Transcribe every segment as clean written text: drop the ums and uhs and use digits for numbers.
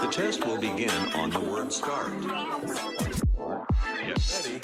The test will begin on the word start. Get ready.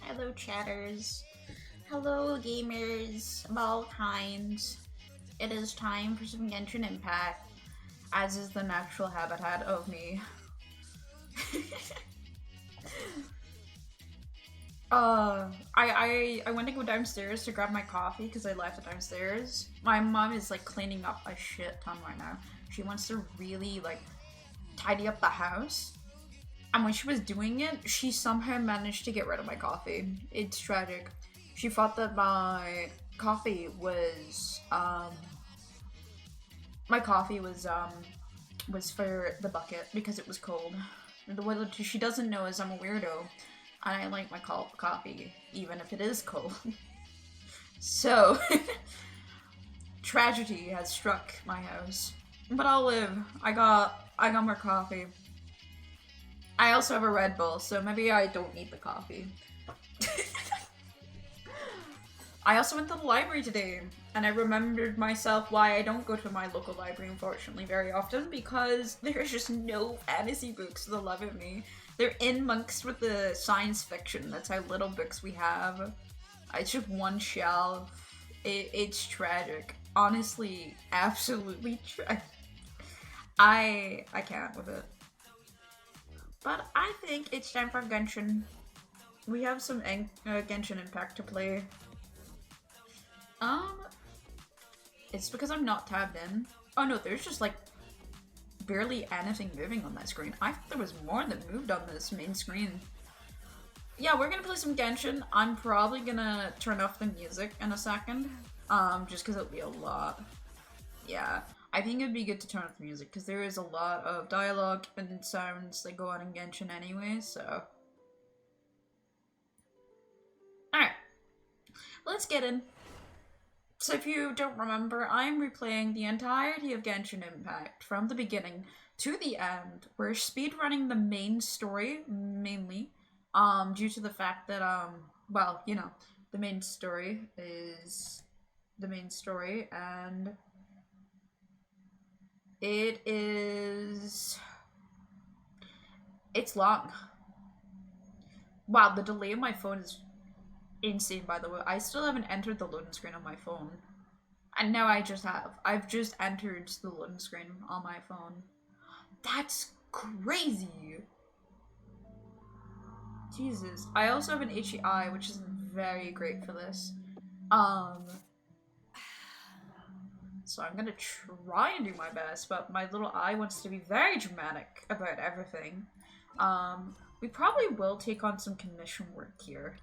Hello, chatters. Hello, gamers of all kinds. It is time for some Genshin Impact, as is the natural habitat of me. I went to go downstairs to grab my coffee because I left it downstairs. My mom is like cleaning up a shit ton right now. She wants to really like tidy up the house. And when she was doing it, she somehow managed to get rid of my coffee. It's tragic. She thought that my coffee was for the bucket because it was cold. What she doesn't know is I'm a weirdo, and I like my coffee even if it is cold. So tragedy has struck my house, but I'll live. I got more coffee. I also have a Red Bull, so maybe I don't need the coffee. I also went to the library today, and I remembered myself why I don't go to my local library, unfortunately, very often, because there's just no fantasy books for the love of me. They're in amongst with the science fiction. That's how little books we have. It's just one shelf. It's tragic. Honestly, absolutely tragic. I can't with it. But I think it's time for Genshin. We have some Genshin Impact to play. It's because I'm not tabbed in. Oh no, there's just like barely anything moving on that screen. I thought there was more that moved on this main screen. Yeah, we're gonna play some Genshin. I'm probably gonna turn off the music in a second. Just because it'll be a lot. Yeah, I think it'd be good to turn off the music because there is a lot of dialogue and sounds that go on in Genshin anyway, so. Alright, let's get in. So if you don't remember, I'm replaying the entirety of Genshin Impact from the beginning to the end. We're speedrunning the main story, mainly, due to the fact that, well, you know, the main story is the main story, and it's long. Wow, the delay of my phone is insane, by the way. I still haven't entered the loading screen on my phone. And now I just have. I've just entered the loading screen on my phone. That's crazy! Jesus. I also have an HEI, which is very great for this. So I'm gonna try and do my best, but my little eye wants to be very dramatic about everything. We probably will take on some commission work here,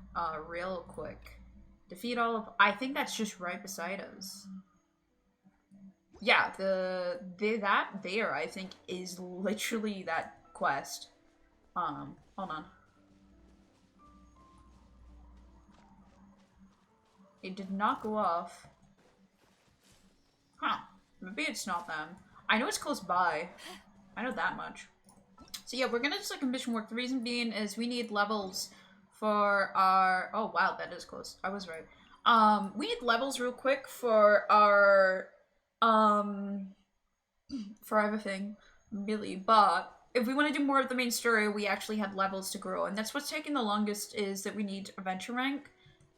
real quick. Defeat all of... I think that's just right beside us. Yeah, that there, I think, is literally that quest. Hold on. It did not go off. Huh. Maybe it's not them. I know it's close by. I know that much. So yeah, we're gonna just like commission work. The reason being is we need levels for our... Oh wow, that is close. I was right. We need levels real quick for our... for everything, really. But if we want to do more of the main story, we actually have levels to grow. And that's what's taking the longest, is that we need adventure rank.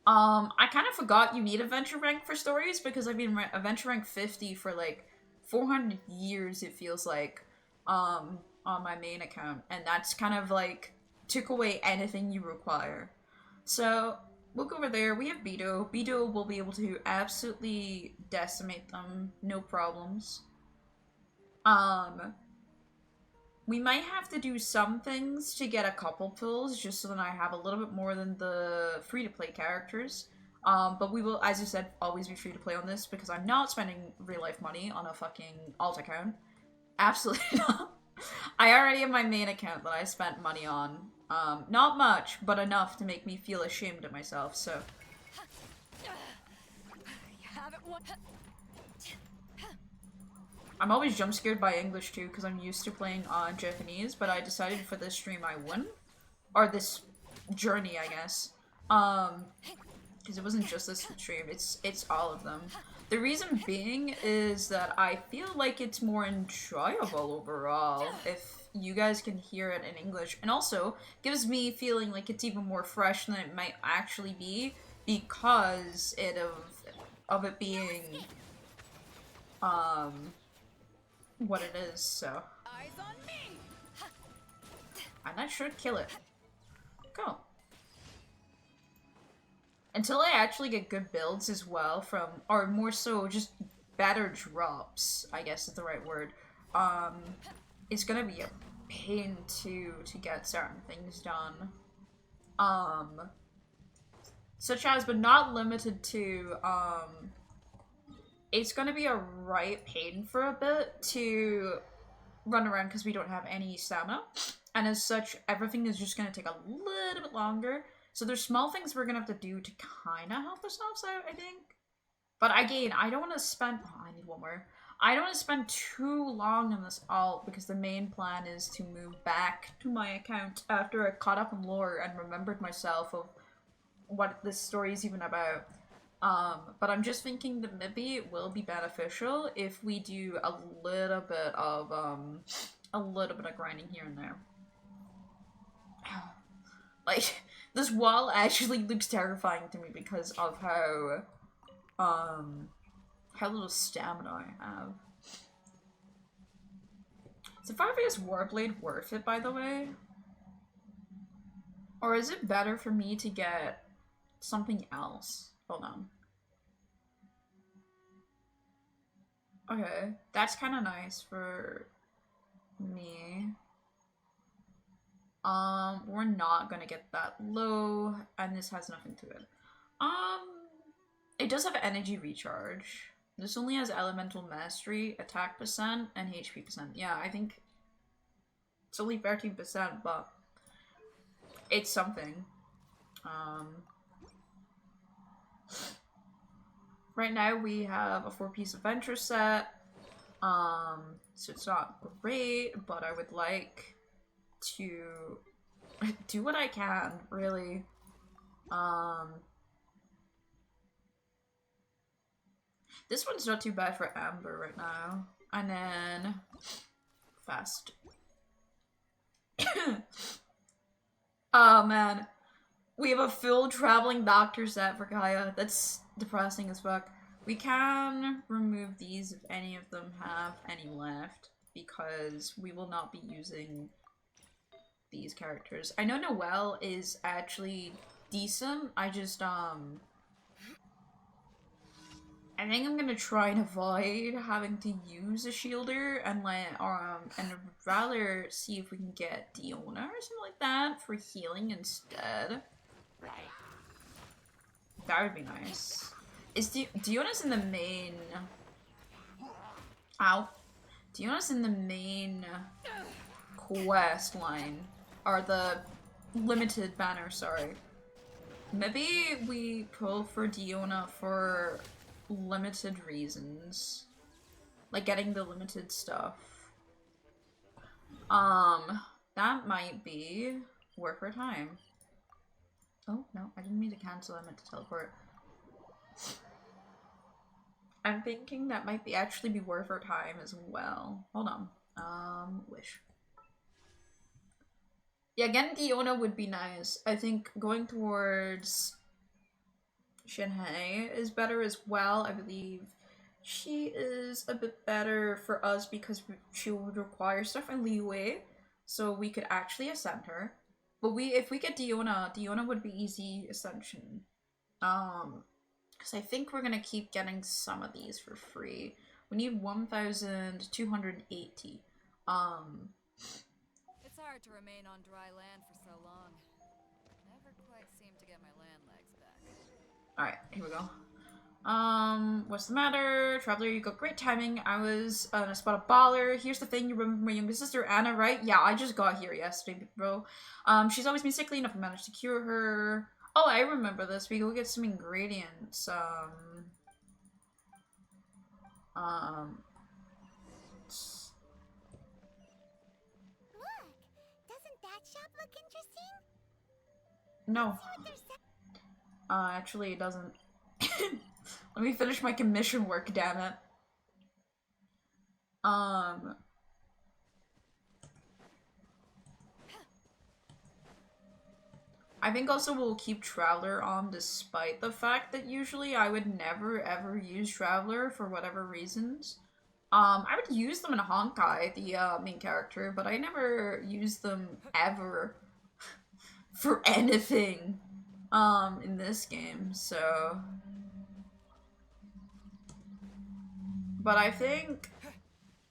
I kind of forgot you need adventure rank for stories because I've been adventure rank 50 for like 400 years, it feels like, on my main account, and that's kind of like took away anything you require. So we'll go over there. We have Beto. Beto will be able to absolutely decimate them, no problems. We might have to do some things to get a couple pills, just so that I have a little bit more than the free-to-play characters. But we will, as you said, always be free-to-play on this, because I'm not spending real-life money on a fucking alt account. Absolutely not. I already have my main account that I spent money on. Not much, but enough to make me feel ashamed of myself, so... I'm always jump scared by English too, because I'm used to playing on Japanese, but I decided for this stream I wouldn't. Or this journey, I guess. Because it wasn't just this stream, it's all of them. The reason being is that I feel like it's more enjoyable overall if you guys can hear it in English. And also, gives me feeling like it's even more fresh than it might actually be because of it being, what it is, so. Eyes on me. And that should kill it. Go. Until I actually get good builds as well from, or more so just better drops, I guess is the right word, it's gonna be a pain to get certain things done. Such as, but not limited to, it's gonna be a right pain for a bit to run around because we don't have any stamina. And as such, everything is just gonna take a little bit longer. So there's small things we're gonna have to do to kind of help ourselves out, I think. But again, I don't want to spend... Oh, I need one more. I don't want to spend too long on this alt because the main plan is to move back to my account after I caught up on lore and remembered myself of what this story is even about. But I'm just thinking that maybe it will be beneficial if we do a little bit of grinding here and there. Like, this wall actually looks terrifying to me because of how little stamina I have. Is the 5S Warblade worth it, by the way? Or is it better for me to get something else? Hold on. Okay, that's kind of nice for me. We're not gonna get that low, and this has nothing to it. It does have energy recharge. This only has elemental mastery, attack percent, and HP percent. Yeah, I think it's only 13%, but it's something. Right now we have a 4-piece adventure set. So it's not great, but I would like to do what I can, really. This one's not too bad for Amber right now. And then fast. Oh man. We have a full traveling doctor set for Kaya. That's depressing as fuck. We can remove these if any of them have any left, because we will not be using these characters. I know Noelle is actually decent. I just, I think I'm gonna try and avoid having to use a shielder and and rather see if we can get Diona or something like that for healing instead. That would be nice. Is Diona's in the main... Ow. Diona's in the main quest line. Or the limited banner, sorry. Maybe we pull for Diona for limited reasons. Like getting the limited stuff. That might be worth our time. Oh, no, I didn't mean to cancel, I meant to teleport. I'm thinking that might be actually be worth our time as well. Hold on. Wish. Yeah, getting Diona would be nice. I think going towards Shinhei is better as well. I believe she is a bit better for us because she would require stuff in leeway, so we could actually ascend her. But if we get Diona would be easy ascension. Because I think we're gonna keep getting some of these for free. We need 1,280. It's hard to remain on dry land for so long. Never quite seem to get my land legs back. Alright, here we go. What's the matter? Traveler, you got great timing. I was on a spot of baller. Here's the thing, you remember my younger sister, Anna, right? Yeah, I just got here yesterday, bro. She's always been sickly enough to manage to cure her. Oh, I remember this. We go get some ingredients. Look, doesn't that shop look interesting? No. See what they're selling. Actually, it doesn't. Let me finish my commission work, damn it. I think also we'll keep Traveler on despite the fact that usually I would never ever use Traveler for whatever reasons. I would use them in Honkai, the main character, but I never use them ever for anything in this game, so. But I think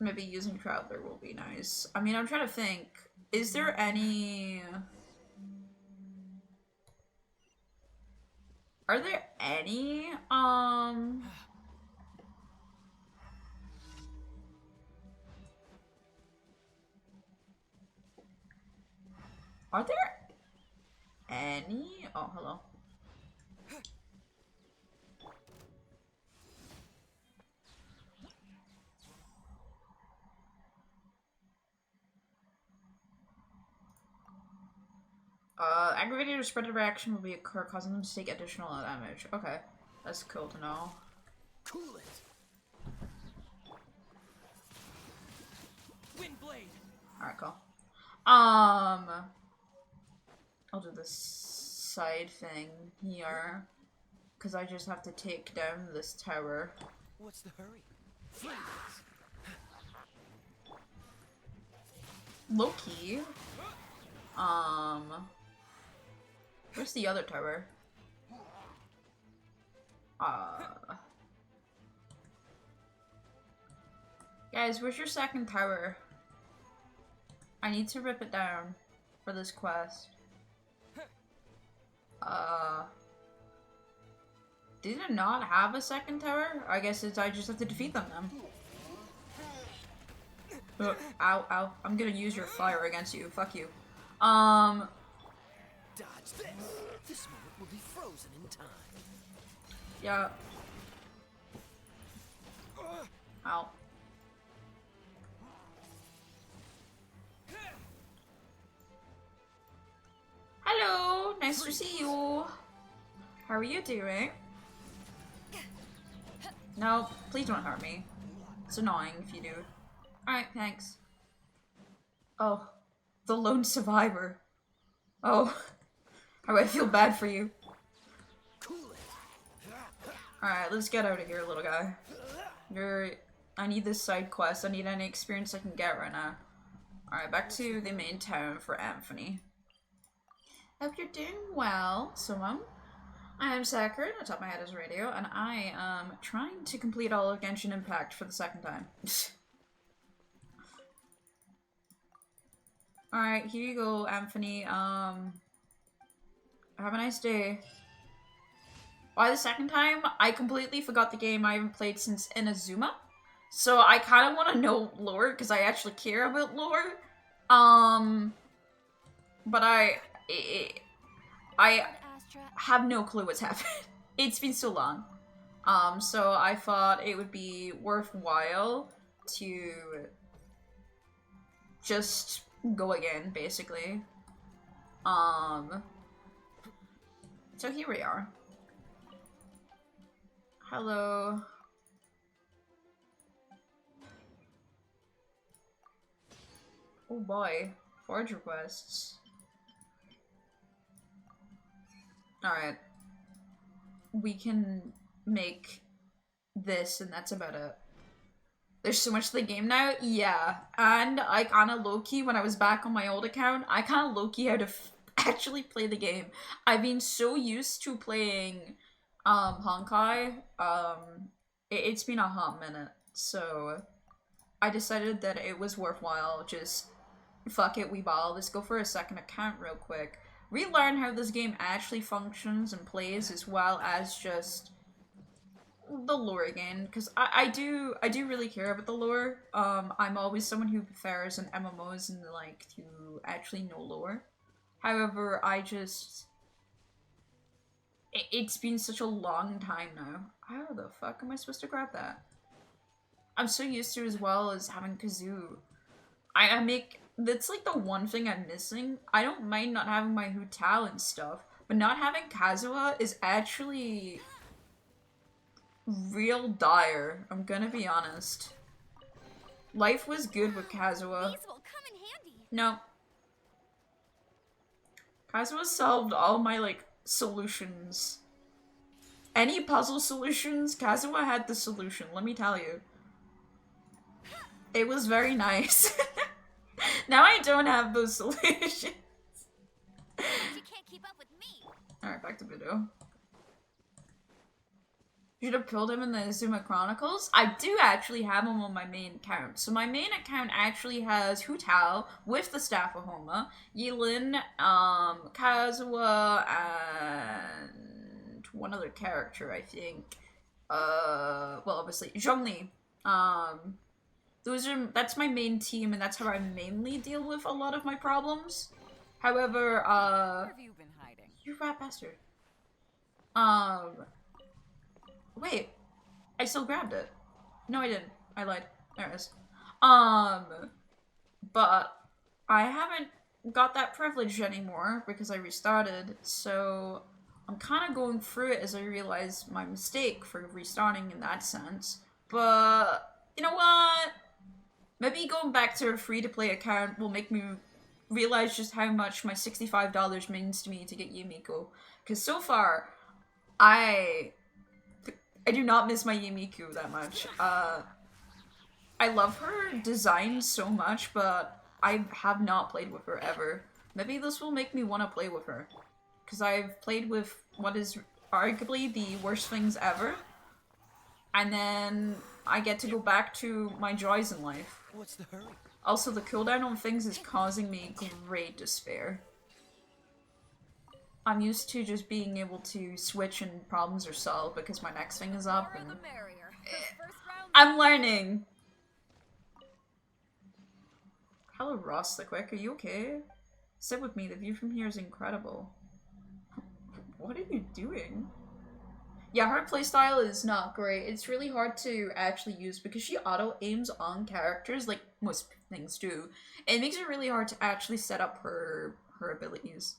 maybe using Traveler will be nice. I mean, I'm trying to think, is there any... Are there any, Are there any? Oh, hello. Aggravated or spread reaction will be occur, causing them to take additional damage. Okay, that's cool to know. Cool it. Wind blade. Alright, cool. I'll do this side thing here, because I just have to take down this tower. What's the hurry? Freeze. Low-key. Where's the other tower? Guys, where's your second tower? I need to rip it down for this quest. Did it not have a second tower? I guess it's I just have to defeat them then. Ow, ow. I'm gonna use your fire against you. Fuck you. Dodge this. This moment will be frozen in time. Yeah. Ow. Hello, nice to see you. How are you doing? No, please don't hurt me. It's annoying if you do. Alright, thanks. Oh, the lone survivor. Oh, how I feel bad for you. Alright, let's get out of here, little guy. I need this side quest. I need any experience I can get right now. Alright, back to the main town for Anthony. Hope you're doing well, someone. I am Sakura, atop my head is radio, and I am trying to complete all of Genshin Impact for the second time. Alright, here you go, Anthony. Have a nice day. Why the second time? I completely forgot the game. I haven't played since Inazuma. So I kind of want to know lore, because I actually care about lore. But I have no clue what's happened. It's been so long. So I thought it would be worthwhile to just go again, basically. So here we are. Hello. Oh boy, forge requests. Alright. We can make this and that's about it. There's so much to the game now? Yeah. And I kinda low-key, when I was back on my old account, I kinda low-key had to actually play the game. I've been so used to playing Honkai, it's been a hot minute, so I decided that it was worthwhile. Just fuck it, we ball. Let's go for a second account real quick. Relearn how this game actually functions and plays, as well as just the lore again, because I do really care about the lore. I'm always someone who prefers in MMOs and like to actually know lore. However, it's been such a long time now. How the fuck am I supposed to grab that? I'm so used to, as well as having Kazoo. That's like the one thing I'm missing. I don't mind not having my Hu Tao and stuff, but not having Kazuha is actually real dire. I'm gonna be honest. Life was good with Kazuha. These will come in handy. No. Kazuha solved all my, like, solutions. Any puzzle solutions, Kazuha had the solution, let me tell you. It was very nice. Now I don't have those solutions. You can't keep up with me. Alright, back to video. Should have killed him in the Azuma Chronicles. I do actually have him on my main account. So my main account actually has Hu Tao with the Staff of Homa, Yilin, Kazuha, and one other character, I think. Well, obviously, Zhongli. That's my main team, and that's how I mainly deal with a lot of my problems. However, Where have you been hiding? you rat bastard. Wait, I still grabbed it. No, I didn't. I lied. There it is. But I haven't got that privilege anymore because I restarted, so I'm kind of going through it as I realize my mistake for restarting in that sense. But, you know what? Maybe going back to a free-to-play account will make me realize just how much my $65 means to me to get Yumiko. Because so far, I do not miss my Yumiko that much. I love her design so much, but I have not played with her ever. Maybe this will make me want to play with her. Because I've played with what is arguably the worst things ever. And then I get to go back to my joys in life. What's the hurry? Also, the cooldown on things is causing me great despair. I'm used to just being able to switch and problems are solved because my next thing is up. More And the merrier. First round. I'm learning. Hello, Ross the Quick. Are you okay? Sit with me. The view from here is incredible. What are you doing? Yeah, her playstyle is not great. It's really hard to actually use because she auto-aims on characters, like most things do. It makes it really hard to actually set up her abilities.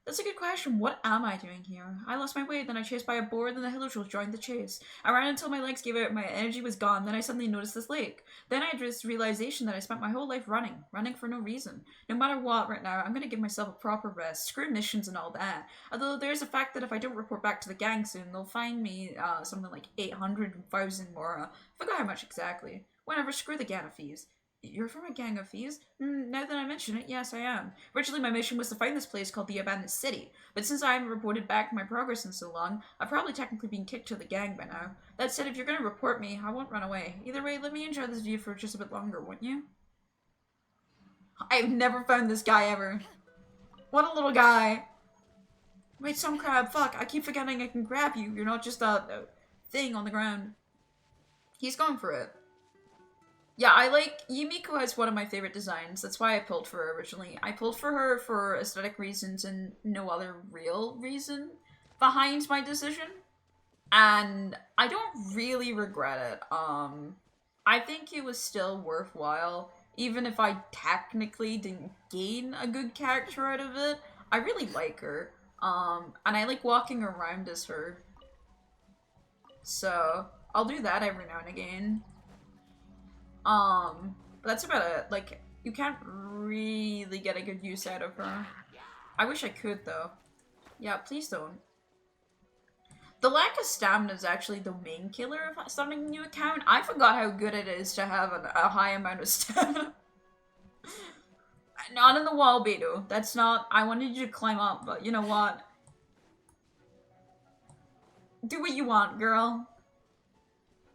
That's a good question. What am I doing here? I lost my way, then I chased by a boar, then the Hillocals joined the chase. I ran until my legs gave out, my energy was gone, then I suddenly noticed this lake. Then I had this realization that I spent my whole life running for no reason. No matter what, right now, I'm gonna give myself a proper rest. Screw missions and all that. Although there's a fact that if I don't report back to the gang soon, they'll find me something like 800,000 more. Forgot how much exactly. Whatever, screw the gang of fees. You're from a gang of thieves? Now that I mention it, yes, I am. Originally, my mission was to find this place called the Abandoned City, but since I haven't reported back my progress in so long, I've probably technically been kicked to the gang by now. That said, if you're gonna report me, I won't run away. Either way, let me enjoy this view for just a bit longer, won't you? I've never found this guy ever. What a little guy. Wait, some crab, fuck, I keep forgetting I can grab you. You're not just a thing on the ground. He's going for it. Yeah, Yumiko has one of my favorite designs. That's why I pulled for her originally. I pulled for her for aesthetic reasons and no other real reason behind my decision. And I don't really regret it. I think it was still worthwhile. Even if I technically didn't gain a good character out of it. I really like her. And I like walking around as her. So, I'll do that every now and again. But that's about it. Like, you can't really get a good use out of her. I wish I could, though. Yeah, please don't. The lack of stamina is actually the main killer of starting a new account. I forgot how good it is to have a high amount of stamina. Not in the wall, Beto. That's not... I wanted you to climb up, but you know what? Do what you want, girl.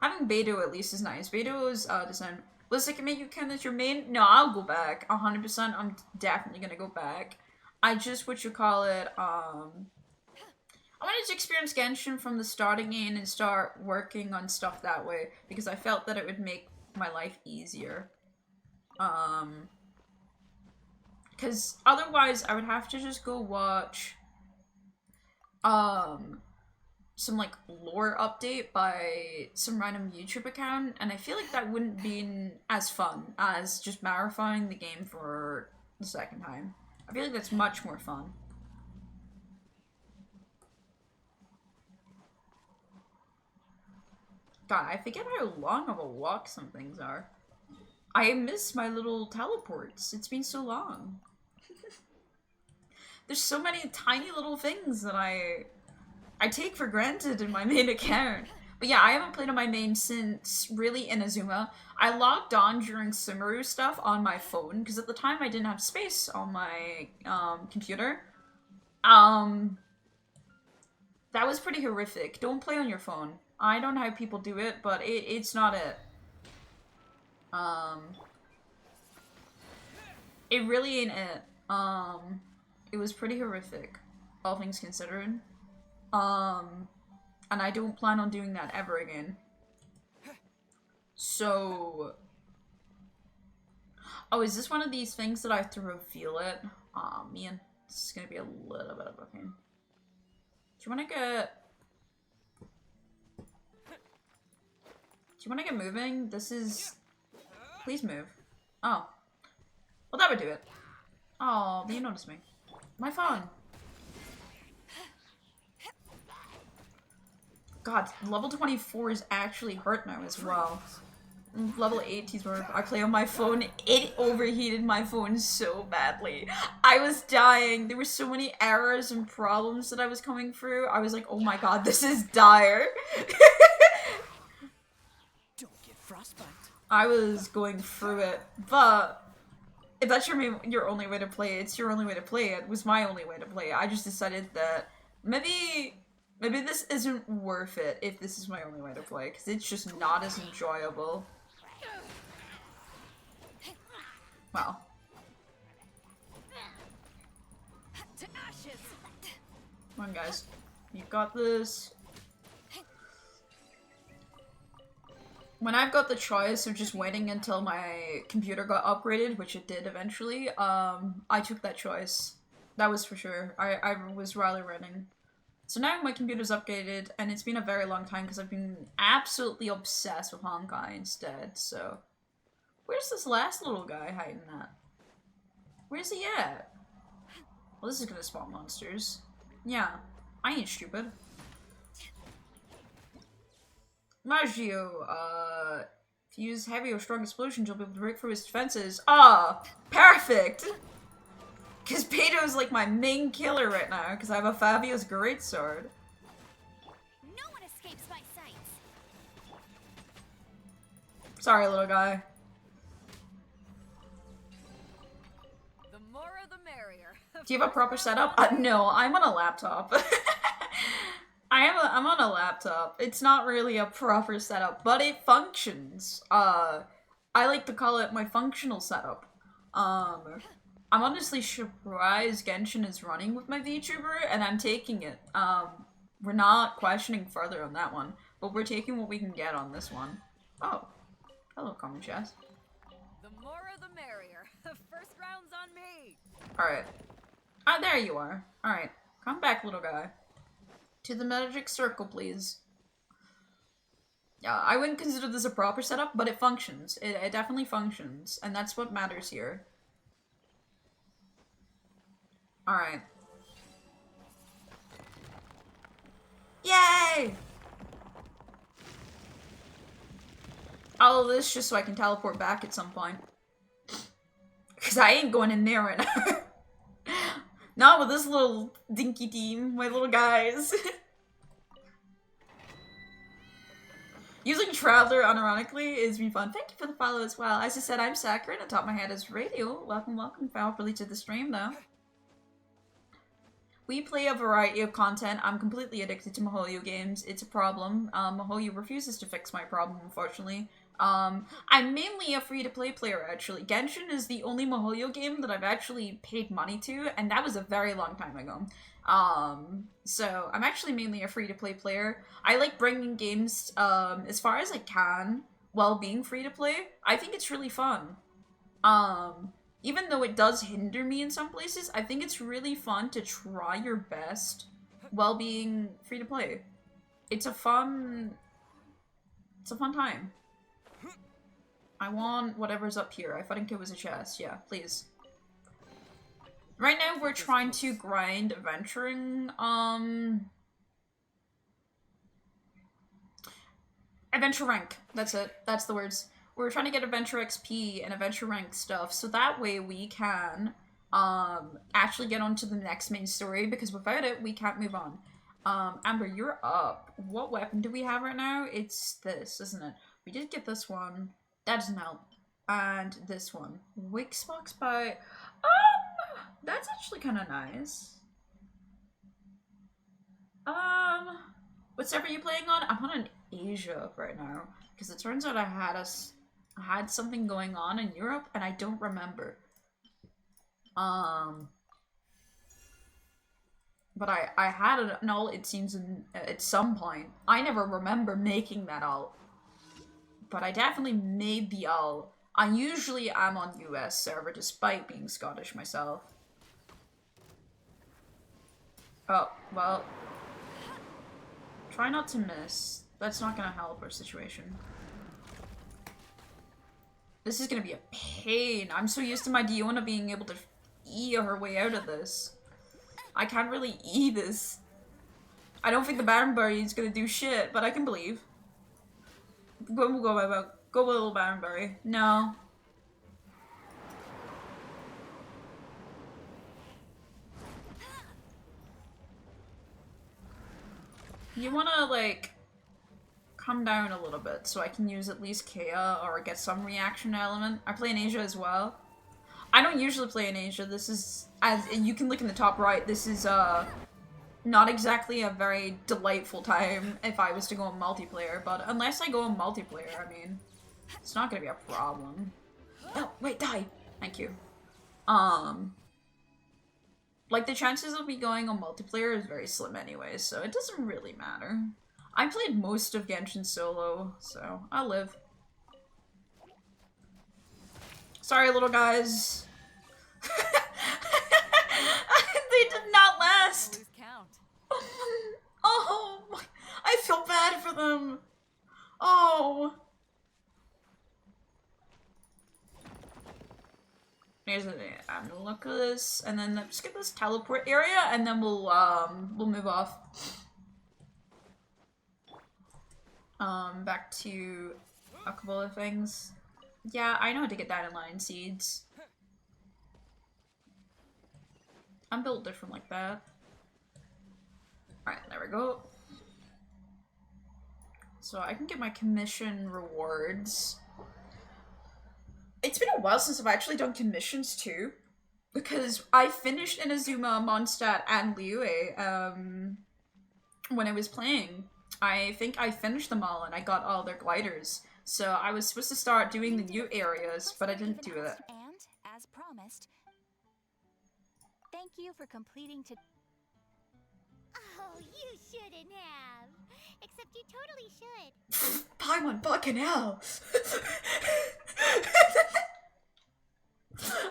Having Beto at least is nice. Beto's design. Listen, can make you count as your main? No, I'll go back. 100%. I'm definitely gonna go back. I just, I wanted to experience Genshin from the starting in and start working on stuff that way because I felt that it would make my life easier. Because otherwise I would have to just go watch some like lore update by some random YouTube account, and I feel like that wouldn't be as fun as just marathoning the game for the second time. I feel like that's much more fun. God, I forget how long of a walk some things are. I miss my little teleports. It's been so long. there's so many tiny little things that I take for granted in my main account. But yeah, I haven't played on my main since really Inazuma. I logged on during Sumeru stuff on my phone, because at the time I didn't have space on my computer. That was pretty horrific. Don't play on your phone. I don't know how people do it, but it's not it. It really ain't it. It was pretty horrific, all things considered. And I don't plan on doing that ever again. So... Oh, is this one of these things that I have to reveal it? Aw, man. This is gonna be a little bit of a pain. Do you wanna get... Do you wanna get moving? This is... Please move. Oh. Well, that would do it. Oh, they noticed me. My phone. God, level 24 is actually hurt now as well. Level 80s where I play on my phone, it overheated my phone so badly. I was dying. There were so many errors and problems that I was coming through. I was like, oh my god, this is dire. Don't get frostbite. I was going through it, but if that's your only way to play it, it's your only way to play it. It was my only way to play it. I just decided that maybe this isn't worth it if this is my only way to play, because it's just not as enjoyable. Well. Come on, guys. You got this. When I've got the choice of just waiting until my computer got upgraded, which it did eventually, I took that choice. That was for sure. I was rather running. So now my computer's upgraded, and it's been a very long time because I've been absolutely obsessed with Honkai instead, so... Where's this last little guy hiding at? Where's he at? Well, this is gonna spawn monsters. Yeah, I ain't stupid. Maggio, if you use heavy or strong explosions, you'll be able to break through his defenses. Ah, perfect! Because Peto's like my main killer right now, because I have a Fabio's greatsword. No one escapes my sights. Sorry, little guy. The more the merrier. Do you have a proper setup? No, I'm on a laptop. I'm on a laptop. It's not really a proper setup, but it functions. I like to call it my functional setup. I'm honestly surprised Genshin is running with my VTuber, and I'm taking it. We're not questioning further on that one, but we're taking what we can get on this one. Oh. Hello, common chest. The more the merrier. First round's on me. Alright. Ah, there you are. Alright. Come back, little guy. To the magic circle, please. Yeah, I wouldn't consider this a proper setup, but it functions. It definitely functions, and that's what matters here. Alright. Yay! All of this just so I can teleport back at some point. Because I ain't going in there right now. Not with this little dinky team, my little guys. Using Traveler unironically is be fun. Thank you for the follow as well. As I said, I'm Sakura, and atop my head is Radio. Welcome, welcome, powerfully to the stream, though. We play a variety of content. I'm completely addicted to MiHoYo games. It's a problem. MiHoYo refuses to fix my problem, unfortunately. I'm mainly a free-to-play player, actually. Genshin is the only MiHoYo game that I've actually paid money to, and that was a very long time ago. So I'm actually mainly a free-to-play player. I like bringing games, as far as I can, while being free-to-play. I think it's really fun. Even though it does hinder me in some places, I think it's really fun to try your best while being free to play. It's a fun time. I want whatever's up here. I think it was a chest. Yeah, please. Right now we're trying to grind adventuring, adventure rank. That's it. That's the words. We're trying to get adventure XP and adventure rank stuff, so that way we can actually get on to the next main story, because without it, we can't move on. Amber, you're up. What weapon do we have right now? It's this, isn't it? We did get this one. That doesn't help. And this one. Wixbox by... that's actually kind of nice. What server are you playing on? I'm on an Asia right now, because it turns out I had something going on in Europe, and I don't remember. But I had an alt, it seems, at some point. I never remember making that alt. But I definitely made the alt. I usually am on US server, despite being Scottish myself. Oh, well. Try not to miss. That's not gonna help our situation. This is gonna be a pain. I'm so used to my Diona being able to E her way out of this. I can't really E this. I don't think the Baron Berry is gonna do shit, but I can believe. Go little Baron Berry. No. You wanna, like, come down a little bit so I can use at least Kea or get some reaction element. I play in Asia as well. I don't usually play in Asia. This is, as you can look in the top right, this is not exactly a very delightful time if I was to go on multiplayer, but unless I go on multiplayer, I mean, it's not gonna be a problem. Oh, wait, die! Thank you. Like, the chances of me going on multiplayer is very slim anyway, so it doesn't really matter. I played most of Genshin solo, so I'll live. Sorry, little guys. They did not last. Oh, I feel bad for them. Oh. Here's the I'm gonna look at this, and then just get this teleport area, and then we'll move off. Back to a couple of things. Yeah, I know how to get dandelion seeds. I'm built different like that. Alright, there we go. So I can get my commission rewards. It's been a while since I've actually done commissions too, because I finished Inazuma, Mondstadt, and Liyue when I was playing. I think I finished them all and I got all their gliders. So I was supposed to start doing the new areas, but I didn't do it. And, as promised, thank you for completing to... Oh, you shouldn't have. Except you totally should. Paimon fucking hell.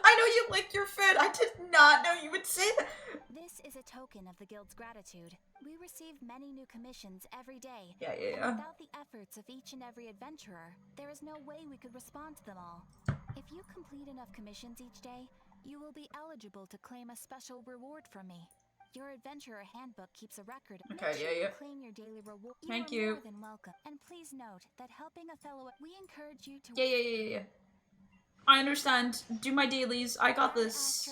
I know you lick your foot. I did not know you would say that. This is a token of the Guild's gratitude. We receive many new commissions every day. Yeah. And without the efforts of each and every adventurer, there is no way we could respond to them all. If you complete enough commissions each day, you will be eligible to claim a special reward from me. Your adventurer handbook keeps a record. Okay, Make sure yeah. you claim your daily reward. Thank are you. More than welcome. And please note that helping a fellow, we encourage you to. Yeah. I understand. Do my dailies. I got this.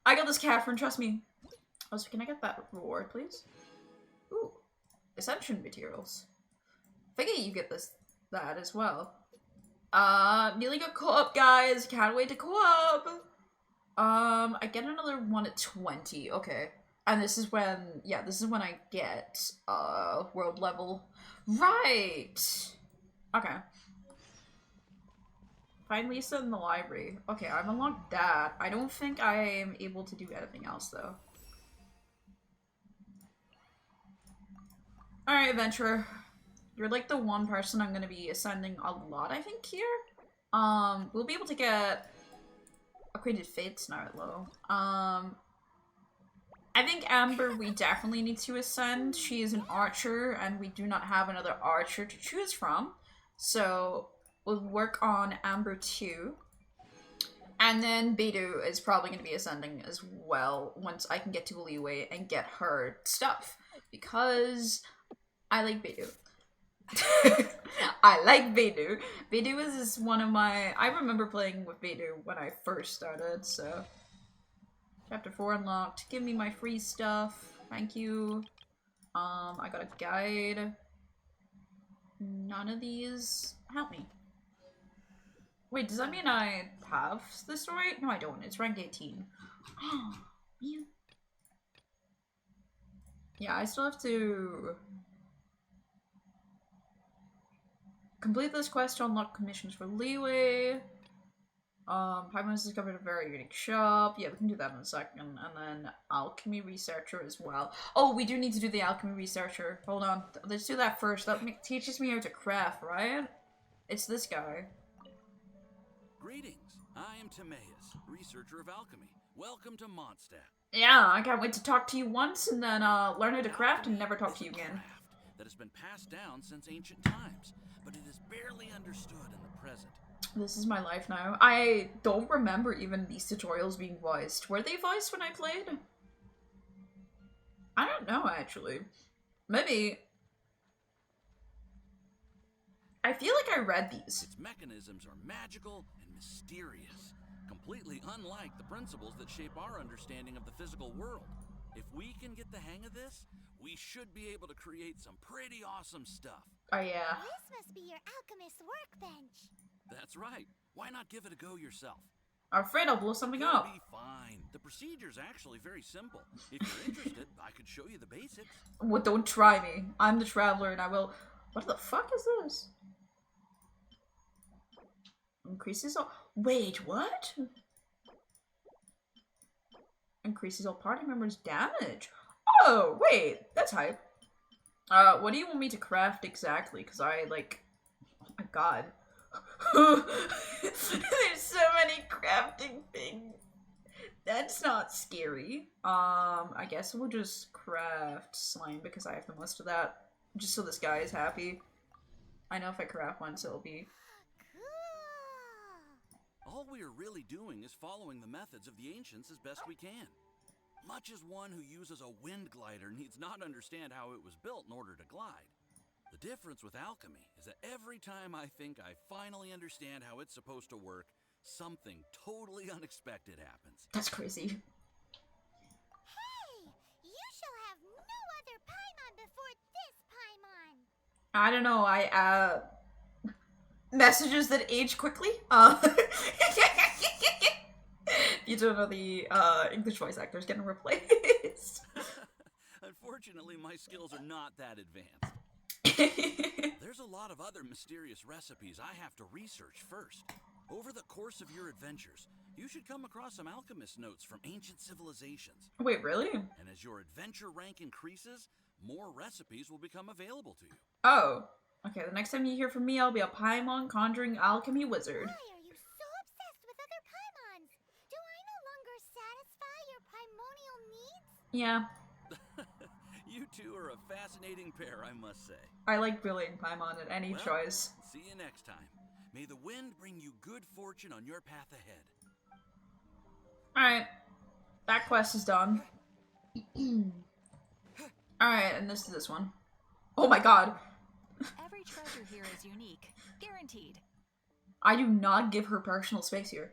I got this, Catherine. Trust me. Also, can I get that reward, please? Ooh, Ascension materials. Figure you get that as well. Nearly got co-op, guys. Can't wait to co-op. I get another one at 20. Okay. And this is when, this is when I get, world level. Right! Okay. Find Lisa in the library. Okay, I've unlocked that. I don't think I am able to do anything else, though. Alright, adventurer. You're like the one person I'm gonna be ascending a lot, I think, here. We'll be able to get Acquainted Fates now at low. I think Amber we definitely need to ascend. She is an archer, and we do not have another archer to choose from. So we'll work on Amber 2. And then Beidou is probably going to be ascending as well once I can get to Liyue and get her stuff. Because I like Beidou. I like Beidou. Beidou is one of my... I remember playing with Beidou when I first started, so... Chapter 4 unlocked. Give me my free stuff. Thank you. I got a guide. None of these help me. Wait, does that mean I have the story? No, I don't. It's rank 18. Oh, man. Yeah, I still have to complete this quest to unlock commissions for Leeway. Paimon's discovered a very unique shop. Yeah, we can do that in a second. And then Alchemy Researcher as well. Oh, we do need to do the Alchemy Researcher. Hold on. Let's do that first. That teaches me how to craft, right? It's this guy. Greetings. I am Timaeus, researcher of alchemy. Welcome to Mondstadt. Yeah, I can't wait to talk to you once and then learn how to craft and never talk to you again. Craft that has been passed down since ancient times, but it is barely understood in the present. This is my life now. I don't remember even these tutorials being voiced. Were they voiced when I played? I don't know, actually. Maybe. I feel like I read these. Its mechanisms are magical and mysterious, completely unlike the principles that shape our understanding of the physical world. If we can get the hang of this, we should be able to create some pretty awesome stuff. Oh yeah. This must be your alchemist's workbench. That's right. Why not give it a go yourself? I'm afraid I'll blow something You'll up. be fine. The procedure's actually very simple. If you're interested, I could show you the basics. Well, don't try me. I'm the traveler and I will... What the fuck is this? Increases all... Wait, what? Increases all party members' damage. Oh, wait. That's hype. What do you want me to craft exactly? Because I, like... Oh my god. There's so many crafting things. That's not scary. I guess we'll just craft slime because I have the most of that. Just so this guy is happy. I know if I craft one, so it'll be... Cool. All we are really doing is following the methods of the ancients as best we can. Much as one who uses a wind glider needs not understand how it was built in order to glide. The difference with alchemy is that every time I think I finally understand how it's supposed to work, something totally unexpected happens. That's crazy. Hey, you shall have no other Paimon before this Paimon. I don't know, messages that age quickly? You don't know the, English voice actors getting replaced. Unfortunately, my skills are not that advanced. There's a lot of other mysterious recipes I have to research first. Over the course of your adventures, you should come across some alchemist notes from ancient civilizations. Wait, really? And as your adventure rank increases, more recipes will become available to you. Oh. Okay, the next time you hear from me, I'll be a Paimon conjuring alchemy wizard. Why are you so obsessed with other Paimons? Do I no longer satisfy your primordial needs? Yeah, You two are a fascinating pair, I must say. I like bullying Paimon at any Well, choice. See you next time. May the wind bring you good fortune on your path ahead. Alright. That quest is done. Alright, and this is this one. Oh my god. Every treasure here is unique, guaranteed. I do not give her personal space here.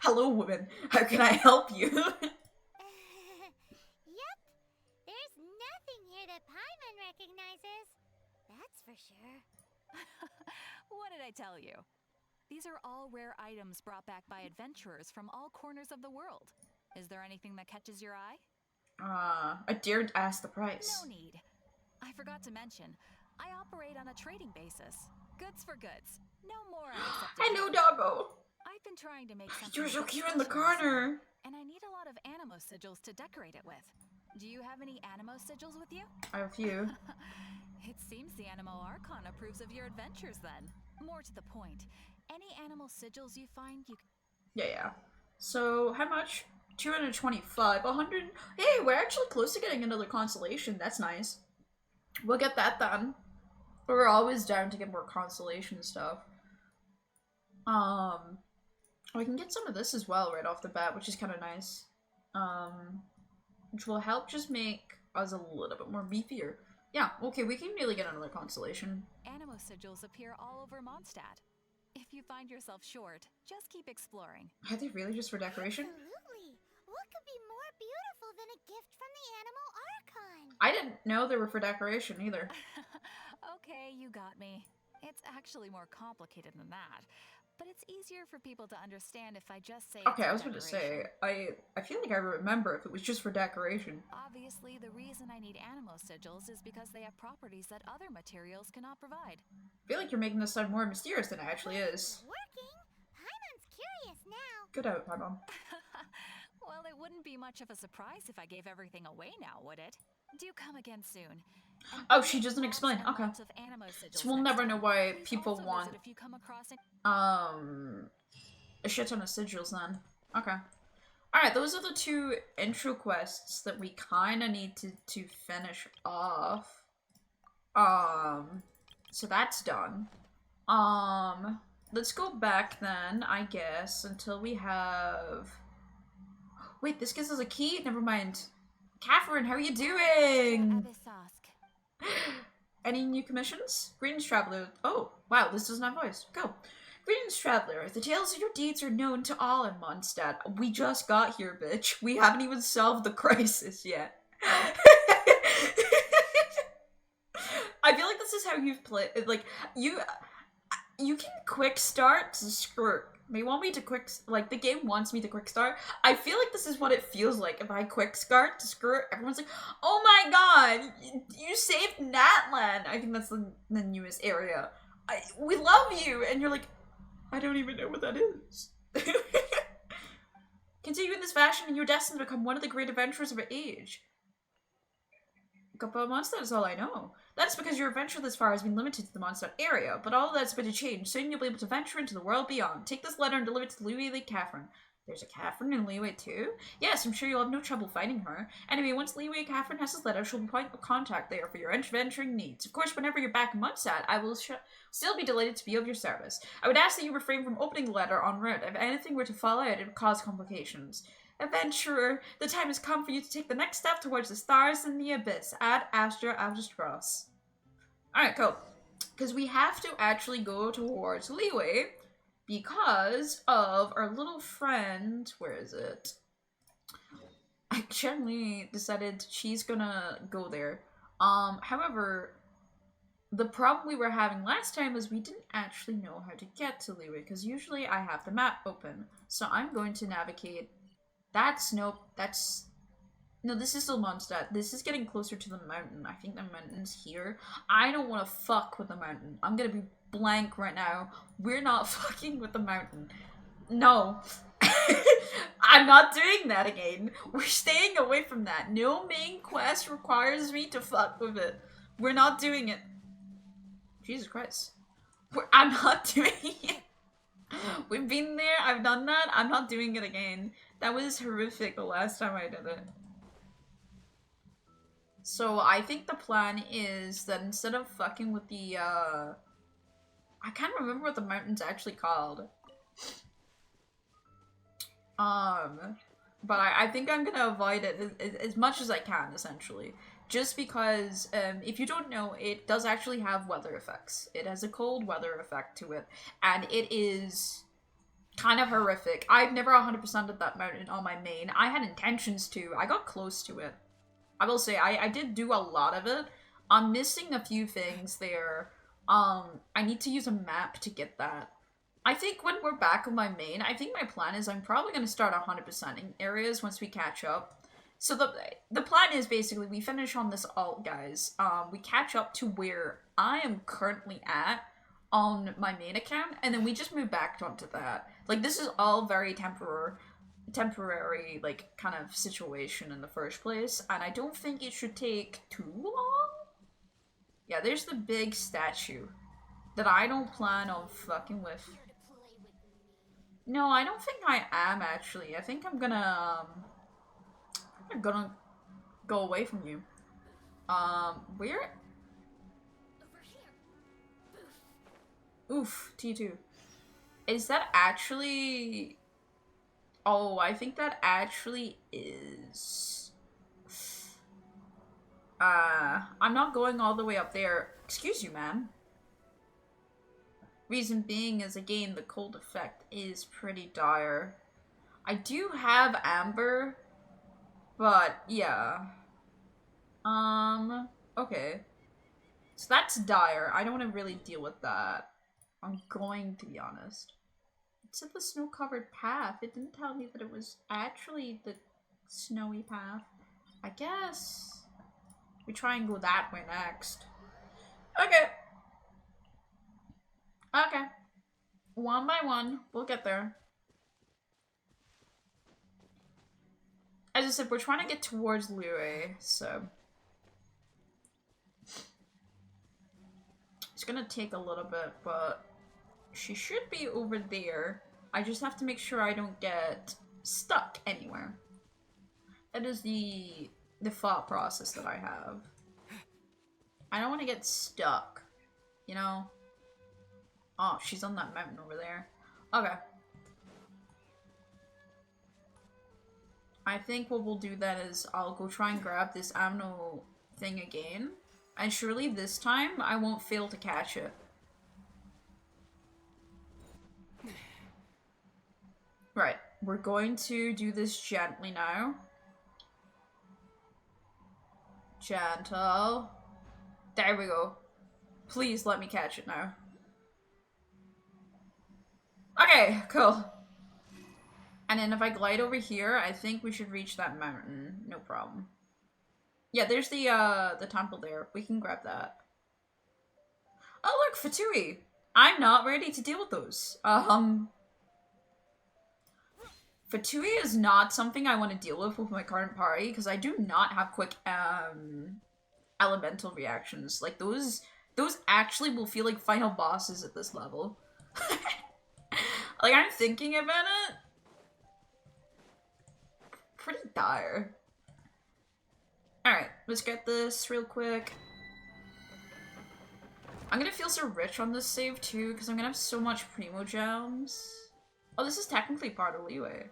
Hello, woman. How can I help you? Yep. There's nothing here that Paimon recognizes. That's for sure. What did I tell you? These are all rare items brought back by adventurers from all corners of the world. Is there anything that catches your eye? I dared ask the price. No need. I forgot to mention, I operate on a trading basis. Goods for goods. No more unacceptable. Hello, doggo. I've been trying to make something You're so that's cute in the special myself, corner. and I need a lot of animo sigils to decorate it with. Do you have any animo sigils with you? I have a few. It seems the Animo Archon approves of your adventures then. More to the point, any animal sigils you find, you Yeah. So, how much? 225, 100. Hey, we're actually close to getting another constellation. That's nice. We'll get that done. We're always down to get more constellation stuff. We can get some of this as well right off the bat, which is kind of nice. Which will help just make us a little bit more beefier. Yeah, okay, we can really get another constellation. Animo sigils appear all over Mondstadt. If you find yourself short, just keep exploring. Are they really just for decoration? Absolutely. could be more beautiful than a gift from the Animal Archon? I didn't know they were for decoration either. Okay, you got me. It's actually more complicated than that. But it's easier for people to understand if I just say Okay, it's I for was about to say, decoration. I feel like I remember if it was just for decoration. Obviously, the reason I need animo sigils is because they have properties that other materials cannot provide. I feel like you're making this sound more mysterious than it actually is. Working? Paimon's curious now. Good out, my mom. Well, it wouldn't be much of a surprise if I gave everything away now, would it? Do come again soon. And Oh, she doesn't explain. lots and Okay. lots of animo sigils So we'll next never time. know why Please people also want, visit if you come across any a shit ton of sigils then. Okay. Alright, those are the two intro quests that we kind of need to finish off. So that's done. Let's go back then, I guess, until we have... Wait, this gives us a key? Never mind. Catherine, how are you doing? Any new commissions? Greetings, traveler. Oh, wow, this doesn't have voice. Go. Greetings, traveler. The tales of your deeds are known to all in Mondstadt. We just got here, bitch. We haven't even solved the crisis yet. I feel like this is how you've played. Like, you can quick start to skirt. They want me to the game wants me to quick start. I feel like this is what it feels like if I quick start to skirt. Everyone's like, oh my god, you saved Natlan. I think that's the newest area. We love you. And you're like, I don't even know what that is. Continue in this fashion and you're destined to become one of the great adventurers of our age. A couple of months, that is all I know. That's because your adventure this far has been limited to the Mondstadt area, but all of that's been to change. Soon you'll be able to venture into the world beyond. Take this letter and deliver it to Louis Lee Catherine. There's a Catherine in Leeway too? Yes, I'm sure you'll have no trouble finding her. Anyway, once Leeway Catherine has this letter, she'll be point of contact there for your adventuring needs. Of course, whenever you're back in Mondstadt, I will still be delighted to be of your service. I would ask that you refrain from opening the letter en route. If anything were to fall out, it would cause complications. Adventurer, the time has come for you to take the next step towards the stars and the abyss. Ad Astra Avastros. Alright, cool. Because we have to actually go towards Leeway because of our little friend. Where is it? I generally decided she's gonna go there. However, the problem we were having last time is we didn't actually know how to get to Leeway because usually I have the map open. So I'm going to navigate. No, this is still Mondstadt. This is getting closer to the mountain. I think the mountain's here. I don't want to fuck with the mountain. I'm gonna be blank right now. We're not fucking with the mountain. No. I'm not doing that again. We're staying away from that. No main quest requires me to fuck with it. We're not doing it. Jesus Christ. I'm not doing it. We've been there. I've done that. I'm not doing it again. That was horrific the last time I did it. So I think the plan is that instead of fucking with the, I can't remember what the mountain's actually called. But I think I'm gonna avoid it as much as I can, essentially. Just because, if you don't know, it does actually have weather effects. It has a cold weather effect to it, and it is kind of horrific. I've never 100%ed that mountain on my main. I had intentions to. I got close to it. I will say, I did do a lot of it. I'm missing a few things there. I need to use a map to get that. I think when we're back on my main, I think my plan is I'm probably going to start 100%ing areas once we catch up. So the plan is basically we finish on this alt, guys. We catch up to where I am currently at on my main account, and then we just move back onto that. Like, this is all very temporary, like, kind of situation in the first place, and I don't think it should take too long. Yeah, there's the big statue that I don't plan on fucking with. No, I don't think I am, actually. I think I'm gonna go away from you. Where? Oof, T2. Is that actually... Oh, I think that actually is... I'm not going all the way up there. Excuse you, ma'am. Reason being is, again, the cold effect is pretty dire. I do have Amber, But, yeah. Okay. So that's dire. I don't want to really deal with that. I'm going to be honest. It said the snow-covered path. It didn't tell me that it was actually the snowy path. I guess we try and go that way next. Okay. Okay. One by one, we'll get there. As I said, we're trying to get towards Liyue, so it's gonna take a little bit, but she should be over there. I just have to make sure I don't get stuck anywhere. That is the thought process that I have. I don't want to get stuck, you know? Oh, she's on that mountain over there. Okay. I think what we'll do then is I'll go try and grab this ammo thing again. And surely this time I won't fail to catch it. Right, we're going to do this gently now. Gentle. There we go. Please let me catch it now. Okay, cool. And then if I glide over here, I think we should reach that mountain. No problem. Yeah, there's the temple there. We can grab that. Oh look, Fatui! I'm not ready to deal with those. Fatui is not something I want to deal with my current party, because I do not have quick, elemental reactions. Like, those actually will feel like final bosses at this level. Like, I'm thinking about it. Pretty dire. Alright, let's get this real quick. I'm gonna feel so rich on this save too, because I'm gonna have so much Primo Gems. Oh, this is technically part of Liyue.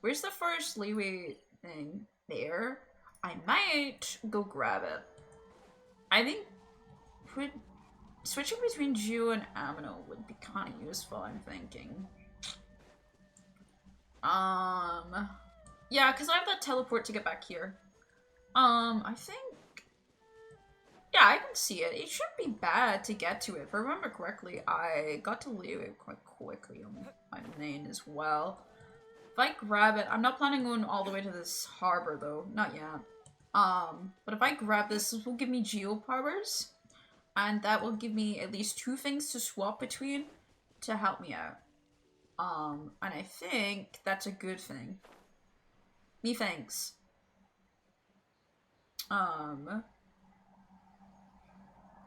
Where's the first Liyue thing? There. I might go grab it. I think switching between Geo and Amino would be kind of useful, I'm thinking. Yeah, because I have that teleport to get back here. I think... Yeah, I can see it. It shouldn't be bad to get to it. If I remember correctly, I got to Liyue quite quickly on my main as well. If I grab it... I'm not planning on going all the way to this harbor, though. Not yet. But if I grab this will give me Geo powers. And that will give me at least 2 things to swap between to help me out. And I think that's a good thing. Methinks. I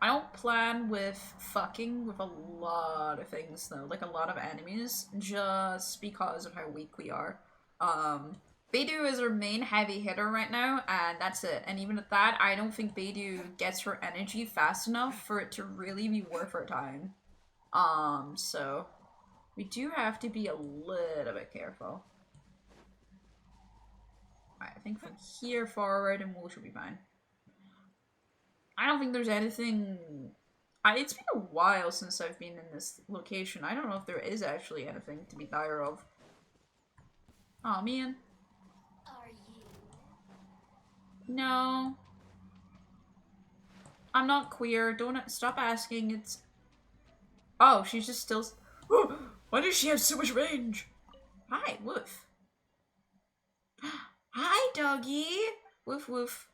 don't plan with fucking with a lot of things though, like a lot of enemies, just because of how weak we are. Beidou is our main heavy hitter right now, and that's it. And even at that, I don't think Beidou gets her energy fast enough for it to really be worth her time. So we do have to be a little bit careful. I think from here forward and we should be fine. I don't think there's anything... it's been a while since I've been in this location. I don't know if there is actually anything to be dire of. Aw, man. Are you? No. I'm not queer. Don't stop asking. It's... Oh, she's just still... Why does she have so much range? Hi, woof. Hi, doggy. Woof, woof.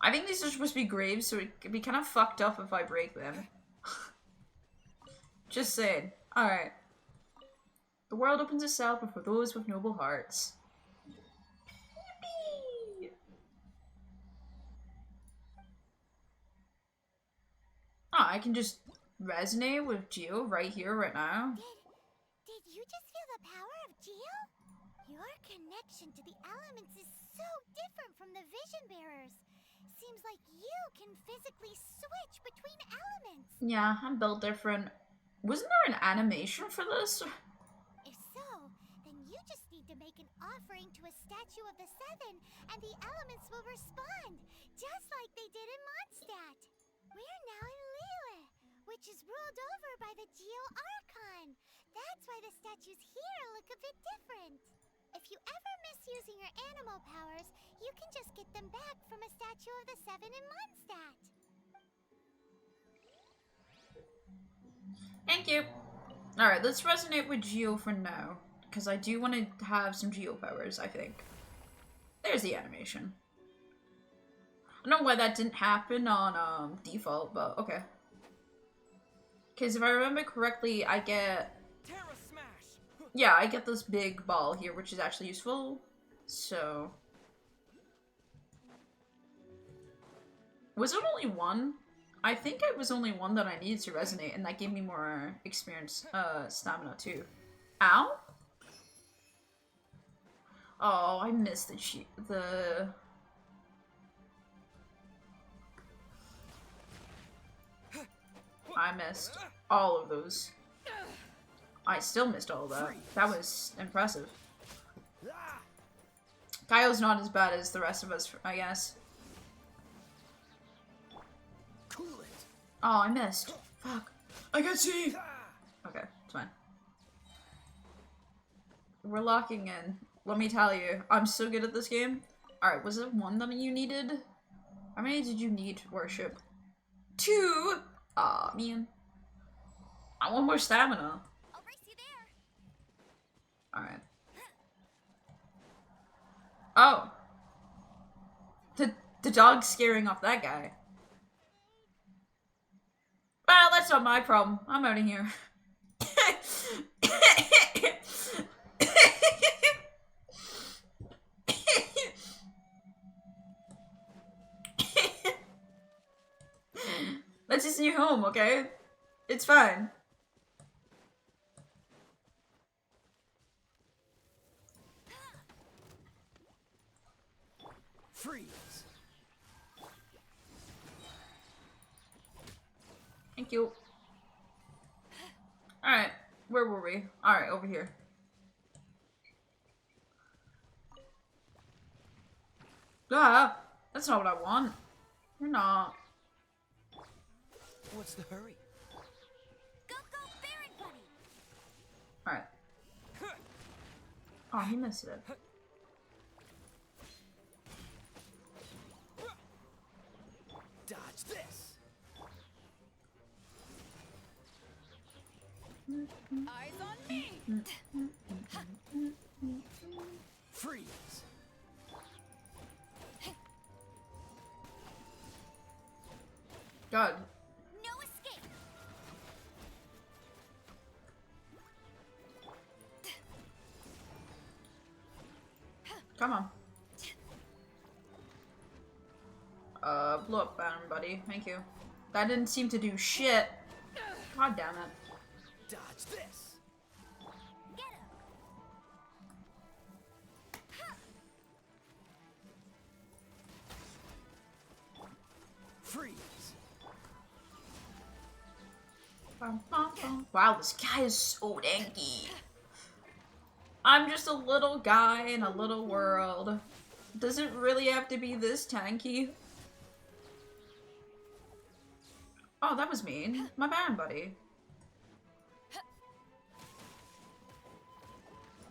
I think these are supposed to be graves, so it could be kind of fucked up if I break them. Just saying. Alright. The world opens itself for those with noble hearts. Yippee! Oh, I can just resonate with Geo right here, right now. Did you just feel the power of Geo? Your connection to the elements is so different from the Vision Bearers. Seems like you can physically switch between elements. Yeah, I'm built different. Wasn't there an animation for this? If so, then you just need to make an offering to a statue of the Seven, and the elements will respond, just like they did in Mondstadt. We're now in Liyue, which is ruled over by the Geo Archon. That's why the statues here look a bit different. If if you ever miss using your animal powers, you can just get them back from a statue of the Seven in Mondstadt. Thank you. Alright, let's resonate with Geo for now. Because I do want to have some Geo powers, I think. There's the animation. I don't know why that didn't happen on default, but okay. Because if I remember correctly, I get... Terra Smash! Yeah, I get this big ball here, which is actually useful. So... Was it only one? I think it was only one that I needed to resonate, and that gave me more experience, stamina too. Ow? Oh, I missed the... I missed all of those. I still missed all of that. That was impressive. Kaio's not as bad as the rest of us, I guess. Cool it. Oh, I missed. Fuck. I can see! Okay, it's fine. We're locking in. Let me tell you, I'm so good at this game. Alright, was it one that you needed? How many did you need, worship? 2! Aw, man. I want more stamina. I'll race you there. Alright. Oh. The dog's scaring off that guy. Well, that's not my problem. I'm out of here. That's his new home, okay? It's fine. Freeze. Thank you. Alright, where were we? Alright, over here. Ah, that's not what I want. You're not. What's the hurry? Go, Baron Bunny. Alright. Oh, he missed it. Dodge this. Eyes on me! Freeze. God. No escape. Come on. Blow up Baron Buddy. Thank you. That didn't seem to do shit. God damn it. Dodge this. Get him. Freeze. Wow, this guy is so danky. I'm just a little guy in a little world. Does it really have to be this tanky? Oh, that was mean. My Baron Buddy.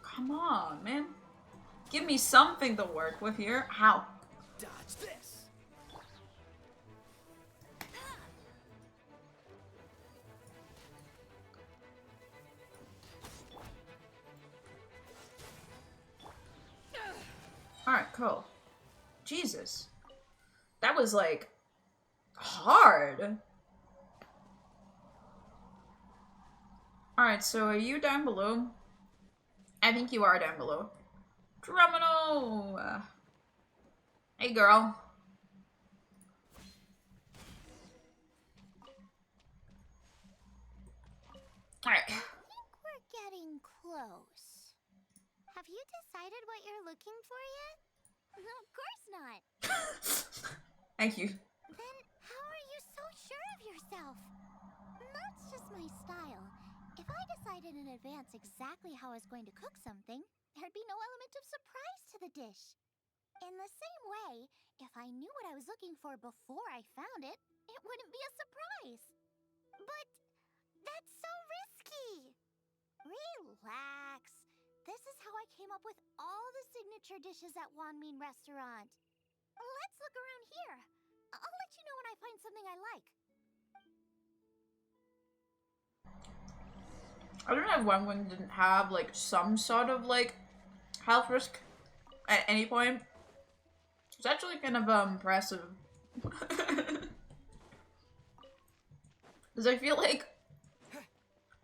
Come on, man. Give me something to work with here. Ow. Dodge this. Alright, cool. Jesus. That was, like, hard. Alright, so are you down below? I think you are down below. Drumino! Hey, girl. Alright. I think we're getting close. Have you decided what you're looking for yet? Of course not. Thank you. Then how are you so sure of yourself? That's just my style. If I decided in advance exactly how I was going to cook something, there'd be no element of surprise to the dish. In the same way, if I knew what I was looking for before I found it, it wouldn't be a surprise. But that's so risky. Relax. This is how I came up with all the signature dishes at Wanmin Restaurant. Let's look around here. I'll let you know when I find something I like. I don't know if Wanwing didn't have like some sort of like health risk at any point. It's actually kind of impressive. Because I feel like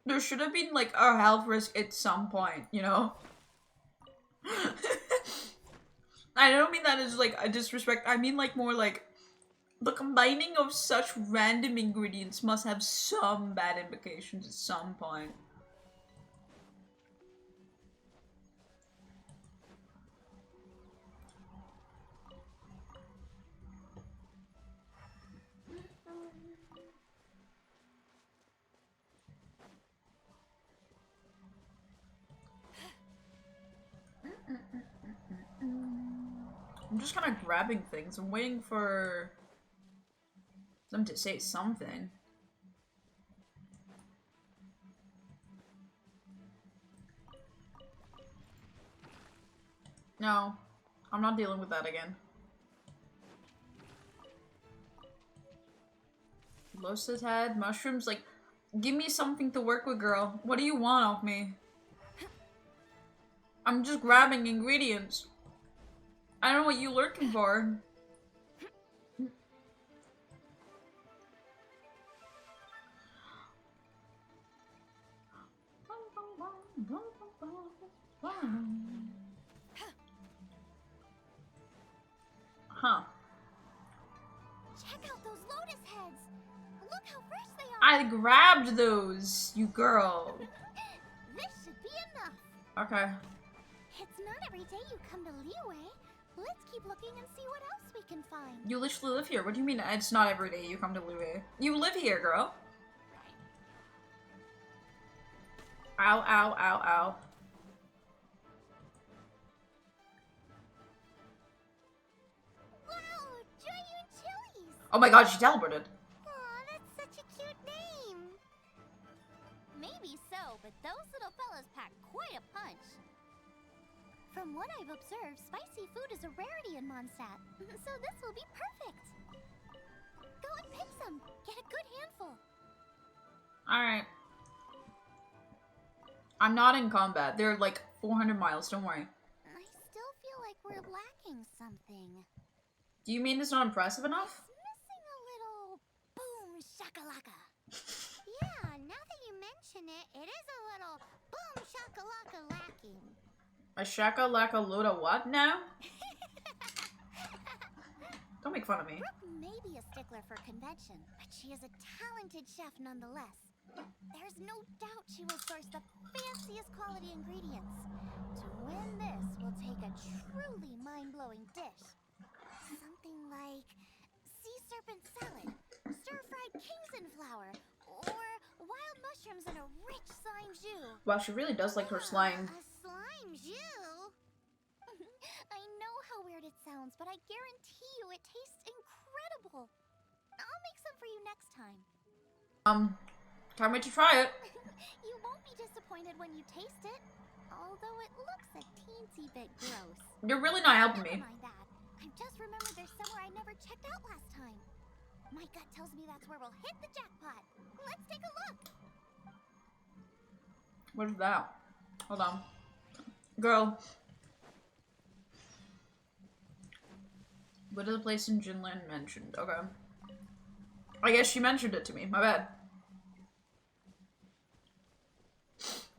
there should have been like a health risk at some point, you know? I don't mean that as like a disrespect, I mean like more like the combining of such random ingredients must have some bad implications at some point. I'm just kind of grabbing things. I'm waiting for them to say something. No, I'm not dealing with that again. Roasted head, mushrooms, like, give me something to work with, girl. What do you want of me? I'm just grabbing ingredients. I don't know what you're looking for. Huh. Check out those lotus heads. Look how fresh they are. I grabbed those, you girl. This should be enough. Okay. It's not every day you come to Liyue. Let's keep looking and see what else we can find. You literally live here. What do you mean it's not every day you come to Liyue? You live here, girl. Ow, ow, ow, ow. Wow, Joyun Chili's. Oh my god, she teleported. Aw, that's such a cute name. Maybe so, but those little fellas pack quite a punch. From what I've observed, spicy food is a rarity in Mondstadt, so this will be perfect. Go and pick some. Get a good handful. Alright. I'm not in combat. They're like 400 miles, don't worry. I still feel like we're lacking something. Do you mean it's not impressive enough? It's missing a little boom shakalaka. Yeah, now that you mention it, it is a little boom shakalaka lacking. A shaka-laka load of what now? Don't make fun of me. Brooke may be a stickler for convention, but she is a talented chef nonetheless. There's no doubt she will source the fanciest quality ingredients. To win this, we'll take a truly mind-blowing dish. Something like sea serpent salad, stir-fried Kingston flour, or wild mushrooms in a rich slime jus. Wow, she really does like her slang. A slime jus? I know how weird it sounds, but I guarantee you it tastes incredible. I'll make some for you next time. Can't wait to try it. You won't be disappointed when you taste it, although it looks a teensy bit gross. You're really not helping Never me. mind that. I've just remembered there's somewhere I never checked out last time. My gut tells me that's where we'll hit the jackpot. Let's take a look. What is that? Hold on. Girl. What is the place in Jinland mentioned? Okay. I guess she mentioned it to me. My bad.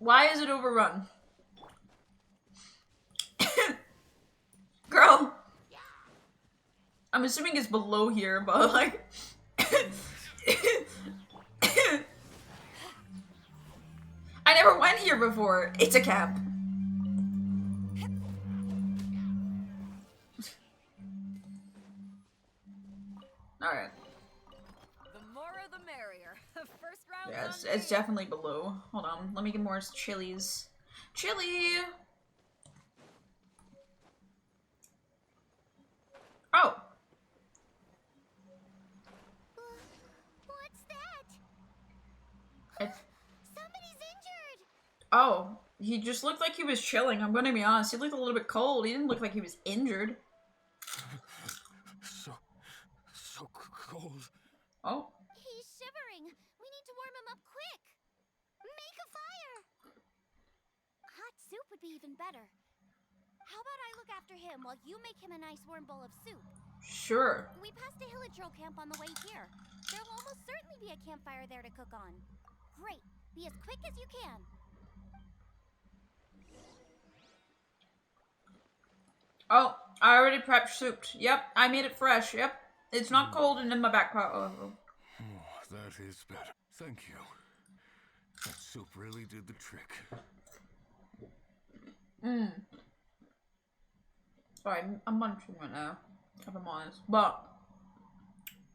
Why is it overrun? Girl! I'm assuming it's below here, but like... I never went here before. It's a camp. Alright. The more the merrier. First round. Yeah, it's definitely below. Hold on. Let me get more chilies. Chili! Oh! What's that? It's... Somebody's injured. Oh. He just looked like he was chilling, I'm gonna be honest. He looked a little bit cold. He didn't look like he was injured. So cold. Oh. He's shivering. We need to warm him up quick. Make a fire. Hot soup would be even better. How about I look after him while you make him a nice warm bowl of soup? Sure. We passed a Hillitro camp on the way here. There'll almost certainly be a campfire there to cook on. Great. Be as quick as you can. Oh, I already prepped soup. Yep, I made it fresh. Yep. It's not cold and in my back pocket. Oh, that is better. Thank you. That soup really did the trick. Sorry, I'm munching right now, if I'm honest. But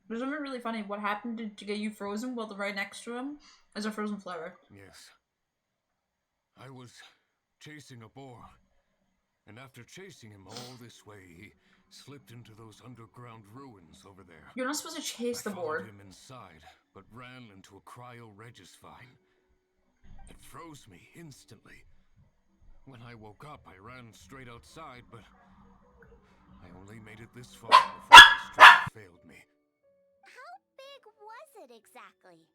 there's something really funny. What happened to get you frozen while the right next to him is a frozen flower. Yes. I was chasing a boar. And after chasing him all this way, he slipped into those underground ruins over there. You're not supposed to chase the I followed board. him inside, but ran into a cryo-regis vine. It froze me instantly. When I woke up, I ran straight outside, but I only made it this far before my strength failed me. How big was it exactly?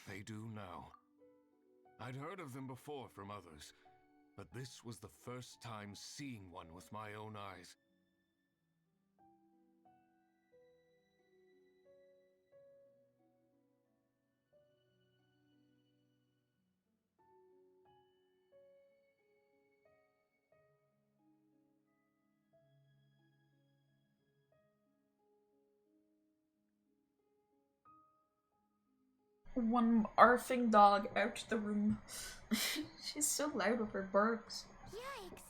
They do now. I'd heard of them before from others, but this was the first time seeing one with my own eyes. One arfing dog out the room. She's so loud with her barks. Yikes.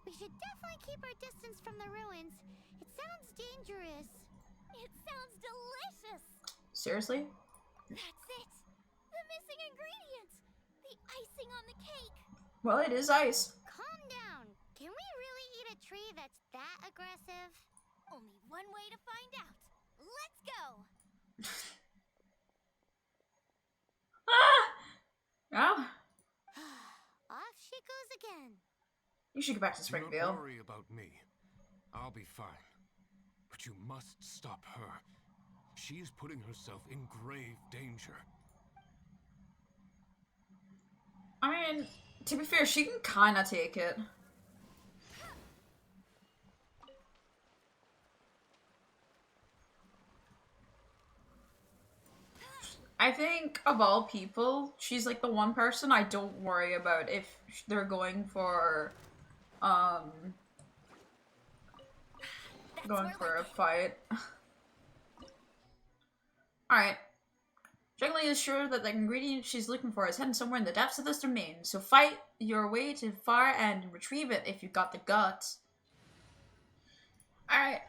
We should definitely keep our distance from the ruins. It sounds dangerous. It sounds delicious. Seriously? That's it. The missing ingredient. The icing on the cake. Well, it is ice. Calm down. Can we really eat a tree that's that aggressive? Only one way to find out. Let's go. Oh, Off she goes again. you should go back to Springfield. Don't worry about me. I'll be fine. But you must stop her. She is putting herself in grave danger. I mean, to be fair, she can kinda take it. I think, of all people, she's like the one person I don't worry about if they're going for, going for a fight. Alright. Jiggly is sure that the ingredient she's looking for is hidden somewhere in the depths of this domain, so fight your way to far and retrieve it if you've got the guts. Alright.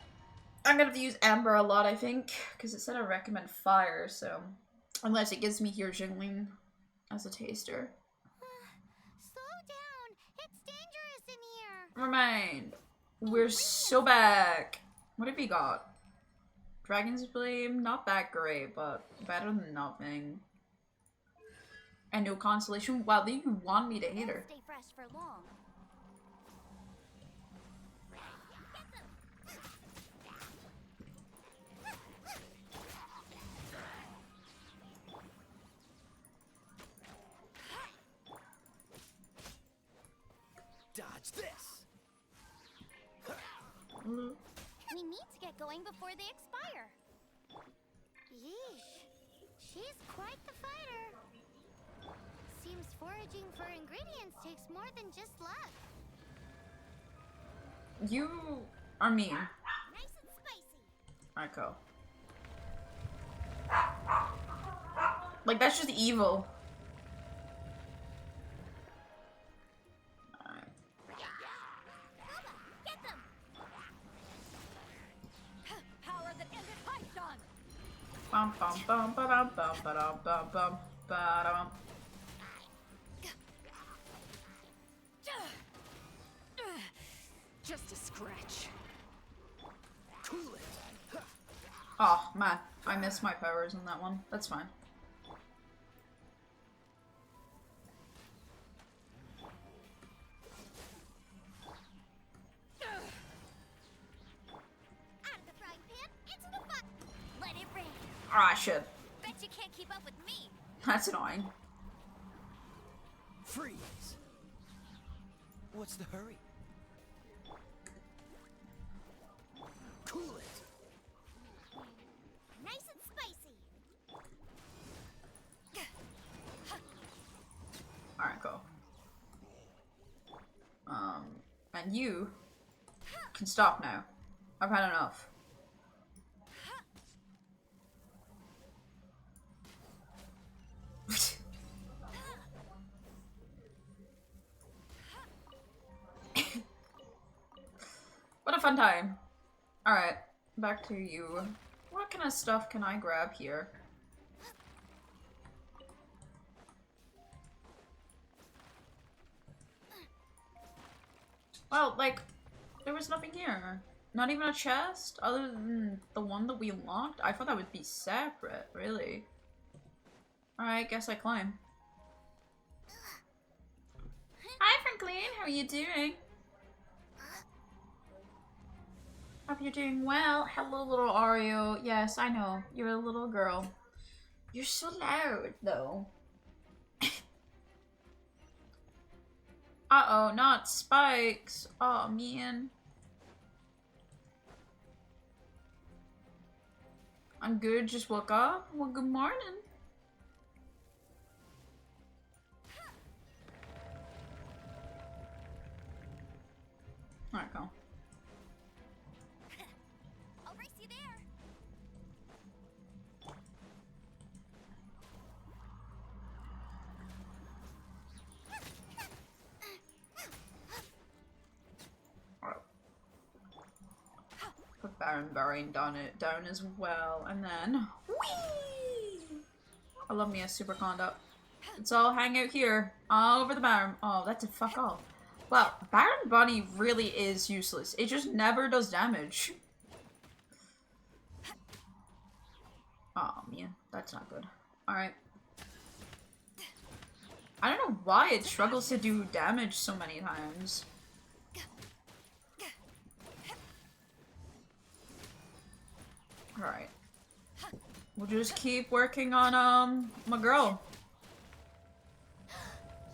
I'm gonna have to use Amber a lot, I think, because it said I recommend fire, so... Unless it gives me here Jiggling as a taster. Slow down. It's dangerous in here. Never mind. We're so back. What have we got? Dragon's Blame, not that great, but better than nothing. And no consolation. Wow, they even want me to hate her. Stay fresh for long. Dodge this! We need to get going before they expire. Yeesh. She's quite the fighter. Seems foraging for ingredients takes more than just luck. You are mean. Nice and spicy. Echo. Like, that's just evil. Get them! Power that ended Python! Bum bum bum ba-dum bum ba-dum bum bum ba-dum. Just a scratch. Cool it! Oh, man. I missed my powers on that one. That's fine. Ah, shit. Bet you can't keep up with me. That's annoying. Freeze! What's the hurry? Cool it! Nice and spicy. Alright, cool. And you can stop now. I've had enough. What a fun time. Alright, back to you. What kind of stuff can I grab here? Well, like, there was nothing here. Not even a chest, other than the one that we unlocked? I thought that would be separate, really. Alright, guess I climb. Hi, Franklin, how are you doing? Hope you're doing well. Hello, little Oreo. Yes, I know. You're a little girl. You're so loud, though. Uh-oh, not spikes. Oh, man. I'm good, just woke up. Well, good morning. Alright, go. I'll race you there. Put Baron Baron down as well, and then whee! I love me a super conduct. Let's all hang out here, all over the Baron. Oh, that's a fuck off. Well, Baron Bunny really is useless. It just never does damage. Oh man, that's not good. All right. I don't know why it struggles to do damage so many times. Alright. We'll just keep working on, my girl.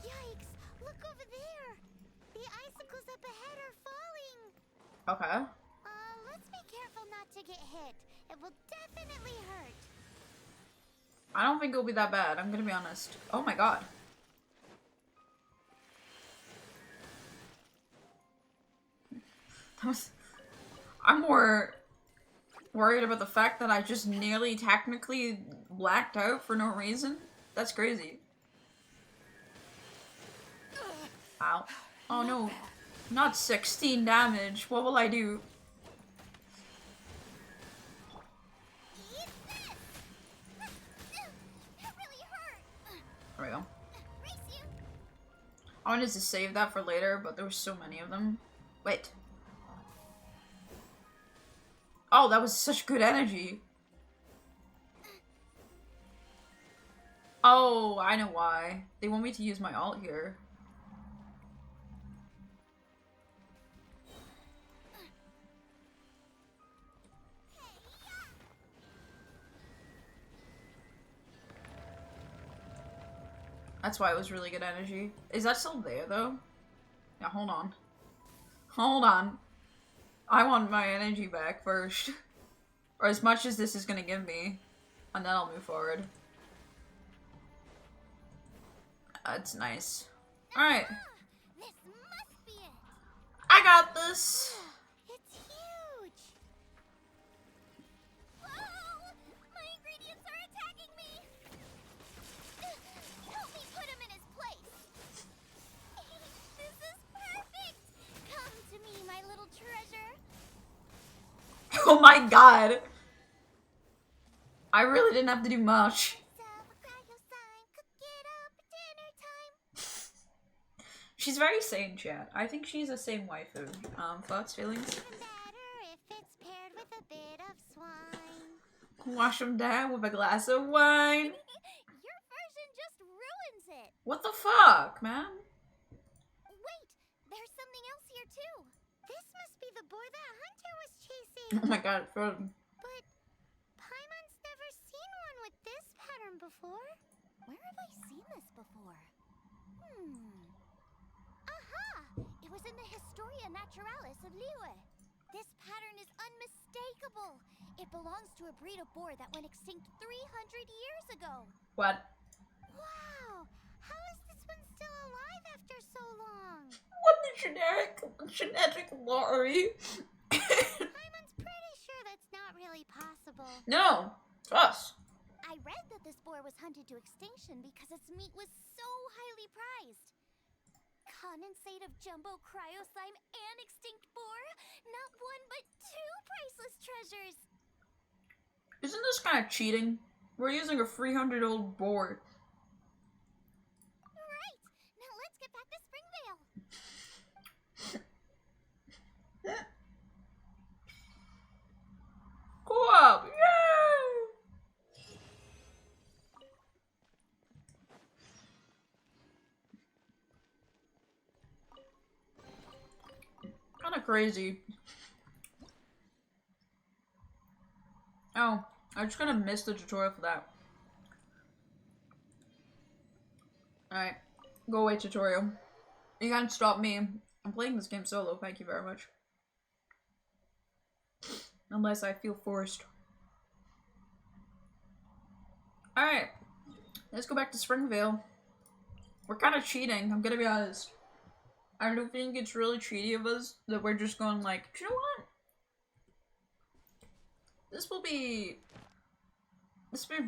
Yikes! Look over there. The icicles up ahead are falling. Okay. Let's be careful not to get hit. It will definitely hurt. I don't think it'll be that bad, I'm gonna be honest. Oh my god. I'm more worried about the fact that I just nearly technically blacked out for no reason. That's crazy. Ow. Oh no. Not 16 damage. What will I do? Eat this. That really hurt. There we go. Race you. I wanted to save that for later, but there were so many of them. Wait. Oh, that was such good energy. Oh, I know why. They want me to use my ult here. That's why it was really good energy. Is that still there, though? Yeah, hold on. Hold on. I want my energy back first. Or as much as this is gonna give me. And then I'll move forward. That's nice. Alright. This must be it. I got this. It's huge. Whoa! My ingredients are attacking me. Help me put him in his place. This is perfect. Come to me, my little treasure. Oh my god. I really didn't have to do much. She's very sane, chat. I think she's a same waifu. Thoughts, feelings? Even better if it's paired with a bit of swine. Wash them down with a glass of wine. Your version just ruins it. What the fuck, man? Wait, there's something else here too. This must be the boar that Hunter was chasing. Oh my god, Frodo. But Paimon's never seen with this pattern before. Where have I seen this before? Aha! It was in the Historia Naturalis of Liyue. This pattern is unmistakable. It belongs to a breed of boar that went extinct 300 years ago. What? Wow! How is this one still alive after so long? What the genetic lottery? Paimon's pretty sure that's not really possible. No, us. I read that this boar was hunted to extinction because its meat was so highly prized. Condensate of jumbo cryo slime and extinct boar? Not one but two priceless treasures! Isn't this kind of cheating? We're using a 300-year-old boar. Right! Now let's get back to Springvale! Co-op! Yay! Kind of crazy. Oh, I just kind of missed the tutorial for that. Alright, go away tutorial. You can't stop me. I'm playing this game solo, thank you very much. Unless I feel forced. Alright, let's go back to Springvale. We're kind of cheating, I'm gonna be honest. I don't think it's really cheaty of us that we're just going like, you know what? This will be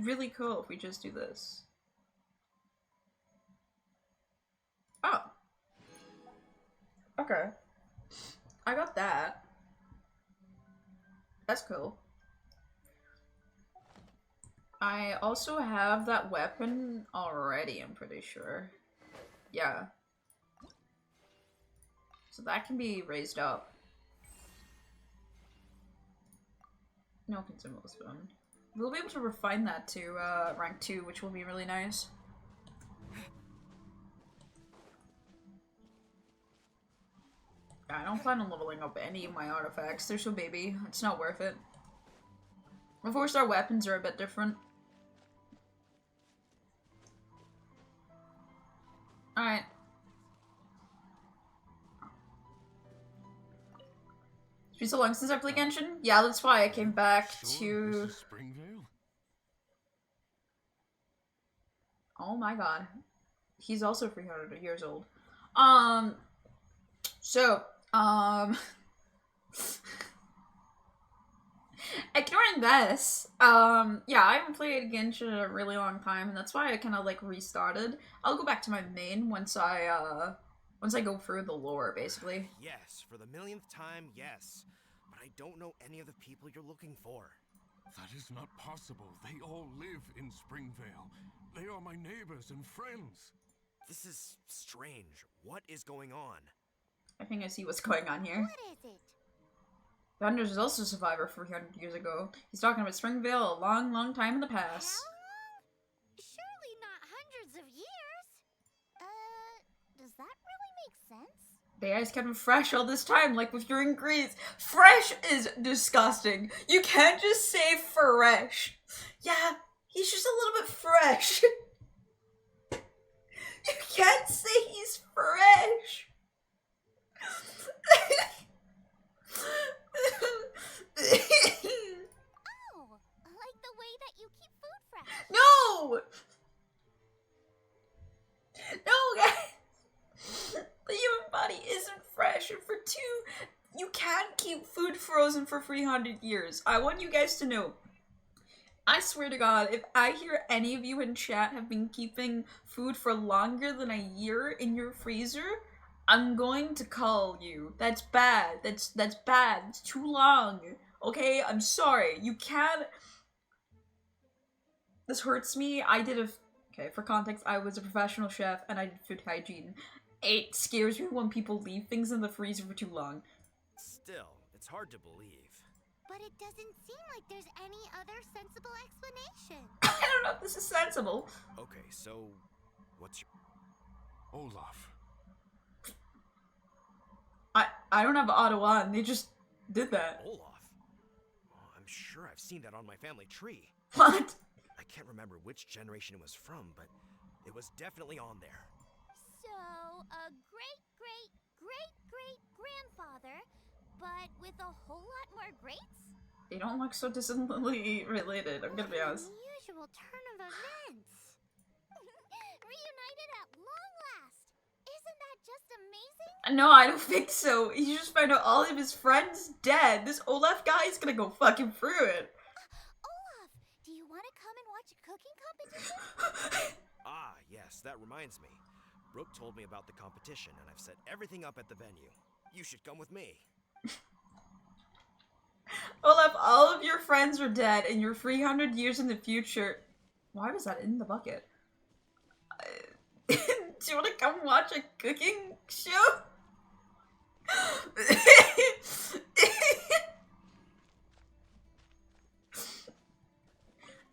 really cool if we just do this. Oh. Okay. I got that. That's cool. I also have that weapon already, I'm pretty sure. Yeah. So that can be raised up. No consumable spoon. We'll be able to refine that to rank 2, which will be really nice. I don't plan on leveling up any of my artifacts. They're so baby. It's not worth it. Of course, our weapons are a bit different. Alright. It's been so long since I played Genshin? Yeah, that's why I came back to... This is Springvale? Oh my god. He's also 300 years old. Ignoring this, yeah, I haven't played Genshin in a really long time, and that's why I kind of, like, restarted. I'll go back to my main once I go through the lore, basically. Yes, for the millionth time, yes. But I don't know any of the people you're looking for. That is not possible. They all live in Springvale. They are my neighbors and friends. This is strange. What is going on? I think I see what's going on here. What is it? Thunders is also a survivor 300 years ago. He's talking about Springvale a long, long time in the How past. long? Surely not hundreds of years. Does that really make sense? The ice kept him fresh all this time, like with your ingredients. Fresh is disgusting. You can't just say fresh. Yeah, he's just a little bit fresh. You can't say he's fresh. Oh, like the way that you keep food fresh. No! No, guys! The human body isn't fresh, and for 2, you can't keep food frozen for 300 years. I want you guys to know. I swear to God, if I hear any of you in chat have been keeping food for longer than a year in your freezer, I'm going to call you. That's bad. That's bad. It's too long. Okay? I'm sorry. You can't... This hurts me. Okay, for context, I was a professional chef and I did food hygiene. It scares me when people leave things in the freezer for too long. Still, it's hard to believe. But it doesn't seem like there's any other sensible explanation. I don't know if this is sensible. Okay, so what's your... Olaf. I don't have Ottawa, and they just did that. Olaf? Oh, I'm sure I've seen that on my family tree. What? I can't remember which generation it was from, but it was definitely on there. So, a great-great-great-great-grandfather, but with a whole lot more greats? They don't look so distantly related, I'm gonna be What an honest. unusual turn of events. Reunited at long last. Isn't that just amazing? No, I don't think so. He just found out all of his friends dead. This Olaf guy is gonna go fucking through it. Olaf, do you want to come and watch a cooking competition? Ah, yes, that reminds me. Brooke told me about the competition, and I've set everything up at the venue. You should come with me. Olaf, all of your friends are dead, and you're 300 years in the future. Why was that in the bucket? Do you want to come watch a cooking show?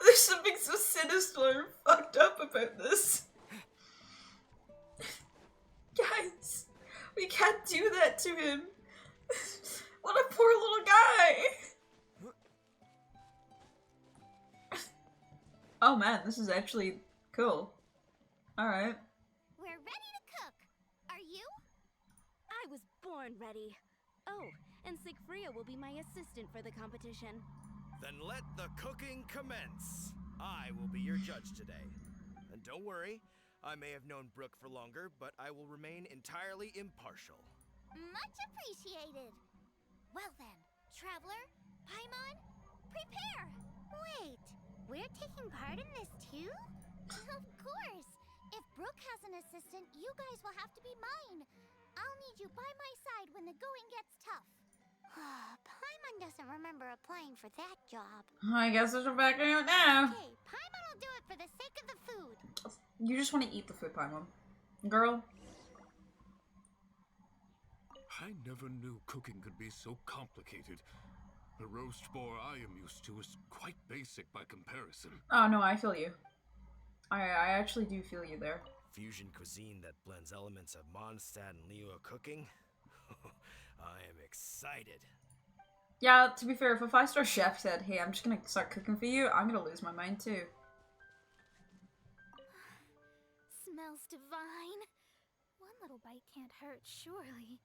There's something so sinister and fucked up about this. Guys, we can't do that to him. What a poor little guy. Oh man, this is actually cool. Alright. We're ready to cook. Are you? I was born ready. Oh, and Sigfria will be my assistant for the competition. Then let the cooking commence. I will be your judge today. And don't worry, I may have known Brooke for longer, but I will remain entirely impartial. Much appreciated. Well then, Traveler, Paimon, prepare! Wait, we're taking part in this too? Of course! If Brooke has an assistant, you guys will have to be mine. I'll need you by my side when the going gets tough. Paimon doesn't remember applying for that job. I guess there's a backing out now. Okay, Paimon will do it for the sake of the food. You just want to eat the food, Paimon. Girl. I never knew cooking could be so complicated. The roast boar I am used to is quite basic by comparison. Oh no, I feel you. I actually do feel you there. Fusion cuisine that blends elements of Mondstadt and Liyue cooking? I am excited. Yeah, to be fair, if a 5-star chef said, hey, I'm just gonna start cooking for you, I'm gonna lose my mind too. Smells divine. One little bite can't hurt, surely.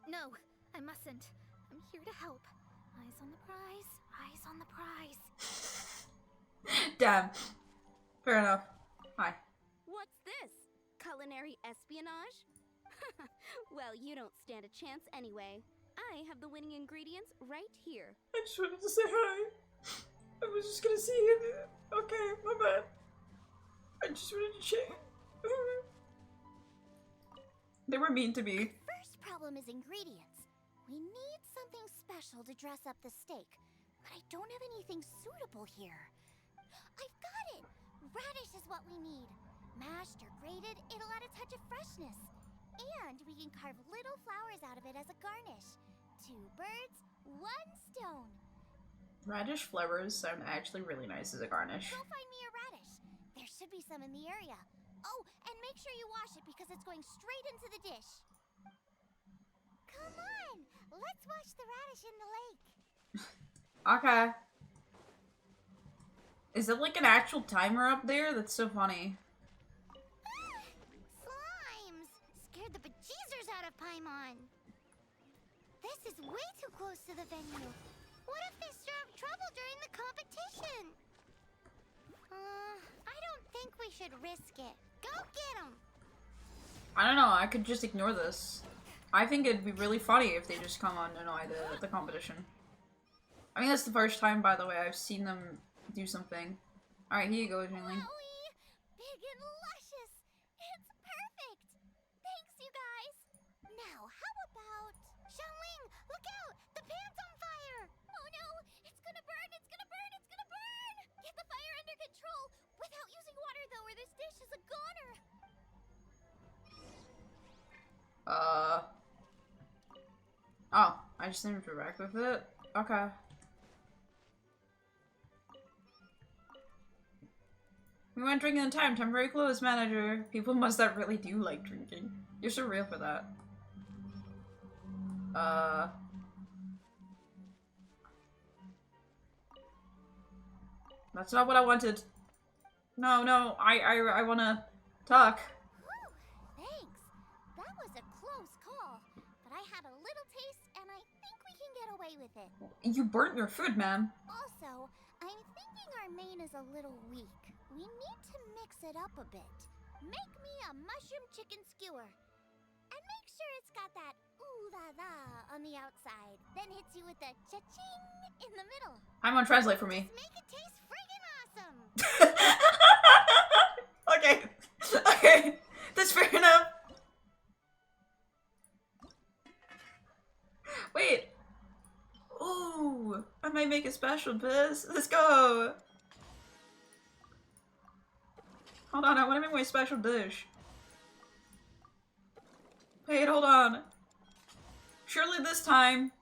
No, I mustn't. I'm here to help. Eyes on the prize. Eyes on the prize. Damn. Fair enough. Hi. What's this? Culinary espionage? Well, you don't stand a chance anyway. I have the winning ingredients right here. I just wanted to say hi. I was just gonna see you. Okay, my bad. I just wanted to check. They were mean to me. First problem is ingredients. We need something special to dress up the steak, but I don't have anything suitable here. I've got it! Radish is what we need. Mashed or grated, it'll add a touch of freshness. And we can carve little flowers out of it as a garnish. 2 birds, 1 stone. Radish flowers sound actually really nice as a garnish. Go find me a radish. There should be some in the area. Oh, and make sure you wash it because it's going straight into the dish. Come on, let's wash the radish in the lake. Okay. Is it like an actual timer up there? That's so funny. Slimes! Scared the bejesus out of Paimon. This is way too close to the venue. What if they stir up trouble during the competition? I don't think we should risk it. Go get them! I don't know, I could just ignore this. I think it'd be really funny if they just come on and annoy the competition. I mean, that's the first time, by the way, I've seen them do something. Alright, here you go, Jingling. Wowie! Big and luscious! It's perfect! Thanks, you guys! Now, how about... Xiangling, look out! The pan's on fire! Oh no! It's gonna burn! It's gonna burn! It's gonna burn! Get the fire under control! Without using water, though, or this dish is a goner! Oh, I just didn't interact with it? Okay. We went drinking in time. Temporary clothes manager. People must that really do like drinking. You're so real for that. That's not what I wanted. No, I wanna talk. Whew, thanks. That was a close call, but I had a little taste and I think we can get away with it. You burnt your food, ma'am. Also, I'm thinking our main is a little weak. We need to mix it up a bit. Make me a mushroom chicken skewer. And make sure it's got that ooh la la on the outside. Then hits you with a cha-ching in the middle. I'm gonna translate for me. Just make it taste friggin' awesome. Okay. Okay. That's fair enough. Wait. Ooh. I might make a special biz. Let's go. Hold on, I want to make my special dish. Wait, hold on. Surely this time.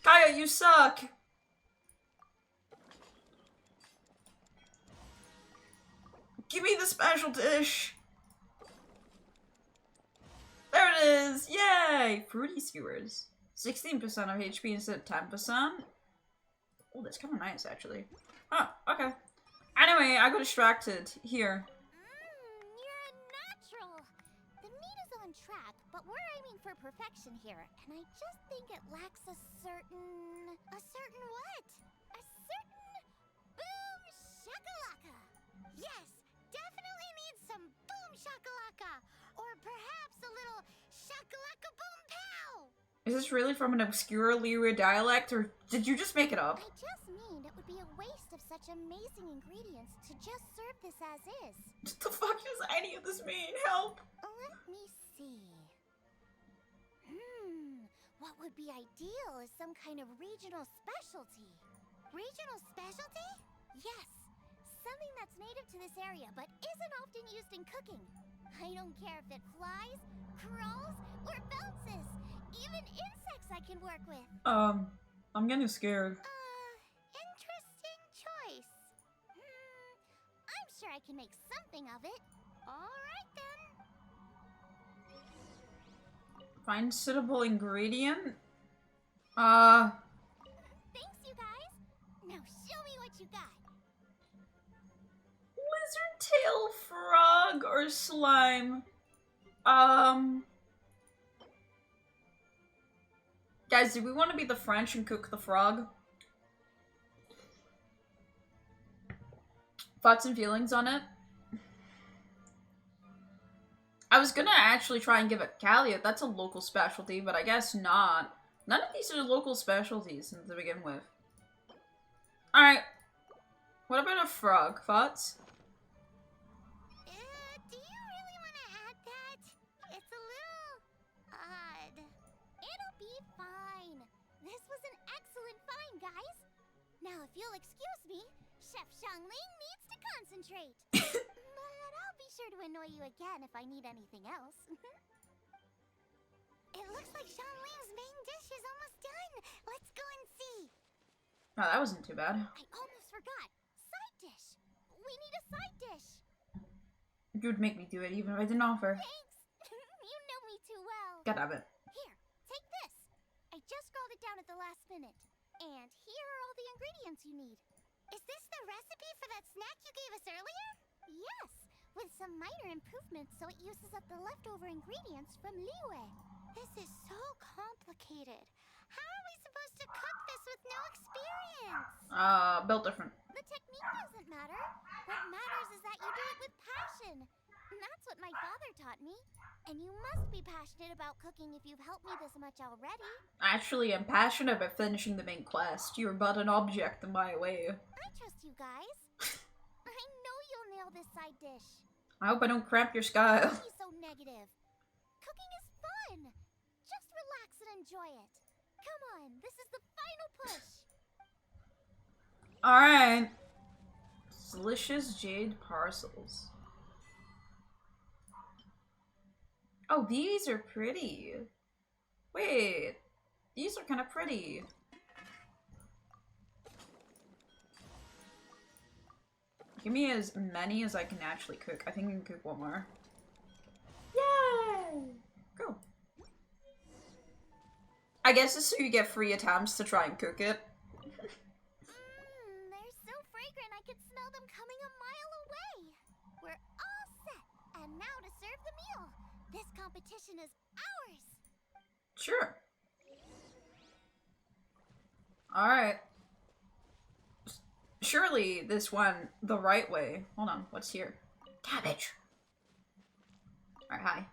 Kaya, you suck. Give me the special dish. There it is. Yay! Fruity skewers. 16% of HP instead of 10%. Oh, that's kind of nice, actually. Oh, okay. Anyway, I got distracted. Here. You're a natural. The meat is on track, but we're aiming for perfection here, and I just think it lacks a certain what? A certain boom shakalaka. Yes, definitely needs some boom shakalaka, or perhaps a little shakalaka boom pow. Is this really from an obscure Lyra dialect, or did you just make it up? I just mean it would be a waste of such amazing ingredients to just serve this as is. What the fuck does any of this mean? Help! Let me see. What would be ideal is some kind of regional specialty. Regional specialty? Yes. Something that's native to this area but isn't often used in cooking. I don't care if it flies, crawls, or bounces. Even insects I can work with. I'm getting scared. Interesting choice. I'm sure I can make something of it. Alright then. Find suitable ingredient? Thanks, you guys. Now show me what you got. Lizard tail frog or slime? Guys, do we want to be the French and cook the frog? Thoughts and feelings on it? I was gonna actually try and give it Calia. That's a local specialty, but I guess not. None of these are local specialties to begin with. Alright. What about a frog? Thoughts? Do you really want to add that? It's a little odd. It'll be fine. This was an excellent find, guys. Now, if you'll excuse me, Chef Xiangling needs to concentrate. But I'll be sure to annoy you again if I need anything else. It looks like Xiangling's main dish is almost done. Let's go and see. Oh, that wasn't too bad. I almost forgot. Side dish. We need a side dish. You would make me do it even if I didn't offer. Thanks. You know me too well. God damn it. Here, take this. I just scrolled it down at the last minute. And here are all the ingredients you need. Is this the recipe for that snack you gave us earlier? Yes, with some minor improvements so it uses up the leftover ingredients from Liyue. This is so complicated. How are we supposed to cook this with no experience? Built different. The technique doesn't matter. What matters is that you do it with passion. And that's what my father taught me. And you must be passionate about cooking if you've helped me this much already. Actually, I'm passionate about finishing the main quest. You're but an object in my way. I trust you guys. I know you'll nail this side dish. I hope I don't cramp your style. Don't be so negative. Cooking is fun. Just relax and enjoy it. Come on, this is the final push. Alright. Delicious jade parcels. Oh, these are pretty. Wait. These are kind of pretty. Give me as many as I can actually cook. I think I can cook one more. Yay! Go. I guess it's so you get free attempts to try and cook it. There's could smell them coming a mile away. We're all set, and now to serve the meal. This competition is ours. Sure. Alright. Surely this went the right way. Hold on, what's here? Cabbage. Alright, hi.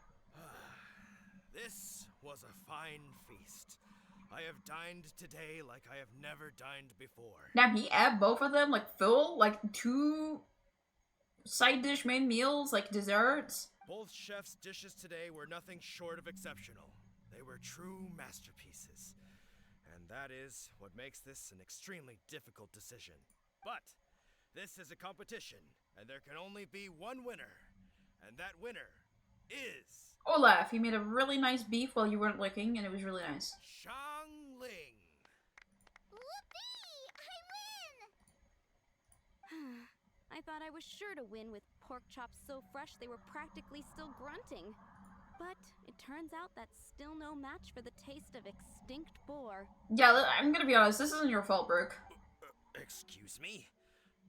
This was a fine feast. I have dined today like I have never dined before. Now he ate both of them, like full, like 2 side dish main meals, like desserts. Both chefs' dishes today were nothing short of exceptional. They were true masterpieces. And that is what makes this an extremely difficult decision. But this is a competition, and there can only be one winner. And that winner is... Olaf, he made a really nice beef while you weren't looking, and it was really nice. Xiangling. Whoopee! I win! I thought I was sure to win with pork chops so fresh they were practically still grunting. But it turns out that's still no match for the taste of extinct boar. Yeah, I'm gonna be honest, this isn't your fault, Brooke. Excuse me?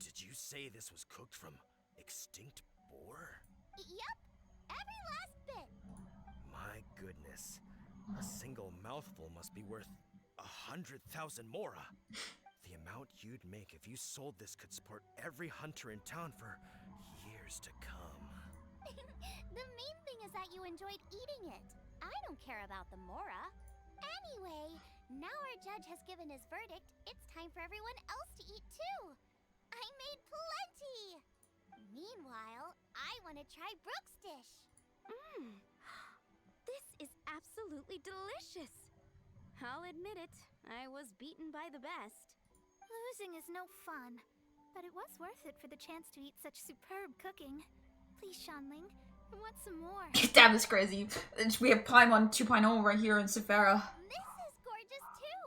Did you say this was cooked from extinct boar? Yep, every last bit. My goodness. A single mouthful must be worth 100,000 mora. The amount you'd make if you sold this could support every hunter in town for years to come. The main thing is that you enjoyed eating it. I don't care about the mora. Anyway, now our judge has given his verdict. It's time for everyone else to eat too. I made plenty. Meanwhile, I want to try Brooke's dish. This is absolutely delicious. I'll admit it, I was beaten by the best. Losing is no fun, but it was worth it for the chance to eat such superb cooking. Please, Shanling, I want some more. Damn, this crazy. We have Paimon 2.0 right here in Sephara. This is gorgeous too.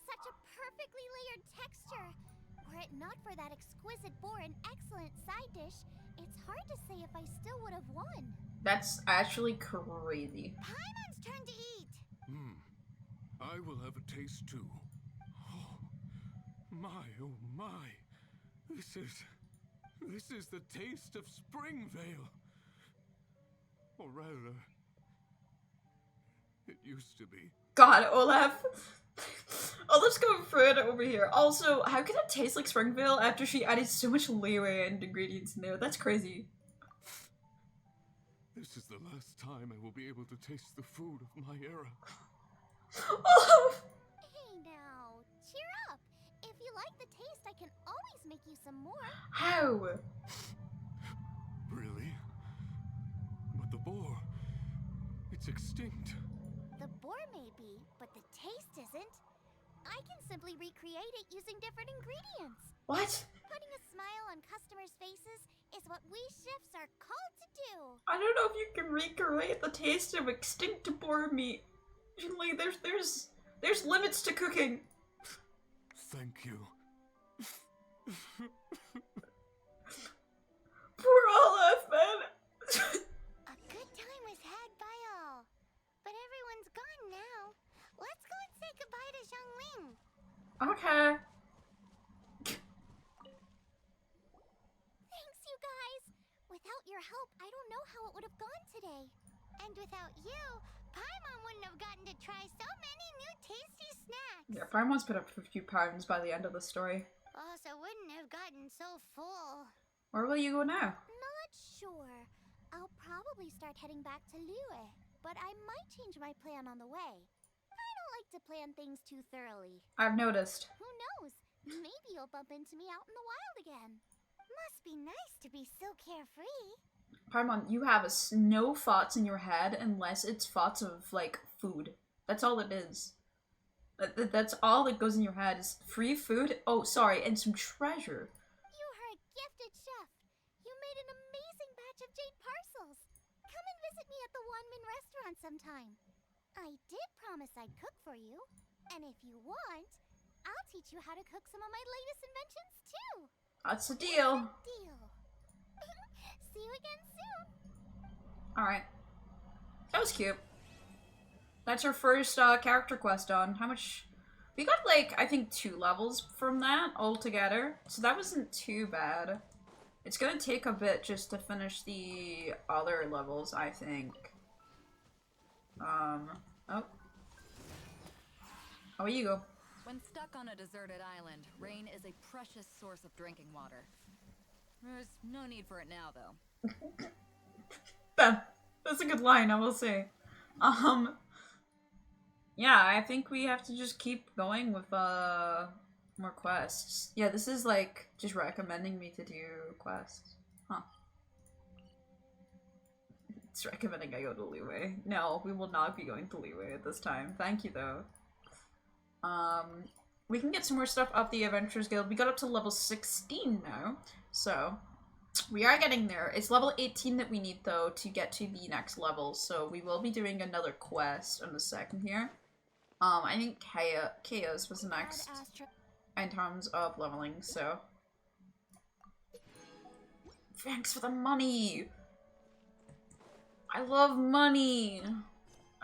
Such a perfectly layered texture. Were it not for that exquisite boar and excellent side dish, it's hard to say if I still would have won. That's actually crazy. Paimon's turn to eat. I will have a taste too. Oh my. This is the taste of Springvale. Or rather, it used to be. God, Olaf. Olaf's going through it over here. Also, how can it taste like Springvale after she added so much leeway and ingredients in there? That's crazy. This is the last time I will be able to taste the food of my era. Olaf! Hey now, cheer up. If you like the taste, I can always make you some more. How? Really? But the boar, it's extinct. The boar may be, but the taste isn't. I can simply recreate it using different ingredients. What? Putting a smile on customers' faces is what we chefs are called to do. I don't know if you can recreate the taste of extinct boar meat. Like, there's limits to cooking. Thank you. Poor Olaf, man. A good time was had by all. But everyone's gone now. Let's go and say goodbye to Xiangling. Okay. Thanks, you guys. Without your help, I don't know how it would have gone today. And without you, Paimon wouldn't have gotten to try so many new tasty snacks. Yeah, Paimon's put up a few pounds by the end of the story. Also wouldn't have gotten so full. Where will you go now? Not sure. I'll probably start heading back to Liyue, but I might change my plan on the way. I don't like to plan things too thoroughly. I've noticed. Who knows? Maybe you'll bump into me out in the wild again. Must be nice to be so carefree. Paimon, you have no thoughts in your head unless it's thoughts of, like, food. That's all it is. That's all that goes in your head is free food, oh, sorry, and some treasure. You are a gifted chef. You made an amazing batch of jade parcels. Come and visit me at the Wanmin restaurant sometime. I did promise I'd cook for you. And if you want, I'll teach you how to cook some of my latest inventions too. That's a deal. Deal. See you again soon. Alright. That was cute. That's our first character quest done. How much We got like, I think 2 levels from that altogether, so that wasn't too bad. It's gonna take a bit just to finish the other levels, I think. Oh. Oh, you go. When stuck on a deserted island, rain is a precious source of drinking water. There's no need for it now, though. That's a good line, I will say. Yeah, I think we have to just keep going with, more quests. Yeah, this is, like, just recommending me to do quests. Huh. It's recommending I go to Leeway. No, we will not be going to Leeway at this time. Thank you, though. We can get some more stuff up the Adventurers Guild. We got up to level 16 now, so we are getting there. It's level 18 that we need, though, to get to the next level, so we will be doing another quest in a second here. I think Chaos was next in terms of leveling, so. Thanks for the money! I love money!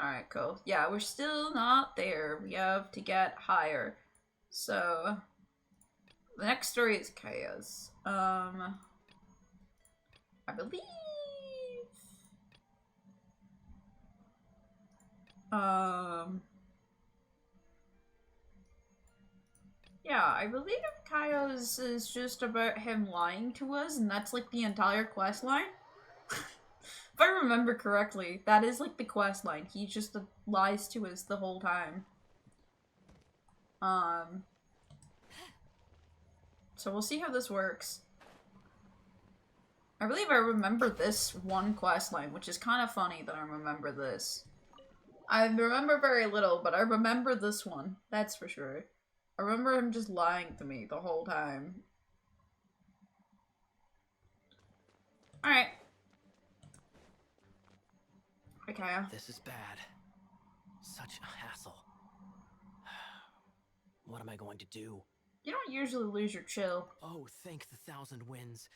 Alright, cool. Yeah, we're still not there. We have to get higher. So, the next story is Chaos. I believe... Yeah, I believe Chaos is just about him lying to us, and that's like the entire quest line. If I remember correctly, that is like the quest line. He just lies to us the whole time. So we'll see how this works. I believe I remember this one quest line, which is kind of funny that I remember this. I remember very little, but I remember this one. That's for sure. I remember him just lying to me the whole time. Alright. Hi, Kaya. This is bad. Such a hassle. What am I going to do? You don't usually lose your chill. Oh, thank the thousand winds.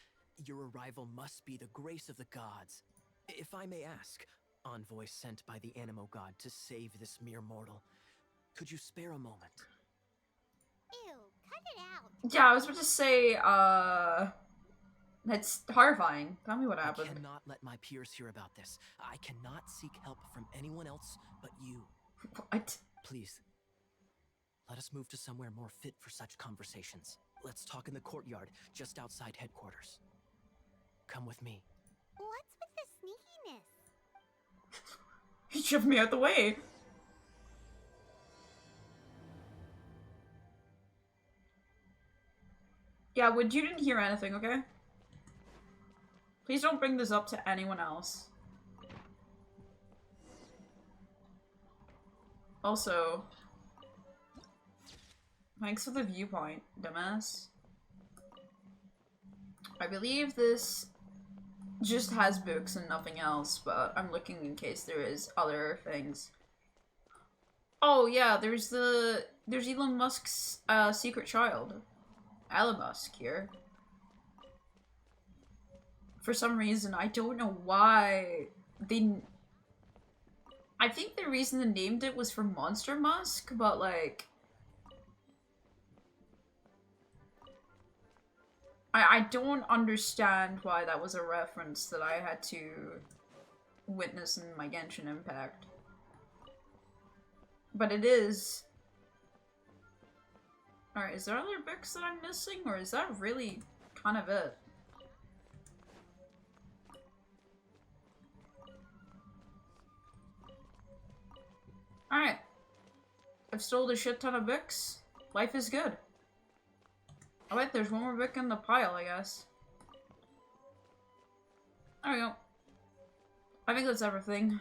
Your arrival must be the grace of the gods. If I may ask, envoy sent by the Animo god to save this mere mortal, could you spare a moment? Ew, cut it out. Yeah, I was about to say, that's horrifying. Tell me what happened. I cannot let my peers hear about this. I cannot seek help from anyone else but you. What? Please, let us move to somewhere more fit for such conversations. Let's talk in the courtyard, just outside headquarters. Come with me. What's with the sneakiness? He shoved me out the way. Yeah, Wood, you didn't hear anything, okay? Please don't bring this up to anyone else. Also, thanks for the viewpoint, dumbass. I believe this just has books and nothing else, but I'm looking in case there is other things. Oh yeah, there's Elon Musk's secret child. Elon Musk here. For some reason, I don't know why they... I think the reason they named it was for Monster Musk, but like... I don't understand why that was a reference that I had to witness in my Genshin Impact. But it is... Alright, is there other books that I'm missing, or is that really kind of it? Alright. I've sold a shit ton of books. Life is good. Oh wait, there's one more book in the pile, I guess. There we go. I think that's everything.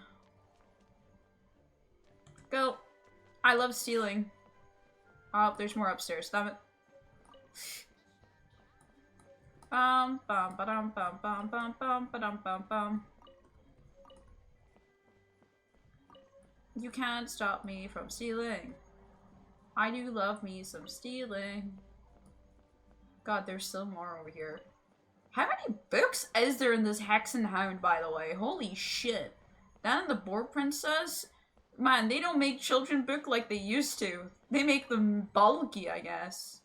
Go. I love stealing. Oh, there's more upstairs. Damn it. Bum bum ba-dum bum bum bum bum ba-dum bum bum. You can't stop me from stealing. I do love me some stealing. God, there's still more over here. How many books is there in this Hex and Hound, by the way? Holy shit. That and the Boar Princess? Man, they don't make children book like they used to. They make them bulky, I guess.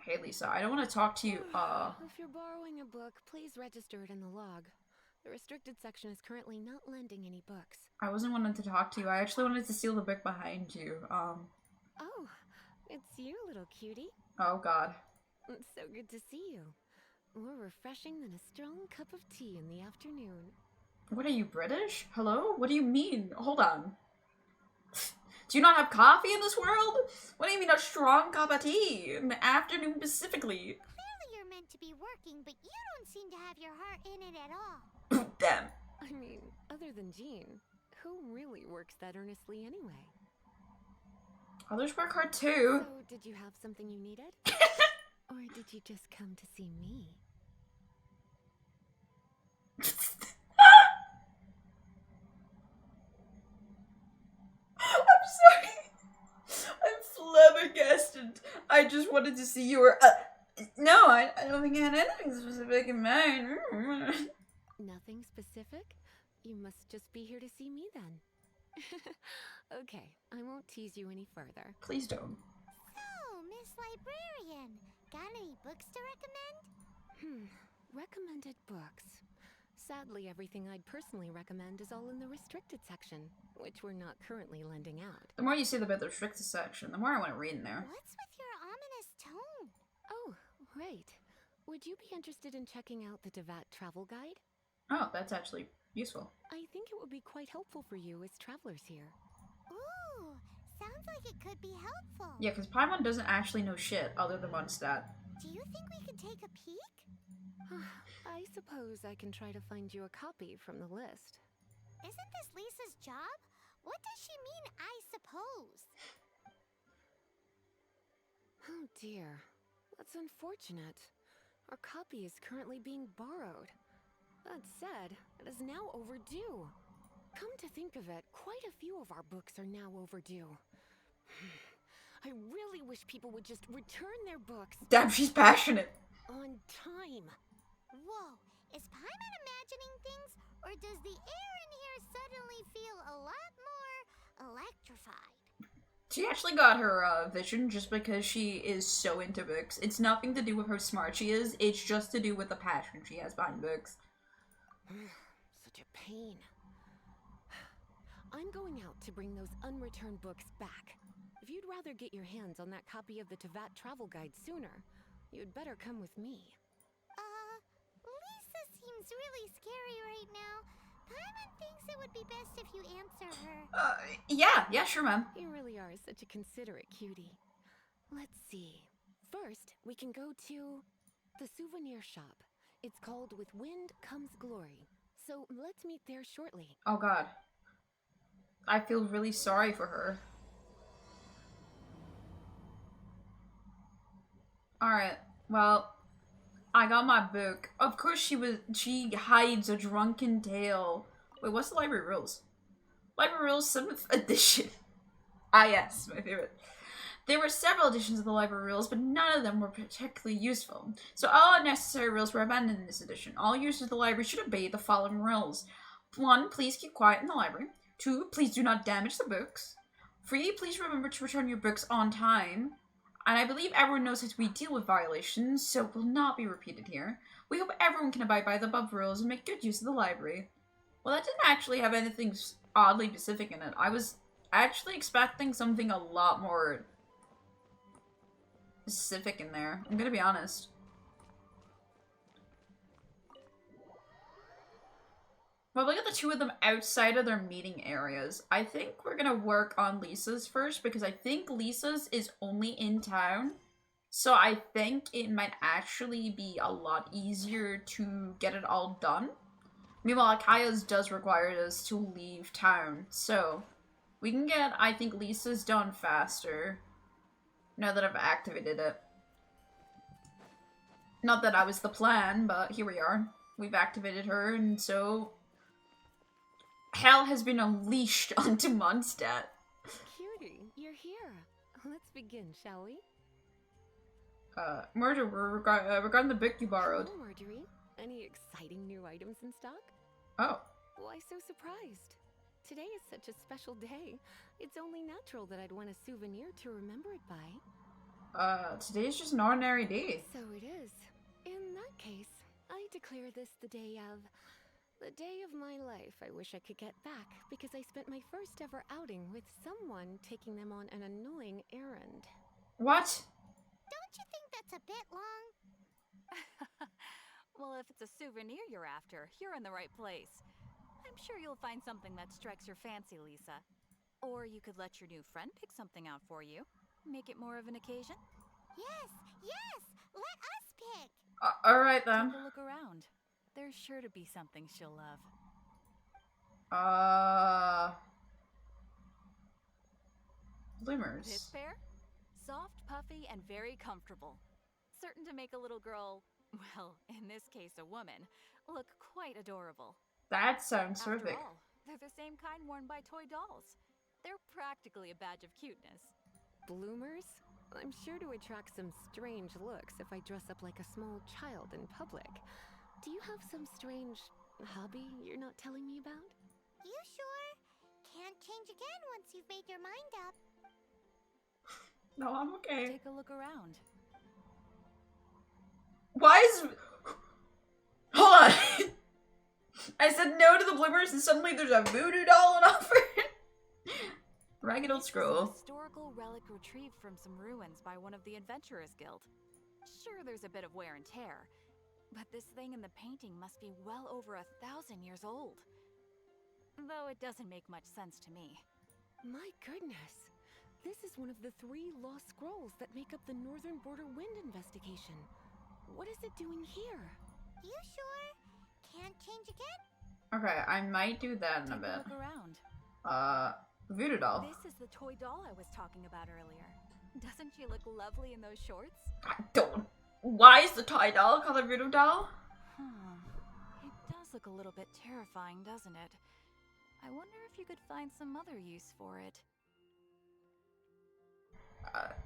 Hey Lisa, I don't want to talk to you, If you're borrowing a book, please register it in the log. The restricted section is currently not lending any books. I wasn't wanting to talk to you. I actually wanted to steal the book behind you. Oh, it's you, little cutie. Oh god. It's so good to see you. More refreshing than a strong cup of tea in the afternoon. What are you, British? Hello? What do you mean? Hold on. Do you not have coffee in this world? What do you mean a strong cup of tea? In the afternoon specifically? Clearly you're meant to be working, but you don't seem to have your heart in it at all. Damn. I mean, other than Jean, who really works that earnestly anyway? Others work hard too. So, did you have something you needed? Or did you just come to see me? I'm sorry. I'm flabbergasted. I just wanted to see you or no, I don't think I had anything specific in mind. Nothing specific? You must just be here to see me then. Okay, I won't tease you any further. Please don't. So, Miss Librarian, got any books to recommend? Recommended books. Sadly, everything I'd personally recommend is all in the restricted section, which we're not currently lending out. The more you say about the restricted section, the more I want to read in there. What's with your ominous tone? Oh, right. Would you be interested in checking out the Devat travel guide? Oh, that's actually useful. I think it would be quite helpful for you as travelers here. Ooh, sounds like it could be helpful. Yeah, because Paimon doesn't actually know shit other than Mondstadt. Do you think we could take a peek? I suppose I can try to find you a copy from the list. Isn't this Lisa's job? What does she mean, I suppose? Oh dear. That's unfortunate. Our copy is currently being borrowed. That said, it is now overdue. Come to think of it, quite a few of our books are now overdue. I really wish people would just return their books. Damn, she's passionate. On time. Whoa, is Paimon imagining things, or does the air in here suddenly feel a lot more electrified? She actually got her vision just because she is so into books. It's nothing to do with how smart she is, it's just to do with the passion she has behind books. Such a pain. I'm going out to bring those unreturned books back. If you'd rather get your hands on that copy of the Tevat travel guide sooner, you'd better come with me. Lisa seems really scary right now. Paimon thinks it would be best if you answer her. Yeah, sure, ma'am. You really are such a considerate cutie. Let's see. First, we can go to the souvenir shop. It's called With Wind Comes Glory. So let's meet there shortly. Oh god. I feel really sorry for her. Alright, well, I got my book. Of course she hides a drunken tale. Wait, what's the library rules? Library rules 7th edition. Ah yes, my favorite. There were several editions of the library rules, but none of them were particularly useful. So all unnecessary rules were abandoned in this edition. All users of the library should obey the following rules. 1. Please keep quiet in the library. 2. Please do not damage the books. 3. Please remember to return your books on time. And I believe everyone knows how we deal with violations, so it will not be repeated here. We hope everyone can abide by the above rules and make good use of the library. Well, that didn't actually have anything oddly specific in it. I was actually expecting something a lot more specific in there. I'm gonna be honest. Well, look at the two of them outside of their meeting areas. I think we're gonna work on Lisa's first because I think Lisa's is only in town. So I think it might actually be a lot easier to get it all done. Meanwhile, Akaya's does require us to leave town. So we can get, I think, Lisa's done faster now that I've activated it. Not that that was the plan, but here we are. We've activated her, and so hell has been unleashed onto Mondstadt. Cutie, you're here. Let's begin, shall we? Murderer, regarding the book you borrowed. Hello, Marjorie. Any exciting new items in stock? Oh. Why so surprised? Today is such a special day. It's only natural that I'd want a souvenir to remember it by. Today's just an ordinary day. So it is. In that case, I declare this the day of my life I wish I could get back, because I spent my first ever outing with someone taking them on an annoying errand. What? Don't you think that's a bit long? Well, if it's a souvenir you're after, you're in the right place. I'm sure you'll find something that strikes your fancy, Lisa. Or you could let your new friend pick something out for you. Make it more of an occasion. Yes, yes! Let us pick! Alright then. Take a look around. There's sure to be something she'll love. Bloomers. This pair? Soft, puffy, and very comfortable. Certain to make a little girl, well, in this case a woman, look quite adorable. That sounds After terrific. all, they're the same kind worn by toy dolls. They're practically a badge of cuteness. Bloomers? I'm sure to attract some strange looks if I dress up like a small child in public. Do you have some strange hobby you're not telling me about? You sure? Can't change again once you've made your mind up. No, I'm okay. Take a look around. Why is... Hold on. I said no to the bloomers and suddenly there's a voodoo doll on offer. Ragged old scroll. It's a historical relic retrieved from some ruins by one of the Adventurers Guild. Sure, there's a bit of wear and tear, but this thing in the painting must be well over 1,000 years old. Though it doesn't make much sense to me. My goodness. This is one of the 3 lost scrolls that make up the Northern Border Wind investigation. What is it doing here? You sure? Can't change again? Okay, I might do that in a Take bit. look around. Voodoo doll. This is the toy doll I was talking about earlier. Doesn't she look lovely in those shorts? I don't. Why is the toy doll called a voodoo doll? It does look a little bit terrifying, doesn't it? I wonder if you could find some other use for it.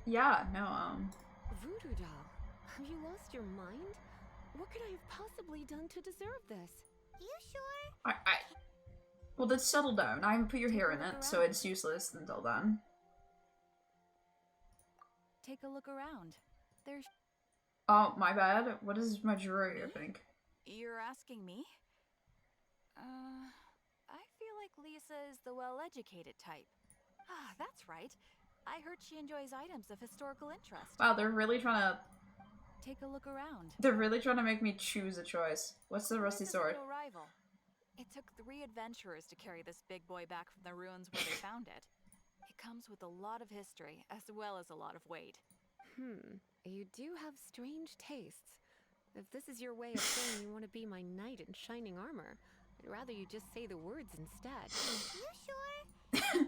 Yeah, no, Voodoo doll, have you lost your mind? What could I have possibly done to deserve this? You sure? Well, then settle down. I haven't put your hair in it, so it's useless until then. Take a look around. There's... Oh, my bad. What is my jewelry, I think? You're asking me? I feel like Lisa is the well-educated type. Ah, that's right. I heard she enjoys items of historical interest. Wow, they're really trying to... Take a look around. They're really trying to make me choose a choice. What's the rusty sword? Arrival. It took 3 adventurers to carry this big boy back from the ruins where they found it. It comes with a lot of history, as well as a lot of weight. You do have strange tastes. If this is your way of saying you want to be my knight in shining armor, I'd rather you just say the words instead. You sure?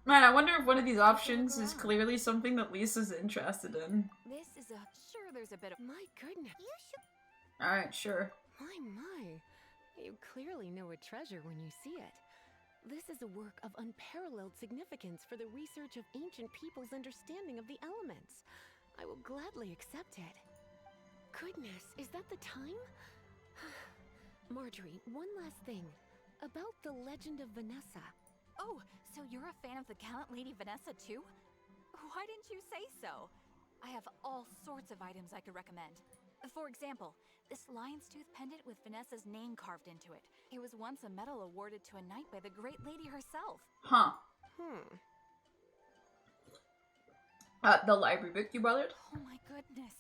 Man, I wonder if one of these options is clearly something that Lisa's interested in. This is a... Sure, there's a bit of... My goodness. You sure? Alright, sure. My. You clearly know a treasure when you see it. This is a work of unparalleled significance for the research of ancient people's understanding of the elements. I will gladly accept it. Goodness, is that the time? Marjorie, one last thing. About the legend of Vanessa. Oh, so you're a fan of the gallant Lady Vanessa too? Why didn't you say so? I have all sorts of items I could recommend. For example, this lion's tooth pendant with Vanessa's name carved into it. It was once a medal awarded to a knight by the great lady herself. Huh. The library book you bothered? Oh my goodness.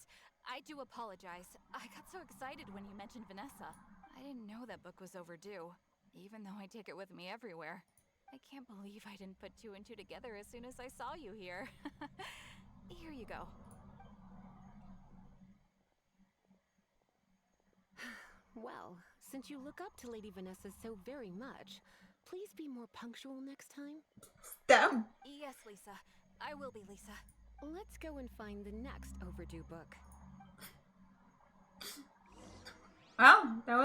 I do apologize. I got so excited when you mentioned Vanessa. I didn't know that book was overdue, even though I take it with me everywhere. I can't believe I didn't put 2 and 2 together as soon as I saw you here. Here you go. Well, since you look up to Lady Vanessa so very much, please be more punctual next time. Damn. Yes, Lisa. I will be, Lisa. Let's go and find the next overdue book. Well, that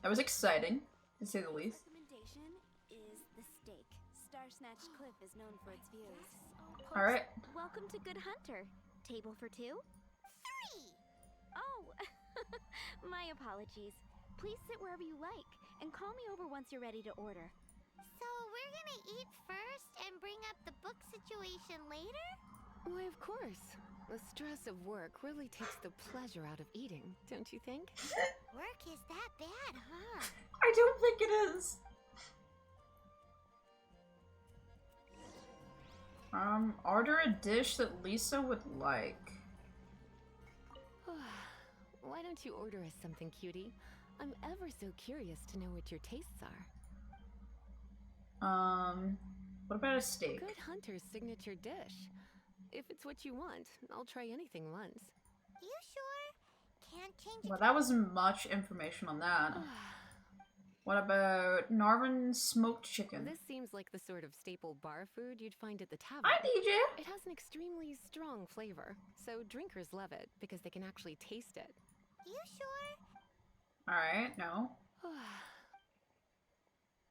was exciting, to say the least. Recommendation is the steak. Star Snatch Cliff is known for its views. Alright. Welcome to Good Hunter. Table for 2? 3! Oh, my apologies. Please sit wherever you like, and call me over once you're ready to order. So we're gonna eat first and bring up the book situation later? Why, of course. The stress of work really takes the pleasure out of eating, don't you think? Work is that bad, huh? I don't think it is. Order a dish that Lisa would like. Why don't you order us something, cutie? I'm ever so curious to know what your tastes are. What about a steak? Good hunter's signature dish. If it's what you want, I'll try anything once. You sure? Can't change it. Well, that wasn't much information on that. What about Norman smoked chicken? This seems like the sort of staple bar food you'd find at the tavern. Hi, DJ! It has an extremely strong flavor, so drinkers love it because they can actually taste it. You sure? Alright, no.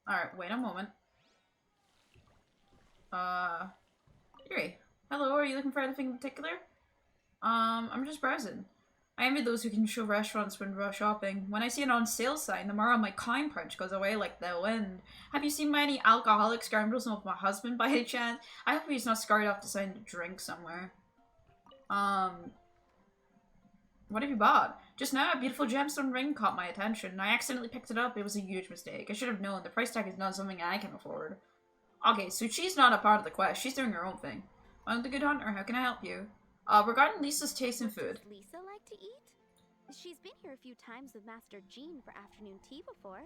Alright, wait a moment. Yuri. Hello, are you looking for anything in particular? I'm just browsing. I envy those who can show restaurants when shopping. When I see an on sale sign, the morale of my kind punch goes away like the wind. Have you seen many alcoholic scoundrels with my husband by any chance? I hope he's not scarred off to sign a drink somewhere. What have you bought? Just now, a beautiful gemstone ring caught my attention. I accidentally picked it up. It was a huge mistake. I should have known. The price tag is not something I can afford. Okay, so she's not a part of the quest. She's doing her own thing. I'm the good hunter. How can I help you? Regarding Lisa's taste in food. Does Lisa like to eat? She's been here a few times with Master Jean for afternoon tea before.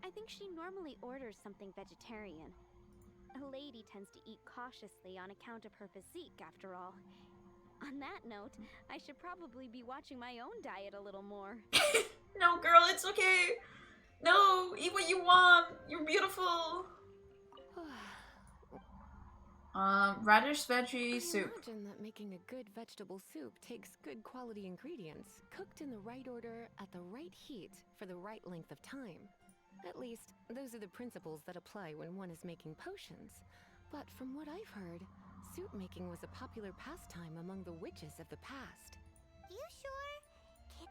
I think she normally orders something vegetarian. A lady tends to eat cautiously on account of her physique, after all. On that note, I should probably be watching my own diet a little more. No, girl, it's okay. No, eat what you want. You're beautiful. Radish veggie soup. I imagine that making a good vegetable soup takes good quality ingredients, cooked in the right order at the right heat for the right length of time. At least, those are the principles that apply when one is making potions. But from what I've heard, soup making was a popular pastime among the witches of the past. You sure?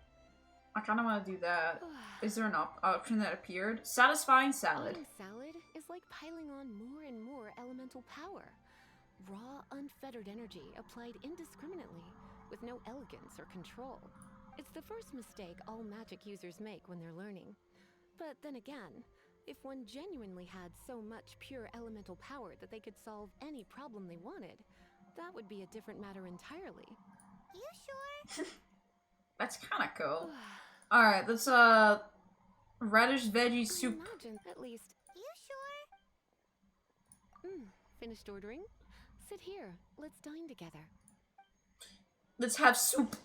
I kind of want to do that. Is there an option that appeared? Satisfying salad. Eating salad is like piling on more and more elemental power. Raw, unfettered energy applied indiscriminately, with no elegance or control. It's the first mistake all magic users make when they're learning. But then again, if one genuinely had so much pure elemental power that they could solve any problem they wanted, that would be a different matter entirely. You sure? That's kind of cool. Alright, that's radish veggie soup. Imagine, at least. You sure? Finished ordering? Sit here. Let's dine together. Let's have soup.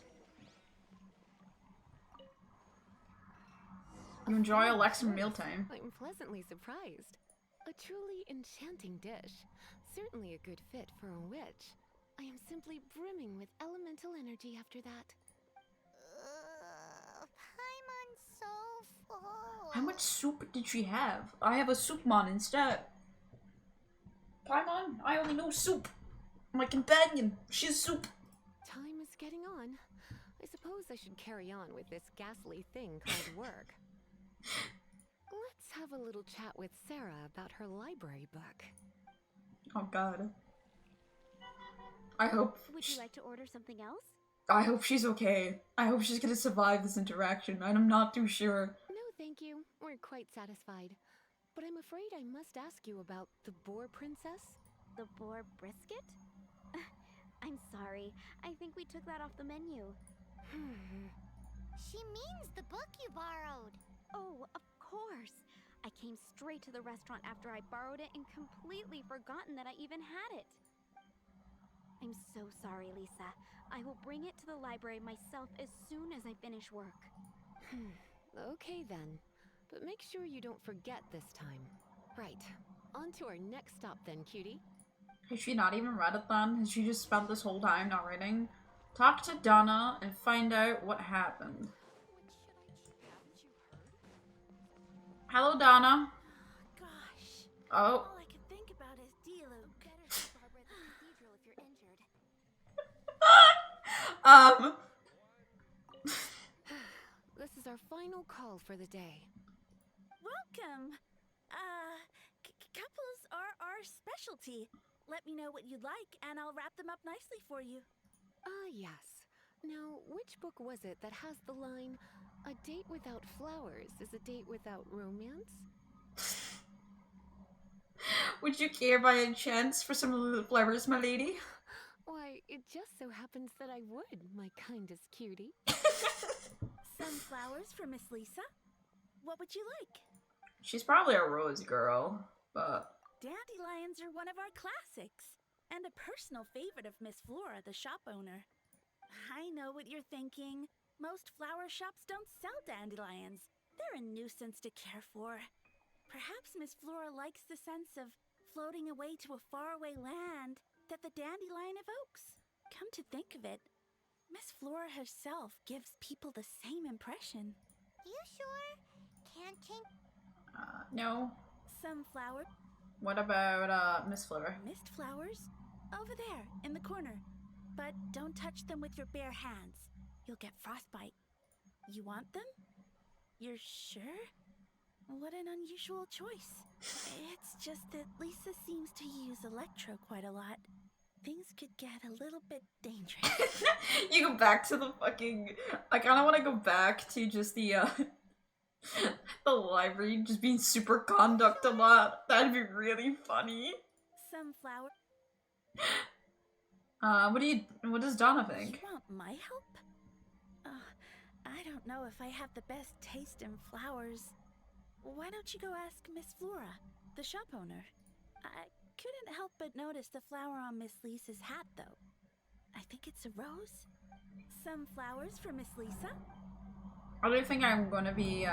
You enjoy Alexa mealtime. I'm pleasantly surprised. A truly enchanting dish. Certainly a good fit for a witch. I am simply brimming with elemental energy after that. Paimon's so full. How much soup did she have? I have a soup mon instead. Paimon, I only know soup. My companion, she's soup. Time is getting on. I suppose I should carry on with this ghastly thing called work. Let's have a little chat with Sarah about her library book. Oh god. I hope... Would you like to order something else? I hope she's okay. I hope she's gonna survive this interaction. I'm not too sure. No, thank you. We're quite satisfied. But I'm afraid I must ask you about the Boar Princess. The boar brisket? I'm sorry. I think we took that off the menu. She means the book you borrowed. Oh, of course. I came straight to the restaurant after I borrowed it and completely forgotten that I even had it. I'm so sorry, Lisa. I will bring it to the library myself as soon as I finish work. Okay then. But make sure you don't forget this time. Right. On to our next stop then, cutie. Has she not even read it then? Has she just spent this whole time not reading? Talk to Donna and find out what happened. Hello, Donna. Gosh. Oh. All I can think about is D-Luke. Better see Barbara at the cathedral if you're injured. This is our final call for the day. welcome. Couples are our specialty. Let me know what you'd like, and I'll wrap them up nicely for you. Ah, yes. Now, which book was it that has the line, "A date without flowers is a date without romance"? Would you care by any chance for some of the flowers, my lady? Why, it just so happens that I would, my kindest cutie. Sunflowers for Miss Lisa. What would you like? She's probably a rose girl, but... Dandelions are one of our classics, and a personal favorite of Miss Flora, the shop owner. I know what you're thinking. Most flower shops don't sell dandelions. They're a nuisance to care for. Perhaps Miss Flora likes the sense of floating away to a faraway land that the dandelion evokes. Come to think of it, Miss Flora herself gives people the same impression. You sure? Can't change. No. Sunflower. What about, Miss Flora? Mist flowers? Over there, in the corner. But don't touch them with your bare hands. You'll get frostbite. You want them? You're sure? What an unusual choice. It's just that Lisa seems to use Electro quite a lot. Things could get a little bit dangerous. You go back to the fucking... I kinda wanna go back to just the, the library just being super conduct a lot. That'd be really funny. Sunflower. What does Donna think? You want my help? I don't know if I have the best taste in flowers. Why don't you go ask Miss Flora, the shop owner? I couldn't help but notice the flower on Miss Lisa's hat, though. I think it's a rose. Some flowers for Miss Lisa. I don't think I'm gonna be,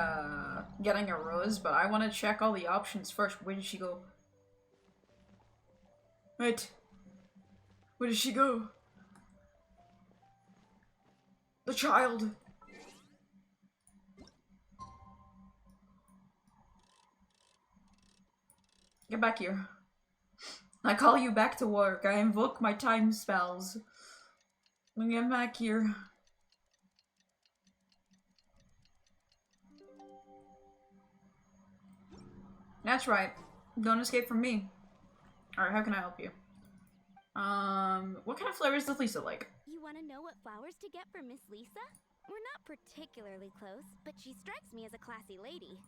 getting a rose, but I wanna check all the options first. Where did she go? Wait. Where did she go? The child! Get back here. I call you back to work. I invoke my time spells. Get back here. That's right. Don't escape from me. Alright, how can I help you? What kind of flavors does Lisa like? You want to know what flowers to get for Miss Lisa? We're not particularly close, but she strikes me as a classy lady.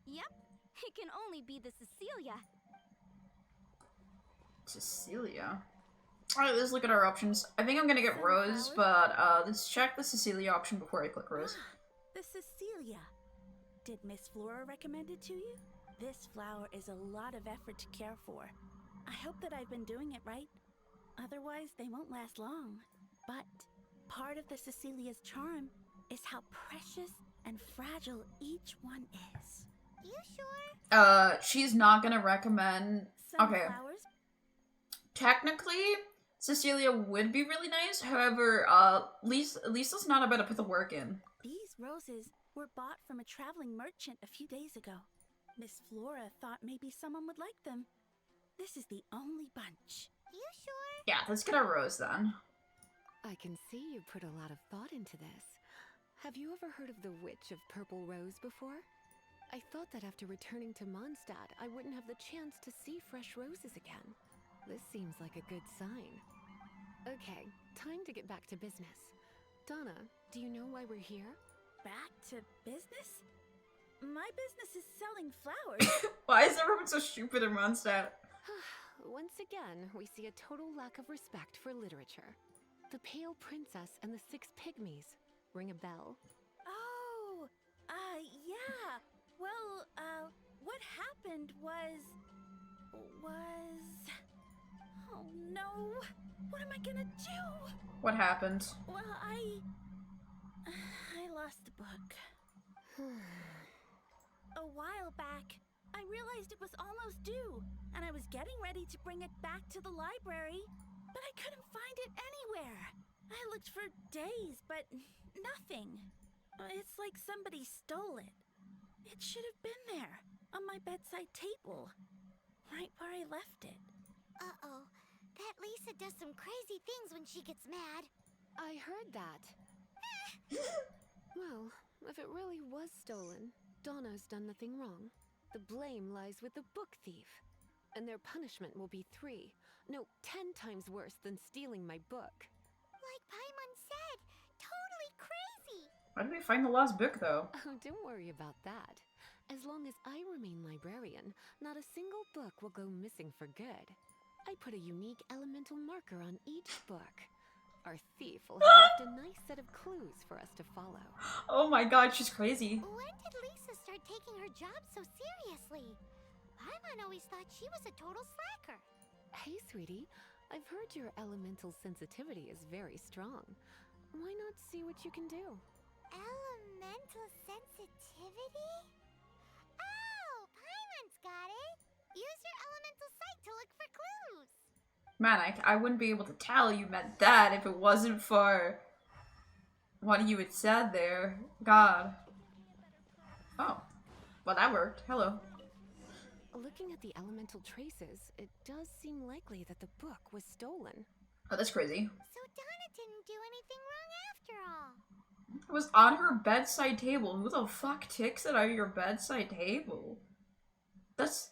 Yep. It can only be the Cecilia. Cecilia? Alright, let's look at our options. I think I'm gonna get Rose, but let's check the Cecilia option before I click Rose. The Cecilia. Did Miss Flora recommend it to you? This flower is a lot of effort to care for. I hope that I've been doing it right. Otherwise, they won't last long. But part of the Cecilia's charm is how precious and fragile each one is. You sure? She's not gonna recommend... Okay. Sunflowers? Technically, Cecilia would be really nice. However, Lisa's not about to put the work in. These roses were bought from a traveling merchant a few days ago. Miss Flora thought maybe someone would like them. This is the only bunch. You sure? Yeah, let's get a Rose then. I can see you put a lot of thought into this. Have you ever heard of the Witch of Purple Rose before? I thought that after returning to Mondstadt, I wouldn't have the chance to see fresh roses again. This seems like a good sign. Okay, time to get back to business. Donna, do you know why we're here? Back to business? My business is selling flowers. Why is everyone so stupid in Mondstadt? Once again, we see a total lack of respect for literature. The Pale Princess and the Six Pygmies. Ring a bell? Oh, yeah. Well, what happened was... Oh no! What am I gonna do? What happened? Well, I lost the book. A while back, I realized it was almost due, and I was getting ready to bring it back to the library, but I couldn't find it anywhere. I looked for days, but nothing. It's like somebody stole it. It should have been there, on my bedside table, right where I left it. Uh-oh. That Lisa does some crazy things when she gets mad. I heard that. Well, if it really was stolen, Donna's done nothing wrong. The blame lies with the book thief. And their punishment will be 3, no, 10 times worse than stealing my book. Like Paimon said, totally crazy! Why did we find the lost book, though? Oh, don't worry about that. As long as I remain librarian, not a single book will go missing for good. I put a unique elemental marker on each book. Our thief will have left a nice set of clues for us to follow. Oh my god, she's crazy. When did Lisa start taking her job so seriously? Paimon always thought she was a total slacker. Hey, sweetie. I've heard your elemental sensitivity is very strong. Why not see what you can do? Elemental sensitivity? Oh, Paimon's got it! Use your elemental sight to look for clues! Man, I wouldn't be able to tell you meant that if it wasn't for what you had said there. God. Oh. Well, that worked. Hello. Looking at the elemental traces, it does seem likely that the book was stolen. Oh, that's crazy. So Donna didn't do anything wrong after all. It was on her bedside table. Who the fuck takes it out of your bedside table? That's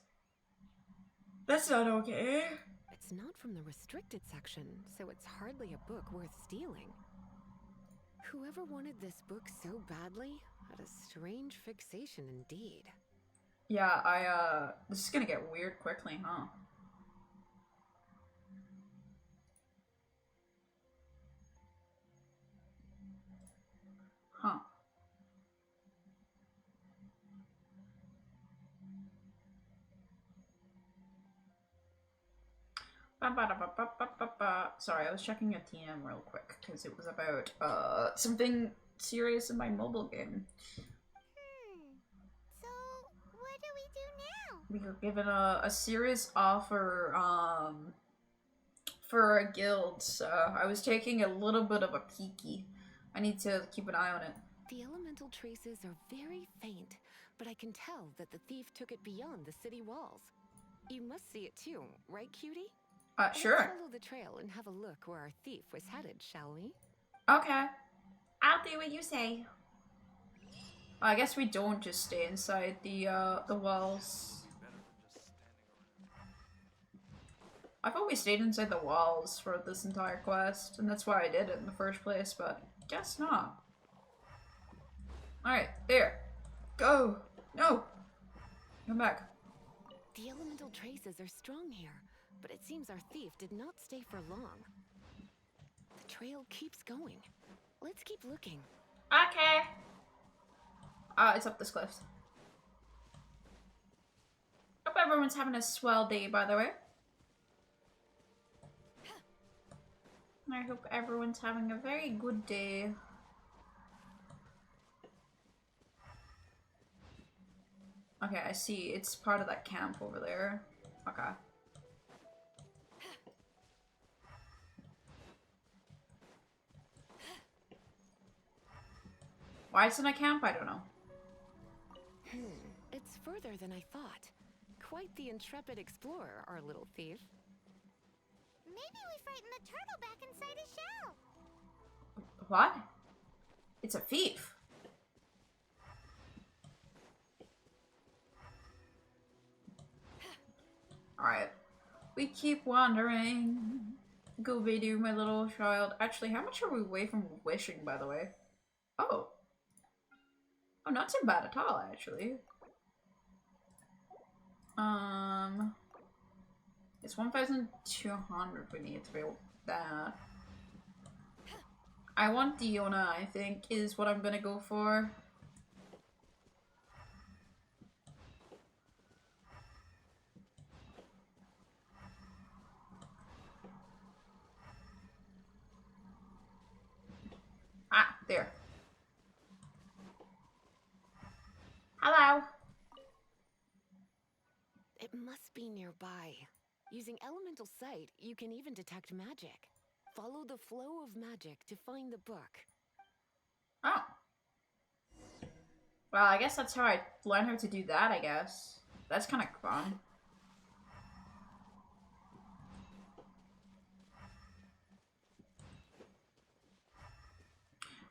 not okay. It's not from the restricted section, so it's hardly a book worth stealing. Whoever wanted this book so badly had a strange fixation indeed. Yeah, this is gonna get weird quickly, huh? Huh. Sorry, I was checking a TM real quick because it was about something serious in my mobile game. So what do we do now? We were given a serious offer for a guild, so I was taking a little bit of a peeky. I need to keep an eye on it. The elemental traces are very faint, but I can tell that the thief took it beyond the city walls. You must see it too, right, cutie? Sure. Let's follow the trail and have a look where our thief was headed, shall we? Okay. I'll do what you say. I guess we don't just stay inside the walls. I've always stayed inside the walls for this entire quest, and that's why I did it in the first place, but guess not. Alright, there. Go! No! Come back. The elemental traces are strong here, but it seems our thief did not stay for long. The trail keeps going. Let's keep looking. Okay. It's up this cliff. Hope everyone's having a swell day, by the way. I hope everyone's having a very good day. Okay, I see. It's part of that camp over there. Okay. Why it's in a camp? I don't know. It's further than I thought. Quite the intrepid explorer, our little thief. Maybe we frightened the turtle back inside his shell. What? It's a thief. Alright. We keep wandering. Go Vadu, my little child. Actually, how much are we away from wishing, by the way? Oh. Oh, not too bad at all, actually. It's 1,200 we need to be able to that. I want Diona, I think, is what I'm gonna go for. Ah, there. Hello. It must be nearby. Using elemental sight, you can even detect magic. Follow the flow of magic to find the book. Oh. Well, I guess that's how I learned how to do that, I guess. That's kind of fun.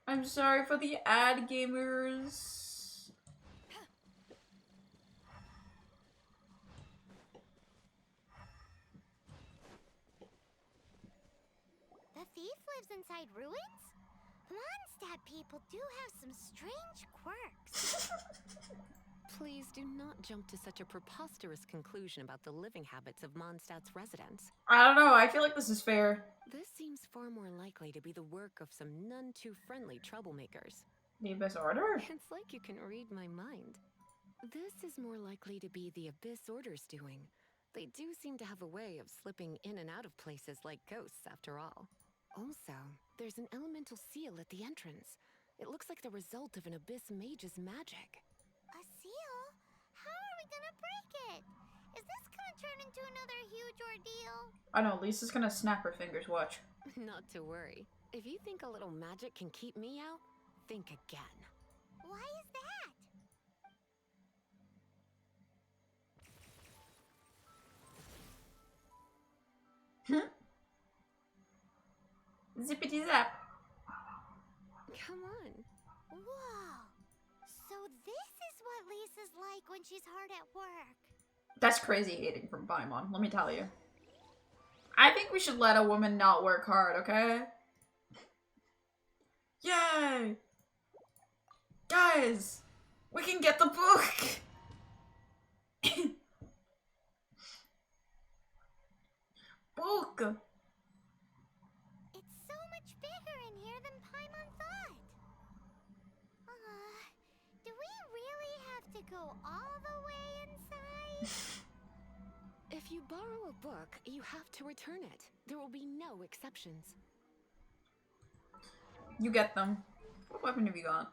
I'm sorry for the ad gamers. lives inside ruins? Mondstadt people do have some strange quirks. Please do not jump to such a preposterous conclusion about the living habits of Mondstadt's residents. I don't know, I feel like this is fair. This seems far more likely to be the work of some none too friendly troublemakers. The Abyss Order? It's like you can read my mind. This is more likely to be the Abyss Order's doing. They do seem to have a way of slipping in and out of places like ghosts, after all. Also, there's an elemental seal at the entrance. It looks like the result of an Abyss mage's magic. A seal? How are we gonna break it? Is this gonna turn into another huge ordeal? I know, Lisa's gonna snap her fingers, watch. Not to worry. If you think a little magic can keep me out, think again. Why is that? Zippity zap. Come on. Whoa. So this is what Lisa's like when she's hard at work. That's crazy hating from Paimon, let me tell you. I think we should let a woman not work hard, okay? Yay! Guys! We can get the book! Book! It's so much bigger in here than Paimon thought. Do we really have to go all the way inside? If you borrow a book, you have to return it. There will be no exceptions. You get them. What weapon have you got?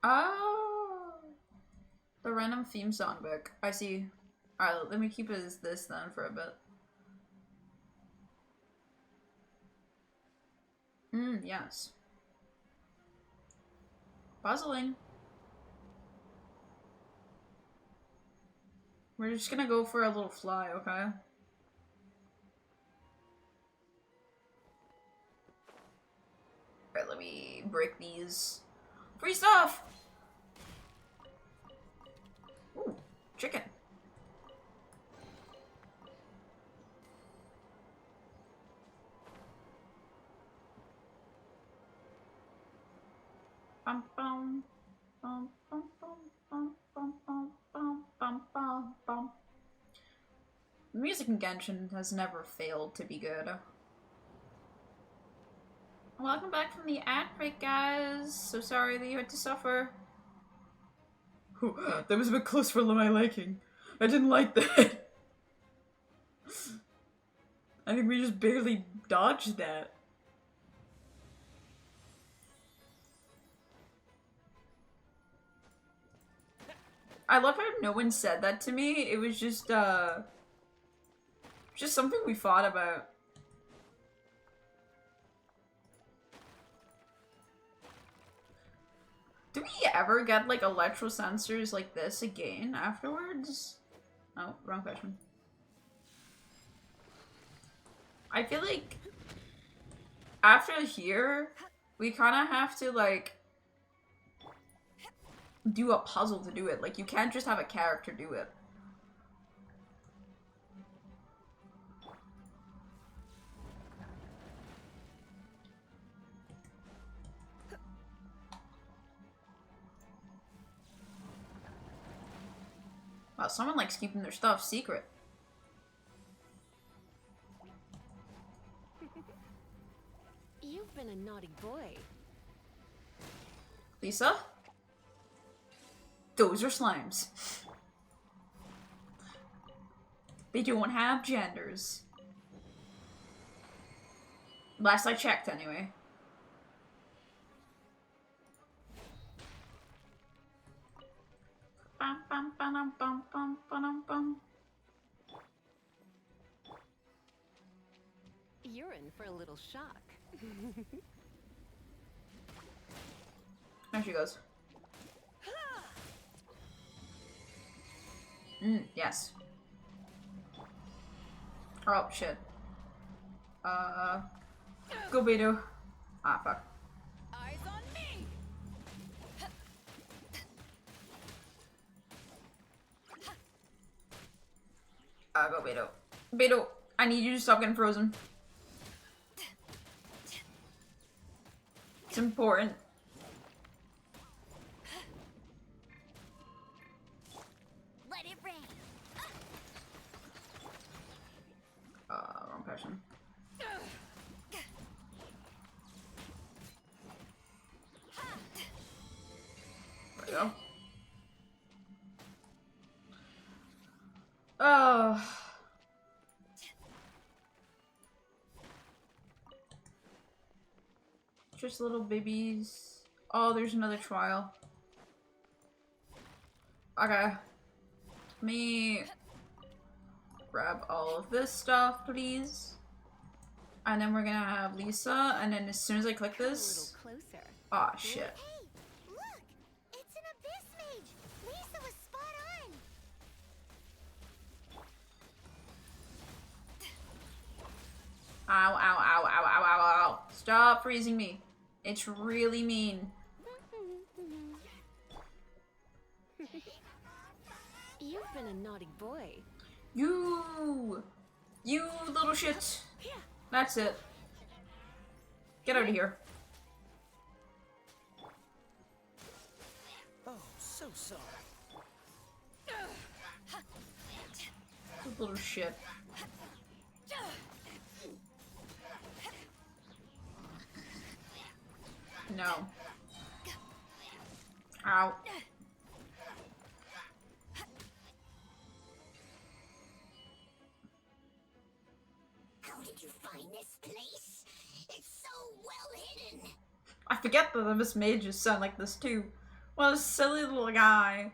Oh! The random theme song book. I see. Alright, let me keep it as this then for a bit. Yes. Puzzling. We're just gonna go for a little fly, okay? Alright, let me break these. Free stuff! Ooh, chicken. Bum bum bum bum bum bum bum bum bum bum bum bum. The music in Genshin has never failed to be good. Welcome back from the ad break, guys. So sorry that you had to suffer. That was a bit close for my liking. I didn't like that. I think we just barely dodged that. I love how no one said that to me. It was just something we fought about. Do we ever get, like, electro sensors like this again afterwards? Oh, wrong question. I feel like after here, we kind of have to, like, do a puzzle to do it. Like, you can't just have a character do it. Wow, someone likes keeping their stuff secret. You've been a naughty boy. Lisa? Those are slimes. They don't have genders. Last I checked, anyway. Bum, bum, bum, bum, bum, bum, bum. You're in for a little shock. There she goes. Yes. Oh, shit. Go Beidou. Ah, fuck. Eyes on me! Go Beidou. Beidou, I need you to stop getting frozen. It's important. Let it rain. Wrong person. There we go. Oh. Just little babies. Oh, there's another trial. Okay. Let me grab all of this stuff, please. And then we're gonna have Lisa, and then as soon as I click this... Oh, shit. Hey, look! It's an abyss mage! Lisa was spot on! Ow, ow, ow, ow, ow, ow, ow. Stop freezing me. It's really mean. You've been a naughty boy. You little shit. That's it. Get out of here. Oh, so sorry. You little shit. No. Ow. How did you find this place? It's so well hidden! I forget that this mages sound like this too. What a silly little guy.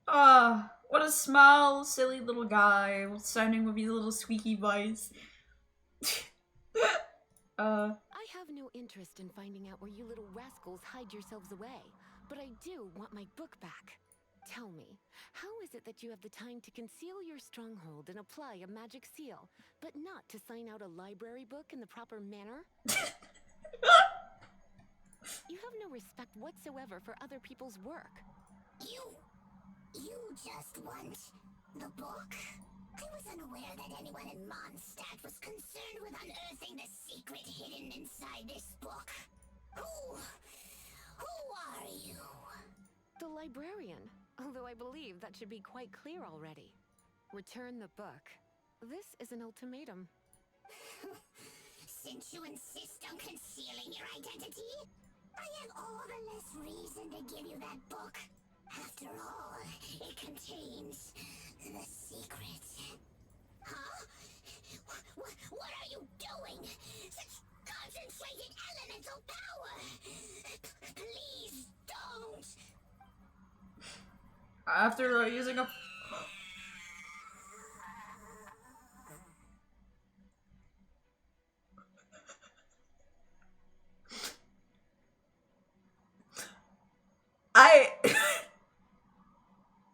Ah, what a small, silly little guy sounding with his little squeaky voice. I have no interest in finding out where you little rascals hide yourselves away, but I do want my book back. Tell me, how is it that you have the time to conceal your stronghold and apply a magic seal, but not to sign out a library book in the proper manner? You have no respect whatsoever for other people's work. You just want the book? I was unaware that anyone in Mondstadt was concerned with unearthing the secret hidden inside this book. Who are you? The librarian, although I believe that should be quite clear already. Return the book. This is an ultimatum. Since you insist on concealing your identity, I have all the less reason to give you that book. After all, it contains the secret. Huh? What are you doing? Such concentrated elemental power! Please don't! After using a...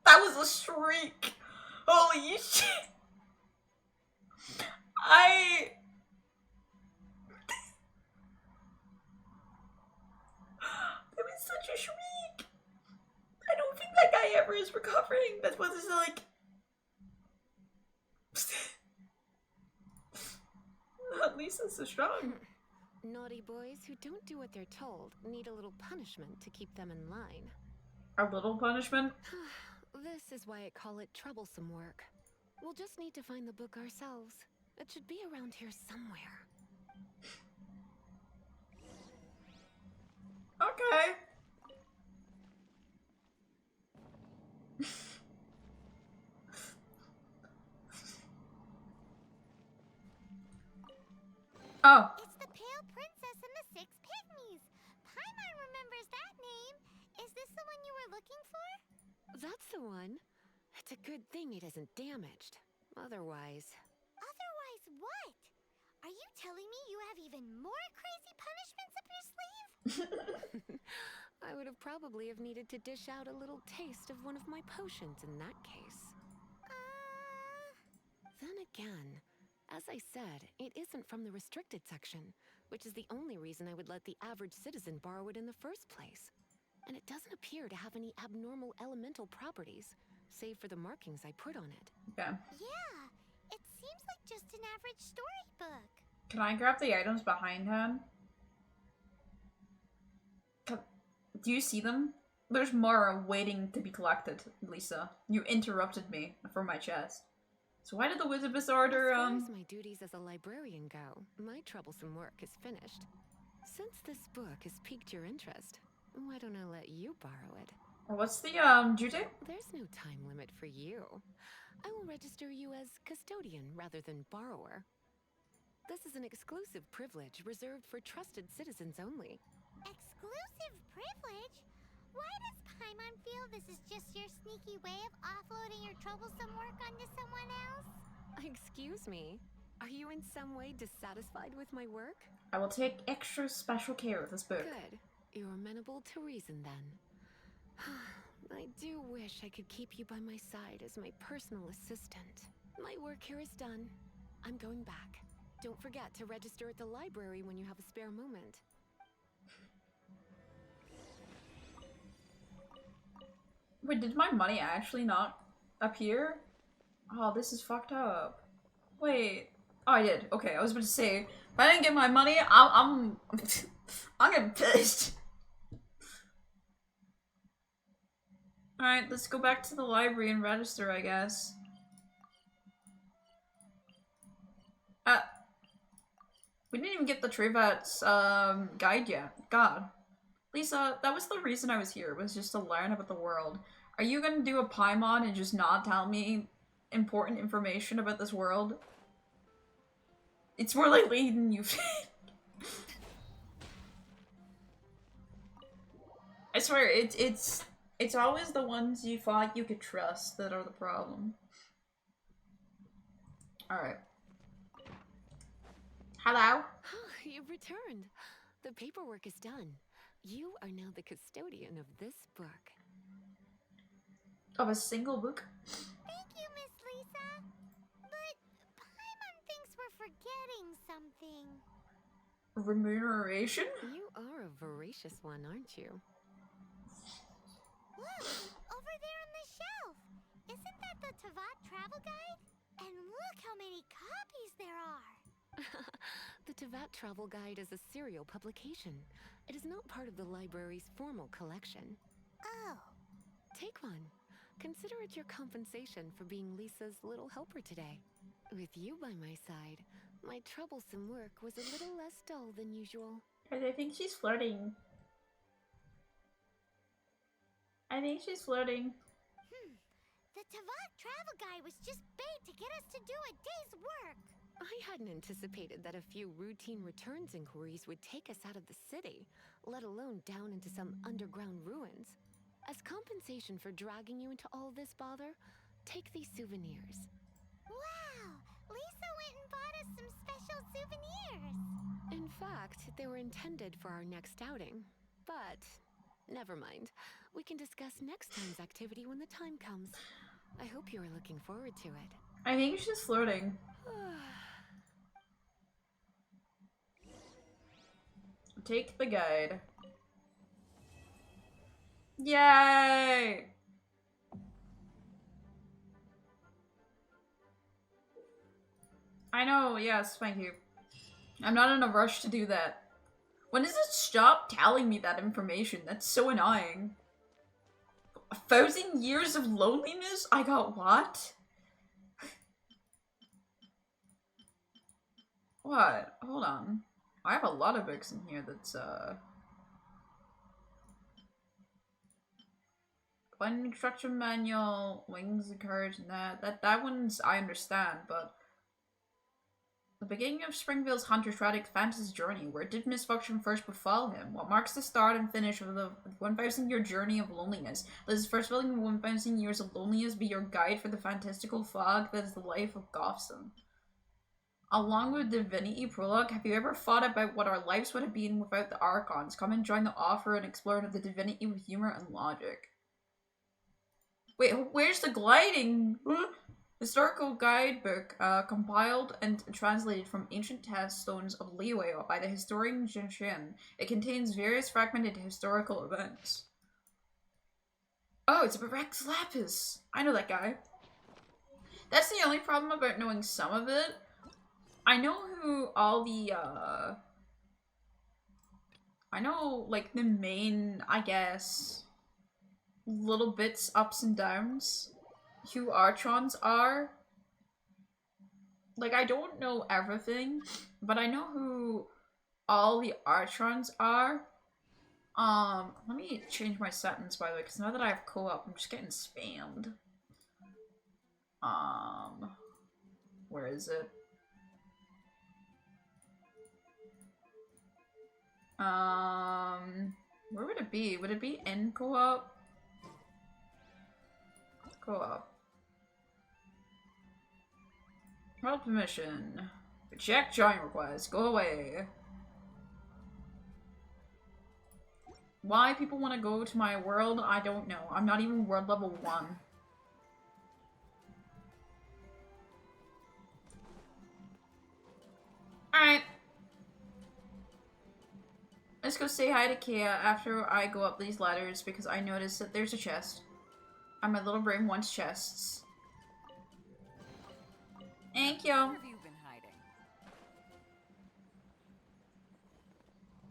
That was a shriek! Holy shit! That was such a shriek! I don't think that guy ever is recovering. That's what it's like. At least it's so strong. Naughty boys who don't do what they're told need a little punishment to keep them in line. A little punishment? This is why I call it troublesome work. We'll just need to find the book ourselves. It should be around here somewhere. Okay. Oh. It's the Pale Princess and the Six Pygmies. Paimon remembers that name. Is this the one you were looking for? That's the one. It's a good thing it isn't damaged. Otherwise... Otherwise what? Are you telling me you have even more crazy punishments up your sleeve? I would have probably have needed to dish out a little taste of one of my potions in that case. Then again, as I said, it isn't from the restricted section, which is the only reason I would let the average citizen borrow it in the first place. And it doesn't appear to have any abnormal elemental properties, save for the markings I put on it. Okay. Yeah, it seems like just an average storybook. Can I grab the items behind him? Do you see them? There's more waiting to be collected, Lisa. You interrupted me from my chest. So why did the Wizardess order, As far as my duties as a librarian go, my troublesome work is finished. Since this book has piqued your interest, why don't I let you borrow it? What's the, due date? There's no time limit for you. I will register you as custodian rather than borrower. This is an exclusive privilege reserved for trusted citizens only. Exclusive privilege? Why does Paimon feel this is just your sneaky way of offloading your troublesome work onto someone else? Excuse me, are you in some way dissatisfied with my work? I will take extra special care of this book. Good. You're amenable to reason then. I do wish I could keep you by my side as my personal assistant. My work here is done. I'm going back. Don't forget to register at the library when you have a spare moment. Wait, did my money actually not appear? Oh, this is fucked up. Wait. Oh, I did. Okay, I was about to say, if I didn't get my money, I'm getting pissed. Alright, let's go back to the library and register, I guess. We didn't even get the Trevat's, guide yet. God. Lisa, that was the reason I was here, was just to learn about the world. Are you gonna do a Paimon and just not tell me important information about this world? It's more likely than you think. I swear, it's always the ones you thought you could trust that are the problem. Alright. Hello? You've returned. The paperwork is done. You are now the custodian of this book. Of a single book? Thank you, Miss Lisa. But Paimon thinks we're forgetting something. Remuneration? You are a voracious one, aren't you? Look, over there on the shelf. Isn't that the Tavat travel guide? And look how many copies there are. The Tavat Travel Guide is a serial publication. It is not part of the library's formal collection. Oh. Take one. Consider it your compensation for being Lisa's little helper today. With you by my side, my troublesome work was a little less dull than usual. I think she's flirting. I think she's flirting. The Tavat travel guide was just bait to get us to do a day's work. I hadn't anticipated that a few routine returns inquiries would take us out of the city, let alone down into some underground ruins. As compensation for dragging you into all this bother, take these souvenirs. Wow! Lisa went and bought us some special souvenirs! In fact, they were intended for our next outing. But, never mind. We can discuss next time's activity when the time comes. I hope you are looking forward to it. I think she's flirting. Take the guide. Yay! I know, yes, thank you. I'm not in a rush to do that. When does it stop telling me that information? That's so annoying. 1,000 years of loneliness? I got what? What? Hold on. I have a lot of books in here that's, Plan instruction manual, wings of courage, and that one's I understand, but the beginning of Springville's hunter's tragic fantasy journey, where did misfortune first befall him? What marks the start and finish of the 1,000-year journey of loneliness? Let his first building of 1,000 years of loneliness be your guide for the fantastical fog that is the life of Gotham. Along with Divinity Prologue, have you ever thought about what our lives would have been without the Archons? Come and join the offer and explore the Divinity with humor and logic. Wait, where's the gliding? Historical guidebook, compiled and translated from ancient test stones of Liyue by the historian Genshin. It contains various fragmented historical events. Oh, it's a Rex Lapis! I know that guy. That's the only problem about knowing some of it. I know who all the, I know, like, the main, I guess, little bits, ups and downs, who Archons are. Like, I don't know everything, but I know who all the Archons are. Let me change my settings, by the way, because now that I have co-op, I'm just getting spammed. Where is it? Where would it be? Would it be in co-op? Co-op. World permission. Reject join request. Go away. Why people want to go to my world, I don't know. I'm not even world level 1. Alright. Let's go say hi to Kia after I go up these ladders because I noticed that there's a chest. And my little brain wants chests. Thank you. Where have you been hiding?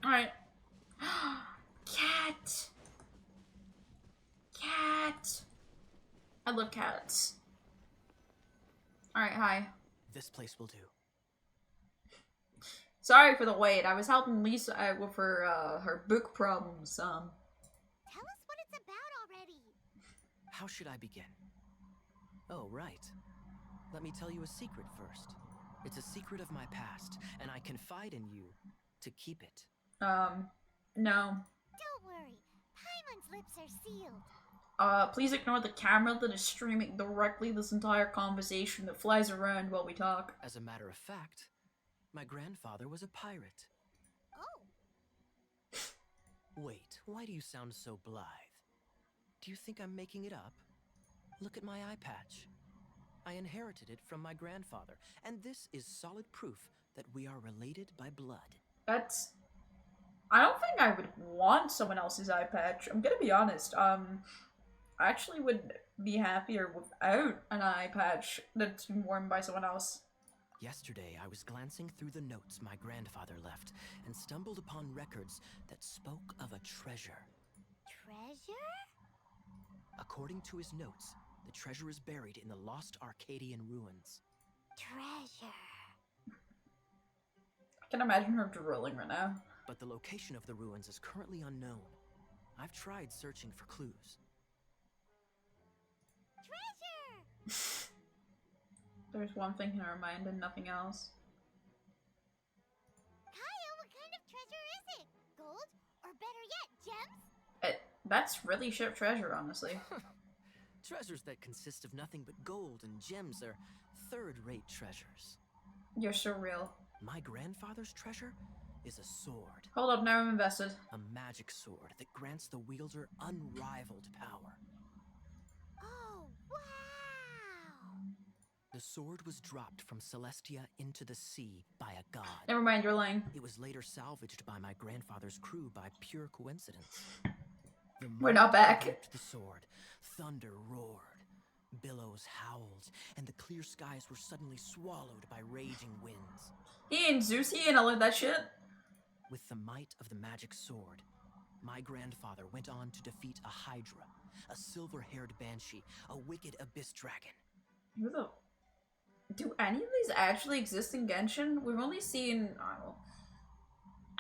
Alright. Cat! Cat! I love cats. Alright, hi. This place will do. Sorry for the wait. I was helping Lisa out with her book problems. Tell us what it's about already. How should I begin? Oh, right. Let me tell you a secret first. It's a secret of my past, and I confide in you to keep it. No. Don't worry. Paimon's lips are sealed. Please ignore the camera that is streaming directly this entire conversation that flies around while we talk. As a matter of fact, my grandfather was a pirate. Oh. Wait, why do you sound so blithe? Do you think I'm making it up? Look at my eye patch. I inherited it from my grandfather, and this is solid proof that we are related by blood. That's... I don't think I would want someone else's eye patch. I'm gonna be honest. I actually would be happier without an eye patch that's been worn by someone else. Yesterday, I was glancing through the notes my grandfather left and stumbled upon records that spoke of a treasure. Treasure? According to his notes, the treasure is buried in the lost Arcadian ruins. Treasure. I can imagine her drooling right now. But the location of the ruins is currently unknown. I've tried searching for clues. Treasure! There's one thing in her mind and nothing else. Kaya, what kind of treasure is it? Gold? Or better yet, gems? That's really ship treasure, honestly. Treasures that consist of nothing but gold and gems are third-rate treasures. You're so real. My grandfather's treasure is a sword. Hold up, now I'm invested. A magic sword that grants the wielder unrivaled power. Oh, wow! The sword was dropped from Celestia into the sea by a god. Never mind, you're lying. It was later salvaged by my grandfather's crew by pure coincidence. We're not back. Gripped the sword, thunder roared, billows howled, and the clear skies were suddenly swallowed by raging winds. He ain't Zeus, he ain't all of that shit. With the might of the magic sword, my grandfather went on to defeat a Hydra, a silver-haired banshee, a wicked abyss dragon. Who the... Do any of these actually exist in Genshin? We've only seen...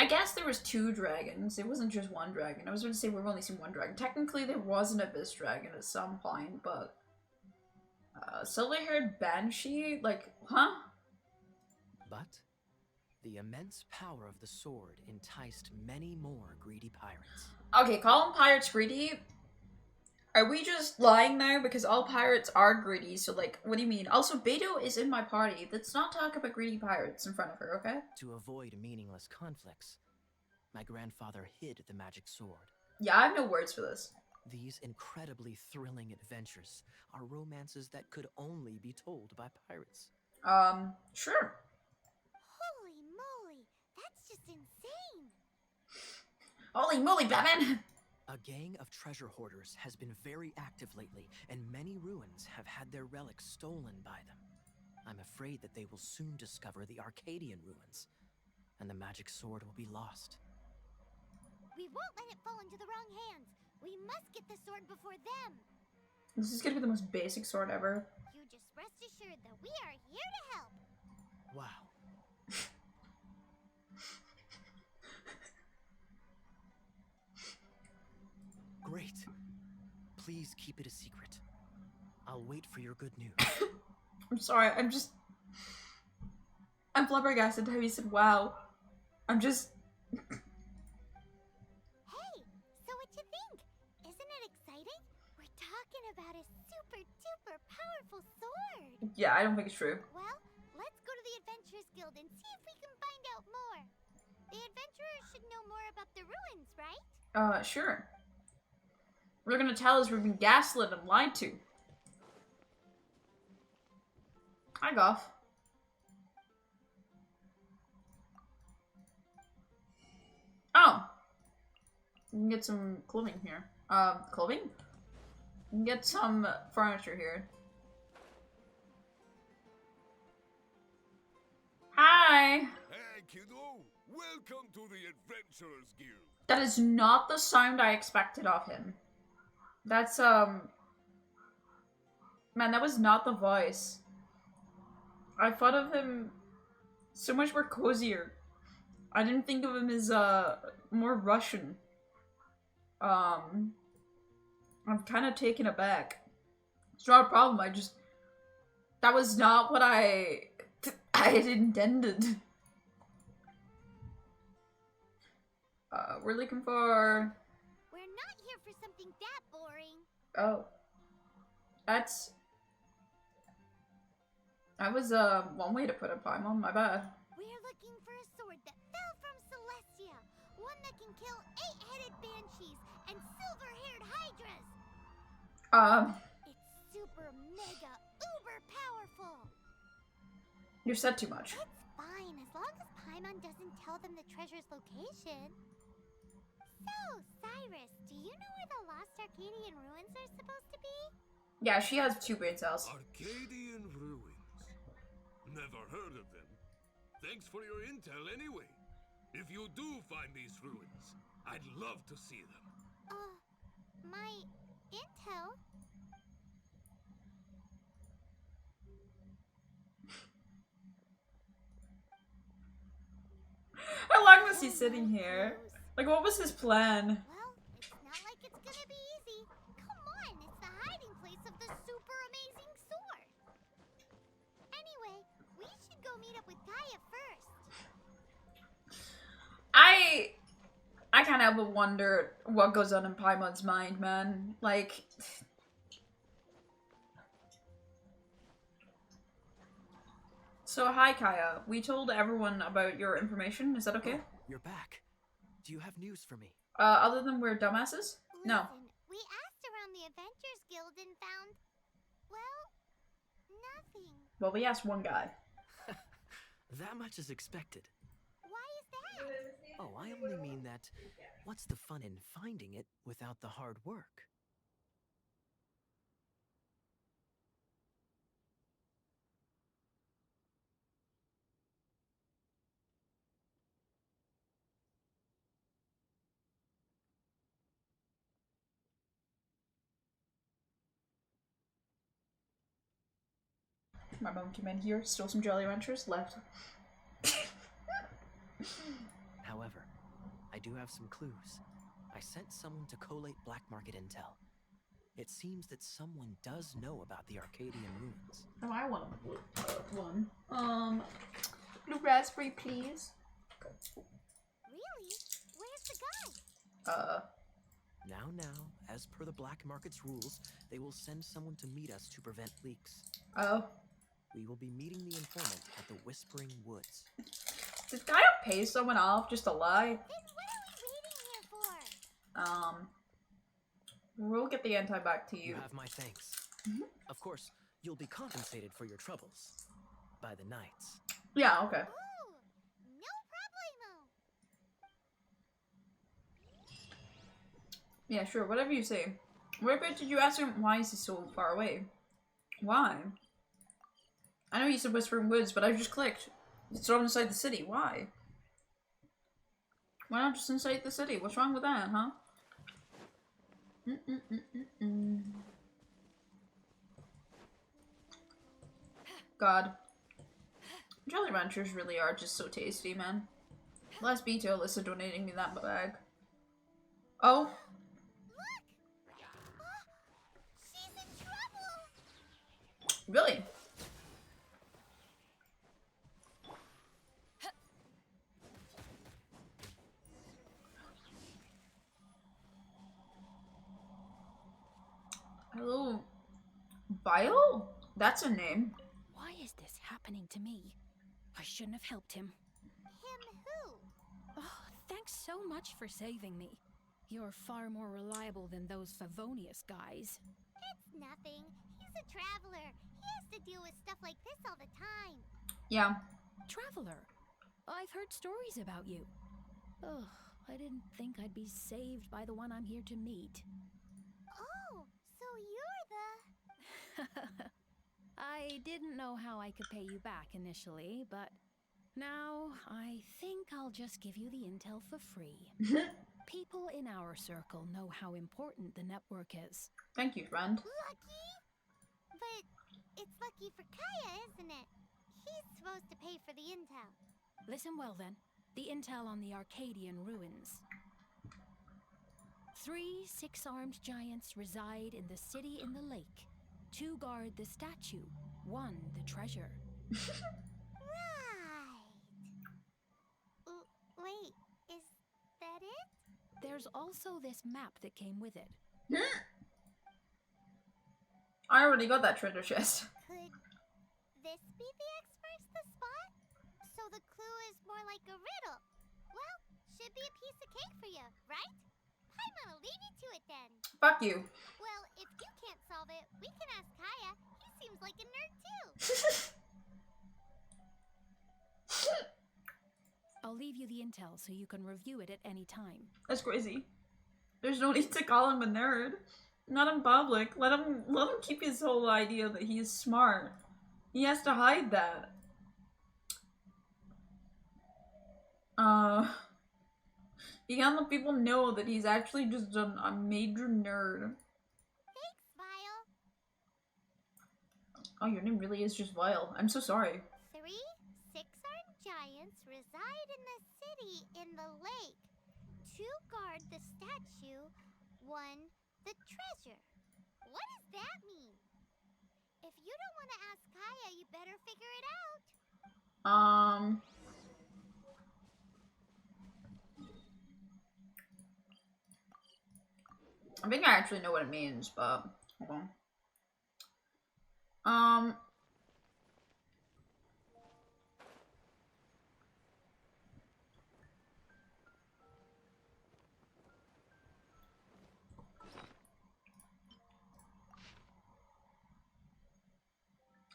I guess there was 2 dragons. It wasn't just one dragon. I was going to say we've only seen 1 dragon. Technically, there was an abyss dragon at some point, but... silver-haired banshee? Like, huh? But the immense power of the sword enticed many more greedy pirates. Okay, calling pirates greedy? Are we just lying now? Because all pirates are greedy, so like, what do you mean? Also, Beto is in my party. Let's not talk about greedy pirates in front of her, okay? To avoid meaningless conflicts, my grandfather hid the magic sword. Yeah, I have no words for this. These incredibly thrilling adventures are romances that could only be told by pirates. Sure. Holy moly, that's just insane! Holy moly, Batman! A gang of treasure hoarders has been very active lately, and many ruins have had their relics stolen by them. I'm afraid that they will soon discover the Arcadian ruins, and the magic sword will be lost. We won't let it fall into the wrong hands. We must get the sword before them. This is gonna be the most basic sword ever. You just rest assured that we are here to help. Wow. Great. Please keep it a secret. I'll wait for your good news. I'm sorry, I'm flabbergasted how you said wow. I'm just... Hey, so what you think? Isn't it exciting? We're talking about a super duper powerful sword. Yeah, I don't think it's true. Well, let's go to the Adventurers Guild and see if we can find out more. The adventurers should know more about the ruins, right? Sure. They're gonna tell us we've been gaslit and lied to. Hi, Goff. Oh. You can get some clothing here. Clothing? You can get some furniture here. Hi! Hey, kiddo! Welcome to the Adventurers Guild! That is not the sound I expected of him. That's, man, that was not the voice. I thought of him so much more cozier. I didn't think of him as, more Russian. I'm kind of taken aback. It's not a problem, that was not what I had intended. We're looking for... We're not here for something that boring. Oh. That was, one way to put it, Paimon, my bad. We're looking for a sword that fell from Celestia. One that can kill 8-headed banshees and silver-haired hydras. It's super mega uber powerful. You said too much. It's fine, as long as Paimon doesn't tell them the treasure's location. So, Cyrus, do you know where the lost Arcadian ruins are supposed to be? Yeah, she has 2 brain cells. Arcadian ruins. Never heard of them. Thanks for your intel anyway. If you do find these ruins, I'd love to see them. My intel? How long was he sitting here? Like, what was his plan? Well, it's not like it's gonna be easy. Come on, it's the hiding place of the super amazing sword. Anyway, we should go meet up with Gaia first. I can't help but wonder what goes on in Paimon's mind, man. Like... So, hi, Kaya. We told everyone about your information. Is that okay? Oh, you're back. Do you have news for me? Other than we're dumbasses? No. Listen, we asked around the Adventurers Guild and found, well, nothing. Well, we asked one guy. That much is expected. Why is that? Oh, I only mean that what's the fun in finding it without the hard work? My mom came in here, stole some Jolly Ranchers, left. However, I do have some clues. I sent someone to collate black market intel. It seems that someone does know about the Arcadian ruins. Oh, I want one. Blue raspberry, please. Really? Where's the guy? Now, as per the black market's rules, they will send someone to meet us to prevent leaks. Oh. We will be meeting the informant at the Whispering Woods. Did Gaia pay someone off just to lie? Then what are we waiting here for? We'll get the anti back to you. You have my thanks. Of course, you'll be compensated for your troubles. By the knights. Yeah, okay. Ooh, no problemo. Yeah, sure, whatever you say. Where about did you ask him why is he so far away? Why? I know you said Whispering Woods, but I just clicked. It's right inside the city. Why? Why not just incite the city? What's wrong with that, huh? God. Jolly Ranchers really are just so tasty, man. Last BTO Alyssa donating me that bag. Oh. Look! She's in trouble! Really? Hello. Vile? That's a name. Why is this happening to me? I shouldn't have helped him. Him who? Oh, thanks so much for saving me. You're far more reliable than those Favonius guys. It's nothing. He's a traveler. He has to deal with stuff like this all the time. Yeah. Traveler? I've heard stories about you. Ugh, I didn't think I'd be saved by the one I'm here to meet. Oh, so you're the... I didn't know how I could pay you back initially, but now I think I'll just give you the intel for free. People in our circle know how important the network is. Thank you, friend. Lucky? But it's lucky for Kaya, isn't it? He's supposed to pay for the intel. Listen well then. The intel on the Arcadian ruins. 3 6-armed giants reside in the city in the lake. 2 guard the statue, 1 the treasure. Right. Wait, is that it? There's also this map that came with it. I already got that treasure chest. Could this be the experts the spot? So the clue is more like a riddle. Well, should be a piece of cake for you, right? I'm gonna leave you to it then. Fuck you. Well, if you can't solve it, we can ask Kaya. He seems like a nerd too. I'll leave you the intel so you can review it at any time. That's crazy. There's no need to call him a nerd. Not in public. Let him keep his whole idea that he is smart. He has to hide that. You can't let people know that he's actually just a major nerd. Thanks, Vile. Oh, your name really is just Vile. I'm so sorry. 3 6-armed giants reside in the city in the lake. 2 guard the statue, 1 the treasure. What does that mean? If you don't want to ask Kaya, you better figure it out. I think I actually know what it means, but hold on.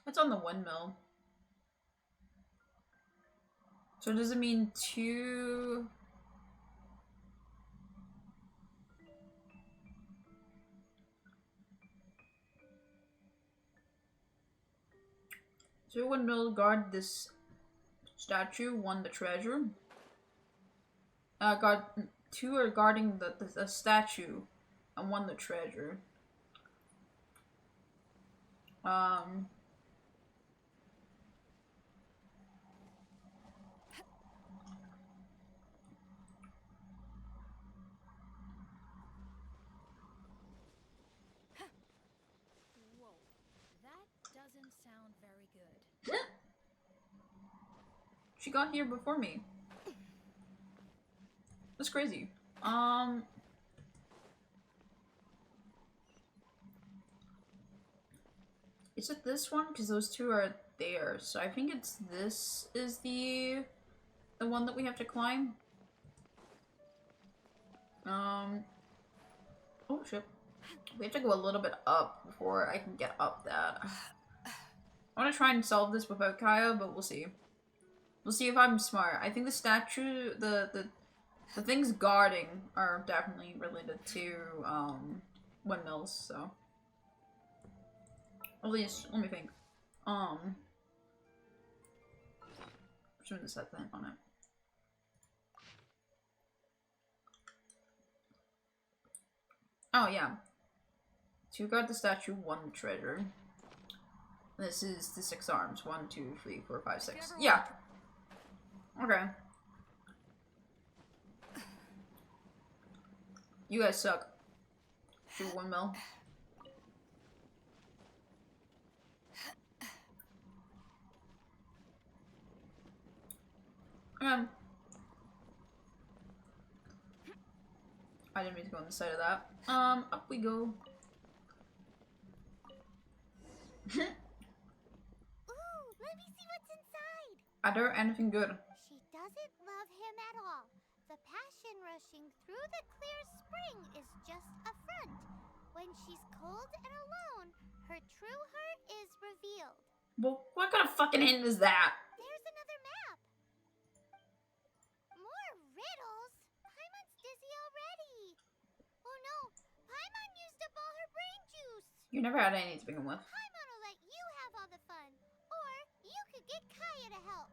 It's on the windmill. So does it mean 2? Two windmill guard this statue, 1 the treasure. Guard 2 are guarding the statue, and 1 the treasure. Whoa, that doesn't sound very good. She got here before me. That's crazy. Is it this one? Because those 2 are there. So I think it's this is the one that we have to climb. Oh shit. We have to go a little bit up before I can get up that. I want to try and solve this without Kaya, but we'll see. We'll see if I'm smart. I think the statue, the things guarding are definitely related to windmills, so. At least, let me think. Shouldn't set that on it. Oh, yeah. 2 guard the statue, 1 the treasure. This is the 6 arms. 1, 2, 3, 4, 5, 6. Yeah. Okay. You guys suck. Shoot 1 mil. I didn't mean to go on the side of that. Up we go. Ooh, let me see what's inside. Are there anything good? She doesn't love him at all. The passion rushing through the clear spring is just a front. When she's cold and alone, her true heart is revealed. Well, what kind of fucking hint is that? There's another map. More riddles? Paimon's dizzy already. Oh no, Paimon used up all her brain juice. You never had any to begin with. Paimon will let you have all the fun. Or you could get Kaya to help.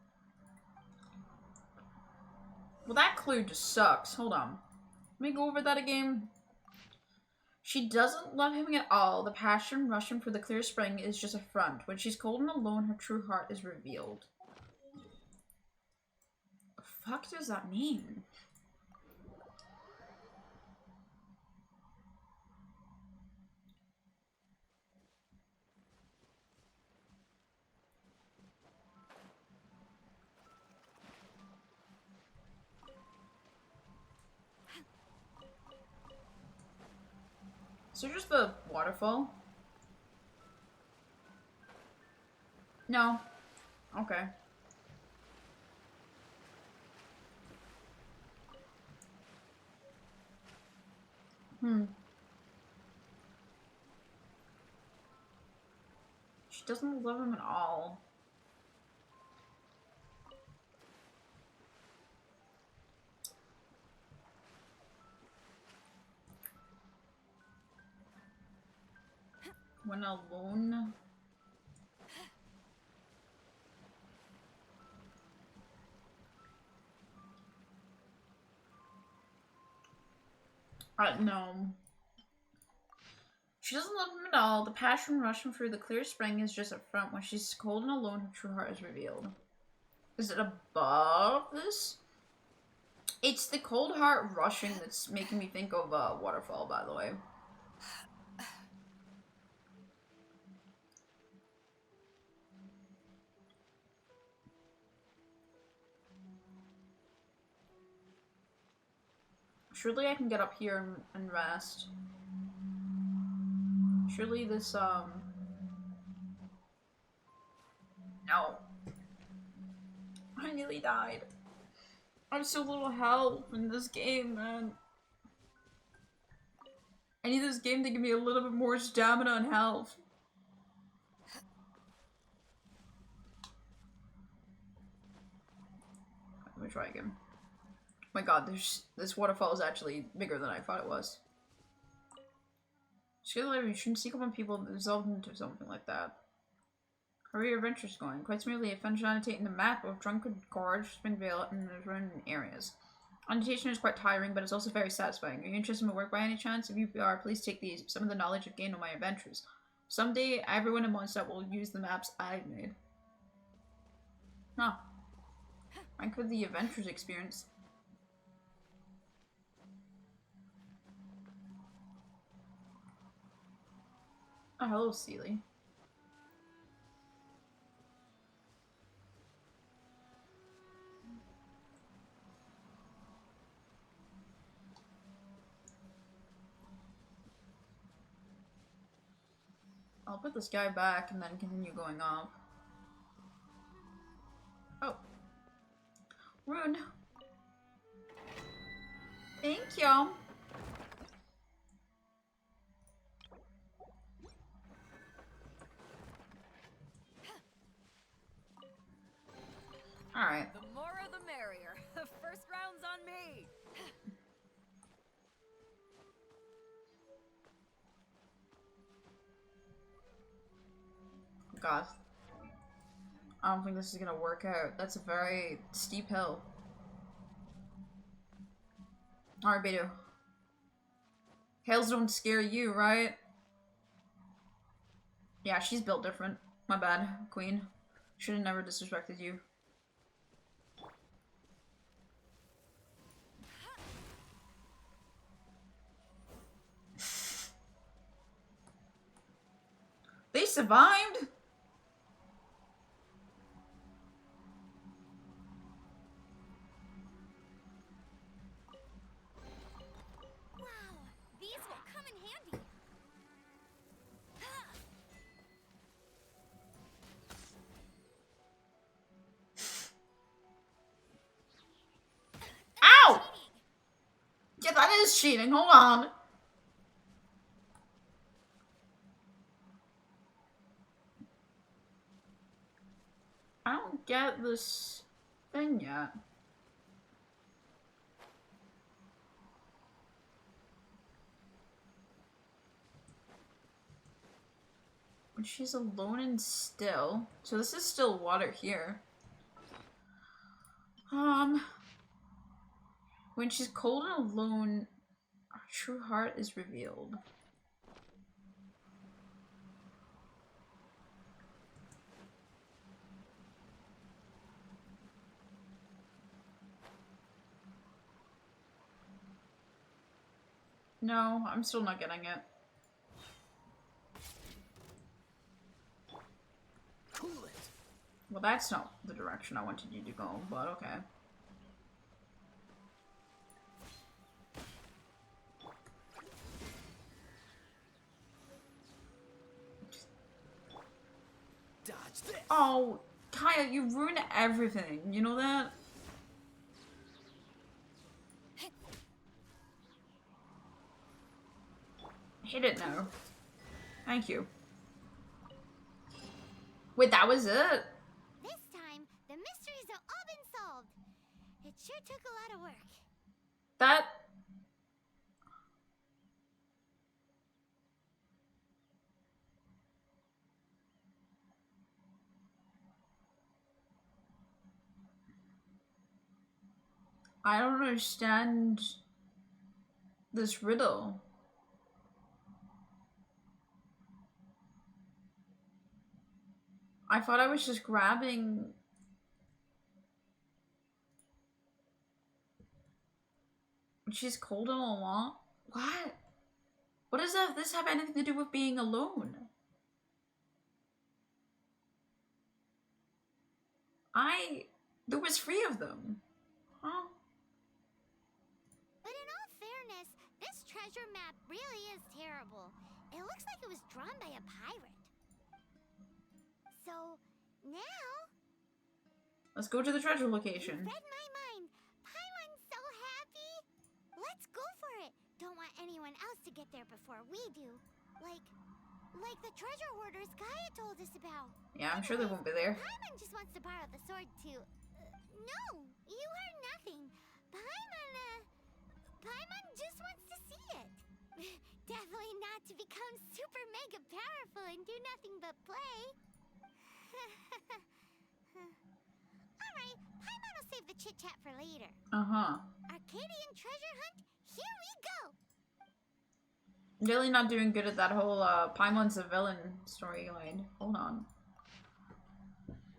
Well, that clue just sucks. Hold on. Let me go over that again. She doesn't love him at all. The passion rushing for the clear spring is just a front. When she's cold and alone, her true heart is revealed. The fuck does that mean? So just the waterfall? No. Okay. She doesn't love him at all. When alone. No. She doesn't love him at all. The passion rushing through the clear spring is just up front. When she's cold and alone, her true heart is revealed. Is it above this? It's the cold heart rushing that's making me think of Waterfall, by the way. Surely I can get up here and rest. Surely this, No. I nearly died. I have so little health in this game, man. I need this game to give me a little bit more stamina and health. Let me try again. Oh my god, this waterfall is actually bigger than I thought it was. You shouldn't seek upon people that result into something like that. How are your adventures going? Quite smoothly, I've finished annotating the map of Drunkard Gorge, Springvale, and the surrounding areas. Annotation is quite tiring, but it's also very satisfying. Are you interested in my work by any chance? If you are, please take these, some of the knowledge I've gained on my adventures. Someday, everyone in Mondstadt will use the maps I've made. Huh. Rank for the adventures experience. Oh, hello, Seely. I'll put this guy back and then continue going up. Oh. Rune. Thank you. Alright. The more the merrier. First round's on me. God. I don't think this is gonna work out. That's a very steep hill. Alright, Beidou. Hails don't scare you, right? Yeah, she's built different. My bad, queen. Should have never disrespected you. They survived? Wow, these will come in handy. Ow! Yeah, that is cheating. Hold on. I don't get this thing yet. When she's alone and still. So this is still water here. When she's cold and alone, her true heart is revealed. No, I'm still not getting it. Well, that's not the direction I wanted you to go, but okay. Dodge this. Oh, Kaya, you ruined everything. You know that? Hit it now. Thank you. Wait, that was it? This time, the mysteries have all been solved. It sure took a lot of work. That... I don't understand this riddle. I thought I was just grabbing... She's cold and alone? What? What does this have anything to do with being alone? There was 3 of them. Huh? But in all fairness, this treasure map really is terrible. It looks like it was drawn by a pirate. So, now... Let's go to the treasure location. You read my mind. Paimon's so happy. Let's go for it. Don't want anyone else to get there before we do. Like the treasure hoarders Gaia told us about. Yeah, I'm sure they won't be there. Paimon just wants to borrow the sword to... no, you heard nothing. Paimon just wants to see it. Definitely not to become super mega powerful and do nothing but play. Alright, Paimon will save the chit-chat for later. Uh-huh. Arcadian treasure hunt, here we go! Really not doing good at that whole Paimon's a villain storyline. Hold on.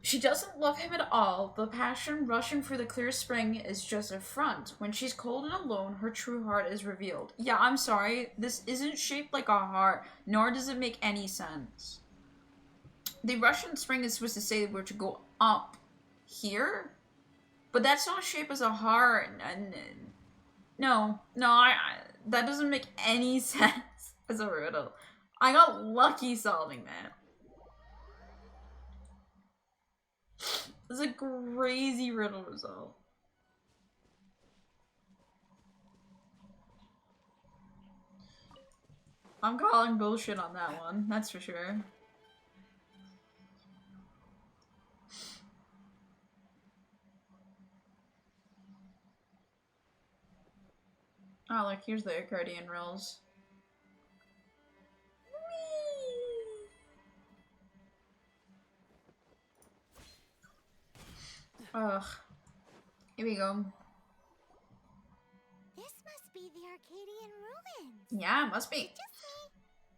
She doesn't love him at all. The passion rushing for the clear spring is just a front. When she's cold and alone, her true heart is revealed. Yeah, I'm sorry. This isn't shaped like a heart, nor does it make any sense. The Russian spring is supposed to say we're to go up here, but that's not shaped as a heart. And no, that doesn't make any sense as a riddle. I got lucky solving that. It's a crazy riddle result. I'm calling bullshit on that one, that's for sure. Oh, look, here's the accordion rolls. Ugh. Here we go. This must must be the Arcadian ruins. Yeah, it must be. Just me?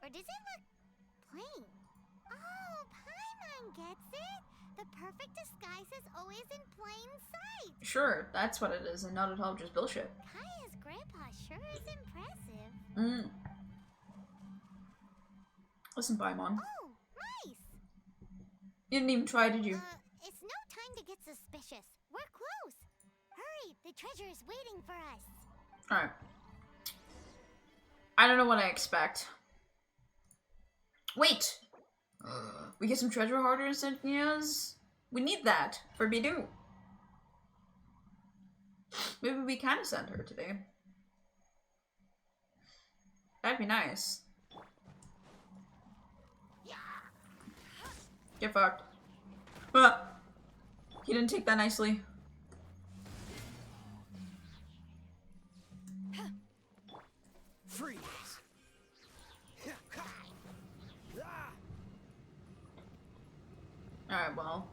Or does it look plain? Oh, Paimon gets it. The perfect disguise is always in plain sight. Sure, that's what it is, and not at all just bullshit. Kaya's grandpa sure is impressive. Listen, Paimon. Oh, mice! You didn't even try, did you? It's no time to get suspicious. We're close. Hurry, the treasure is waiting for us. Alright. I don't know what I expect. Wait! We get some treasure hoarder insignias? We need that for Bidou. Maybe we can send her today. That'd be nice. Get fucked. He didn't take that nicely. Freeze! Alright, well.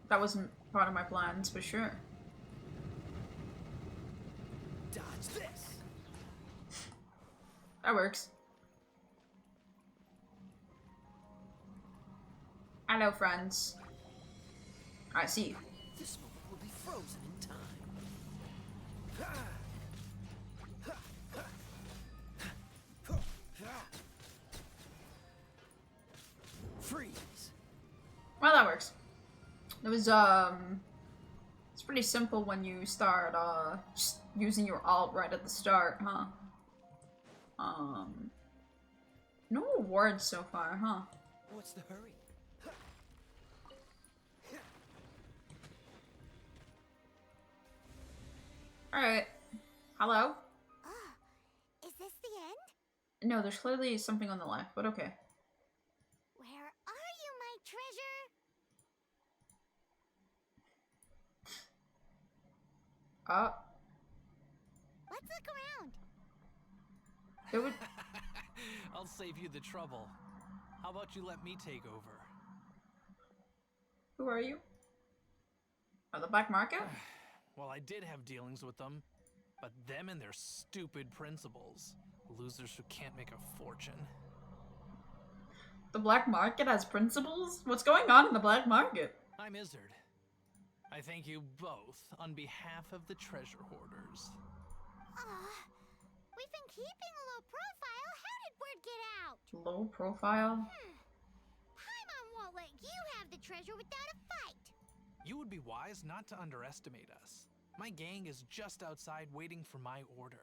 That wasn't part of my plans, but sure. Dodge this! That works. Hello, friends. I see you. This moment will be frozen in time. Freeze! Well, that works. It was, it's pretty simple when you start, just using your alt right at the start, huh? No awards so far, huh? What's the hurry? Alright. Hello? Is this the end? No, there's clearly something on the left, but okay. Where are you, my treasure? Let's look around. It would... I'll save you the trouble. How about you let me take over? Who are you? Oh, the black market? Well, I did have dealings with them, but them and their stupid principles. Losers who can't make a fortune. The black market has principles? What's going on in the black market? I'm Izzard. I thank you both on behalf of the treasure hoarders. We've been keeping a low profile. How did word get out? Low profile? Paimon won't let you have the treasure without a fight. You would be wise not to underestimate us. My gang is just outside waiting for my order.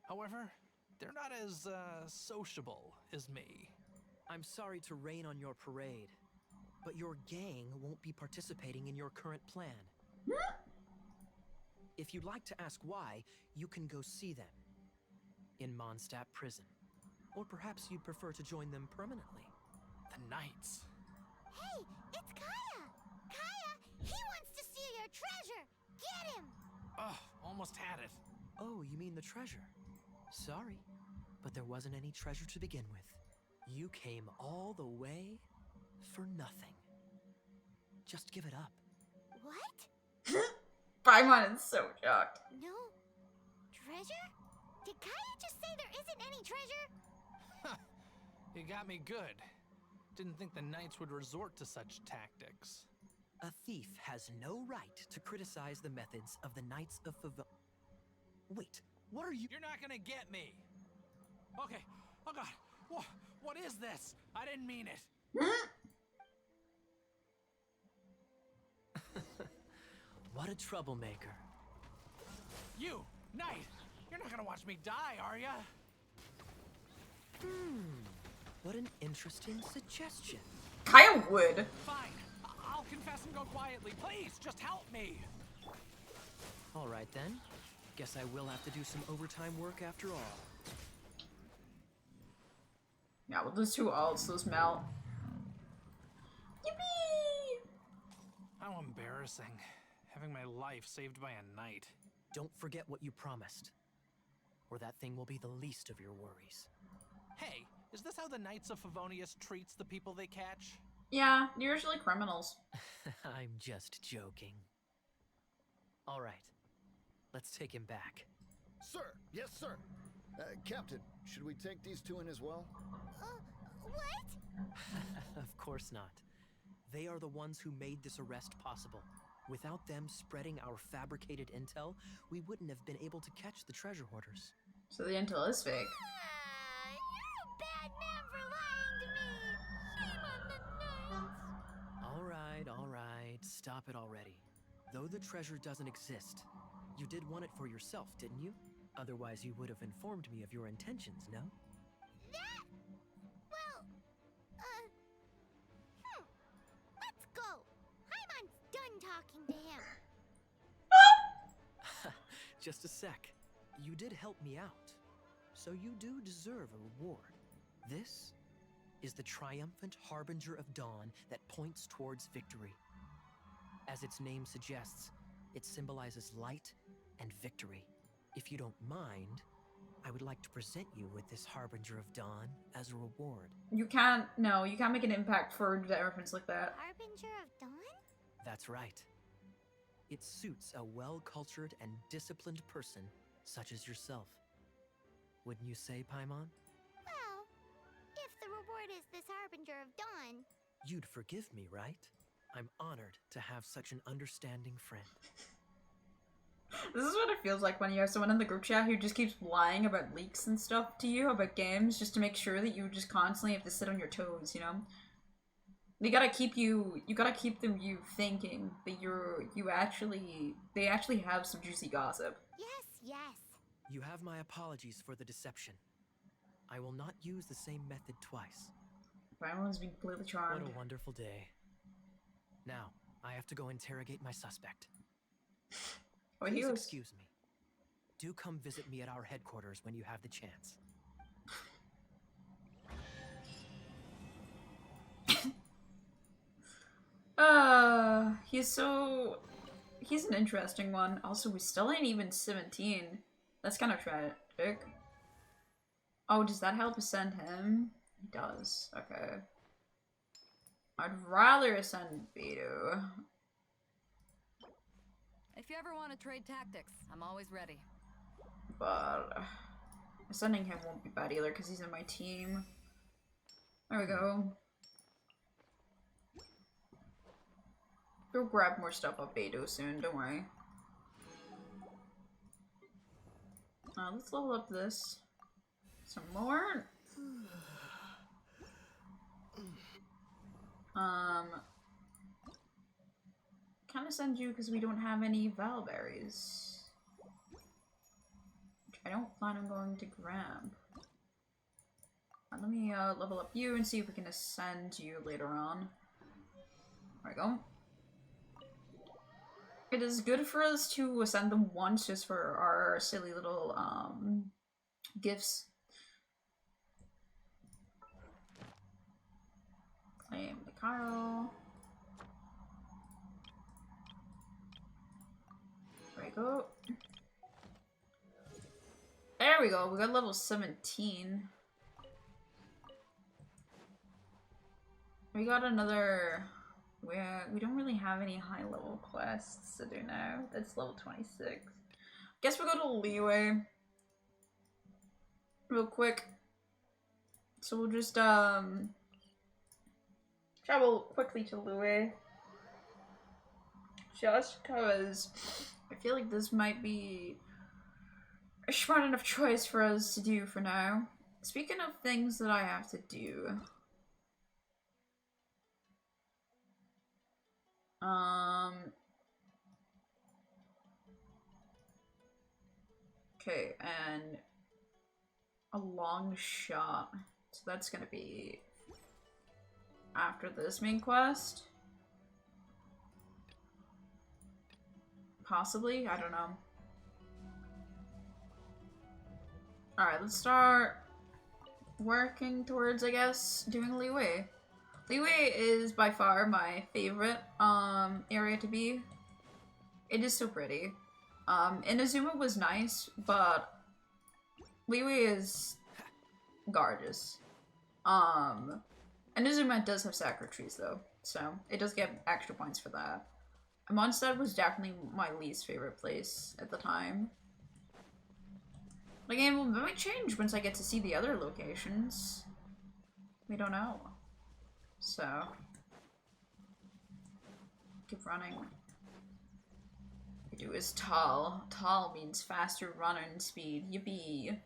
However, they're not as, sociable as me. I'm sorry to rain on your parade, but your gang won't be participating in your current plan. If you'd like to ask why, you can go see them in Mondstadt prison. Or perhaps you'd prefer to join them permanently. The Knights. Hey, it's Kaya! Kaya, he wants to steal your treasure! Get him! Ugh, almost had it. Oh, you mean the treasure? Sorry, but there wasn't any treasure to begin with. You came all the way for nothing. Just give it up. What? Paimon is so shocked. No treasure? Did Kaya just say there isn't any treasure? You got me good. Didn't think the Knights would resort to such tactics. A thief has no right to criticize the methods of the Knights of Wait, what are you— You're not gonna get me! Okay, oh god, what is this? I didn't mean it. What a troublemaker. You, Knight, you're not gonna watch me die, are ya? What an interesting suggestion. Kaya would. Fine, I'll confess and go quietly. Please, just help me. All right then. Guess I will have to do some overtime work after all. Yeah, well, those two alts, those melt. Yippee! How embarrassing. Having my life saved by a knight. Don't forget what you promised, or that thing will be the least of your worries. Hey, is this how the Knights of Favonius treats the people they catch? Yeah, usually criminals. I'm just joking. All right, Let's take him back. Sir! Yes, sir! Captain, should we take these two in as well? What? Of course not. They are the ones who made this arrest possible. Without them spreading our fabricated intel, we wouldn't have been able to catch the treasure hoarders. So the intel is fake. You're a bad man for lying to me! Shame on the nuns! All right, stop it already. Though the treasure doesn't exist, you did want it for yourself, didn't you? Otherwise you would have informed me of your intentions, no? That? Well, let's go. Hyman's done talking to him. Just a sec. You did help me out, so you do deserve a reward. This is the triumphant harbinger of dawn that points towards victory. As its name suggests, it symbolizes light and victory. If you don't mind, I would like to present you with this harbinger of dawn as a reward. You can't make an impact for the reference like that. Harbinger of Dawn? That's right. It suits a well-cultured and disciplined person such as yourself. Wouldn't you say, Paimon? Well, if the reward is this Harbinger of Dawn... You'd forgive me, right? I'm honored to have such an understanding friend. This is what it feels like when you have someone in the group chat who just keeps lying about leaks and stuff to you, about games, just to make sure that you just constantly have to sit on your toes, you know? They gotta keep you thinking that they actually have some juicy gossip. Yes. You have my apologies for the deception. I will not use the same method twice. Everyone's been completely charmed. What a wonderful day. Now, I have to go interrogate my suspect. Oh, Please excuse me. Do come visit me at our headquarters when you have the chance. He's an interesting one. Also, we still ain't even 17. That's kind of tragic. Oh, does that help ascend him? It does. Okay. I'd rather ascend Vito. If you ever want to trade tactics, I'm always ready. But ascending him won't be bad either because he's in my team. There we go. Go grab more stuff up Beto soon, don't worry. Let's level up this. Some more. Kind of send you because we don't have any Valberries. Which I don't plan on going to grab. Let me level up you and see if we can ascend you later on. There we go. It is good for us to ascend them once just for our silly little gifts. Claim the Kyle. There we go. There we go. We got level 17. We got another. We don't really have any high level quests to do now. That's level 26. Guess we'll go to Leeway real quick. So we'll just travel quickly to Leeway. Just because I feel like this might be a smart enough choice for us to do for now. Speaking of things that I have to do. Okay, and a long shot. So that's gonna be after this main quest. Possibly, I don't know. Alright, let's start working towards, I guess, doing Leeway. Leeway is by far my favorite area to be. It is so pretty. Inazuma was nice, but Leeway is gorgeous. Inazuma does have sacred trees though, so it does get extra points for that. Mondstadt was definitely my least favorite place at the time. The game might change once I get to see the other locations. We don't know. So, keep running. We do is tall. Tall means faster running speed. Yippee.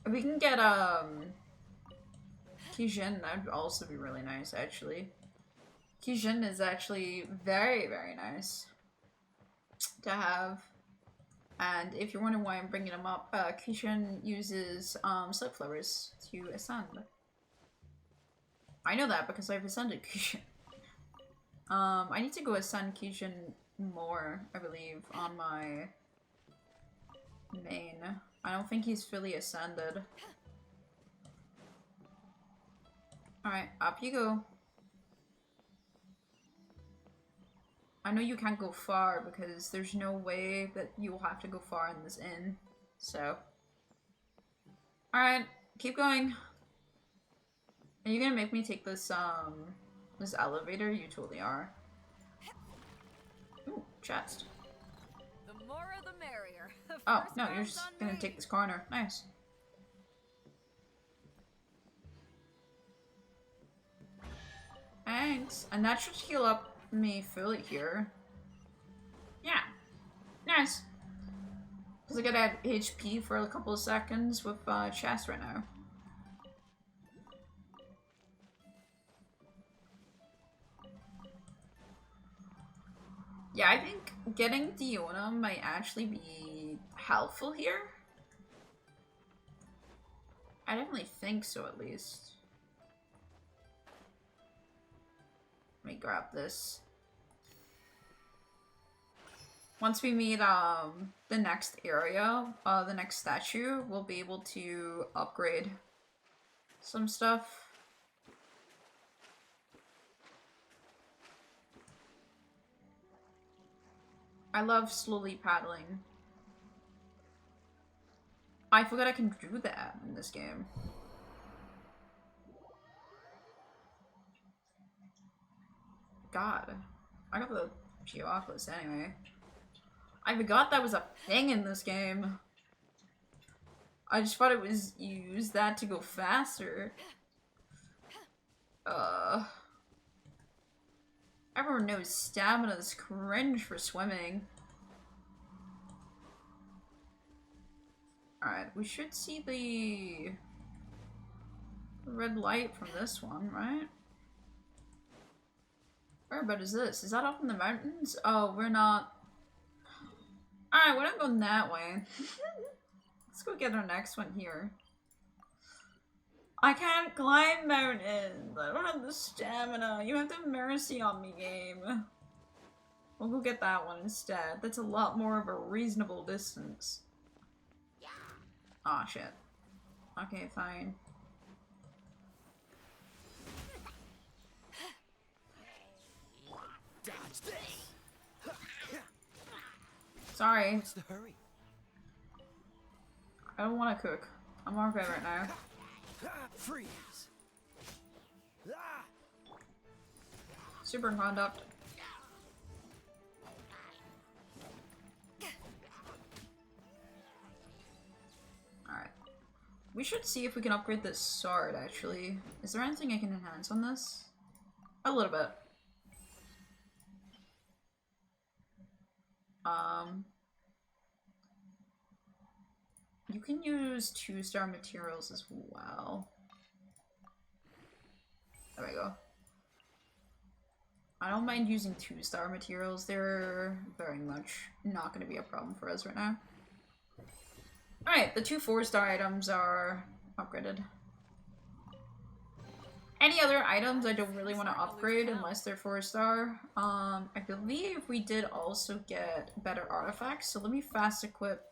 We can get Kijin, that would also be really nice actually. Kijin is actually very, very nice to have. And if you're wondering why I'm bringing him up, Kijin uses slip flowers to ascend. I know that because I've ascended Kijin. I need to go ascend Kijin more, I believe, on my main. I don't think he's fully ascended. Alright, up you go. I know you can't go far because there's no way that you'll have to go far in this inn. So. Alright, keep going. Are you gonna make me take this, this elevator? You totally are. Ooh, chest. The more the merrier. Oh, no, you're just gonna take this corner. Nice. Thanks. And that should heal up me fully here. Yeah. Nice. Because I gotta add HP for a couple of seconds with chest right now. Yeah, I think getting Diona might actually be helpful here. I definitely think so, at least. Let me grab this. Once we meet the next area, the next statue, we'll be able to upgrade some stuff. I love slowly paddling. I forgot I can do that in this game. God. I got the Geoculus anyway. I forgot that was a thing in this game. I just thought it was you use that to go faster. Everyone knows stamina is cringe for swimming. Alright, we should see the red light from this one, right? Where about is this? Is that up in the mountains? Oh, we're not. Alright, we're not going that way. Let's go get our next one here. I can't climb mountains. I don't have the stamina. You have to have mercy on me, game. We'll go get that one instead. That's a lot more of a reasonable distance. Aw, shit. Okay, fine. Dodge this. Sorry. What's the hurry? I don't want to cook. I'm okay right now. Freeze. Super conduct. Alright. We should see if we can upgrade this sword, actually. Is there anything I can enhance on this? A little bit. You can use 2-star materials as well. There we go. I don't mind using 2-star materials. They're very much not going to be a problem for us right now. Alright, the 2 4-star items are upgraded. Any other items I don't really want to upgrade unless they're 4-star. I believe we did also get better artifacts, so let me fast equip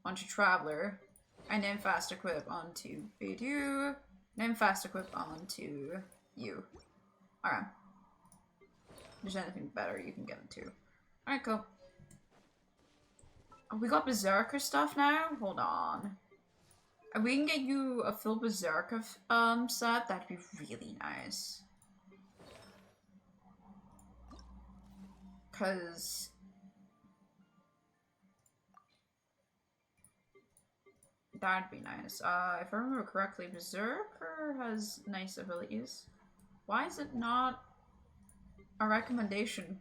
onto Traveler, and then fast equip onto VTU, and then fast equip onto you. Alright. If there's anything better, you can get it too. Alright, cool. Oh, we got Berserker stuff now? Hold on. If we can get you a full Berserker set, that'd be really nice. Cause that'd be nice. If I remember correctly, Berserker has nice abilities. Why is it not a recommendation?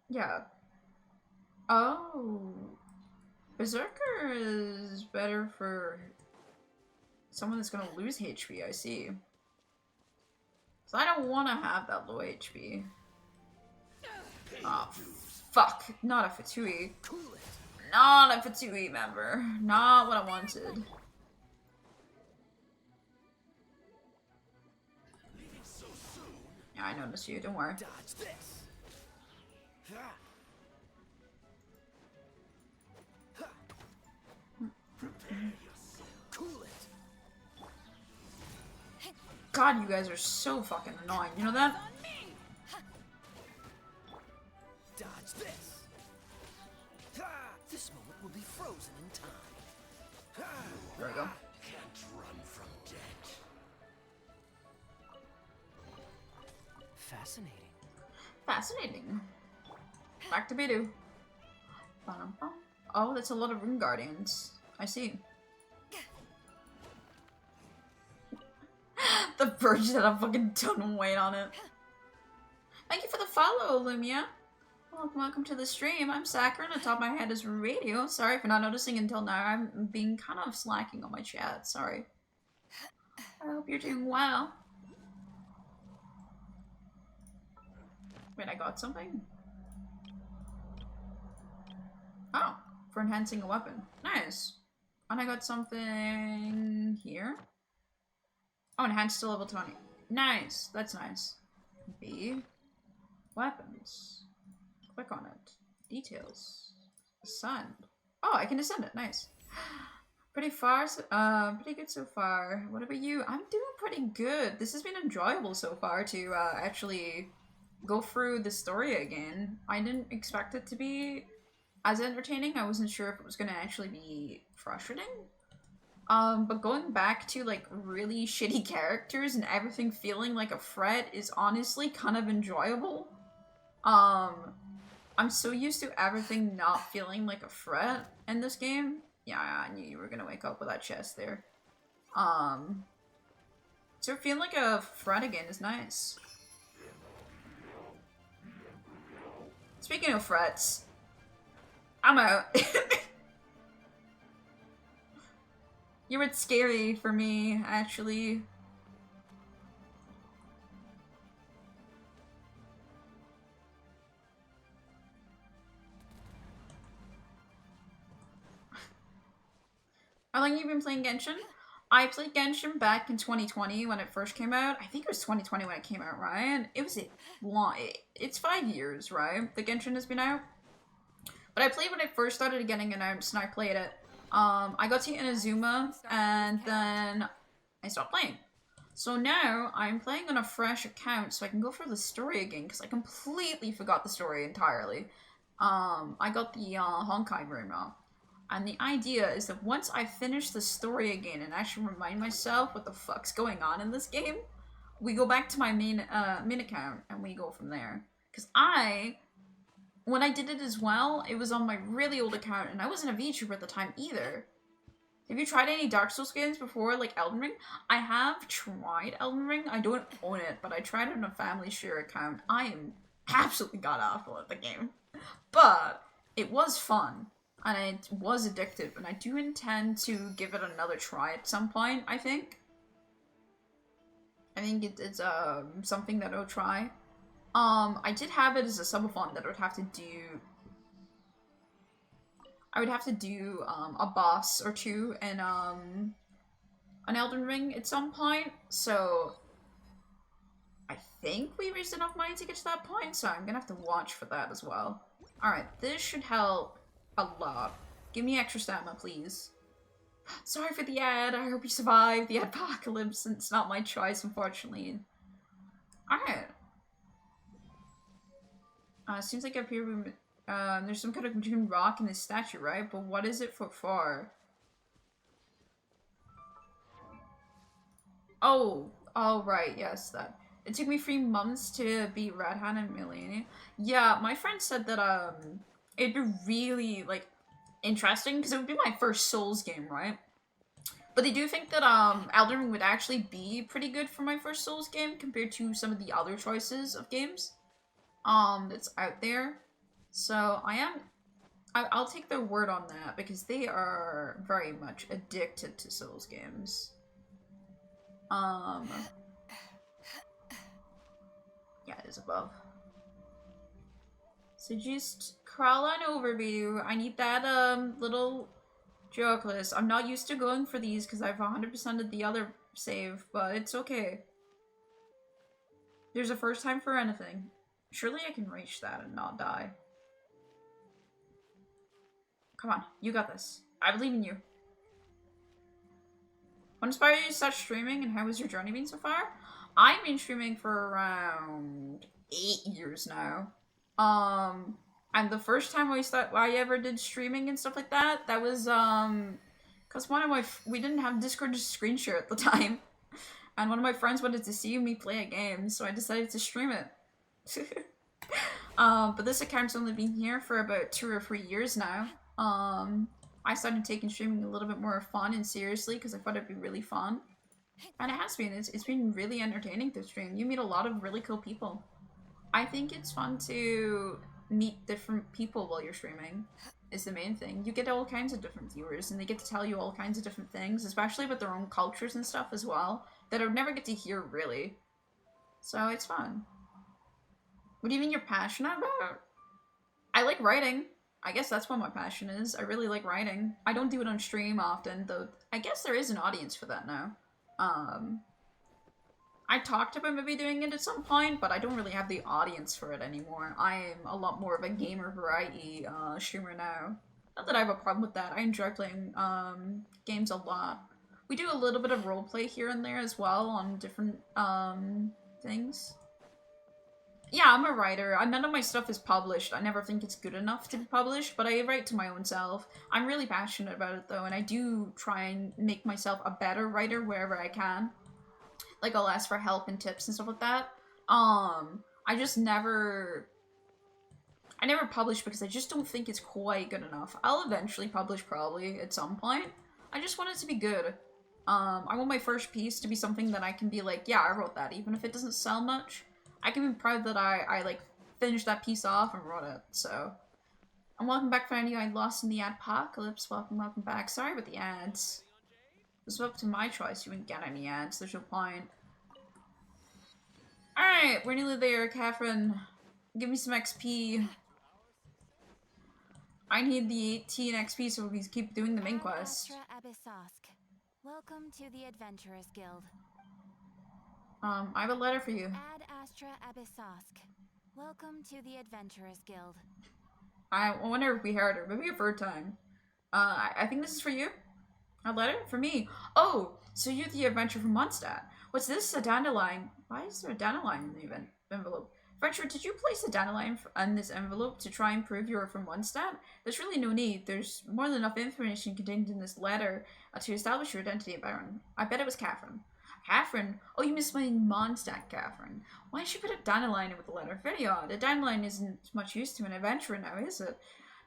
Yeah. Oh. Berserker is better for someone that's gonna lose HP, I see. So I don't want to have that low HP. Oh, fuck. Not a Fatui. Not a Fatui member. Not what I wanted. Yeah, I noticed you. Don't worry. Dodge this. Cool it. God, you guys are so fucking annoying. You know that? Dodge this. This moment will be frozen in time. There we go. Can't run from death. Fascinating. Fascinating. Back to Bidu. Oh, that's a lot of Rune Guardians. I see. The birds that have fucking ton of weight on it. Thank you for the follow, Lumia. Welcome to the stream. I'm Sacker, and on top of my head is Radio. Sorry for not noticing until now. I'm being kind of slacking on my chat. Sorry. I hope you're doing well. Wait, I got something? Oh, for enhancing a weapon. Nice. And I got something here. Oh, enhanced to level 20. Nice. That's nice. B. Weapons. Click on it. Details. Ascend. Oh, I can ascend it. Nice. Pretty far. Pretty good so far. What about you? I'm doing pretty good. This has been enjoyable so far to actually go through the story again. I didn't expect it to be as entertaining. I wasn't sure if it was going to actually be frustrating. But going back to like really shitty characters and everything feeling like a threat is honestly kind of enjoyable. I'm so used to everything not feeling like a threat in this game. Yeah, I knew you were gonna wake up with that chest there. So feeling like a threat again is nice. Speaking of threats, I'm out. You were scary for me, actually. How long have you been playing Genshin? I played Genshin back in 2020 when it first came out. I think it was 2020 when it came out, right? It was a long... It's 5 years, right? The Genshin has been out. But I played when it first started getting announced, and I played it. I got to Inazuma, and then I stopped playing. So now, I'm playing on a fresh account, so I can go through the story again, because I completely forgot the story entirely. I got the Honkai room now. And the idea is that once I finish the story again and actually remind myself what the fuck's going on in this game, we go back to my main account, and we go from there. Because when I did it as well, it was on my really old account, and I wasn't a VTuber at the time either. Have you tried any Dark Souls games before, like Elden Ring? I have tried Elden Ring. I don't own it, but I tried it on a family share account. I am absolutely god-awful at the game. But it was fun, and it was addictive, and I do intend to give it another try at some point, I think. I think it's something that I'll try. I did have it as a subathon that I would have to do... I would have to do, a boss or two in, an Elden Ring at some point, so... I think we raised enough money to get to that point, so I'm gonna have to watch for that as well. Alright, this should help a lot. Give me extra stamina, please. Sorry for the ad, I hope you survive the apocalypse. It's not my choice, unfortunately. Alright. Seems like up here there's some kind of between rock and this statue, right? But what is it for? Oh, right, yes, that. It took me 3 months to beat Red Hand and Millennium. Yeah, my friend said that, it'd be really, like, interesting, because it would be my first Souls game, right? But they do think that, Elden Ring would actually be pretty good for my first Souls game compared to some of the other choices of games, that's out there. So, I'll take their word on that, because they are very much addicted to Souls games. Yeah, it is above. So just crawl on over, View. I need that, little joke list. I'm not used to going for these because I've 100%ed the other save, but it's okay. There's a first time for anything. Surely I can reach that and not die. Come on, you got this. I believe in you. What inspired you to start streaming, and how has your journey been so far? I've been streaming for around 8 years now. And the first time I ever did streaming and stuff like that, that was, because we didn't have Discord screen share at the time. And one of my friends wanted to see me play a game, so I decided to stream it. But this account's only been here for about 2 or 3 years now. I started taking streaming a little bit more fun and seriously because I thought it'd be really fun. And it has been. It's been really entertaining to stream. You meet a lot of really cool people. I think it's fun to meet different people while you're streaming, is the main thing. You get all kinds of different viewers, and they get to tell you all kinds of different things, especially about their own cultures and stuff as well, that I would never get to hear, really. So it's fun. What do you mean you're passionate about? I like writing. I guess that's what my passion is. I really like writing. I don't do it on stream often, though I guess there is an audience for that now. I talked about maybe doing it at some point, but I don't really have the audience for it anymore. I'm a lot more of a gamer variety streamer now. Not that I have a problem with that. I enjoy playing games a lot. We do a little bit of roleplay here and there as well on different things. Yeah, I'm a writer. None of my stuff is published. I never think it's good enough to be published, but I write to my own self. I'm really passionate about it though, and I do try and make myself a better writer wherever I can. Like, I'll ask for help and tips and stuff like that. I just never... I never publish because I just don't think it's quite good enough. I'll eventually publish probably at some point. I just want it to be good. I want my first piece to be something that I can be like, yeah, I wrote that, even if it doesn't sell much. I can be proud that I like, finished that piece off and wrote it, so. And welcome back for any I lost in the apocalypse. Welcome back. Sorry about the ads. It was up to my choice. You wouldn't get any ads. There's no point. Alright, we're nearly there, Catherine. Give me some XP. I need the 18 XP so we can keep doing the main quest. Welcome to the Adventurers Guild. I have a letter for you. Ad Astra Abyssosk. Welcome to the Adventurers Guild. I wonder if we heard her. Maybe a third time. I think this is for you. A letter? For me. Oh, so you're the adventurer from Mondstadt. What's this? A dandelion. Why is there a dandelion in the envelope? Adventurer, did you place a dandelion in this envelope to try and prove you're from Mondstadt? There's really no need. There's more than enough information contained in this letter to establish your identity, Baron. I bet it was Catherine. Catherine? Oh, you missed my Mondstadt, Catherine. Why did she put a dandelion in with the letter? Very odd. A dandelion isn't much use to an adventurer now, is it?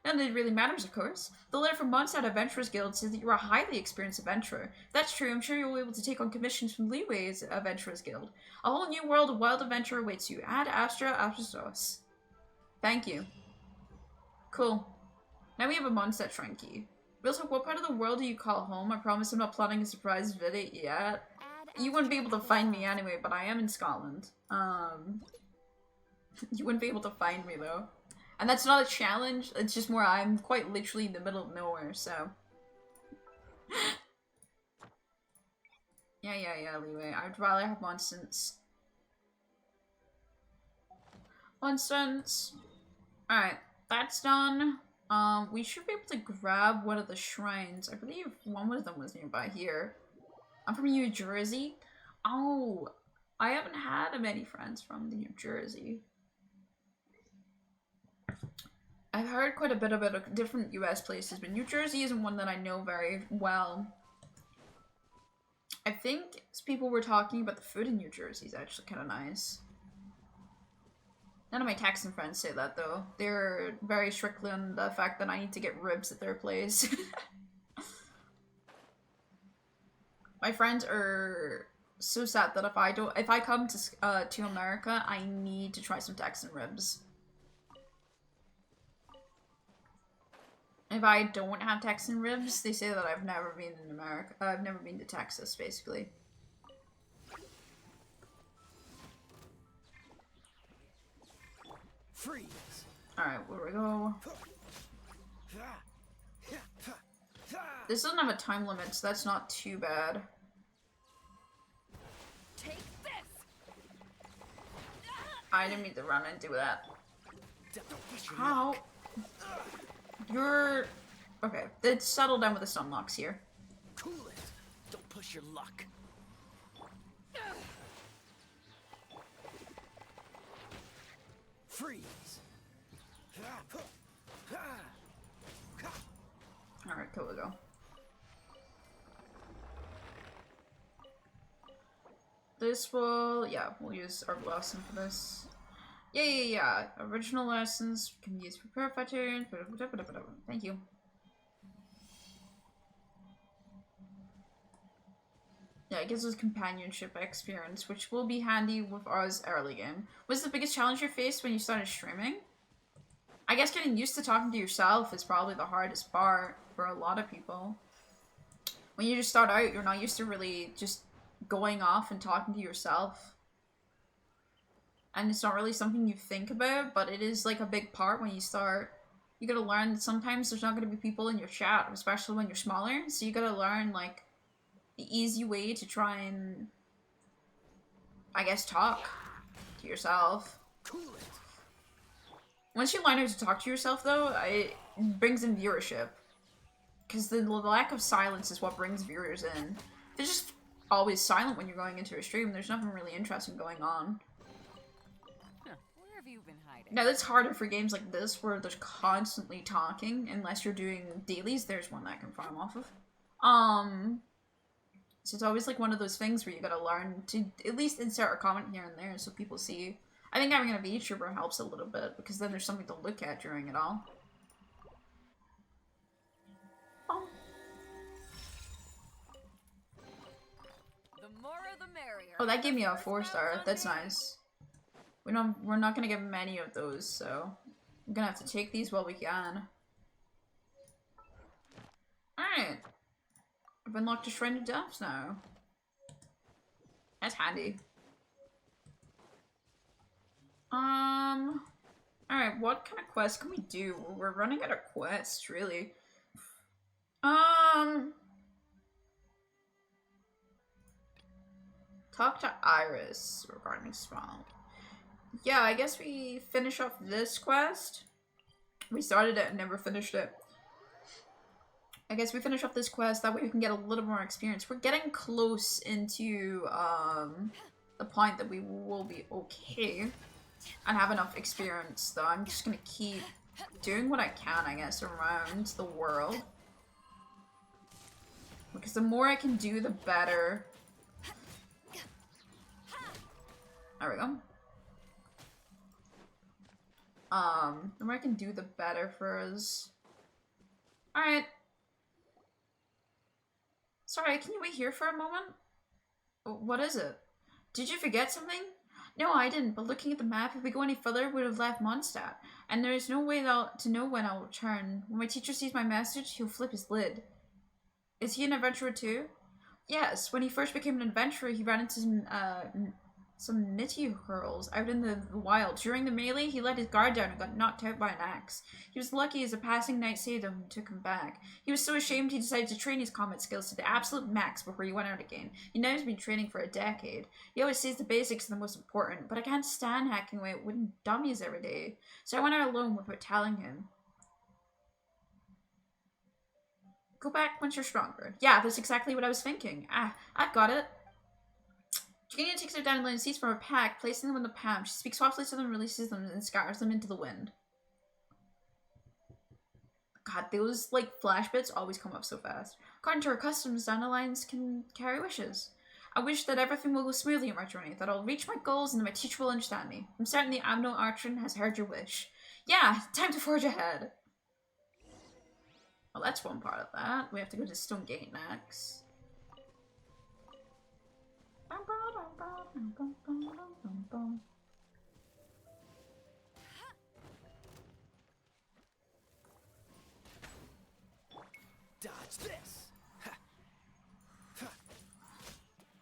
None that it really matters, of course. The letter from Mondstadt Adventurers Guild says that you're a highly experienced adventurer. If that's true, I'm sure you'll be able to take on commissions from Leeway's Adventurers Guild. A whole new world of wild adventure awaits you. Ad Astra Abyssos. Thank you. Cool. Now we have a Mondstadt shrine key. Real talk, what part of the world do you call home? I promise I'm not plotting a surprise visit yet. You wouldn't be able to find me anyway, but I am in Scotland. You wouldn't be able to find me though. And that's not a challenge, it's just more I'm quite literally in the middle of nowhere, so. Yeah, Leeway. I'd rather have Monstance. Alright, that's done. We should be able to grab one of the shrines. I believe one of them was nearby here. I'm from New Jersey. Oh, I haven't had many friends from New Jersey. I've heard quite a bit about different US places, but New Jersey isn't one that I know very well. I think people were talking about the food in New Jersey is actually kind of nice. None of my Texan friends say that though. They're very strictly on the fact that I need to get ribs at their place. My friends are so sad that if I come to America, I need to try some Texan ribs. If I don't have Texan ribs, they say that I've never been in America. I've never been to Texas, basically. Freeze. All right, where do we go? This doesn't have a time limit, so that's not too bad. Take this. I didn't mean to run into that. How? You're... Okay, let's settle down with the stun locks here. Cool it. Don't push your luck. Freeze. Alright, here we go. This will... yeah, we'll use our lesson for this. Yeah. Original lessons can be used for purify turns. Thank you. Yeah, it gives us companionship experience, which will be handy with ours early game. What's the biggest challenge you faced when you started streaming? I guess getting used to talking to yourself is probably the hardest part for a lot of people. When you just start out, you're not used to really just going off and talking to yourself. And it's not really something you think about, but it is like a big part when you start. You gotta learn that sometimes there's not gonna be people in your chat, especially when you're smaller. So you gotta learn like the easy way to try and, I guess, talk to yourself. Once you learn how to talk to yourself though, it brings in viewership. Because the lack of silence is what brings viewers in. They're just always silent when you're going into a stream. There's nothing really interesting going on. Where have you been hiding? Now that's harder for games like this where there's constantly talking, unless you're doing dailies. There's one that I can farm off of. So it's always like one of those things where you gotta learn to at least insert a comment here and there so people see you. I think having a VTuber helps a little bit because then there's something to look at during it all. The more the merrier. Oh, that gave me a 4-star. That's nice. We're not gonna get many of those, so I'm gonna have to take these while we can. Alright. I've unlocked a Shrine of Depths now. That's handy. Alright, what kind of quest can we do? We're running out of quests, really. Talk to Iris regarding Smile. Yeah, I guess we finish off this quest. We started it and never finished it. I guess we finish off this quest, that way we can get a little more experience. We're getting close into, the point that we will be okay and have enough experience, though. I'm just gonna keep doing what I can, I guess, around the world. Because the more I can do, the better. There we go. The more I can do, the better for us. Alright. Sorry, can you wait here for a moment? What is it? Did you forget something? No, I didn't, but looking at the map, if we go any further, we would have left Mondstadt. And there is no way to know when I'll return. When my teacher sees my message, he'll flip his lid. Is he an adventurer too? Yes, when he first became an adventurer, he ran into some nitty hurls out in the wild. During the melee, he let his guard down and got knocked out by an axe. He was lucky as a passing knight saved him and took him back. He was so ashamed he decided to train his combat skills to the absolute max before he went out again. He now has been training for a decade. He always says the basics are the most important, but I can't stand hacking away at wooden dummies every day. So I went out alone without telling him. Go back once you're stronger. Yeah, that's exactly what I was thinking. I've got it. Jagina takes her dandelion seeds from her pack, placing them in the palm. She speaks softly to them, releases them, and scatters them into the wind. God, those, like, flash bits always come up so fast. According to her customs, dandelions can carry wishes. I wish that everything will go smoothly on my journey, that I'll reach my goals and that my teacher will understand me. I'm certain the Amno Archon has heard your wish. Yeah, time to forge ahead. Well, that's one part of that. We have to go to Stone Gate next. Dodge this.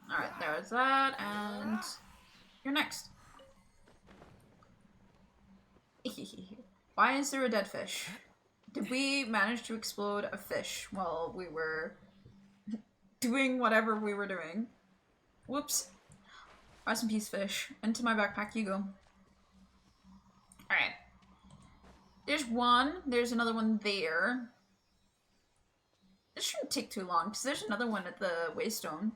Alright, there's that, and you're next. Why is there a dead fish? Did we manage to explode a fish while we were doing whatever we were doing? Whoops. Rest in peace, fish. Into my backpack you go. Alright. There's one. There's another one there. This shouldn't take too long, because there's another one at the Waystone.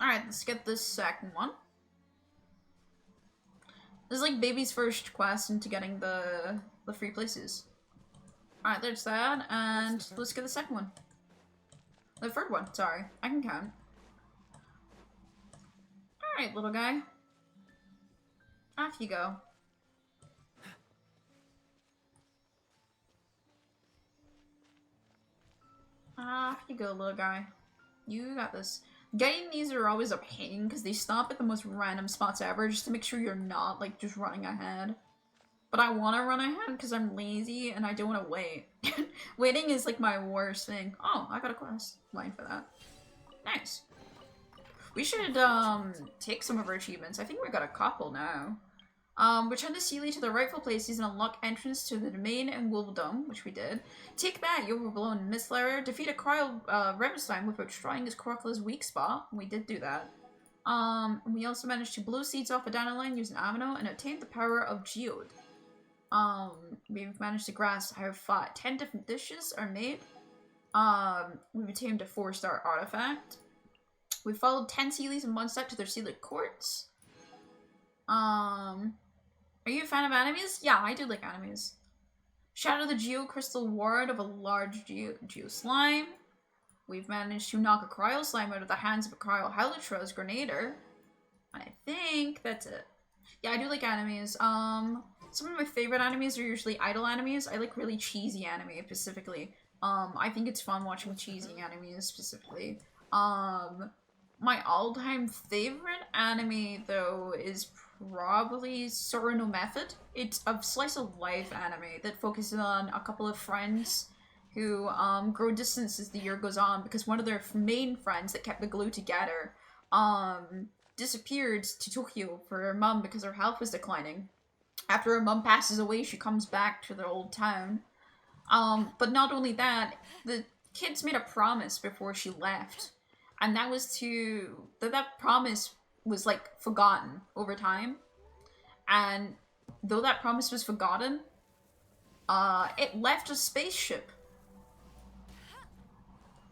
Alright, let's get this second one. This is like baby's first quest into getting the free places. Alright, there's that, and let's get the second one. The third one, sorry. I can count. Alright, little guy. Off you go. Off you go, little guy. You got this. Getting these are always a pain because they stop at the most random spots ever just to make sure you're not like just running ahead. But I want to run ahead because I'm lazy and I don't want to wait. Waiting is like my worst thing. Oh, I got a quest line for that. Nice. We should take some of our achievements. I think we got a couple now. Return the Sealy to the rightful places and unlock entrance to the domain and Wolvedome, which we did. Take that, you overblown Misslayer. Defeat a Cryo Revenstein without destroying his Crocla's weak spot. We did do that. We also managed to blow seeds off a dandelion using Amino and obtain the power of Geode. We've managed to grasp how 10 different dishes are made. We've attained a 4-star artifact. We followed 10 Sealies in one step to their Sealy courts. Are you a fan of animes? Yeah, I do like animes. Shadow the Geo Crystal Ward of a large Geo Slime. We've managed to knock a Cryo Slime out of the hands of a Cryo Helitra's Grenader. I think that's it. Yeah, I do like animes. Some of my favorite animes are usually idol animes. I like really cheesy anime specifically. I think it's fun watching cheesy animes specifically. My all-time favorite anime though is probably Sorano Method. It's a slice of life anime that focuses on a couple of friends who grow distance as the year goes on because one of their main friends that kept the glue together disappeared to Tokyo for her mom because her health was declining. After her mom passes away, she comes back to their old town. But not only that, the kids made a promise before she left. And that was that promise was like forgotten over time. And though that promise was forgotten, it left a spaceship.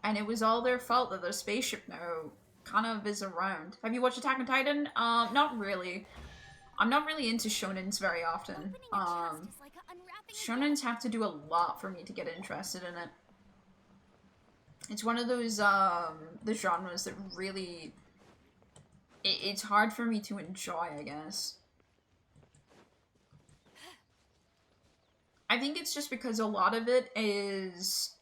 And it was all their fault that their spaceship now kind of is around. Have you watched Attack on Titan? Not really. I'm not really into shonens very often. Shonens have to do a lot for me to get interested in it. It's one of those the genres that really it's hard for me to enjoy, I guess. I think it's just because a lot of it is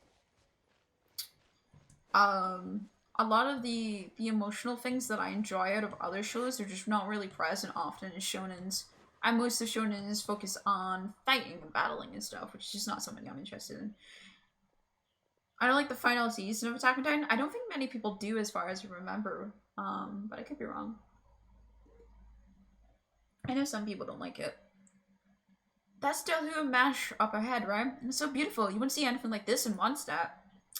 a lot of the emotional things that I enjoy out of other shows are just not really present often in shonens. And most of shonens focus on fighting and battling and stuff, which is just not something I'm interested in. I don't like the final season of Attack on Titan. I don't think many people do as far as I remember, but I could be wrong. I know some people don't like it. That's still who a mash up ahead, right? It's so beautiful. You wouldn't see anything like this in Mondstadt.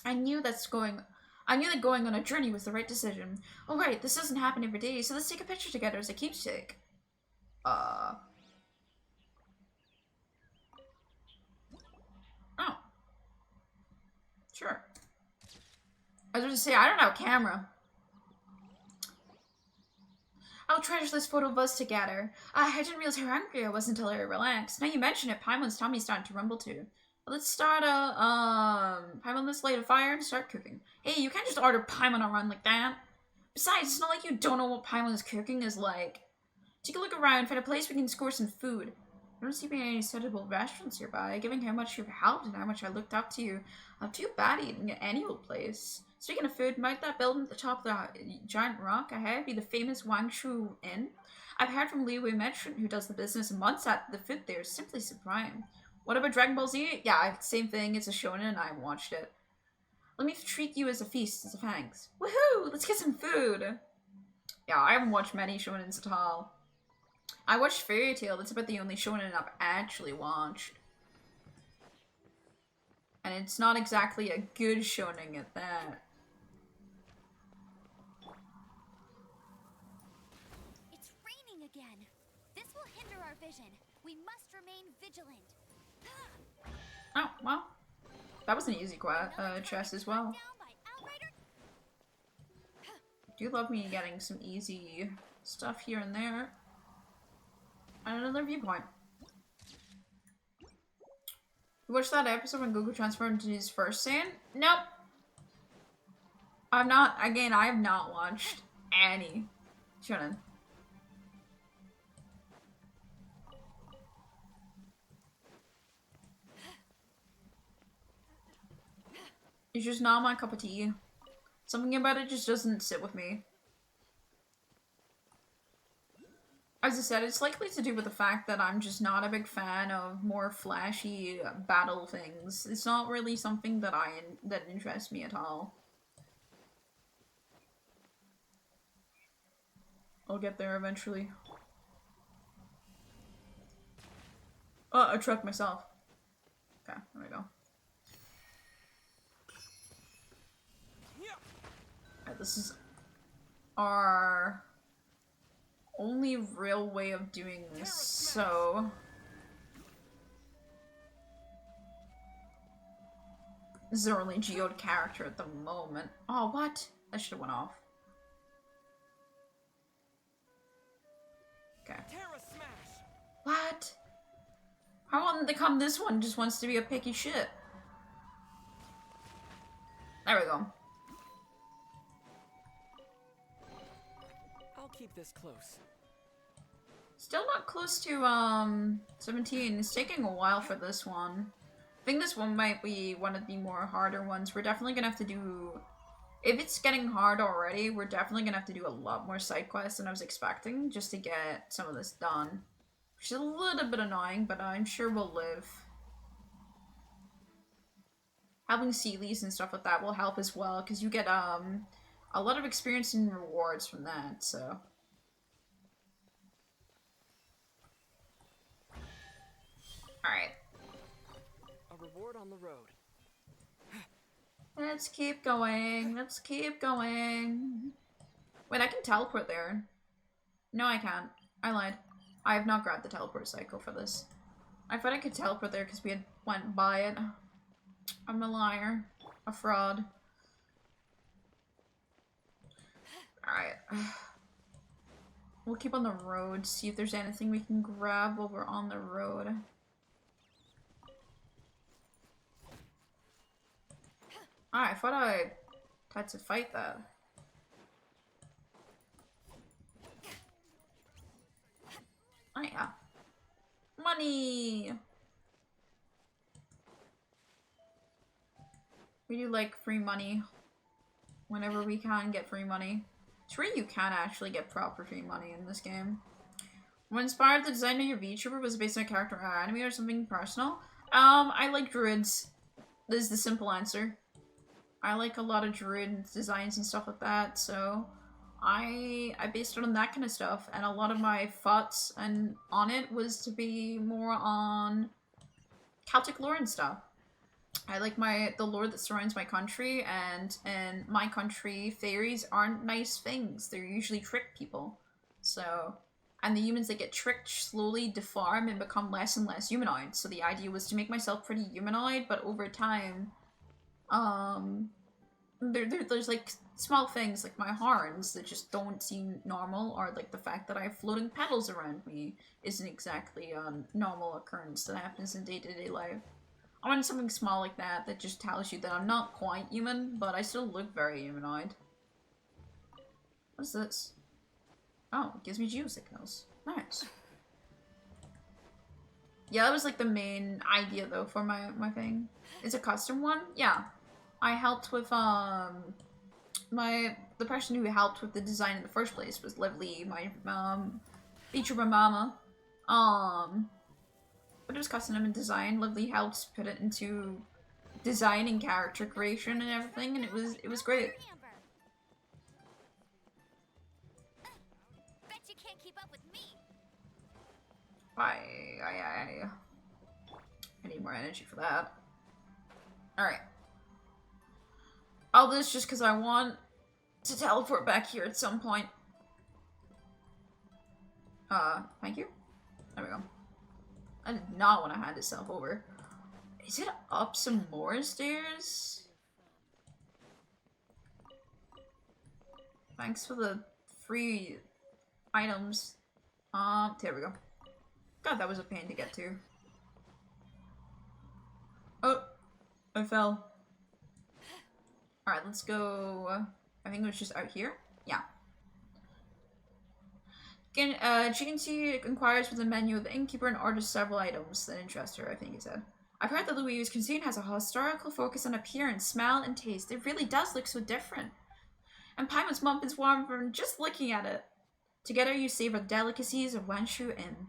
I knew that going on a journey was the right decision. Oh right, this doesn't happen every day, so let's take a picture together as a keepsake. Oh. Sure. I was going to say, I don't have a camera. I'll treasure this photo of us together. I didn't realize how hungry I was until I relaxed. Now you mention it, Paimon's tummy's starting to rumble too. Let's start Paimon, let's light a fire and start cooking. Hey, you can't just order Paimon on a run like that. Besides, it's not like you don't know what Paimon's cooking is like. Take a look around, find a place we can score some food. I don't see any suitable restaurants nearby, given how much you've helped and how much I looked up to you. I'm too bad eating at any old place. Speaking of food, might that building at the top of the giant rock ahead be the famous Wangshu Inn? I've heard from Li Wei Metron, who does the business in Mondstadt, the food there is simply sublime. What about Dragon Ball Z? Yeah, same thing, it's a shonen and I watched it. Let me treat you as a feast, as a thanks. Woohoo! Let's get some food! Yeah, I haven't watched many shonens at all. I watched Fairy Tail, that's about the only shonen I've actually watched. And it's not exactly a good shonen at that. It's raining again. This will hinder our vision. We must remain vigilant. Oh, well. That was an easy chest as well. Do love me getting some easy stuff here and there. And another viewpoint. You watched that episode when Goku transformed into his first Saiyan? Nope. I have not watched any shonen. It's just not my cup of tea. Something about it just doesn't sit with me. As I said, it's likely to do with the fact that I'm just not a big fan of more flashy battle things. It's not really something that that interests me at all. I'll get there eventually. Oh, I trucked myself. Okay, there we go. Alright, this is our only real way of doing this, so... This is our only geode character at the moment. Oh, what? That should have went off. Okay. What? How on come this one just wants to be a picky shit? There we go. I'll keep this close. Still not close to 17. It's taking a while for this one. I think this one might be one of the more harder ones. We're definitely gonna have to do... If it's getting hard already, we're definitely gonna have to do a lot more side quests than I was expecting just to get some of this done. Which is a little bit annoying, but I'm sure we'll live. Having Sealies and stuff like that will help as well, because you get a lot of experience and rewards from that, so... Alright. A reward on the road. Let's keep going. Let's keep going. Wait, I can teleport there. No, I can't. I lied. I have not grabbed the teleport cycle for this. I thought I could teleport there because we had went by it. I'm a liar. A fraud. Alright. We'll keep on the road, see if there's anything we can grab while we're on the road. I thought I had to fight that. Oh yeah. Money! We do like free money. Whenever we can get free money. It's rare you can actually get proper free money in this game. What inspired the design of your VTuber? Was it based on a character or anime or something personal? I like druids. This is the simple answer. I like a lot of druid designs and stuff like that, so I based it on that kind of stuff, and a lot of my thoughts on it was to be more on Celtic lore and stuff. I like the lore that surrounds my country, and in my country, fairies aren't nice things. They're usually trick people. So, and the humans that get tricked slowly deform and become less and less humanoid. So the idea was to make myself pretty humanoid, but over time, there's like small things like my horns that just don't seem normal, or like the fact that I have floating petals around me isn't exactly a normal occurrence that happens in day-to-day life. I wanted something small like that that just tells you that I'm not quite human, but I still look very humanoid. What is this? Oh, it gives me geosignals. Nice. Yeah, that was like the main idea though for my thing. It's a custom one? Yeah. I helped with the person who helped with the design in the first place was Lively, my VTuber mama. But it was custom and design. Lively helped put it into design and character creation and everything, and it was great. Bet you can't keep up with me. I need more energy for that. Alright. All this just because I want to teleport back here at some point. Thank you. There we go. I did not want to hand itself over. Is it up some more stairs? Thanks for the free items. There we go. God, that was a pain to get to. Oh, I fell. Alright, let's go. I think it was just out here. Yeah. She inquires with the menu of the innkeeper and orders several items that interest her, I think he said. I've heard that Louise' cuisine has a historical focus on appearance, smell, and taste. It really does look so different. And Paimon's mouth is warm from just looking at it. Together you savor the delicacies of Wanshu Inn.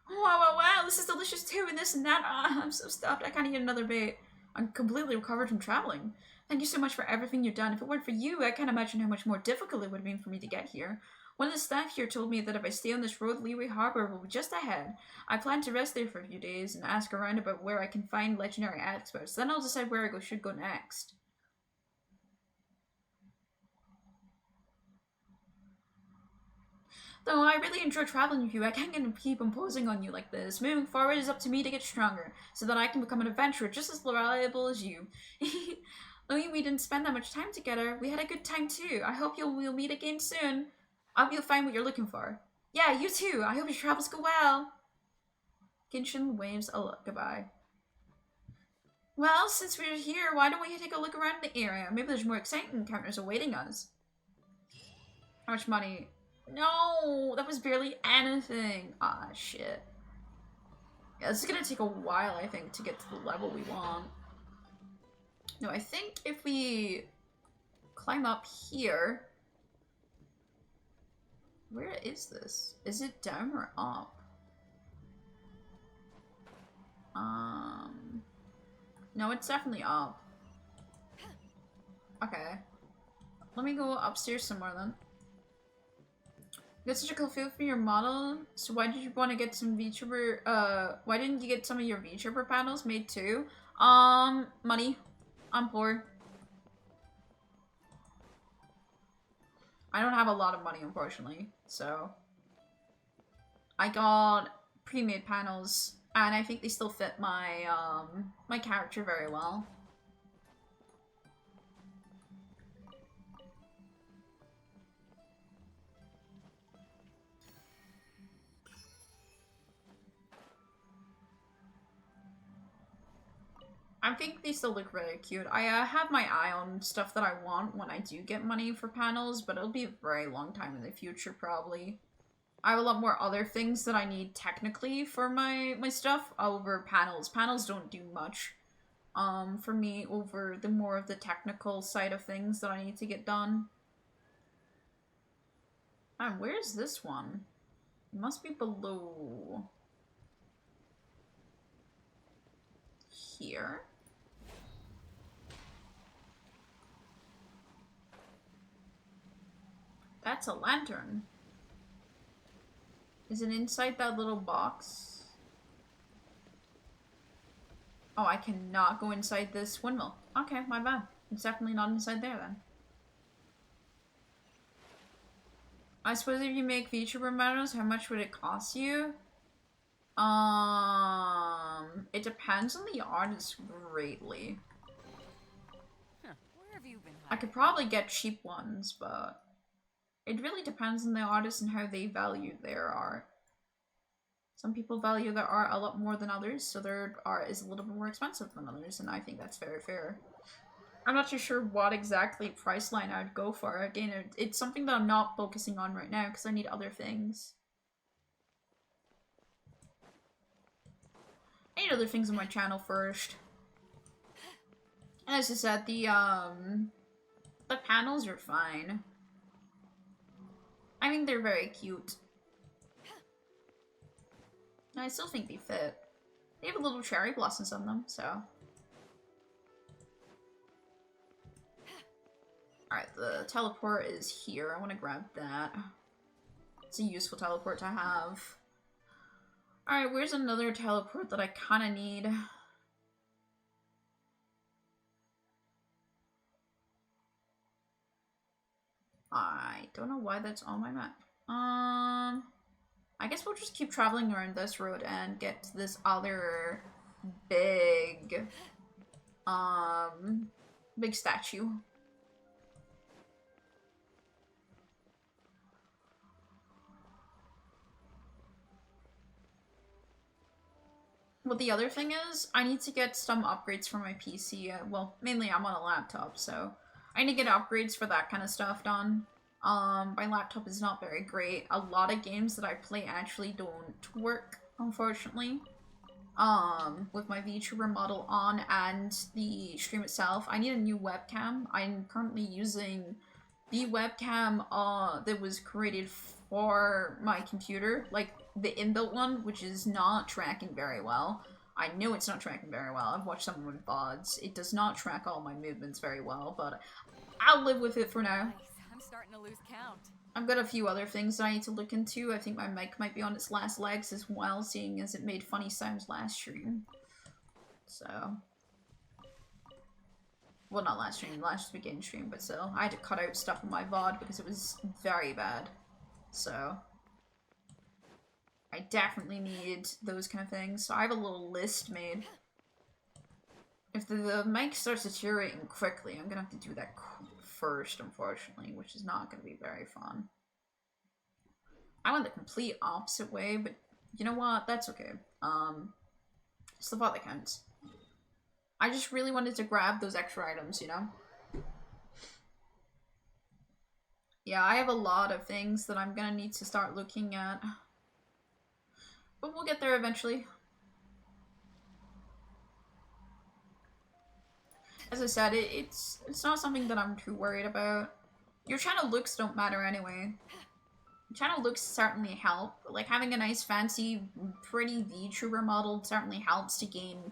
Wow, this is delicious too, and this and that. I'm so stuffed, I can't eat another bite. I'm completely recovered from traveling. Thank you so much for everything you've done. If it weren't for you, I can't imagine how much more difficult it would have been for me to get here. One of the staff here told me that if I stay on this road, Leeway Harbor will be just ahead. I plan to rest there for a few days and ask around about where I can find legendary experts. Then I'll decide where I should go next. Though I really enjoy traveling with you, I can't keep imposing on you like this. Moving forward is up to me to get stronger, so that I can become an adventurer just as reliable as you. Though we didn't spend that much time together, we had a good time too. I hope we'll meet again soon. I hope you'll find what you're looking for. Yeah, you too. I hope your travels go well. Genshin waves a look goodbye. Well, since we're here, why don't we take a look around the area? Maybe there's more exciting encounters awaiting us. How much money? No, that was barely anything. Ah, shit. Yeah, this is gonna take a while, I think, to get to the level we want. No, I think if we climb up here... Where is this? Is it down or up? No, it's definitely up. Okay. Let me go upstairs somewhere then. You got such a cool feel for your model, so why did you want to get some VTuber, why didn't you get some of your VTuber panels made too? Money. I'm poor. I don't have a lot of money, unfortunately, so... I got pre-made panels, and I think they still fit my, my character very well. I think they still look really cute. I have my eye on stuff that I want when I do get money for panels, but it'll be a very long time in the future, probably. I have a lot more other things that I need technically for my stuff over panels. Panels don't do much for me over the more of the technical side of things that I need to get done. And where's this one? It must be below here. That's a lantern. Is it inside that little box? Oh, I cannot go inside this windmill. Okay, my bad. It's definitely not inside there then. I suppose if you make VTuber models, how much would it cost you? It depends on the artist greatly. Huh, where have you been hiding? I could probably get cheap ones, but it really depends on the artist and how they value their art. Some people value their art a lot more than others, so their art is a little bit more expensive than others, and I think that's very fair. I'm not too sure what exactly price line I'd go for. Again, it's something that I'm not focusing on right now because I need other things. I need other things on my channel first. And as I said, the panels are fine. I think they're very cute. And I still think they fit. They have little cherry blossoms on them, so. Alright, the teleport is here. I want to grab that. It's a useful teleport to have. Alright, where's another teleport that I kind of need? I don't know why that's on my map. I guess we'll just keep traveling around this road and get to this other big, big statue. Well, the other thing is, I need to get some upgrades for my PC. Well, mainly I'm on a laptop, so I need to get upgrades for that kind of stuff done. My laptop is not very great. A lot of games that I play actually don't work, unfortunately. With my VTuber model on and the stream itself. I need a new webcam. I'm currently using the webcam that was created for my computer, like the inbuilt one, which is not tracking very well. I know it's not tracking very well. I've watched some of my VODs. It does not track all my movements very well, but I'll live with it for now. Nice. I'm starting to lose count. I've got a few other things that I need to look into. I think my mic might be on its last legs as well, seeing as it made funny sounds last stream. So. Well, not last stream, last beginning stream, but still. I had to cut out stuff in my VOD because it was very bad. So. I definitely need those kind of things. So I have a little list made. If the mic starts deteriorating quickly, I'm gonna have to do that first, unfortunately, which is not gonna be very fun. I went the complete opposite way, but you know what? That's okay. It's the thought that counts. I just really wanted to grab those extra items, you know? Yeah, I have a lot of things that I'm gonna need to start looking at. But we'll get there eventually. As I said, it's not something that I'm too worried about. Your channel looks don't matter anyway. Channel looks certainly help. Like, having a nice, fancy, pretty VTuber model certainly helps to gain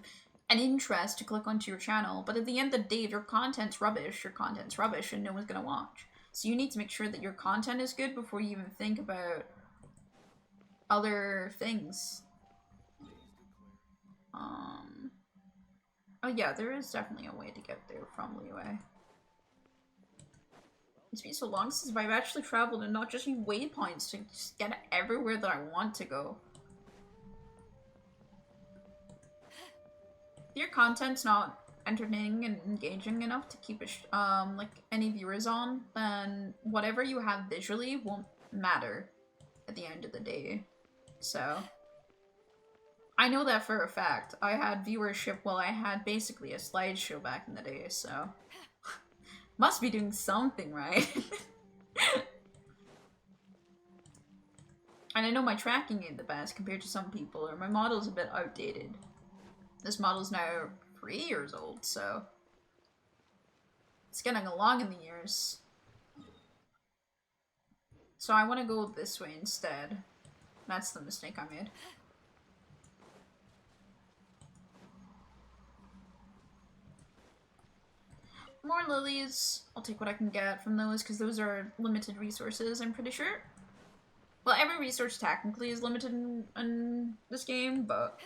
an interest to click onto your channel. But at the end of the day, if your content's rubbish and no one's gonna watch. So you need to make sure that your content is good before you even think about other things. Oh yeah, there is definitely a way to get there from Leeway. It's been so long since I've actually traveled and not just need waypoints to just get everywhere that I want to go. If your content's not entertaining and engaging enough to keep it, like, any viewers on, then whatever you have visually won't matter at the end of the day. So, I know that for a fact. I had viewership while I had basically a slideshow back in the day, so must be doing something right. And I know my tracking ain't the best compared to some people, or my model's a bit outdated. This model's now 3 years old, so it's getting along in the years. So I want to go this way instead. That's the mistake I made. More lilies. I'll take what I can get from those, because those are limited resources, I'm pretty sure. Well, every resource technically is limited in this game, but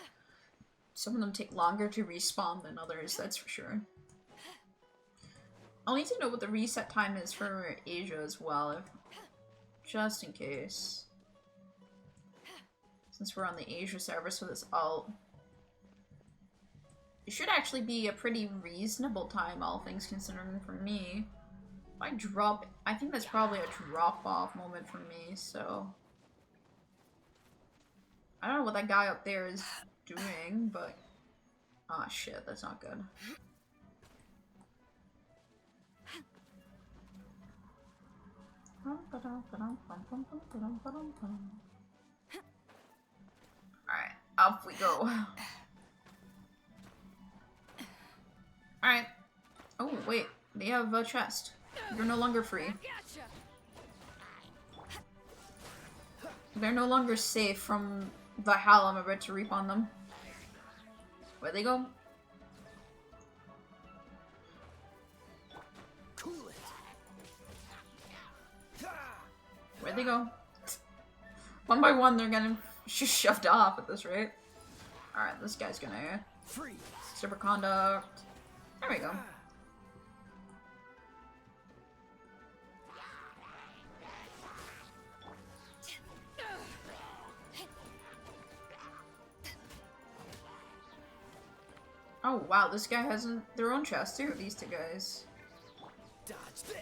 some of them take longer to respawn than others, that's for sure. I'll need to know what the reset time is for Asia as well, just in case. Since we're on the Asia server, so this alt. It should actually be a pretty reasonable time, all things considering, for me. If I drop, I think that's probably a drop-off moment for me, so. I don't know what that guy up there is doing, but... Ah, shit, that's not good. Alright, up we go. Alright. Oh, wait. They have a chest. You're no longer free. They're no longer safe from the hell I'm about to reap on them. Where'd they go? Where'd they go? One by one, they're getting just shoved off at this rate. Alright, this guy's gonna... Superconduct. There we go. Oh wow, this guy has their own chest too, these two guys. Dodge this.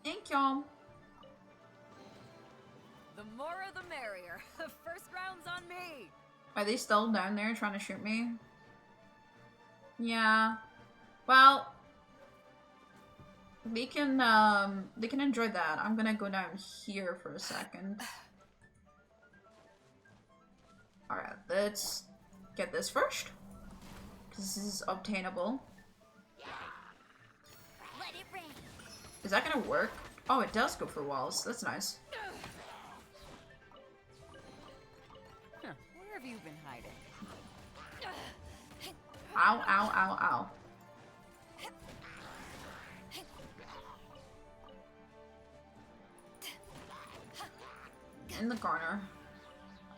Thank y'all. The more the merrier. First round's on me. Are they still down there trying to shoot me? Yeah. Well, they can enjoy that. I'm gonna go down here for a second. Alright, let's get this first. Because this is obtainable. Let it rain. Is that gonna work? Oh, it does go for walls. That's nice. Huh. Where have you been hiding? Ow, ow, ow, ow. In the corner.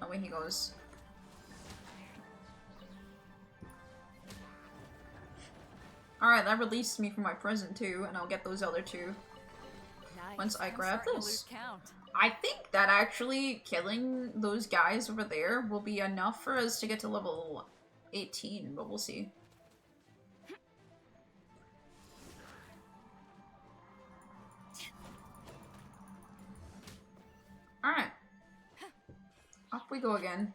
Away he goes. Alright, that released me from my prison too, and I'll get those other two. Nice. Once I I'm grab starting to this. lose count. I think that actually killing those guys over there will be enough for us to get to level 18, but we'll see. Alright. Off we go again.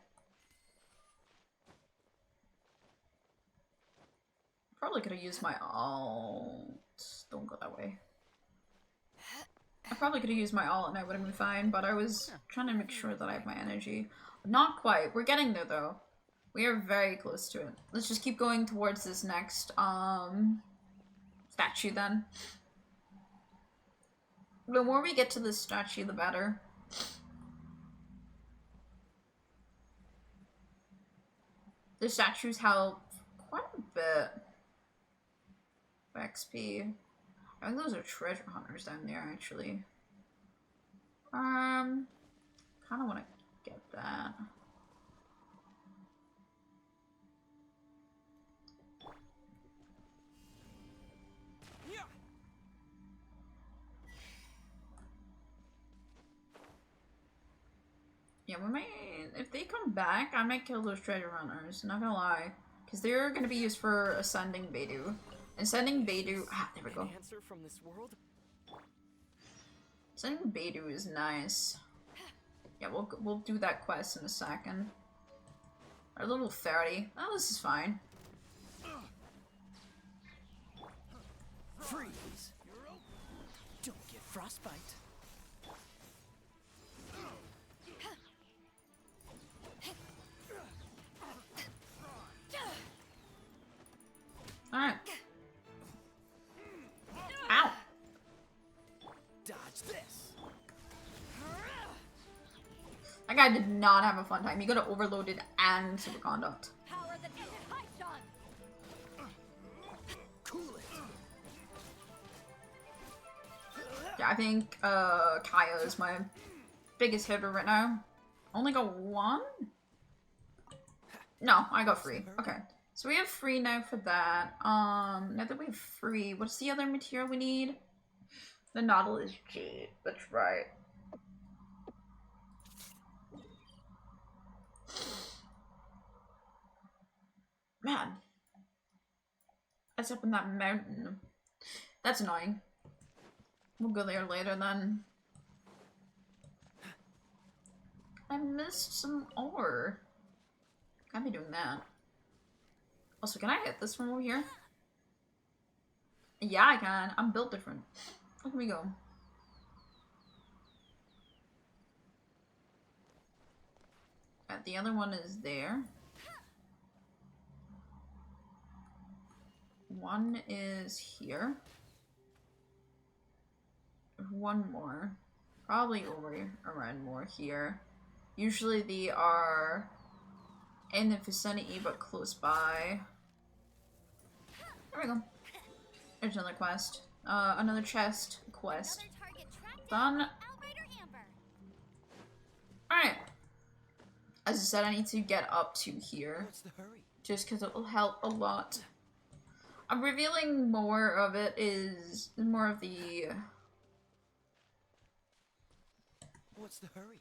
Probably could have used my alt. Don't go that way. I probably could have used my alt and I would have been fine, but I was trying to make sure that I have my energy. Not quite. We're getting there though. We are very close to it. Let's just keep going towards this next statue then. The more we get to this statue, the better. The statues help quite a bit. XP. I think those are treasure hunters down there, actually. Kind of want to get that. Yeah, we might, if they come back, I might kill those treasure hunters, not gonna lie. Because they're gonna be used for ascending Beidou. Ascending Beidou, there we go. Answer from this world? Ascending Beidou is nice. Yeah, we'll do that quest in a second. Our level 30. Oh, this is fine. Freeze! Don't get frostbite. Alright. Ow! Dodge this. That guy did not have a fun time. He got overloaded and superconduct. Power that ended Heist on. Cool it. Yeah, I think Kaya is my biggest hitter right now. Only got one? No, I got free. Okay. So we have free now for that. Now that we have free, what's the other material we need? The Nautilus Jade. That's right. Man. That's up in that mountain. That's annoying. We'll go there later then. I missed some ore. Can't be doing that. Also, can I hit this from over here? Yeah, I can. I'm built different. Look at me go. The other one is there. One is here. One more. Probably over around more here. Usually they are in the vicinity but close by. There we go. There's another quest. Another chest quest. Done. Alright. As I said, I need to get up to here. What's the hurry? Just because it will help a lot. I'm revealing more of it is more of the... What's the hurry?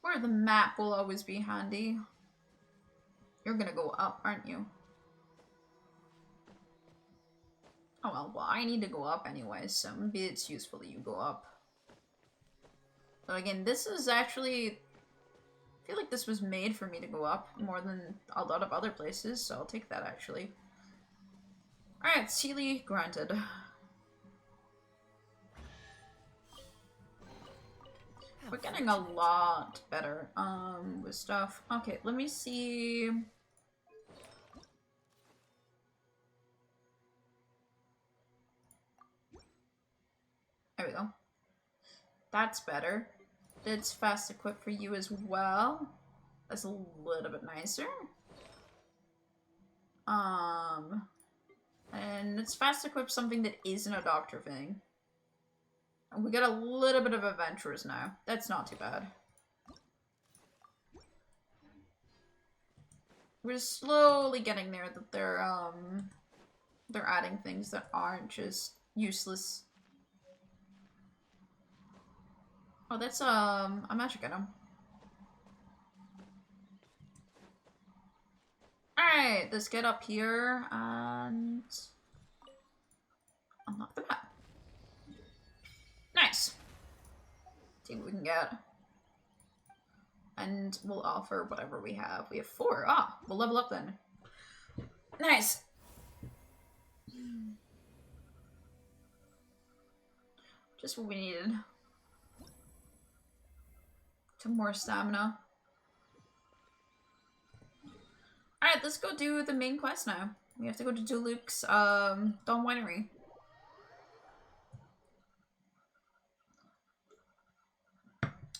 Where the map will always be handy. You're gonna go up, aren't you? Oh well, I need to go up anyway, so maybe it's useful that you go up. But again, this is actually... I feel like this was made for me to go up more than a lot of other places, so I'll take that actually. Alright, Sealy granted. We're getting a lot better with stuff. Okay, let me see. There we go. That's better. It's fast equipped for you as well. That's a little bit nicer. And it's fast equipped something that isn't a doctor thing. And we got a little bit of adventurers now. That's not too bad. We're slowly getting there that they're adding things that aren't just useless. Oh, that's a magic item. Alright, let's get up here and unlock the map. Nice. See what we can get. And we'll offer whatever we have. We have 4. Ah, we'll level up then. Nice. Just what we needed. Some more stamina. Alright, let's go do the main quest now. We have to go to Duluc's Dawn Winery.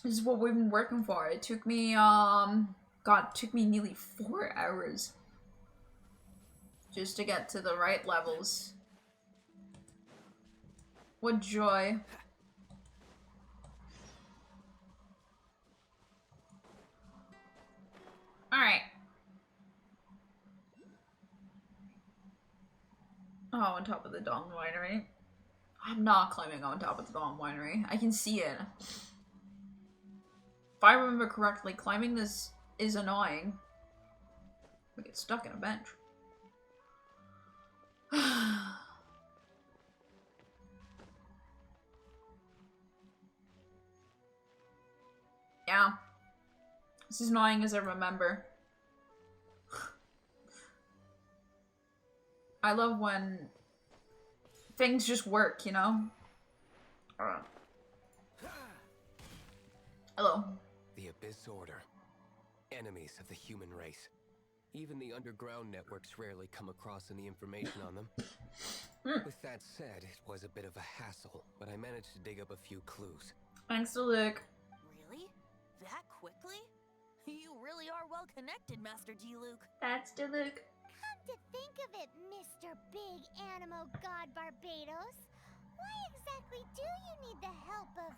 This is what we've been working for. It took me God, it took me nearly 4 hours just to get to the right levels. What joy. Alright. Oh, on top of the Dawn Winery. I'm not climbing on top of the Dawn Winery. I can see it. If I remember correctly, climbing this is annoying. We get stuck in a bench. Yeah. This is annoying as I remember. I love when things just work, you know? Hello. The Abyss Order. Enemies of the human race. Even the underground networks rarely come across any information on them. With that said, it was a bit of a hassle, but I managed to dig up a few clues. Thanks to Luke. Really? That quickly? You really are well connected, Master D. Luke. That's to Luke. Come to think of it, Mr. Big Animo God Barbados, why exactly do you need the help of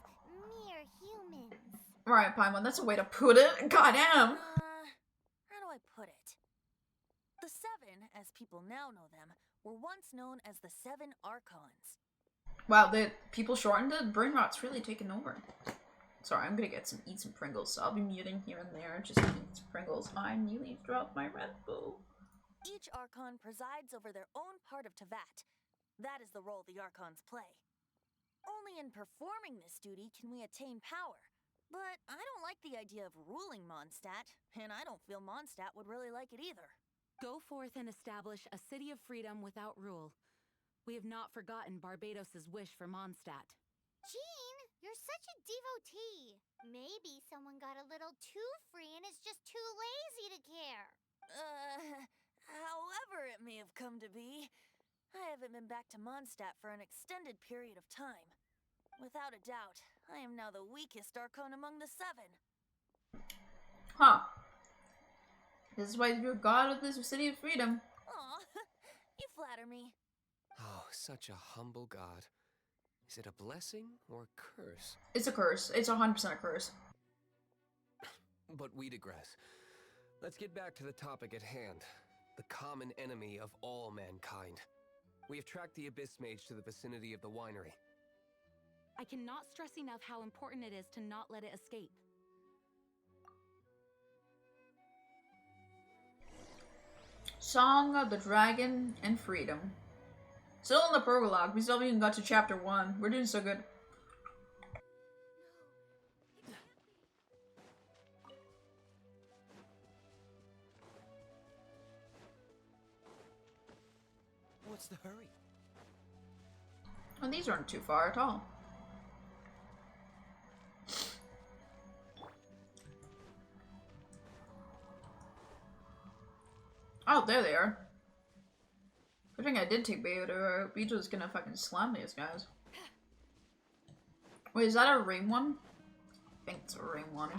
mere humans? Right, Paimon, that's a way to put it. Goddamn. How do I put it? The Seven, as people now know them, were once known as the Seven Archons. Wow, the people shortened it. Brain rot's really taken over. Sorry, I'm gonna eat some Pringles, so I'll be muting here and there, just eating some Pringles. I nearly dropped my Red Bull. Each Archon presides over their own part of Tevat. That is the role the Archons play. Only in performing this duty can we attain power. But I don't like the idea of ruling Mondstadt, and I don't feel Mondstadt would really like it either. Go forth and establish a city of freedom without rule. We have not forgotten Barbados' wish for Mondstadt. Jean, you're such a devotee. Maybe someone got a little too free and is just too lazy to care. However it may have come to be, I haven't been back to Mondstadt for an extended period of time. Without a doubt, I am now the weakest Archon among the 7. Huh. This is why you're god of this city of freedom. Aw, you flatter me. Oh, such a humble god. Is it a blessing or a curse? It's a curse. It's 100% a curse. But we digress. Let's get back to the topic at hand. The common enemy of all mankind. We have tracked the Abyss Mage to the vicinity of the winery. I cannot stress enough how important it is to not let it escape. Song of the Dragon and Freedom. Still in the prologue. We still haven't even got to chapter 1. We're doing so good. What's the hurry? And these aren't too far at all. Oh, there they are. I think I did take Beta, or Beetle gonna fucking slam these guys. Wait, is that a ring one? I think it's a ring one.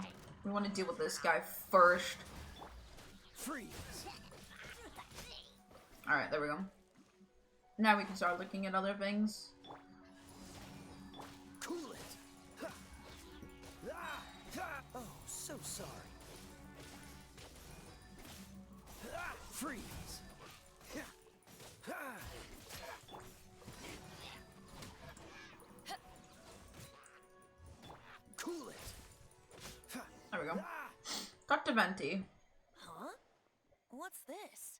We want to deal with this guy first. Freeze! Alright, there we go. Now we can start looking at other things. Cool it! Oh, so sorry. Freeze! Cool it! There we go. Dr. Venti. Huh? What's this?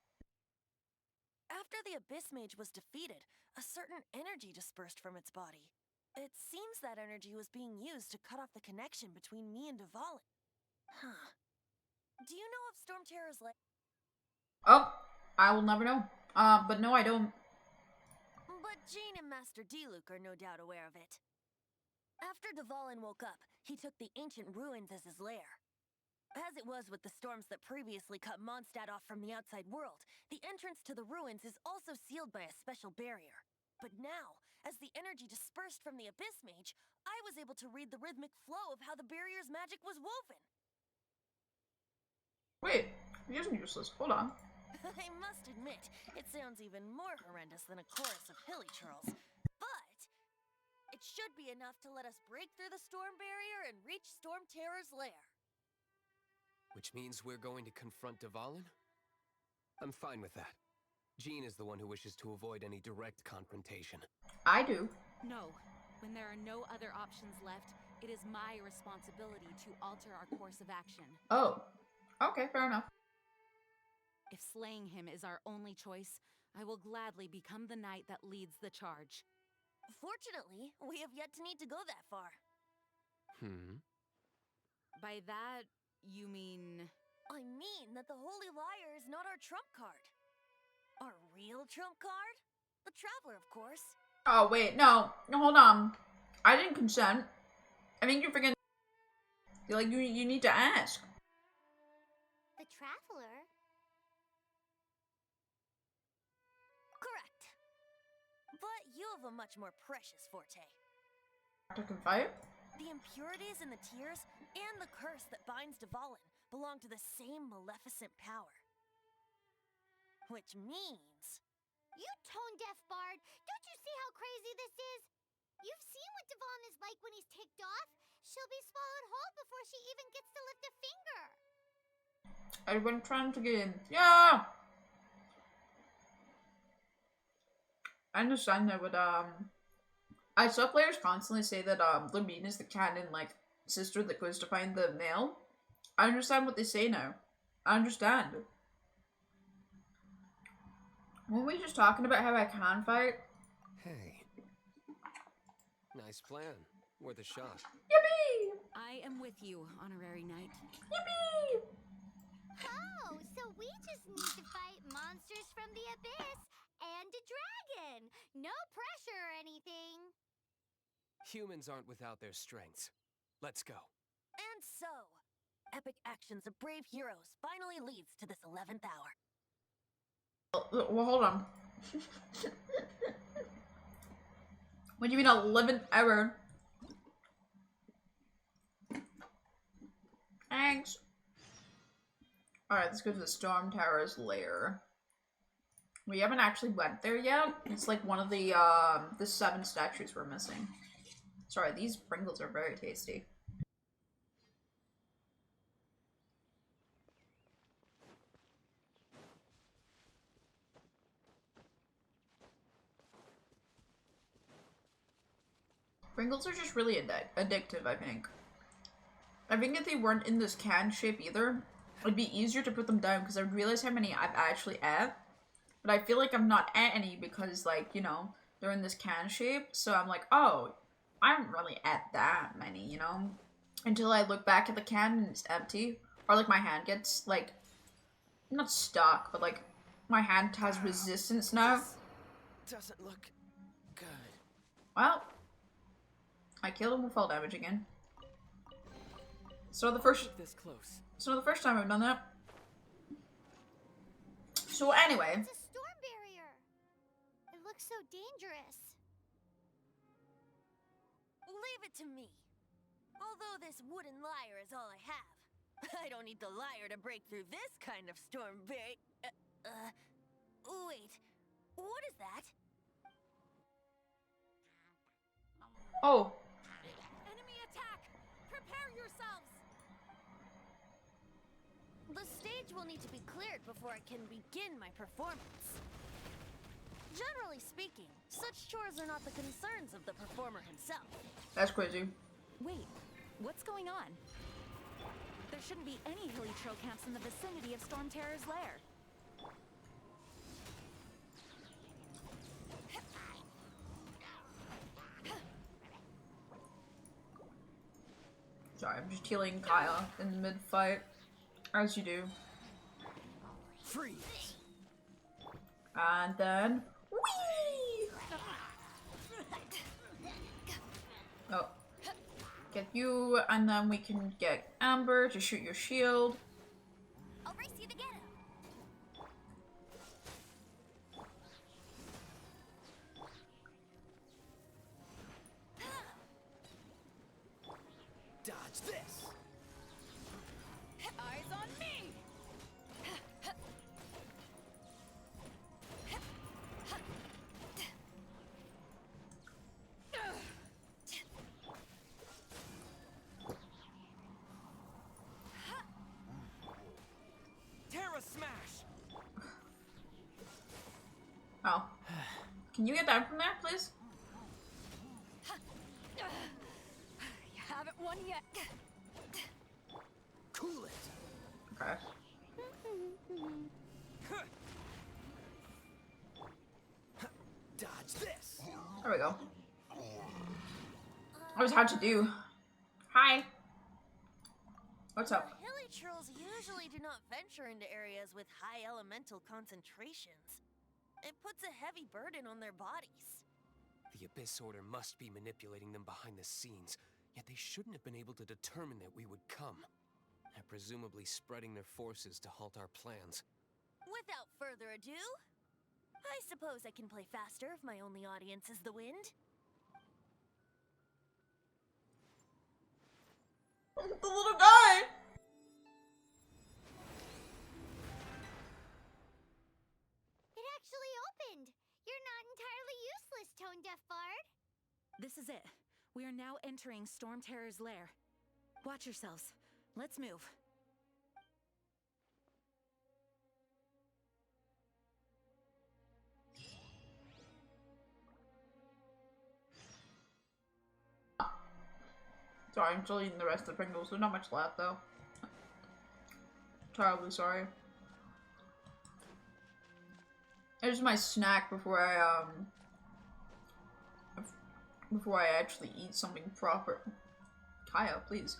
After the Abyss Mage was defeated, a certain energy dispersed from its body. It seems that energy was being used to cut off the connection between me and Dvalin. Huh. Do you know of Storm Terror's like? Oh, I will never know. But no, I don't. But Jean and Master Diluc are no doubt aware of it. After Dvalin woke up, he took the ancient ruins as his lair. As it was with the storms that previously cut Mondstadt off from the outside world, the entrance to the ruins is also sealed by a special barrier. But now, as the energy dispersed from the Abyss Mage, I was able to read the rhythmic flow of how the barrier's magic was woven. Wait, he isn't useless. Hold on. I must admit, it sounds even more horrendous than a chorus of hilly churls. But it should be enough to let us break through the storm barrier and reach Storm Terror's lair. Which means we're going to confront Dvalin? I'm fine with that. Jean is the one who wishes to avoid any direct confrontation. I do. No. When there are no other options left, it is my responsibility to alter our course of action. Oh. Okay, fair enough. If slaying him is our only choice, I will gladly become the knight that leads the charge. Fortunately, we have yet to need to go that far. By that, you mean... I mean that the Holy Liar is not our trump card. Our real trump card? The Traveler, of course. Oh, wait, no. Hold on. I didn't consent. I think you're freaking... Like, you need to ask. The Traveler? Correct. But you have a much more precious forte. To confide? The impurities in the tears and the curse that binds Dvalin belong to the same maleficent power. Which means... You tone-deaf bard! Don't you see how crazy this is? You've seen what Dvalin is like when he's ticked off. She'll be swallowed whole before she even gets to lift a finger. I've been trying to get in. Yeah! I understand that, but, I saw players constantly say that, Lamine is the canon, like, sister that goes to find the mail. I understand what they say now. I understand. Weren't we just talking about how I can fight? Hey. Nice plan. Worth a shot. Yippee! I am with you, Honorary Knight. Yippee! Oh, so we just need to fight monsters from the abyss and a dragon. No pressure or anything. Humans aren't without their strengths. Let's go. And so, epic actions of brave heroes finally leads to this 11th hour. Well, hold on. What do you mean 11th hour? Thanks. Alright, let's go to the Storm Tower's lair. We haven't actually went there yet. It's like one of the 7 statues we're missing. Sorry, these Pringles are very tasty. Pringles are just really addictive, I think. I think if they weren't in this can shape either, it'd be easier to put them down because I would realize how many I've actually ate. But I feel like I'm not at any because, like, you know, they're in this can shape. So I'm like, oh, I haven't really at that many, you know? Until I look back at the can and it's empty. Or, like, my hand gets, like, not stuck, but, like, my hand has resistance now. Doesn't look good. Well, I killed him with fall damage again. So the first time I've done that. So anyway. It's a storm barrier. It looks so dangerous. Leave it to me. Although this wooden lyre is all I have, I don't need the lyre to break through this kind of storm barrier. Wait, what is that? Oh. Enemy attack! Prepare yourselves! The stage will need to be cleared before I can begin my performance. Generally speaking, such chores are not the concerns of the performer himself. That's crazy. Wait, what's going on? There shouldn't be any hilly trail camps in the vicinity of Storm Terror's lair. Sorry, I'm just healing Kaya in the mid-fight. As you do. Freeze! And then... Whee! Oh. Get you, and then we can get Amber to shoot your shield. I'll race you to get him. Dodge this! Eyes on me! Terra smash! Oh. Can you get down from there, please? You haven't won yet. Cool it! Okay. Dodge this! There we go. That was hard to do. Hi. What's up? Hilly trolls usually do not venture into areas with high elemental concentrations. It puts a heavy burden on their bodies. The Abyss Order must be manipulating them behind the scenes, yet they shouldn't have been able to determine that we would come. They're presumably spreading their forces to halt our plans. Without further ado, I suppose I can play faster if my only audience is the wind. The little guy! It actually opened. You're not entirely useless, Tone Deaf Bard. This is it. We are now entering Storm Terror's lair. Watch yourselves. Let's move. Sorry, I'm still eating the rest of the Pringles. There's not much left, though. Terribly sorry. There's my snack before I actually eat something proper. Kaya, please.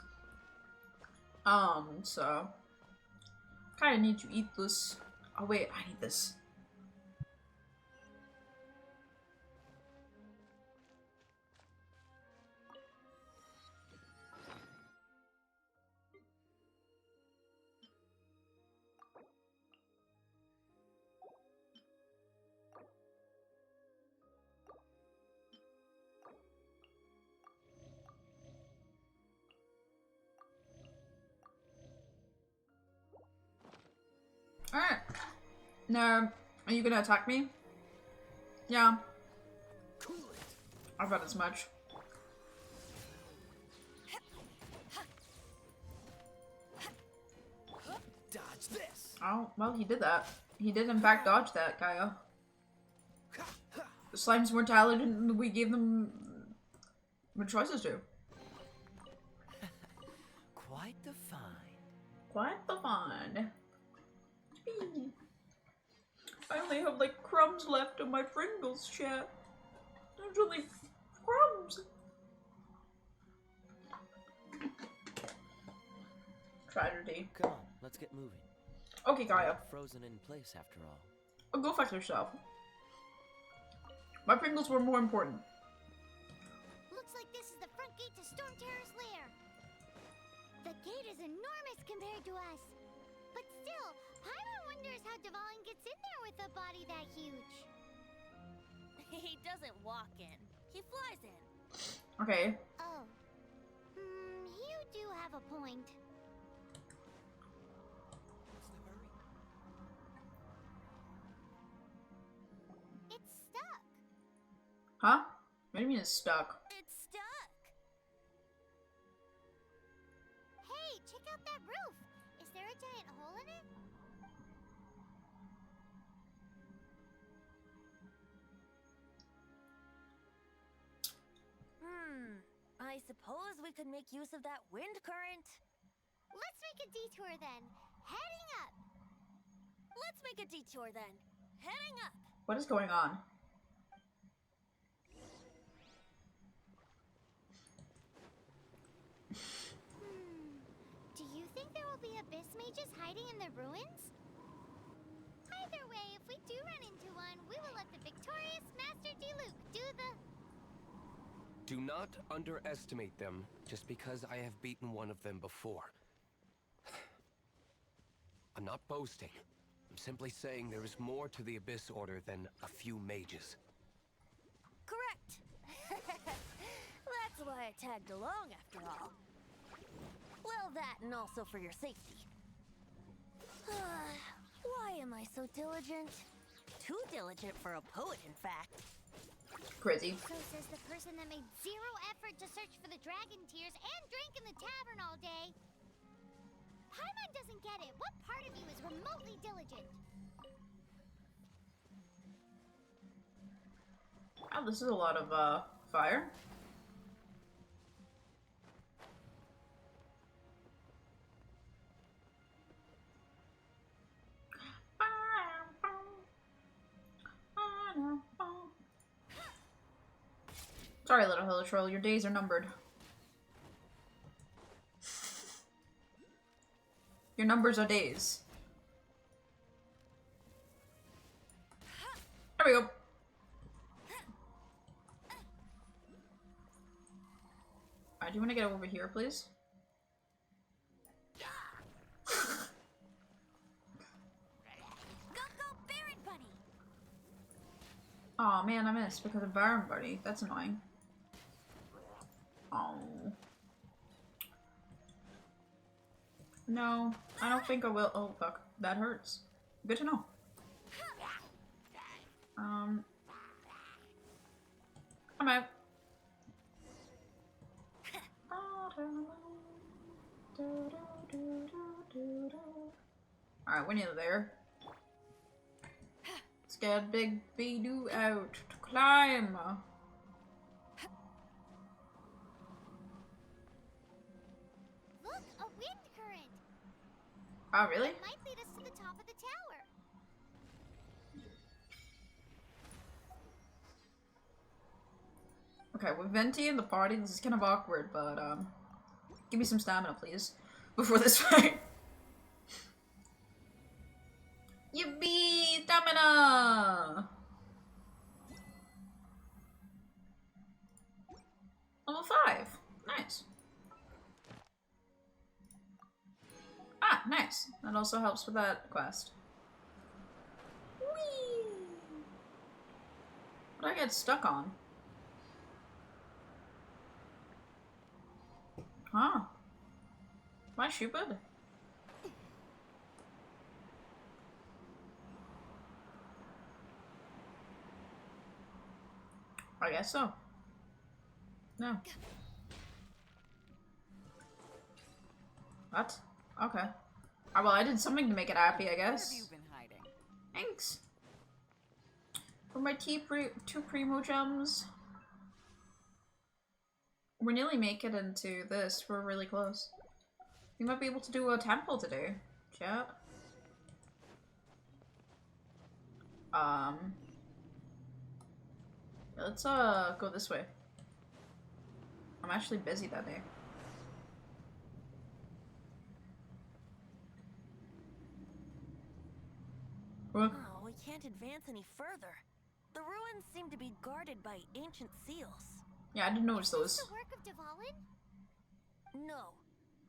So kinda need to eat this. Oh wait, I need this. Alright. Now, are you gonna attack me? Yeah. I thought as much. Dodge this. Oh, well, he did that. He did in fact dodge that, Kaya. The slimes weren't talented and we gave them the choices to. Quite the find. Quite the find. I only have like crumbs left of my Pringles, chat. There's only crumbs. Tragedy. Come on, let's get moving. Okay, Kaya. We're not frozen in place after all. Oh, go fuck yourself. My Pringles were more important. Looks like this is the front gate to Storm Terror's lair. The gate is enormous compared to us. But still, Paimon wonders how Dvalin gets in there with a body that huge. He doesn't walk in. He flies in. Okay. Oh. You do have a point. It's stuck. Huh? What do you mean it's stuck? It's stuck. Hey, check out that roof. Is there a giant hole in it? I suppose we could make use of that wind current. Let's make a detour then. Heading up. Let's make a detour then. Heading up. What is going on? Do you think there will be abyss mages hiding in the ruins? Either way, if we do run into one, we will let the victorious Master Diluc do the... Do not underestimate them just because I have beaten one of them before. I'm not boasting. I'm simply saying there is more to the Abyss Order than a few mages. Correct. That's why I tagged along after all. Well, that and also for your safety. Why am I so diligent? Too diligent for a poet, in fact. Crazy. So says the person that made zero effort to search for the dragon tears and drank in the tavern all day. Paimon doesn't get it. What part of you is remotely diligent? Oh, this is a lot of fire. Sorry, little hill troll, your days are numbered. Your numbers are days. There we go. Alright, do you want to get over here, please? Aw, man, I missed because of Baron Buddy. That's annoying. Oh. No, I don't think I will. Oh, fuck. That hurts. Good to know. I'm out. Alright, we're nearly there. Let's get Big Bidoo out to climb. Look, a wind current. Oh, really? It might lead us to the top of the tower. Okay, with Venti in the party, this is kind of awkward, but give me some stamina, please, before this fight. Yippee! Stamina! Level 5. Nice. Ah, nice. That also helps with that quest. Whee! What did I get stuck on? Huh. Am I stupid? I guess so. No. What? Okay. Oh, well, I did something to make it happy, I guess. Where have you been hiding? Thanks. For my two Primo gems. We're nearly making it into this. We're really close. We might be able to do a temple today. Chat. Let's go this way. I'm actually busy that day. What? Oh, we can't advance any further. The ruins seem to be guarded by ancient seals. Yeah, I didn't notice those. The work of Dvalin? No.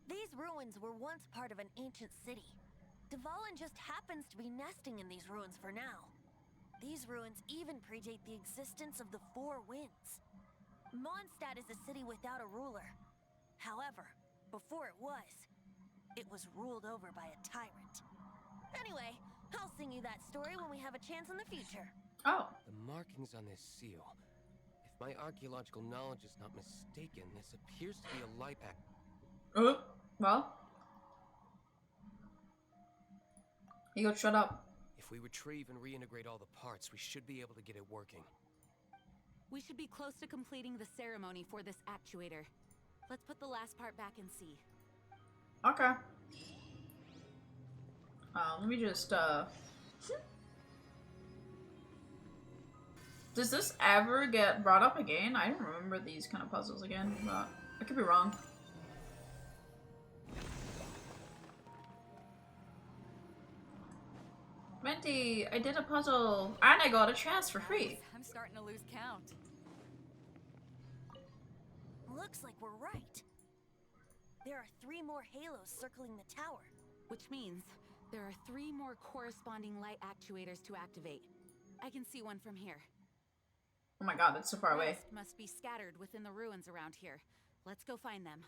These ruins were once part of an ancient city. Dvalin just happens to be nesting in these ruins for now. These ruins even predate the existence of the Four Winds. Mondstadt is a city without a ruler. However, before it was ruled over by a tyrant. Anyway, I'll sing you that story when we have a chance in the future. Oh. The markings on this seal. If my archaeological knowledge is not mistaken, this appears to be a light pack. Oh, well. You go, shut up. If we retrieve and reintegrate all the parts, we should be able to get it working. We should be close to completing the ceremony for this actuator. Let's put the last part back and see. Okay. Let me just, Does this ever get brought up again? I don't remember these kind of puzzles again, but I could be wrong. Venti, I did a puzzle, and I got a chance for free. I'm starting to lose count. Looks like we're right. There are 3 more halos circling the tower. Which means there are 3 more corresponding light actuators to activate. I can see one from here. Oh my god, that's so far away. Rest must be scattered within the ruins around here. Let's go find them.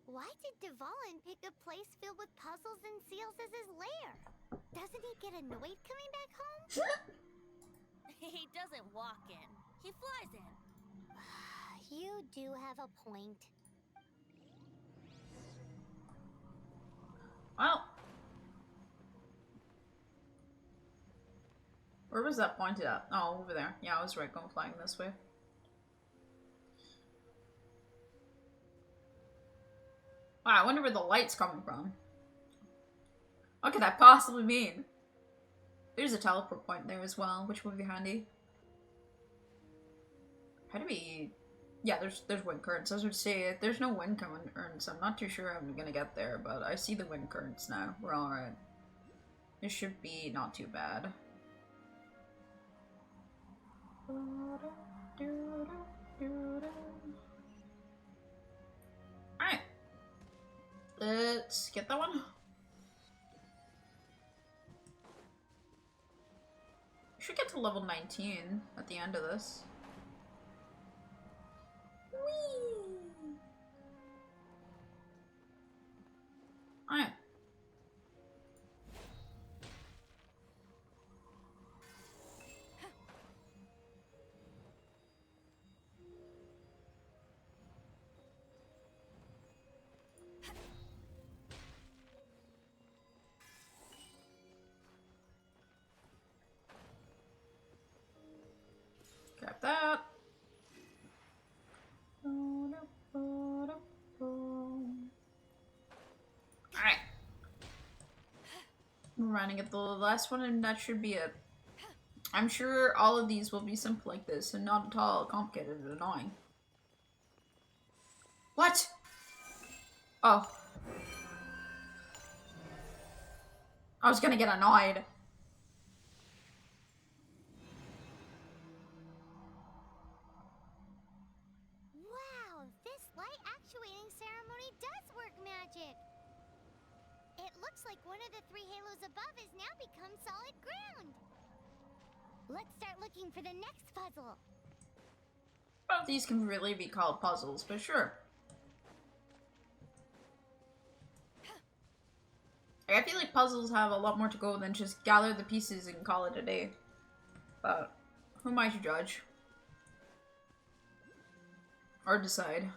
Why did Dvalin pick a place filled with puzzles and seals as his lair? Doesn't he get annoyed coming back home? He doesn't walk in. He flies in. You do have a point. Well. Where was that pointed at? Oh, over there. Yeah, I was right, going flying this way. Wow, I wonder where the light's coming from. What could that possibly mean? There's a teleport point there as well, which will be handy. How do we... Yeah, there's wind currents. I was going to say, there's no wind currents. I'm not too sure how I'm going to get there, but I see the wind currents now. We're alright. This should be not too bad. Alright. Let's get that one. We should get to level 19 at the end of this. Whee! Alright. Grab that. Alright. We're running at the last one and that should be it. I'm sure all of these will be simple like this and not at all complicated and annoying. What? Oh. I was gonna get annoyed. Wow, this light actuating ceremony does work magic. It looks like one of the 3 halos above has now become solid ground. Let's start looking for the next puzzle. Both these can really be called puzzles, but sure. I feel like puzzles have a lot more to go than just gather the pieces and call it a day. But who am I to judge? Or decide?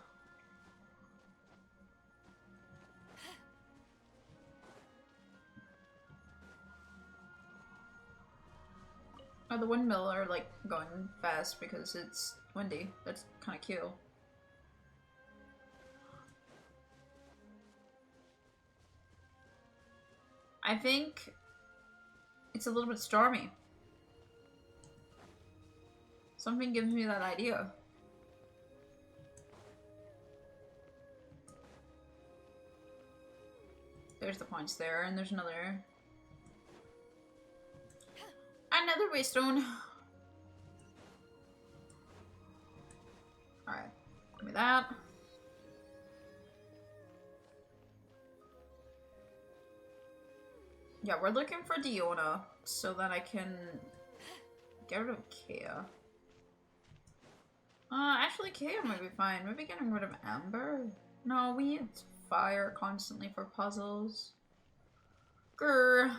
Oh, the windmill are like going fast because it's windy. That's kind of cute. I think it's a little bit stormy. Something gives me that idea. There's the points there, and there's another waystone. Alright, give me that. Yeah, we're looking for Diona so that I can get rid of Kea. Actually Kea might be fine. Maybe getting rid of Amber? No, we need fire constantly for puzzles. Grr.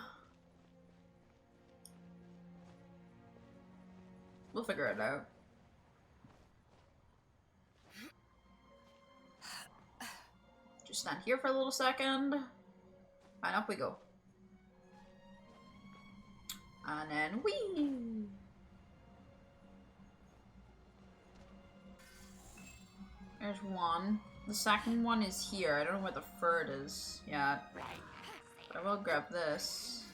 We'll figure it out. Just stand here for a little second. And up we go. And then whee! There's one. The second one is here. I don't know where the third is yet. But I will grab this.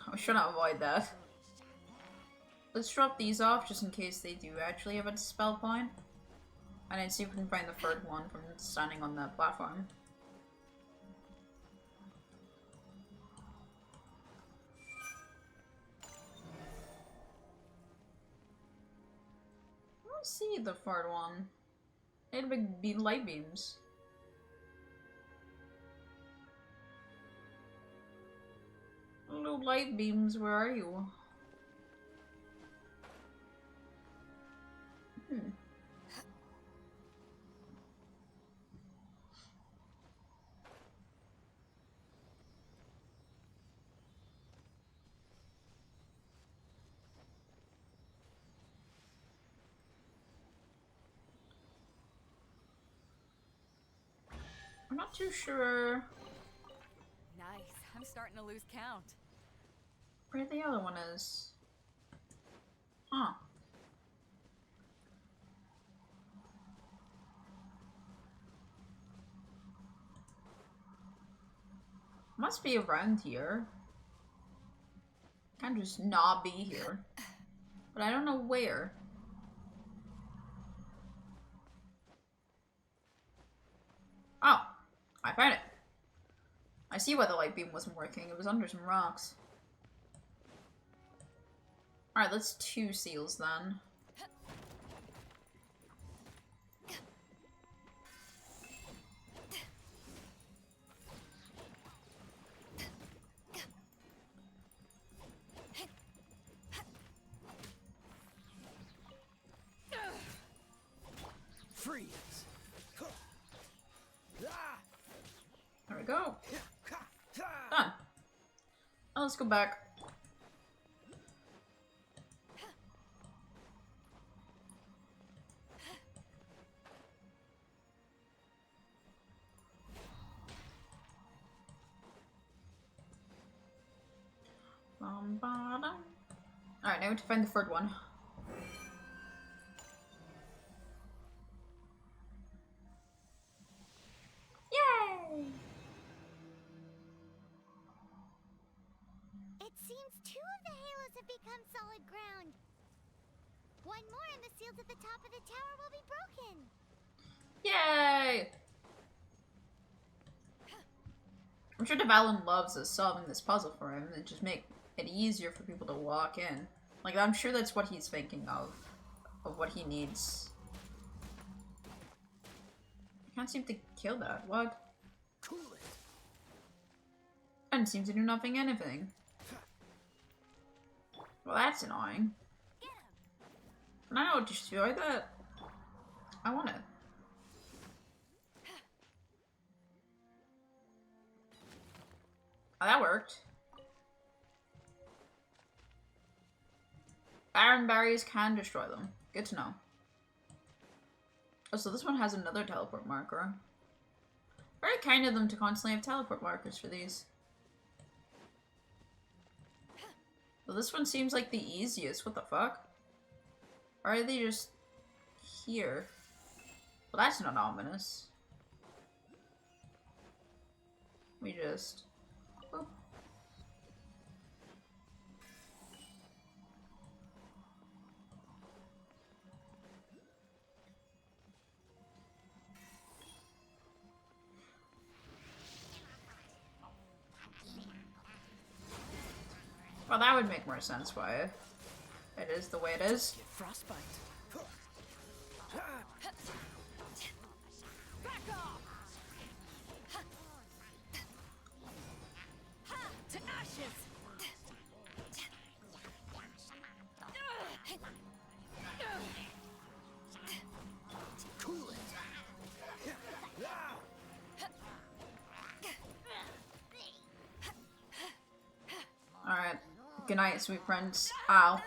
I should not avoid that. Let's drop these off just in case they do actually have a spell point. And then see if we can find the third one from standing on the platform. I don't see the third one. It'd be light beams. Little light beams, where are you? I'm not too sure Nice. I'm starting to lose count. where the other one is. Huh. Must be around here. Can't just not be here. But I don't know where. Oh, I found it. I see why the light beam wasn't working. It was under some rocks. Alright, let's 2 seals then. Freeze! There we go. Done. Now let's go back. Alright, now we have to find the third one. Yay! Seems 2 of the halos have become solid ground. 1 more and the seals at the top of the tower will be broken. Yay! I'm sure Devalin loves us solving this puzzle for him and just make it easier for people to walk in. Like, I'm sure that's what he's thinking of what he needs. I can't seem to kill that. What? Cool it. And seems to do nothing, anything. Well, that's annoying. Can I not destroy that? I want it. Oh, that worked. Iron barriers can destroy them. Good to know. Oh, so this one has another teleport marker. Very kind of them to constantly have teleport markers for these. Well, this one seems like the easiest. What the fuck? Or are they just here? Well, that's not ominous. We just... Boop. Well, that would make more sense why it is the way it is. Frostbite. Back off! To ashes! Cool it. Alright. Good night, sweet friends. Ow.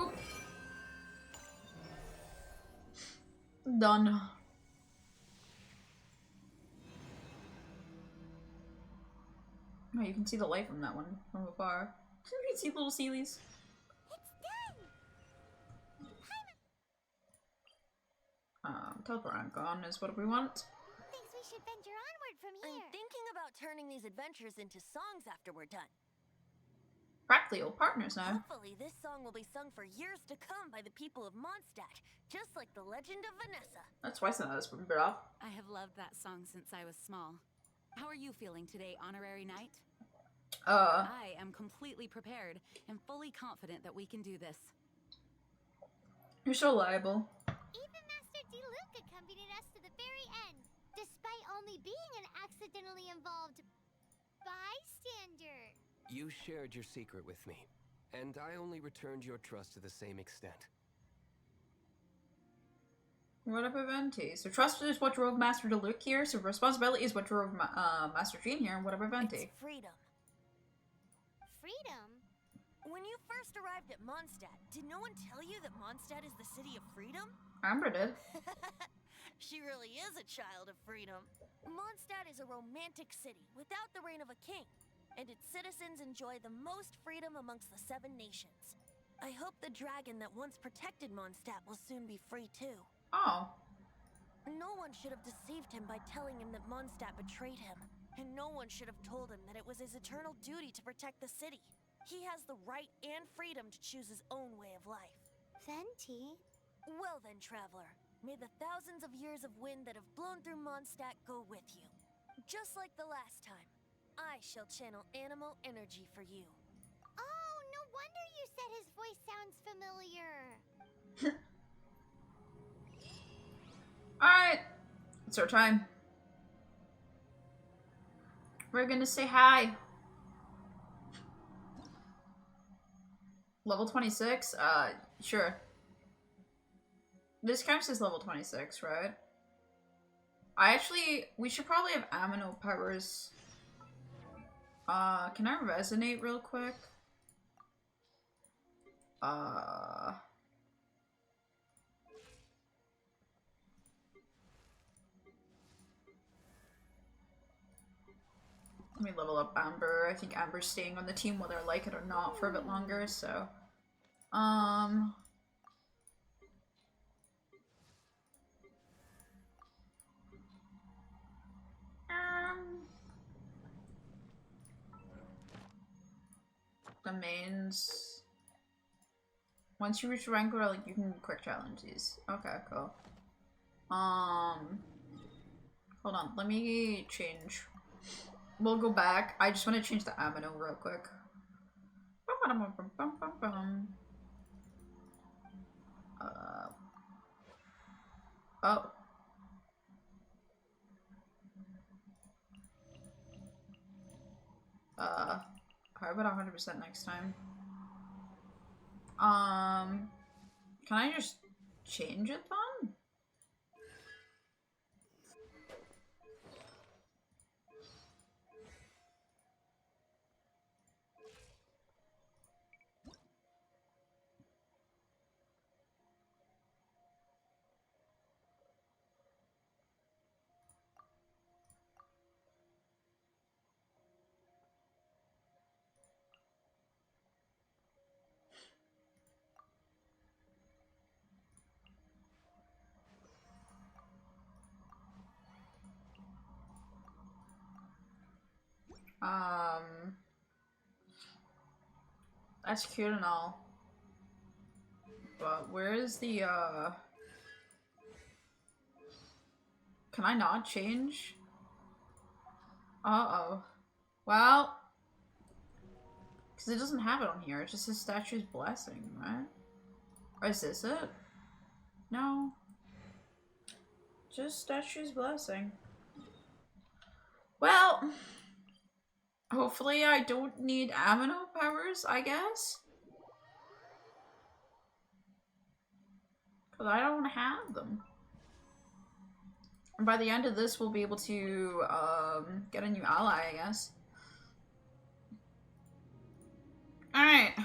Oop. Done. Oh, you can see the light from that one from afar. You can see little sealies. Teleport icon is what we want. Thinks we should venture onward from here. I'm thinking about turning these adventures into songs after we're done. Practically old partners now. Hopefully this song will be sung for years to come by the people of Mondstadt, just like the legend of Vanessa. That's twice now that's been brought up. I have loved that song since I was small. How are you feeling today, Honorary Knight? I am completely prepared and fully confident that we can do this. You're so liable. Even Master Diluc accompanied us to the very end, despite only being an accidentally involved bystander. You shared your secret with me, and I only returned your trust to the same extent. What about Venti? So trust is what drove Master Diluc here, so responsibility is what drove Master Jean here, and what about Venti? It's freedom. Freedom? When you first arrived at Mondstadt, did no one tell you that Mondstadt is the city of freedom? Amber did. She really is a child of freedom. Mondstadt is a romantic city without the reign of a king, and its citizens enjoy the most freedom amongst the 7 nations. I hope the dragon that once protected Mondstadt will soon be free too. Oh. No one should have deceived him by telling him that Mondstadt betrayed him, and no one should have told him that it was his eternal duty to protect the city. He has the right and freedom to choose his own way of life. Venti? Well then, traveler, may the thousands of years of wind that have blown through Mondstadt go with you. Just like the last time, I shall channel animal energy for you. Oh, no wonder you said his voice sounds familiar. Alright. It's our time. We're gonna say hi. Level 26? Sure. This counts as level 26, right? We should probably have amino powers. Can I resonate real quick? Let me level up Amber. I think Amber's staying on the team whether I like it or not for a bit longer, so... Domains. Once you reach the rank where, like, you can quick challenge these. Okay, cool. Hold on, let me change. We'll go back. I just want to change the ammo real quick. Oh. Probably about 100% next time. Can I just change it then? That's cute and all. But where is the, Can I not change? Uh-oh. Well... Because it doesn't have it on here. It just says Statue's Blessing, right? Or is this it? No. Just Statue's Blessing. Well... Hopefully I don't need amino powers, I guess? Because I don't have them. And by the end of this, we'll be able to, get a new ally, I guess. Alright.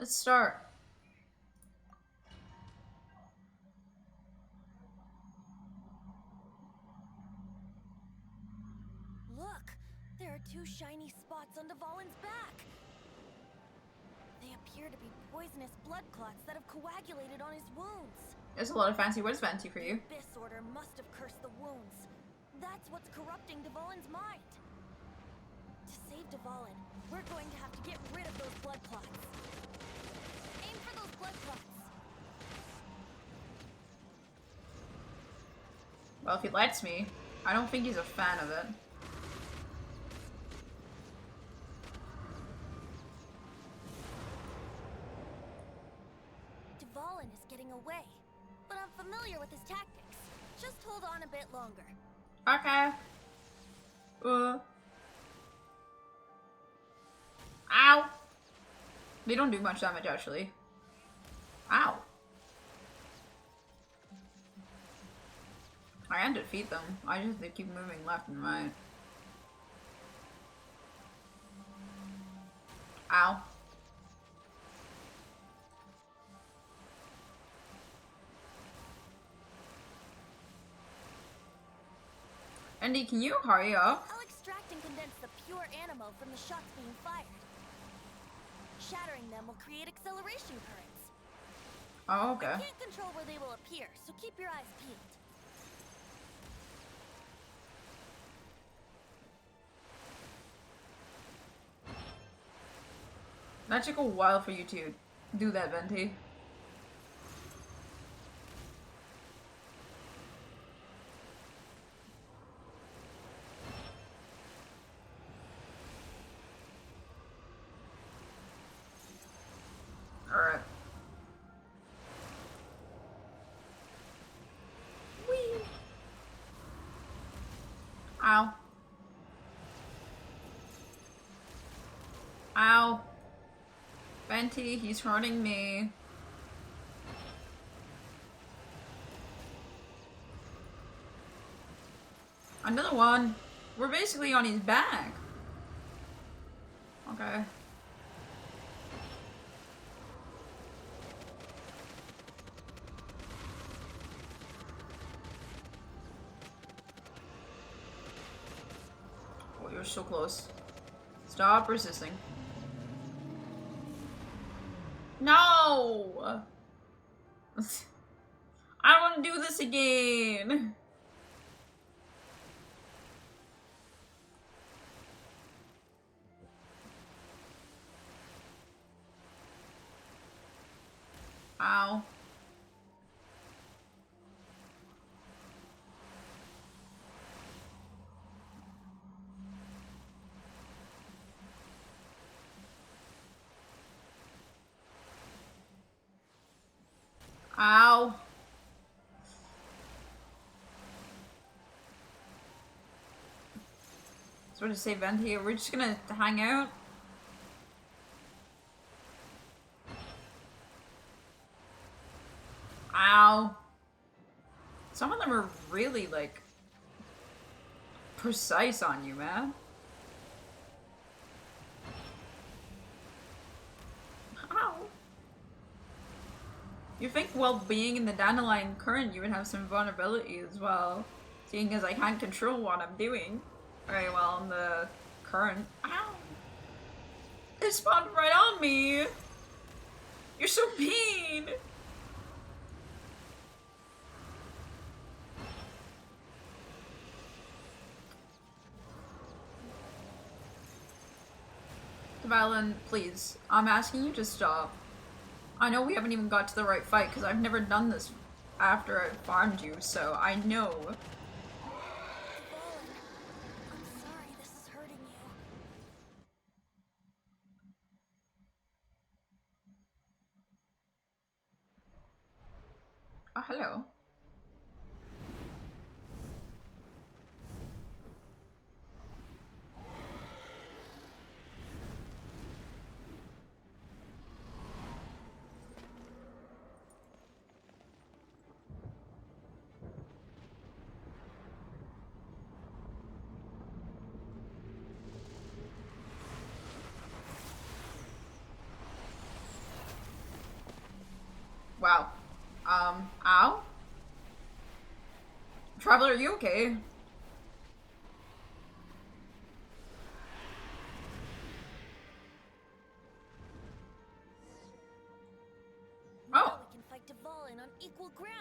Let's start. Look! There are 2 shiny spots on Dvalin's back! They appear to be poisonous blood clots that have coagulated on his wounds. There's a lot of fancy words, Fancy, for you. This order must have cursed the wounds. That's what's corrupting Dvalin's mind. To save Dvalin, we're going to have to get rid of those blood clots. Aim for those blood clots. Well, if he lets me. I don't think he's a fan of it. Dvalin is getting away, but I'm familiar with his tactics. Just hold on a bit longer. Okay. Ow! They don't do much damage, actually. Ow. I can defeat them. I just they keep moving left and right. Ow. Andy, can you hurry up? I'll extract and condense the pure animo from the shots being fired. Shattering them will create acceleration currents. Oh, okay. I can't control where they will appear, so keep your eyes peeled. That took a while for you to do that, Venti. Alright. Whee! Ow. Ow. Venti, he's hurting me. Another one. We're basically on his back. Okay. Oh, you're so close. Stop resisting. No! I don't want to do this again. Ow. Ow. So what to say, vent here? We're just gonna hang out. Ow. Some of them are really, like, precise on you, man. Ow. You think while being in the dandelion current you would have some vulnerability as well, seeing as I can't control what I'm doing very well in the current. Ow! It spawned right on me! You're so mean! Valen, please, I'm asking you to stop. I know we haven't even got to the right fight because I've never done this after I farmed you, so I know. I'm sorry this is hurting you. Oh, hello. Wow. Ow? Traveler, are you okay? Now we can fight Dvalin on equal grounds.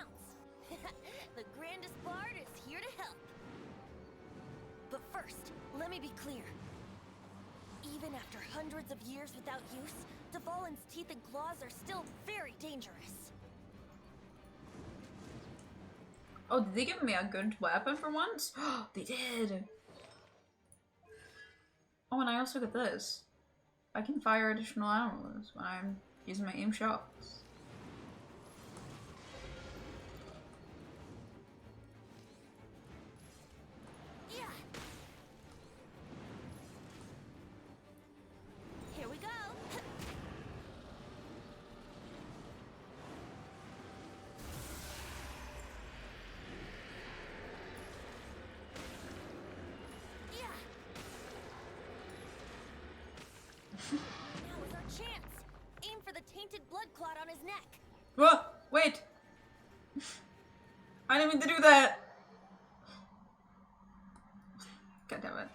The grandest bard is here to help. But first, let me be clear. Even after hundreds of years without use, Dvalin's teeth and claws are still very dangerous. Oh, did they give me a good weapon for once? They did! Oh, and I also get this. I can fire additional arrows when I'm using my aim shots. Yeah. Here we go. Now is our chance. Aim for the tainted blood clot on his neck. Whoa! Wait! I didn't mean to do that! God damn it.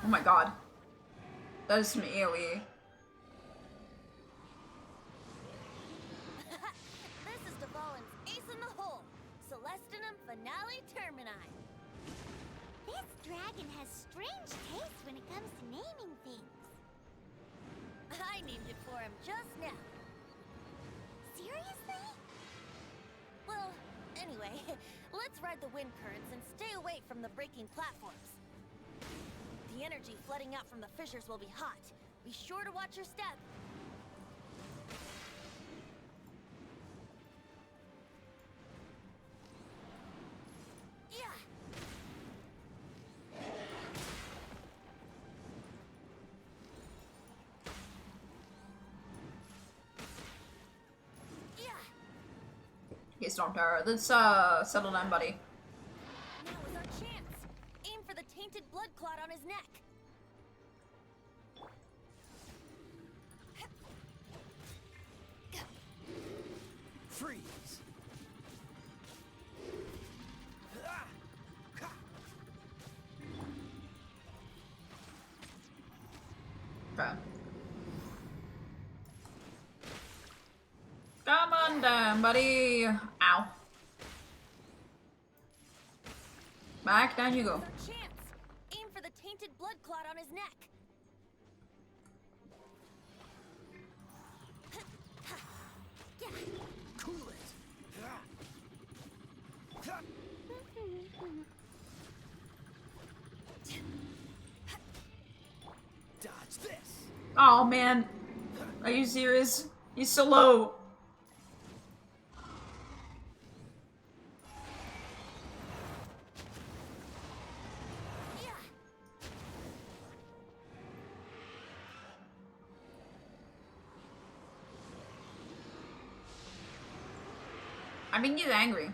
Oh my god. That is some AoE. This is Dvalin's ace in the hole. Celestinum Finale Termini. This dragon has strange taste when it comes to naming things. I named it for him just now. Seriously? Well, anyway, let's ride the wind currents and stay away from the breaking platforms. The energy flooding out from the fissures will be hot. Be sure to watch your step. Yeah. Okay, Storm Tower, let's settle down, buddy. Now is our chance. Aim for the tainted blood clot on his neck. Freeze! Okay. Come on down, buddy. Ow. Back down you go. Our chance. Aim for the tainted blood clot on his neck. Cool it. Dodge this. Oh man. Are you serious? He's so low. I mean, he's angry.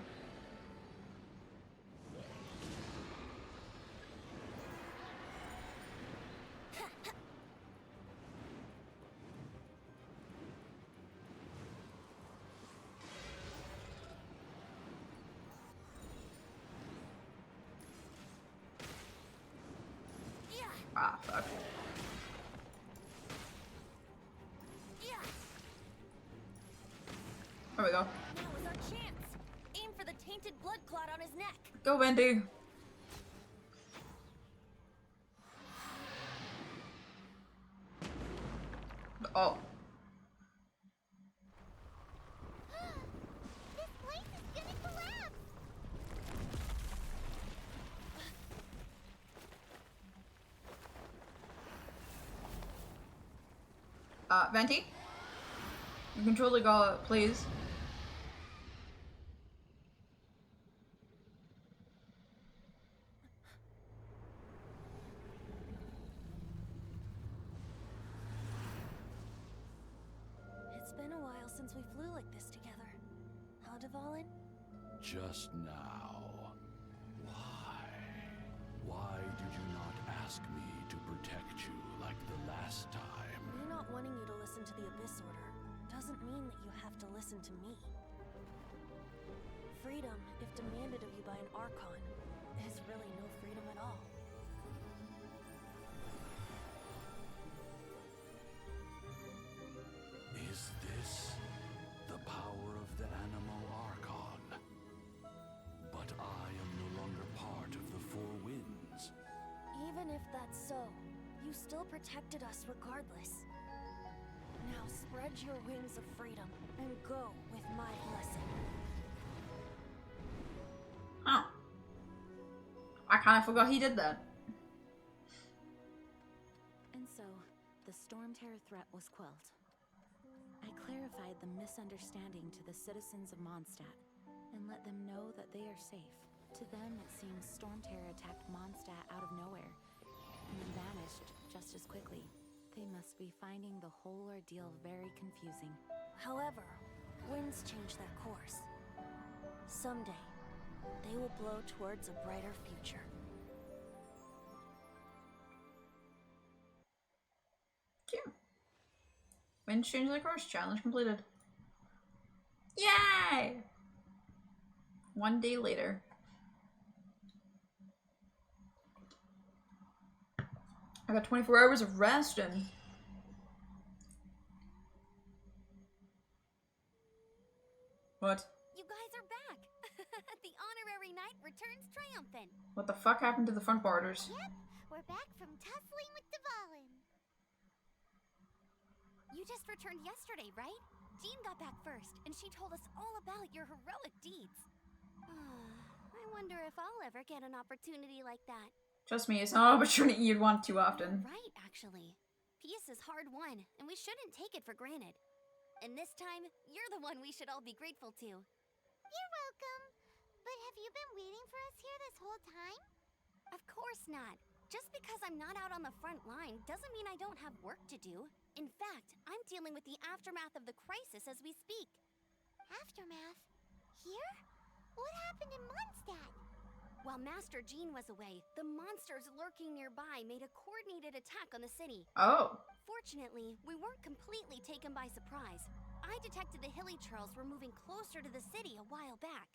Ah, fuck. There we go. Now is our chance. Aim for the tainted blood clot on his neck. Go, Wendy. Oh. This place is gonna collapse! Venti? You control the gauntlet, please. It's been a while since we flew like this together. How, Dvalin? Just now. Why? Why did you not ask me to protect you like the last time? Me not wanting you to listen to the Abyss Order doesn't mean that you have to listen to me. Freedom, if demanded of you by an Archon, is really no freedom at all. Is this the power of the Animo Archon? But I am no longer part of the Four Winds. Even if that's so, you still protected us regardless. Now spread your wings of freedom and go with my blessing. Oh. I kind of forgot he did that. And so, the Storm Terror threat was quelled. I clarified the misunderstanding to the citizens of Mondstadt and let them know that they are safe. To them, it seems Storm Terror attacked Mondstadt out of nowhere and then vanished just as quickly. They must be finding the whole ordeal very confusing. However, winds change their course. Someday, they will blow towards a brighter future. Cute. Winds change their course. Challenge completed. Yay! 1 day later. I got 24 hours of rest and... What? You guys are back! The honorary knight returns triumphant. What the fuck happened to the front borders? Yep, we're back from tussling with Dvalin. You just returned yesterday, right? Jean got back first, and she told us all about your heroic deeds. I wonder if I'll ever get an opportunity like that. Trust me, it's not an opportunity you'd want too often. Right, actually. Peace is hard won, and we shouldn't take it for granted. And this time, you're the one we should all be grateful to. You're welcome. But have you been waiting for us here this whole time? Of course not. Just because I'm not out on the front line doesn't mean I don't have work to do. In fact, I'm dealing with the aftermath of the crisis as we speak. Aftermath? Here? What happened in Mondstadt? While Master Jean was away, the monsters lurking nearby made a coordinated attack on the city. Oh. Fortunately, we weren't completely taken by surprise. I detected the Hilly Churls were moving closer to the city a while back.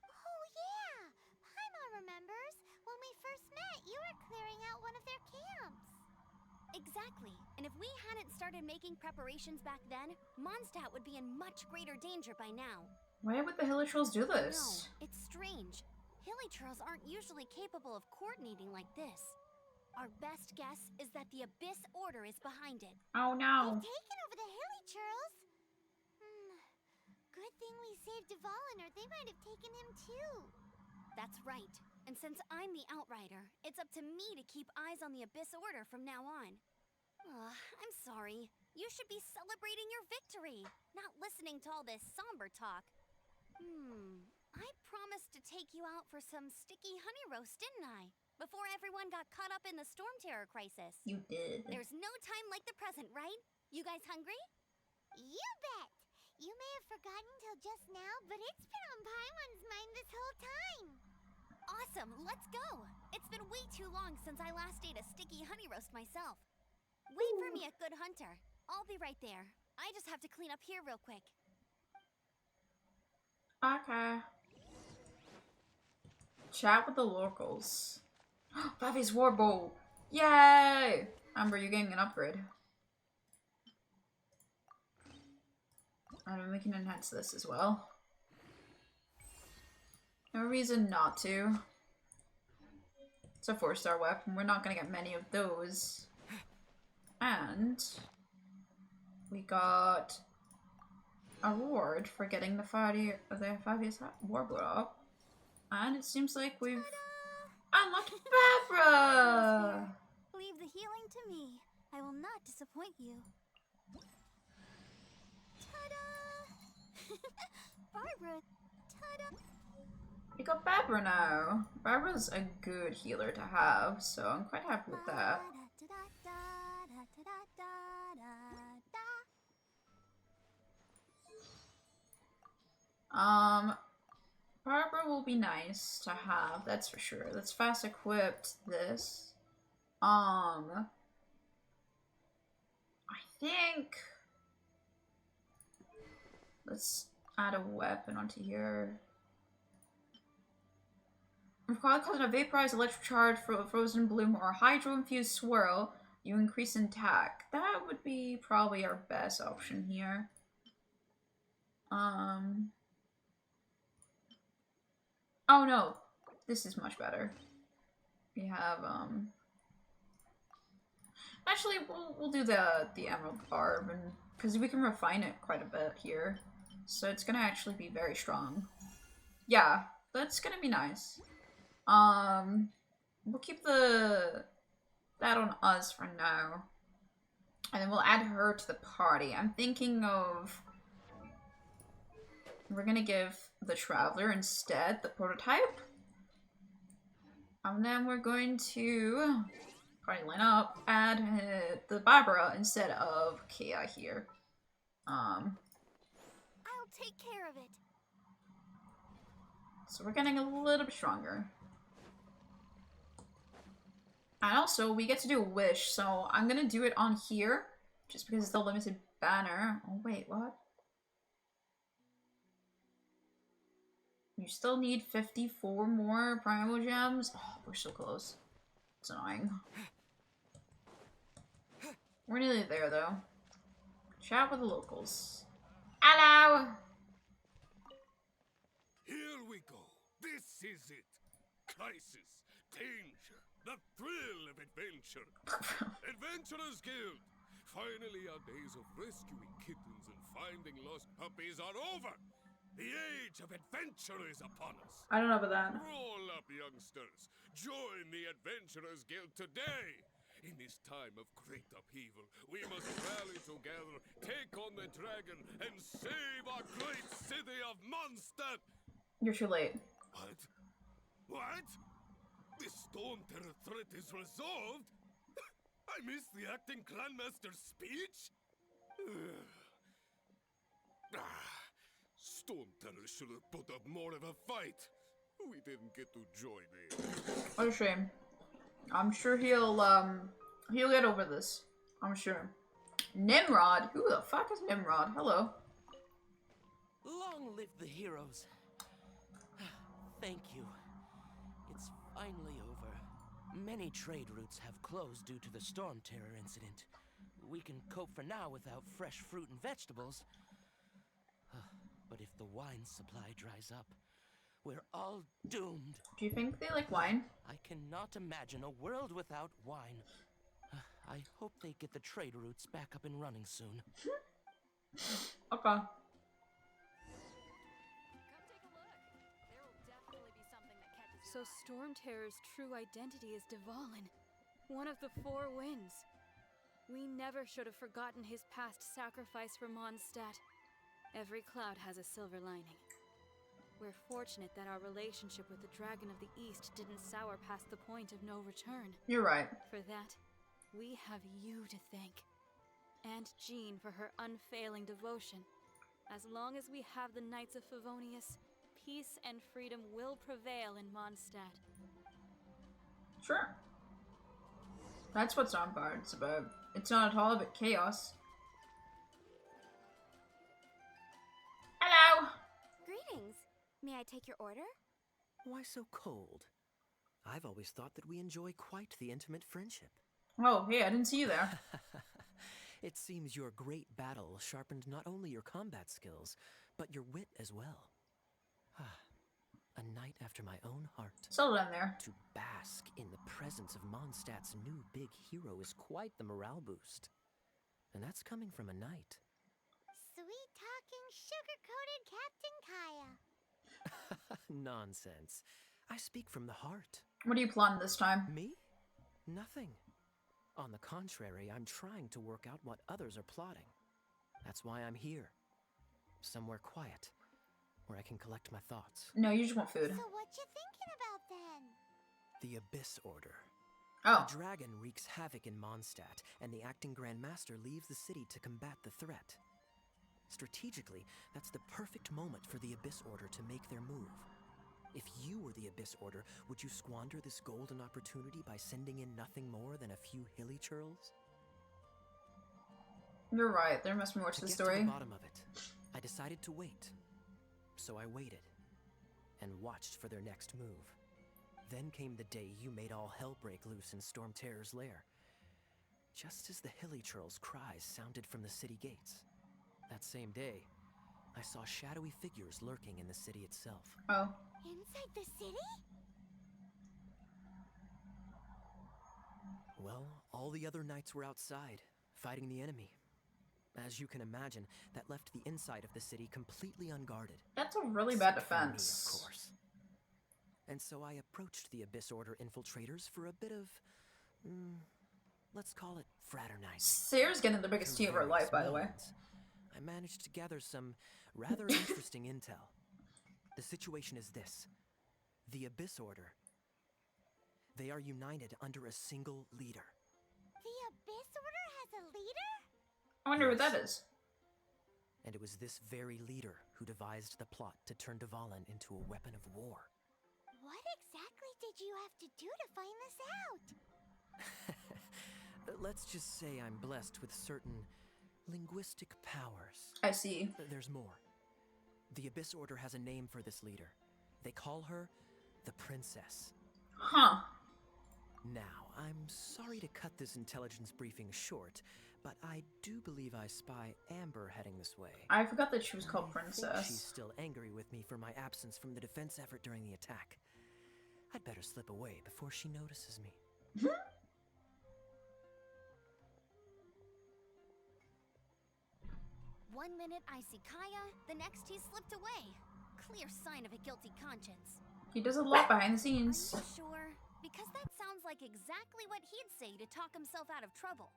Oh yeah! Paimon remembers. When we first met, you were clearing out one of their camps. Exactly. And if we hadn't started making preparations back then, Mondstadt would be in much greater danger by now. Why would the Hilly Trolls do this? No, it's strange. Hilly Churls aren't usually capable of coordinating like this. Our best guess is that the Abyss Order is behind it. Oh no. They've taken over the Hilly Churls? Good thing we saved Dvalin, or they might have taken him too. That's right. And since I'm the Outrider, it's up to me to keep eyes on the Abyss Order from now on. I'm sorry. You should be celebrating your victory, not listening to all this somber talk. I promised to take you out for some sticky honey roast, didn't I? Before everyone got caught up in the Storm Terror crisis. You did. There's no time like the present, right? You guys hungry? You bet! You may have forgotten till just now, but it's been on Paimon's mind this whole time. Awesome, let's go! It's been way too long since I last ate a sticky honey roast myself. Wait for me at Good Hunter. I'll be right there. I just have to clean up here real quick. Okay. Chat with the locals. Buffy's Warbolt! Yay! Amber, you're getting an upgrade. I mean, we can enhance this as well. No reason not to. It's a 4-star weapon. We're not gonna get many of those. And we got a reward for getting the 5-year Warbolt up. And it seems like we've unlocked Barbara! Leave the healing to me. I will not disappoint you. Ta-da! Barbara, ta-da! We got Barbara now. Barbara's a good healer to have, so I'm quite happy with that. Barbara will be nice to have, that's for sure. Let's fast equip this. I think let's add a weapon onto here. Recall causing a vaporized electric charge for a frozen bloom or a hydro-infused swirl, you increase in attack. That would be probably our best option here. Oh no, this is much better. We have actually we'll do the Emerald Barb, and because we can refine it quite a bit here, so it's gonna actually be very strong. Yeah, that's gonna be nice. We'll keep that on us for now, and then we'll add her to the party. I'm thinking of we're gonna give the Traveler instead the prototype, and then we're going to party line up, add the Barbara instead of Kea here. I'll take care of it. So we're getting a little bit stronger. And also, we get to do a wish, so I'm gonna do it on here, just because it's the limited banner. Oh wait, what? You still need 54 more Primal Gems? Oh, we're so close. It's annoying. We're nearly there, though. Chat with the locals. Hello! Here we go. This is it. Crisis, danger, the thrill of adventure. Adventurers Guild. Finally, our days of rescuing kittens and finding lost puppies are over. The age of adventure is upon us. I don't know about that. Roll up, youngsters. Join the Adventurers Guild today. In this time of great upheaval, we must rally together, take on the dragon, and save our great city of Mondstadt. You're too late. What? What? The Storm Terror threat is resolved? I missed the acting clanmaster's speech? Storm Terror should have put up more of a fight. We didn't get to join in. What a shame. I'm sure he'll get over this. I'm sure. Nimrod? Who the fuck is Nimrod? Hello. Long live the heroes. Thank you. It's finally over. Many trade routes have closed due to the Storm Terror incident. We can cope for now without fresh fruit and vegetables. But if the wine supply dries up, we're all doomed. Do you think they like wine? I cannot imagine a world without wine. I hope they get the trade routes back up and running soon. Okay. So Storm Terror's true identity is Dvalin, one of the four winds. We never should have forgotten his past sacrifice for Mondstadt. Every cloud has a silver lining. We're fortunate that our relationship with the Dragon of the East didn't sour past the point of no return. You're right. For that, we have you to thank. And Jean for her unfailing devotion. As long as we have the Knights of Favonius, peace and freedom will prevail in Mondstadt. Sure. That's what Stormbard's about. It's not at all about chaos. Hello! Greetings. May I take your order? Why so cold? I've always thought that we enjoy quite the intimate friendship. Oh, hey, I didn't see you there. It seems your great battle sharpened not only your combat skills, but your wit as well. A knight after my own heart. Settle down there. To bask in the presence of Mondstadt's new big hero is quite the morale boost. And that's coming from a knight. Sweet-talking, sugar-coated Captain Kaya. Nonsense. I speak from the heart. What are you plotting this time? Me? Nothing. On the contrary, I'm trying to work out what others are plotting. That's why I'm here. Somewhere quiet, where I can collect my thoughts. No, you just want food. So what you thinking about then? The Abyss Order. Oh. The dragon wreaks havoc in Mondstadt, and the acting Grand Master leaves the city to combat the threat. Strategically, that's the perfect moment for the Abyss Order to make their move. If you were the Abyss Order, would you squander this golden opportunity by sending in nothing more than a few hilly churls? You're right, there must be more to the story. To the bottom of it, I decided to wait. So I waited, and watched for their next move. Then came the day you made all hell break loose in Storm Terror's lair. Just as the hilly churls' cries sounded from the city gates. That same day, I saw shadowy figures lurking in the city itself. Oh. Inside the city? Well, all the other knights were outside, fighting the enemy. As you can imagine, that left the inside of the city completely unguarded. That's a really bad Except for me, defense. of course. And so I approached the Abyss Order infiltrators for a bit of, let's call it fraternizing. Sarah's getting the biggest tea of her life, by the way. I managed to gather some rather interesting intel. The situation is this. The Abyss Order. They are united under a single leader. The Abyss Order has a leader? I wonder what that is. And it was this very leader who devised the plot to turn Dvalin into a weapon of war. What exactly did you have to do to find this out? Let's just say I'm blessed with certain linguistic powers. I see. There's more. The Abyss Order has a name for this leader. They call her the Princess. Huh. Now, I'm sorry to cut this intelligence briefing short, but I do believe I spy Amber heading this way. I forgot that she was called I think Princess. she's still angry with me for my absence from the defense effort during the attack. I'd better slip away before she notices me. 1 minute I see Kaya, the next he slipped away. Clear sign of a guilty conscience. He does a lot behind the scenes. Are you sure? Because that sounds like exactly what he'd say to talk himself out of trouble.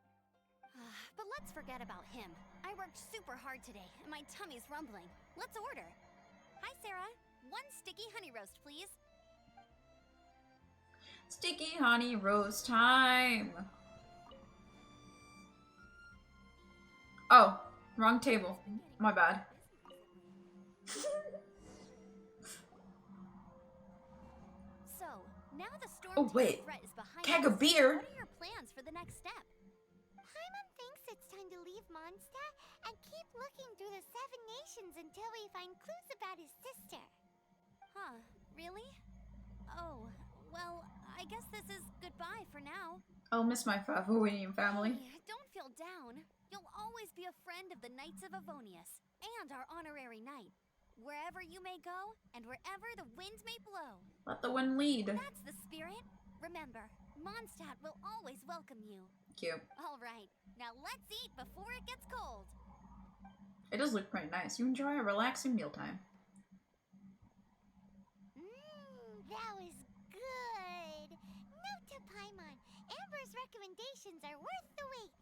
But let's forget about him. I worked super hard today, and my tummy's rumbling. Let's order. Hi, Sarah. 1 sticky honey roast, please. Sticky honey roast time. Oh, wrong table. My bad. So, now the storm Oh, wait. threat is behind Keg us. of beer? What are your plans for the next step? Paimon thinks it's time to leave Mondstadt and keep looking through the 7 nations until we find clues about his sister. Huh, really? Oh, well, I guess this is goodbye for now. I'll miss my Favonian family. Hey, don't feel down. You'll always be a friend of the Knights of Avonius, and our honorary knight. Wherever you may go, and wherever the wind may blow. Let the wind lead. That's the spirit. Remember, Mondstadt will always welcome you. Cute. All right, now let's eat before it gets cold. It does look pretty nice. You enjoy a relaxing mealtime. That was recommendations are worth the wait.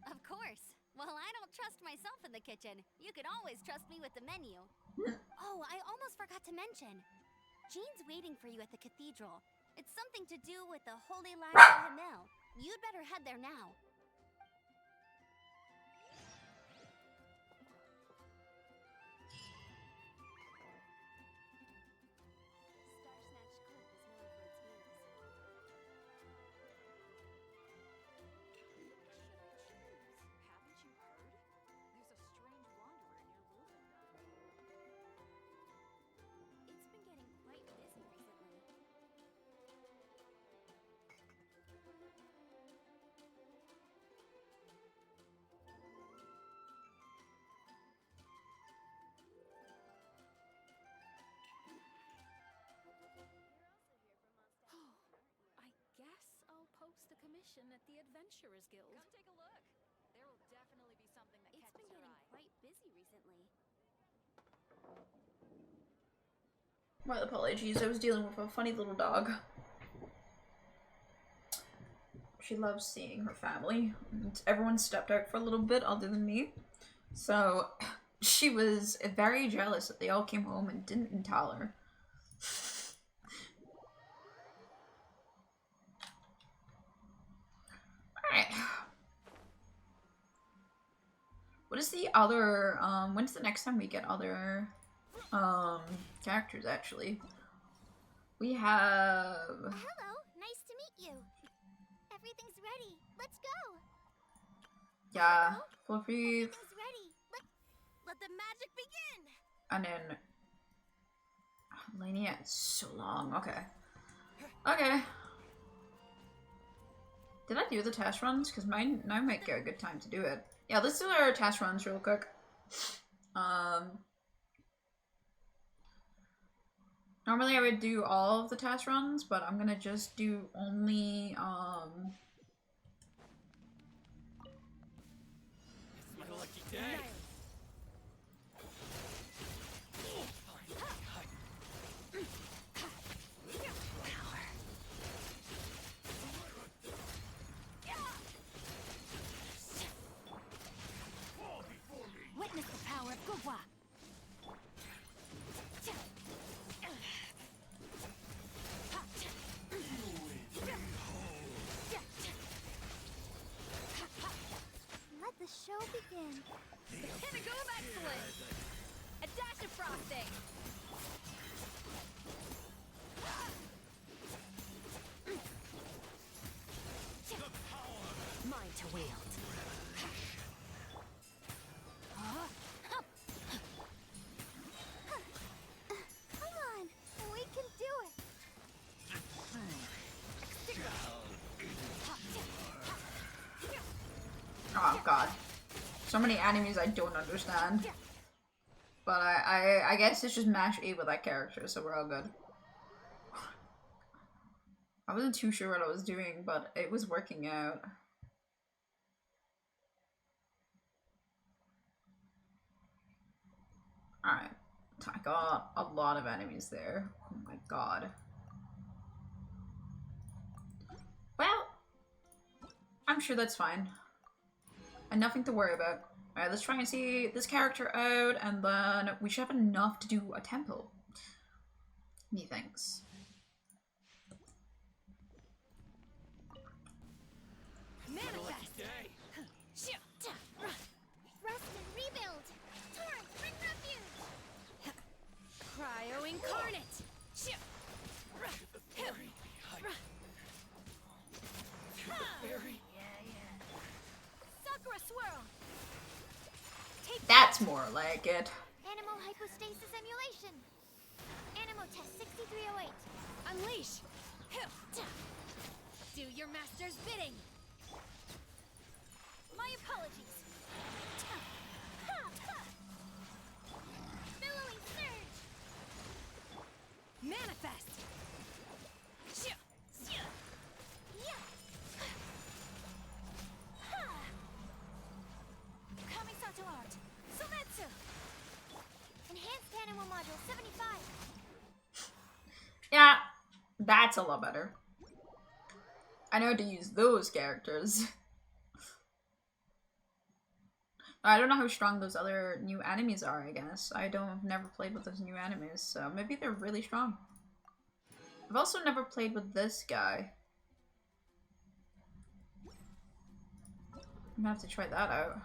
Of course. Well, I don't trust myself in the kitchen. You can always trust me with the menu. Oh, I almost forgot to mention. Jean's waiting for you at the cathedral. It's something to do with the Holy Land of Himmel. You'd better head there now. Post the commission at the Adventurers Guild. Come take a look. There will definitely be something that It's catches been your getting eye. quite busy recently. My apologies, I was dealing with a funny little dog. She loves seeing her family. And everyone stepped out for a little bit other than me. So she was very jealous that they all came home and didn't tell her. Alright. What is the other, when's the next time we get other, characters, actually? We have... Hello, nice to meet you. Everything's ready. Let's go. Yeah, Fluffy, Everything's ready. Let the magic begin. and then... Lainey, it's so long, okay. Okay. Did I do the test runs? Because mine now might get a good time to do it. Yeah, let's do our test runs real quick. Normally I would do all of the test runs, but I'm gonna just do only, It's my lucky day. Witness the power of Gugwa. Let the show begin. Pinnacle of excellence! A dash of frosting! Mine to wield. Come on, we can do it. oh god. So many enemies I don't understand. But I guess it's just mash A with that character, so we're all good. I wasn't too sure what I was doing, but it was working out. Alright. I got a lot of enemies there. Oh my god. Well, I'm sure that's fine. And nothing to worry about. Alright, let's try and see this character out, and then we should have enough to do a temple. Methinks. Manifest! Rest and rebuild! Torrent, bring refuge! Cryo incarnate! Sakura swirl! That's more like it. Animal hypostasis emulation! Animo test 6308! Unleash! Do your master's bidding! My apologies! Billowing surge! Manifest! Kamisato art! Sometsu! Enhanced animal module 75! Yeah, that's a lot better. I know how to use those characters. I don't know how strong those other new enemies are, I guess. I've never played with those new enemies, so maybe they're really strong. I've also never played with this guy. I'm gonna have to try that out.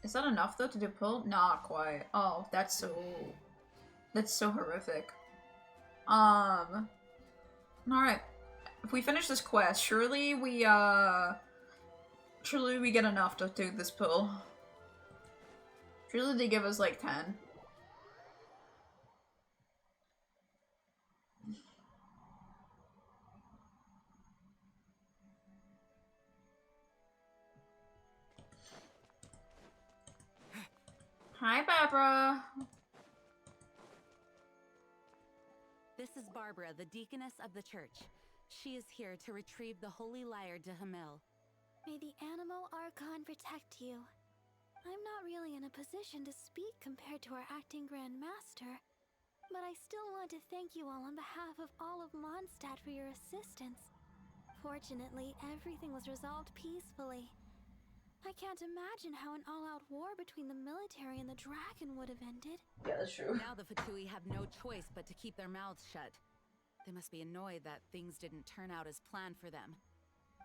Is that enough though to do pull? Not quite. Oh, that's so horrific. Alright. If we finish this quest, surely we get enough to do this pull. Surely they give us like 10. Hi, Barbara. This is Barbara, the deaconess of the church. She is here to retrieve the holy lyre de Hamel. May the Animo Archon protect you. I'm not really in a position to speak compared to our acting Grand Master, but I still want to thank you all on behalf of all of Mondstadt for your assistance. Fortunately, everything was resolved peacefully. I can't imagine how an all-out war between the military and the dragon would have ended. Yeah, that's true. Now the Fatui have no choice but to keep their mouths shut. They must be annoyed that things didn't turn out as planned for them.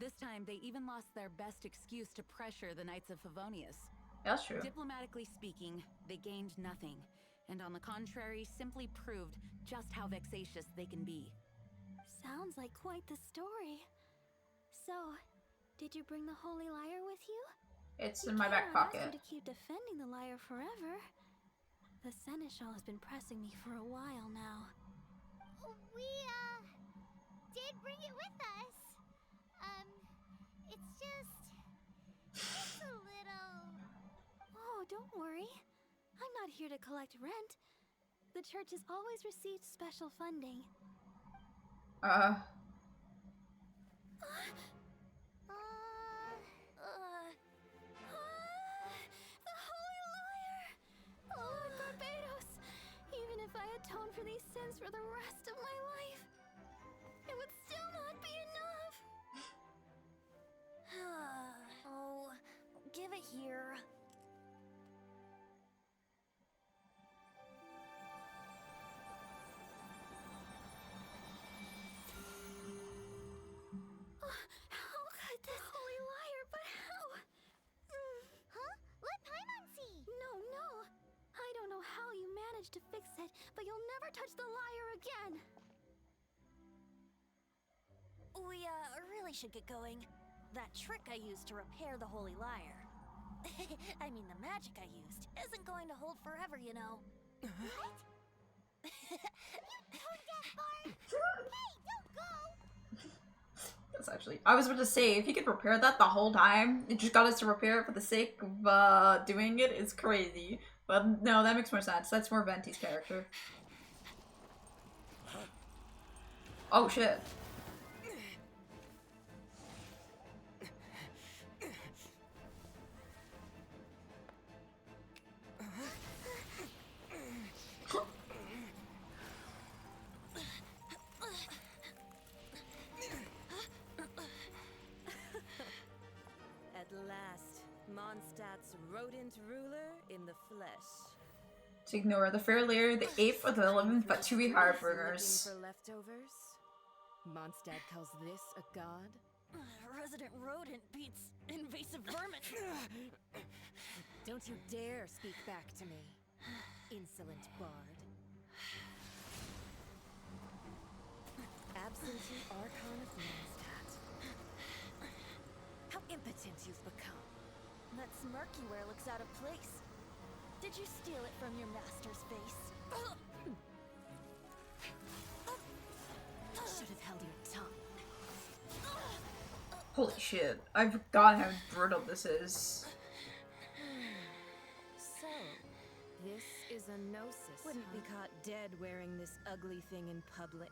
This time, they even lost their best excuse to pressure the Knights of Favonius. That's true. Diplomatically speaking, they gained nothing, and on the contrary, simply proved just how vexatious they can be. Sounds like quite the story. So, did you bring the holy lyre with you? It's in my back pocket. You to keep defending the lyre forever. The Seneschal has been pressing me for a while now. We, did bring it with us. It's a little... Oh, don't worry. I'm not here to collect rent. The church has always received special funding. The Holy Lyre! Lord Barbados! Even if I atone for these sins for the rest of my life, it would still not be enough! Oh, give it here. How could this Holy Lyre, but how? Huh? Let Paimon see! No. I don't know how you managed to fix it, but you'll never touch the lyre again! We, really should get going. That trick I used to repair the Holy Lyre. I mean, the magic I used isn't going to hold forever, you know. What? You tone-deaf bard! Hey, don't go! That's actually... I was about to say, if he could repair that the whole time, it just got us to repair it for the sake of doing it, is crazy. But no, that makes more sense. That's more Venti's character. Oh shit. At last, Mondstadt's rodent ruler in the flesh. To ignore the fair layer, the 8th or the 11th Fatui Harbingers. Looking for leftovers? Mondstadt calls this a god? Resident rodent beats invasive vermin. Don't you dare speak back to me, insolent bard. Absentee Archon of Mondstadt. How impotent you've become. That smirk you wear looks out of place. Did you steal it from your master's face? Should have held your tongue. Holy shit. I forgot how brutal this is. So, this is a gnosis. Wouldn't be caught dead wearing this ugly thing in public.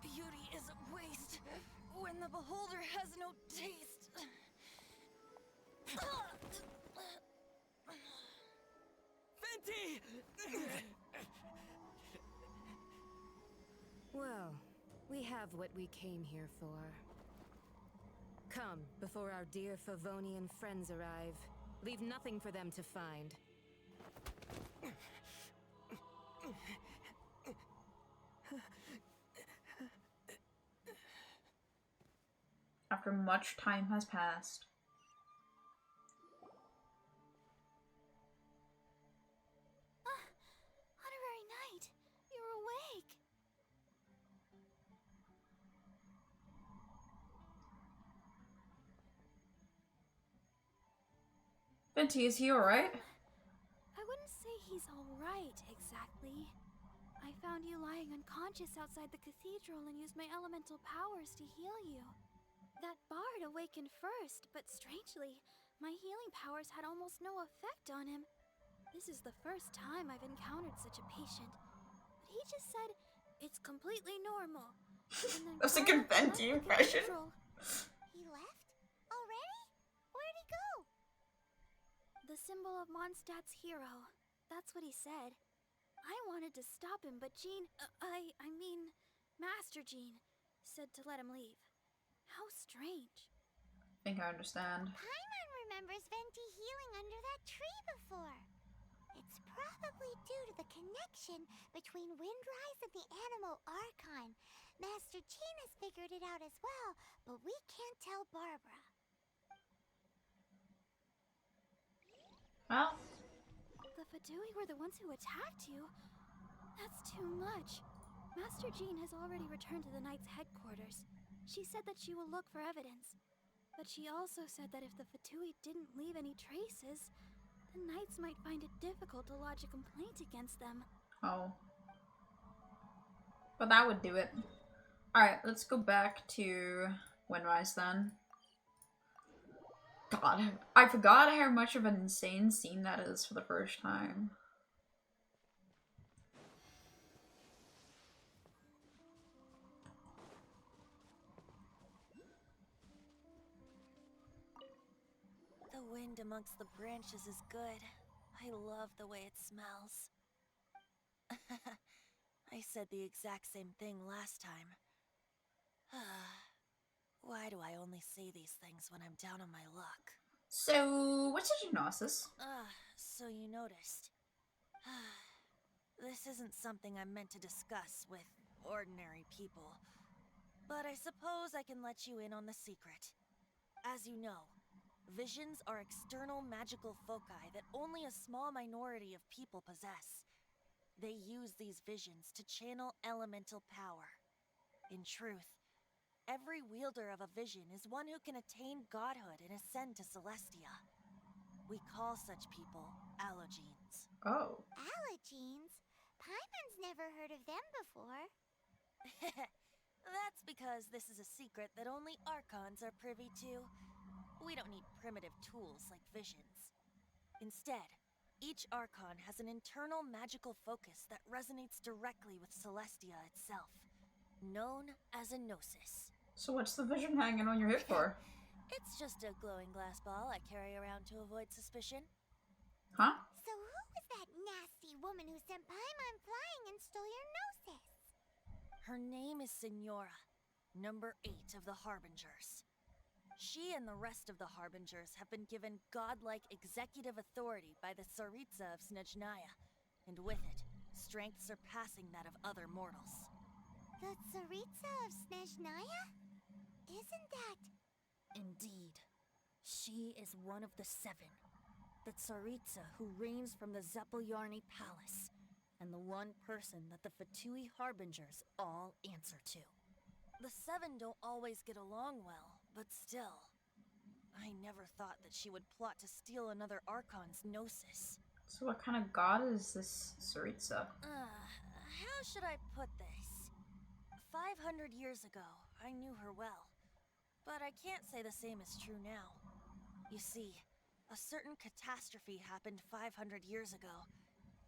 Beauty is a waste when the beholder has no taste. Venti! Well, we have what we came here for. Come, before our dear Favonian friends arrive. Leave nothing for them to find. After much time has passed. Honorary Knight, you're awake. Venti, is he alright? I wouldn't say he's alright, exactly. I found you lying unconscious outside the cathedral and used my elemental powers to heal you. That bard awakened first, but strangely, my healing powers had almost no effect on him. This is the first time I've encountered such a patient. But he just said, it's completely normal. And then That's a quietly good Venti left the impression. cathedral. He left? Already? Where'd he go? The symbol of Mondstadt's hero. That's what he said. I wanted to stop him, but Jean, I mean, Master Jean, said to let him leave. How strange. I think I understand. Paimon remembers Venti healing under that tree before. It's probably due to the connection between Windrise and the Animo Archon. Master Jean has figured it out as well, but we can't tell Barbara. Well, The Fatui were the ones who attacked you? That's too much. Master Jean has already returned to the Knight's headquarters. She said that she will look for evidence. But she also said that if the Fatui didn't leave any traces, the Knights might find it difficult to lodge a complaint against them. oh. But that would do it. Alright, let's go back to Windrise then. God, I forgot how much of an insane scene that is for the first time. The wind amongst the branches is good. I love the way it smells. I said the exact same thing last time. Why do I only say these things when I'm down on my luck? So, what's a gnosis? So you noticed. This isn't something I'm meant to discuss with ordinary people. But I suppose I can let you in on the secret. As you know, visions are external magical foci that only a small minority of people possess. They use these visions to channel elemental power. In truth, every wielder of a vision is one who can attain godhood and ascend to Celestia. We call such people allogenes. Oh. Allogenes? Paimon's never heard of them before. That's because this is a secret that only Archons are privy to. We don't need primitive tools like visions. Instead, each Archon has an internal magical focus that resonates directly with Celestia itself, known as a gnosis. So what's the vision hanging on your hip for? It's just a glowing glass ball I carry around to avoid suspicion. Huh? So who was that nasty woman who sent Paimon flying and stole your gnosis? Her name is Signora, number 8 of the Harbingers. She and the rest of the Harbingers have been given godlike executive authority by the Tsaritsa of Snezhnaya, and with it, strength surpassing that of other mortals. The Tsaritsa of Snezhnaya? Isn't that... Indeed. She is one of the 7. The Tsaritsa who reigns from the Zepelyarny Palace, and the one person that the Fatui Harbingers all answer to. The 7 don't always get along well, but still. I never thought that she would plot to steal another Archon's gnosis. So what kind of god is this Tsaritsa? How should I put this? 500 years ago, I knew her well. But I can't say the same is true now. You see, a certain catastrophe happened 500 years ago,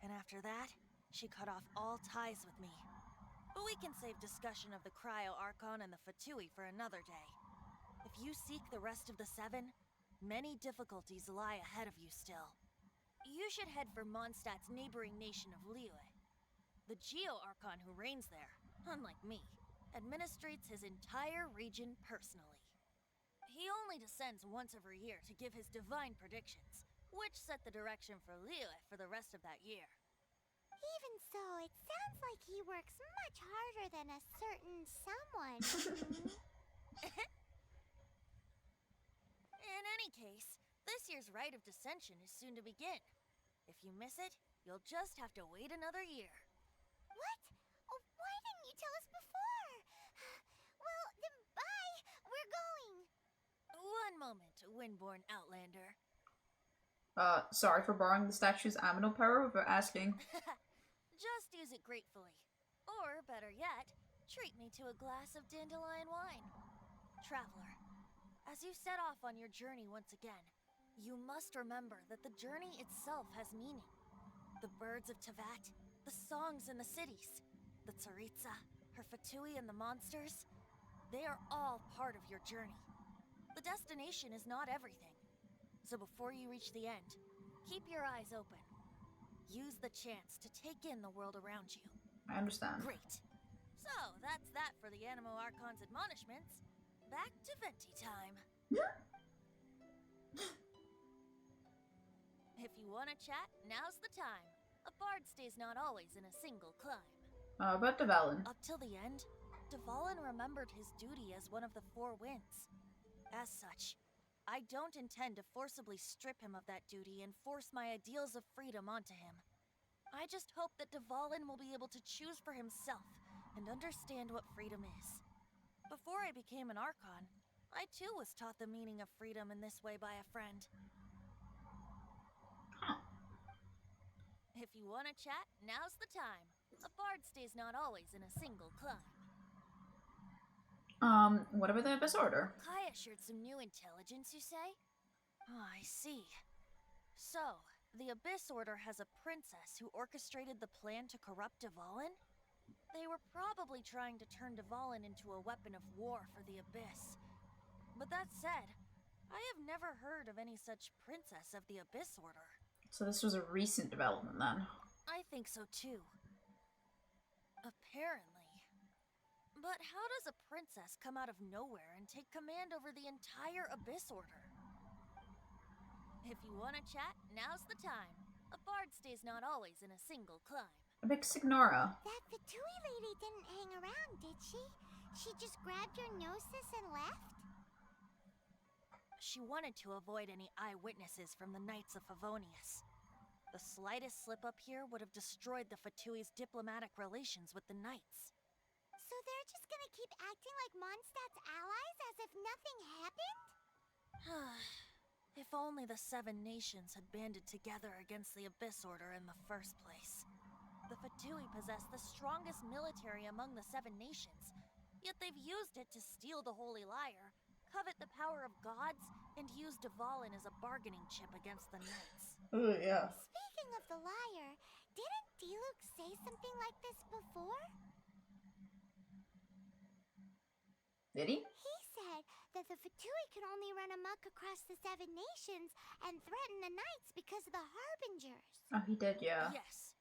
and after that, she cut off all ties with me. But we can save discussion of the Cryo Archon and the Fatui for another day. If you seek the rest of the 7, many difficulties lie ahead of you still. You should head for Mondstadt's neighboring nation of Liyue. The Geo Archon who reigns there, unlike me, administrates his entire region personally. He only descends once every year to give his divine predictions, which set the direction for Liyue for the rest of that year. Even so, it sounds like he works much harder than a certain someone. In any case, this year's Rite of Descension is soon to begin. If you miss it, you'll just have to wait another year. What? Oh, why didn't you tell us before? Well, then bye. We're going. One moment, Windborn Outlander. Sorry for borrowing the statue's aminal power without asking. Just use it gratefully. Or, better yet, treat me to a glass of dandelion wine. Traveler, as you set off on your journey once again, you must remember that the journey itself has meaning. The birds of Tevat, the songs in the cities, the Tsaritsa, her Fatui and the monsters, they are all part of your journey. The destination is not everything. So before you reach the end, keep your eyes open. Use the chance to take in the world around you. I understand. Great. So, that's that for the Animo Archon's admonishments. Back to Venti time. If you want to chat, now's the time. A bard stays not always in a single climb. About Dvalin. Up till the end, Dvalin remembered his duty as one of the Four Winds. As such, I don't intend to forcibly strip him of that duty and force my ideals of freedom onto him. I just hope that Dvalin will be able to choose for himself and understand what freedom is. Before I became an Archon, I too was taught the meaning of freedom in this way by a friend. Huh. If you want to chat, now's the time. A bard stays not always in a single climb. What about the Abyss Order? Kaya shared some new intelligence, you say? Oh, I see. So, the Abyss Order has a princess who orchestrated the plan to corrupt Dvalin? They were probably trying to turn Dvalin into a weapon of war for the Abyss. But that said, I have never heard of any such princess of the Abyss Order. So this was a recent development then? I think so too. Apparently. But how does a princess come out of nowhere and take command over the entire Abyss Order? If you want to chat, now's the time. A bard stays not always in a single climb. A big Signora. That Fatui lady didn't hang around, did she? She just grabbed your gnosis and left? She wanted to avoid any eyewitnesses from the Knights of Favonius. The slightest slip-up here would have destroyed the Fatui's diplomatic relations with the Knights. So they're just gonna keep acting like Mondstadt's allies as if nothing happened? If only the 7 nations had banded together against the Abyss Order in the first place. The Fatui possess the strongest military among the 7 nations, yet they've used it to steal the Holy Lyre, covet the power of gods, and use Dvalin as a bargaining chip against the Knights. Oh, yeah. Speaking of the lyre, didn't Diluc say something like this before? Did he? He said that the Fatui could only run amok across the 7 nations and threaten the Knights because of the Harbingers. Oh, he did, yeah. Yes.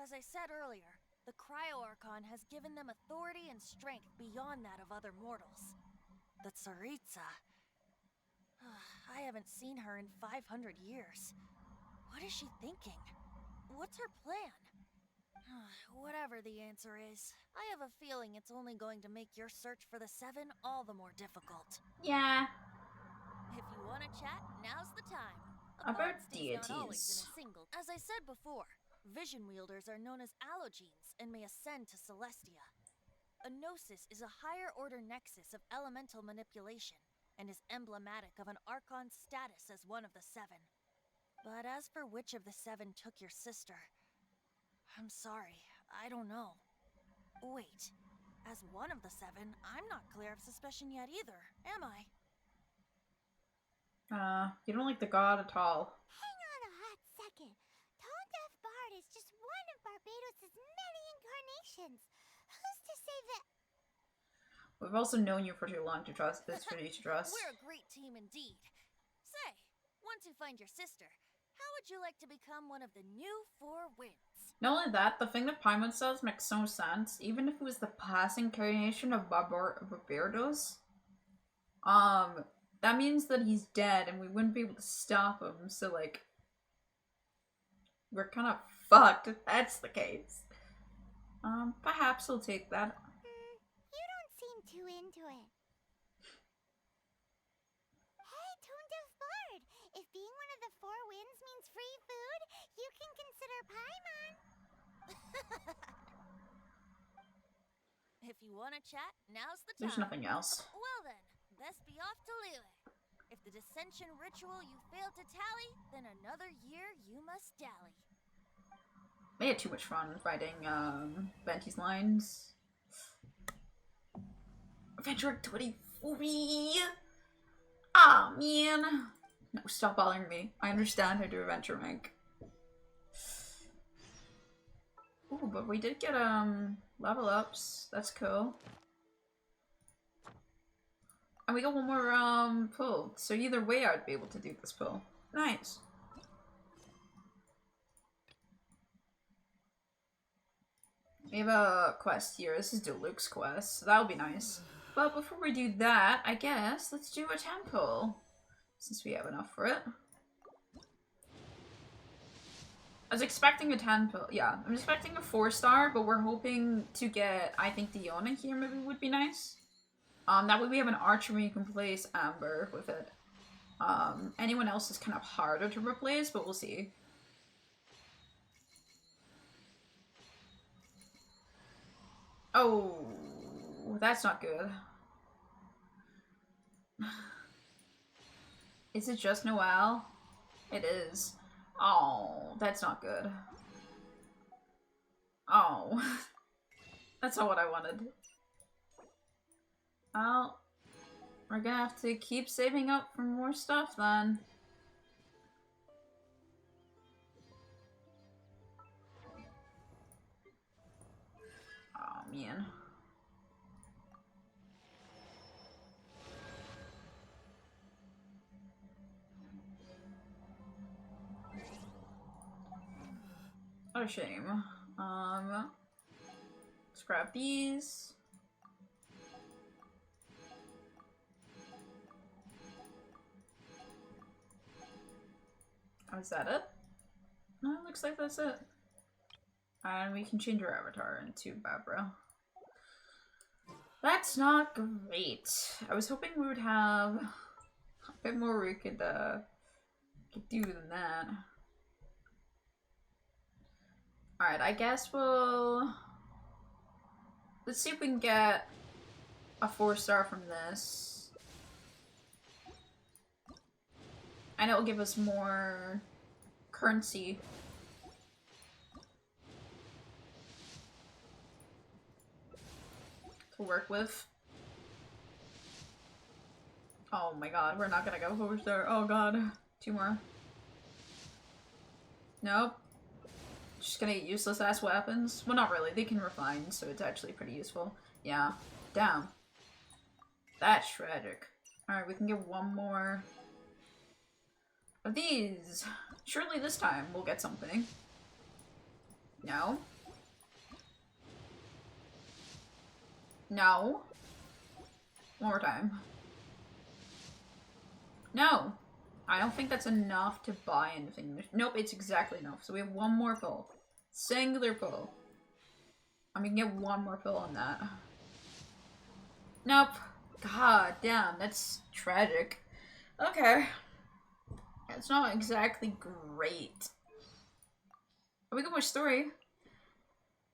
As I said earlier, the Cryo-Archon has given them authority and strength beyond that of other mortals. The Tsaritsa. I haven't seen her in 500 years. What is she thinking? What's her plan? Whatever the answer is, I have a feeling it's only going to make your search for the 7 all the more difficult. Yeah. If you want to chat, now's the time. About Not always in deities. a single. As I said before, vision wielders are known as allogenes and may ascend to Celestia. A gnosis is a higher order nexus of elemental manipulation and is emblematic of an Archon's status as one of the 7. But as for which of the 7 took your sister, I'm sorry, I don't know. Wait, as one of the 7, I'm not clear of suspicion yet either, am I? You don't like the god at all. Hang on a hot second. Tone Deaf Bard is just one of Barbados' many incarnations. Who's to say that... We've also known you for too long to trust this for you to trust. We're a great team indeed. Say, once you find your sister, how would you like to become one of the new 4 Winds? Not only that, the thing that Paimon says makes no sense. Even if it was the past incarnation of Barbados, that means that he's dead and we wouldn't be able to stop him, so like, we're kind of fucked if that's the case. Perhaps we'll take that. You don't seem too into it. Hey, Tone Deaf Bard! If being one of the four winds means free food, you can consider Paimon. If you want to chat, now's the time. There's nothing else. Well then, best be off to Lille. If the dissension ritual you failed to tally, then another year you must dally. We had too much fun writing Benty's lines. Adventure 24. Ah, man. No, stop bothering me. I understand how to adventure rank. Ooh, but we did get level ups. That's cool. And we got one more pull. So either way I'd be able to do this pull. Nice. We have a quest here. This is Diluc's quest, so that'll be nice. But before we do that, I guess let's do a temple, since we have enough for it. I was expecting a 10 pill. Yeah, I'm expecting a 4-star, but we're hoping to get, I think, Diona here maybe would be nice. That way we have an archer where you can replace Amber with it. Anyone else is kind of harder to replace, but we'll see. Oh, that's not good. Is it just Noelle? It is. Oh, that's not good. Oh. That's not what I wanted. Well, we're gonna have to keep saving up for more stuff then. Oh, man. What a shame. Let's grab these. Oh, is that it? No, it looks like that's it. And we can change our avatar into Barbara. That's not great. I was hoping we would have a bit more we could do than that. Alright, I guess we'll... Let's see if we can get a 4-star from this. And it will give us more currency. To work with. Oh my god, we're not gonna go 4-star. Oh god. 2 more. Nope. Just gonna get useless ass weapons. Well, not really. They can refine, so it's actually pretty useful. Yeah. Damn. That's tragic. Alright, we can get one more of these. Surely this time we'll get something. No. No. One more time. No. I don't think that's enough to buy anything. Nope, it's exactly enough. So we have one more pull. Singular pull. I mean, get one more pull on that. Nope. God damn, that's tragic. Okay. It's not exactly great. But we got more story.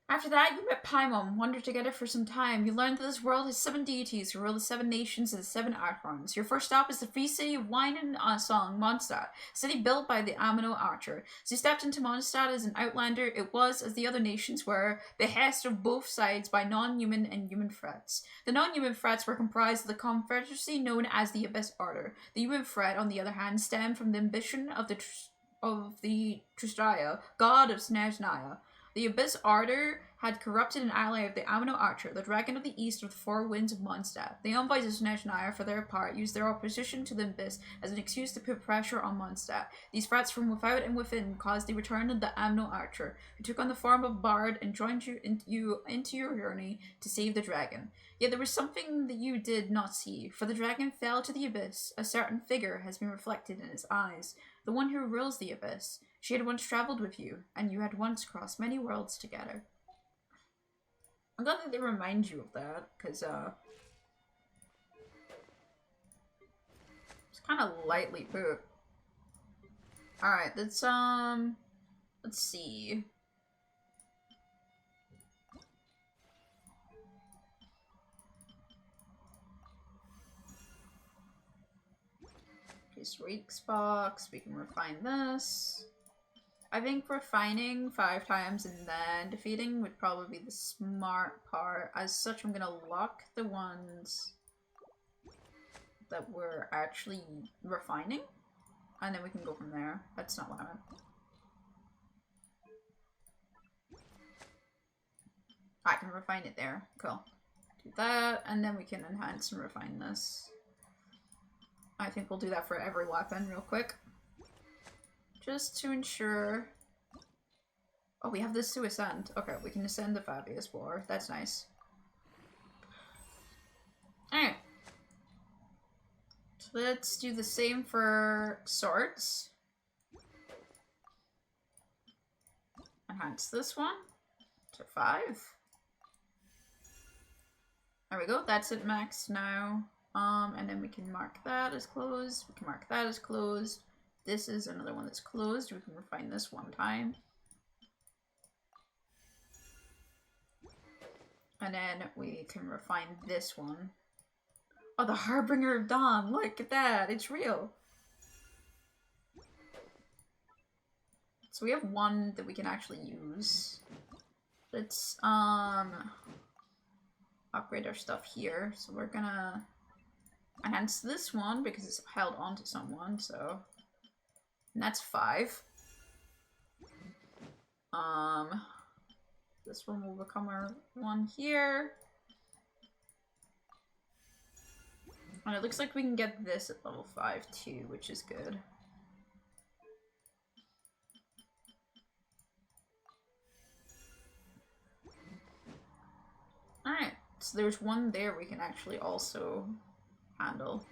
After that, you met Paimon, wandered together for some time. You learned that this world has 7 deities who rule the 7 nations and the 7 archons. Your first stop is the free city of wine and song, Mondstadt, a city built by the Amino Archer. As you stepped into Mondstadt as an outlander, it was, as the other nations were, behest of both sides by non-human and human threats. The non-human threats were comprised of the confederacy known as the Abyss Order. The human threat, on the other hand, stemmed from the ambition of the Tristaya, god of Snezhnaya. The Abyss Ardor had corrupted an ally of the Amino Archer, the dragon of the east of the four winds of Mondstadt. The envoys of Snezhnaya, for their part, used their opposition to the Abyss as an excuse to put pressure on Mondstadt. These threats from without and within caused the return of the Amino Archer, who took on the form of Bard and joined you into your journey to save the dragon. Yet there was something that you did not see, for the dragon fell to the Abyss. A certain figure has been reflected in its eyes, the one who rules the Abyss. She had once traveled with you, and you had once crossed many worlds together. I'm glad that they remind you of that, because, it's kind of lightly put. Alright, let's see. Okay, Sweets box, we can refine this. I think refining 5 times and then defeating would probably be the smart part. As such, I'm gonna lock the ones that we're actually refining, and then we can go from there. That's not what I meant. I can refine it there. Cool. Do that, and then we can enhance and refine this. I think we'll do that for every weapon real quick. Just to ensure... Oh, we have this to ascend. Okay, we can ascend the Fabius War. That's nice. Alright. So let's do the same for swords. Enhance this one to 5. There we go. That's at max now. And then we can mark that as closed. We can mark that as closed. This is another one that's closed. We can refine this one time. And then we can refine this one. Oh, the Harbinger of Dawn. Look at that. It's real. So we have one that we can actually use. Let's upgrade our stuff here. So we're gonna enhance this one because it's held onto someone, so and that's 5. This one will become our one here. And it looks like we can get this at level 5 too, which is good. Alright, so there's one there we can actually also handle.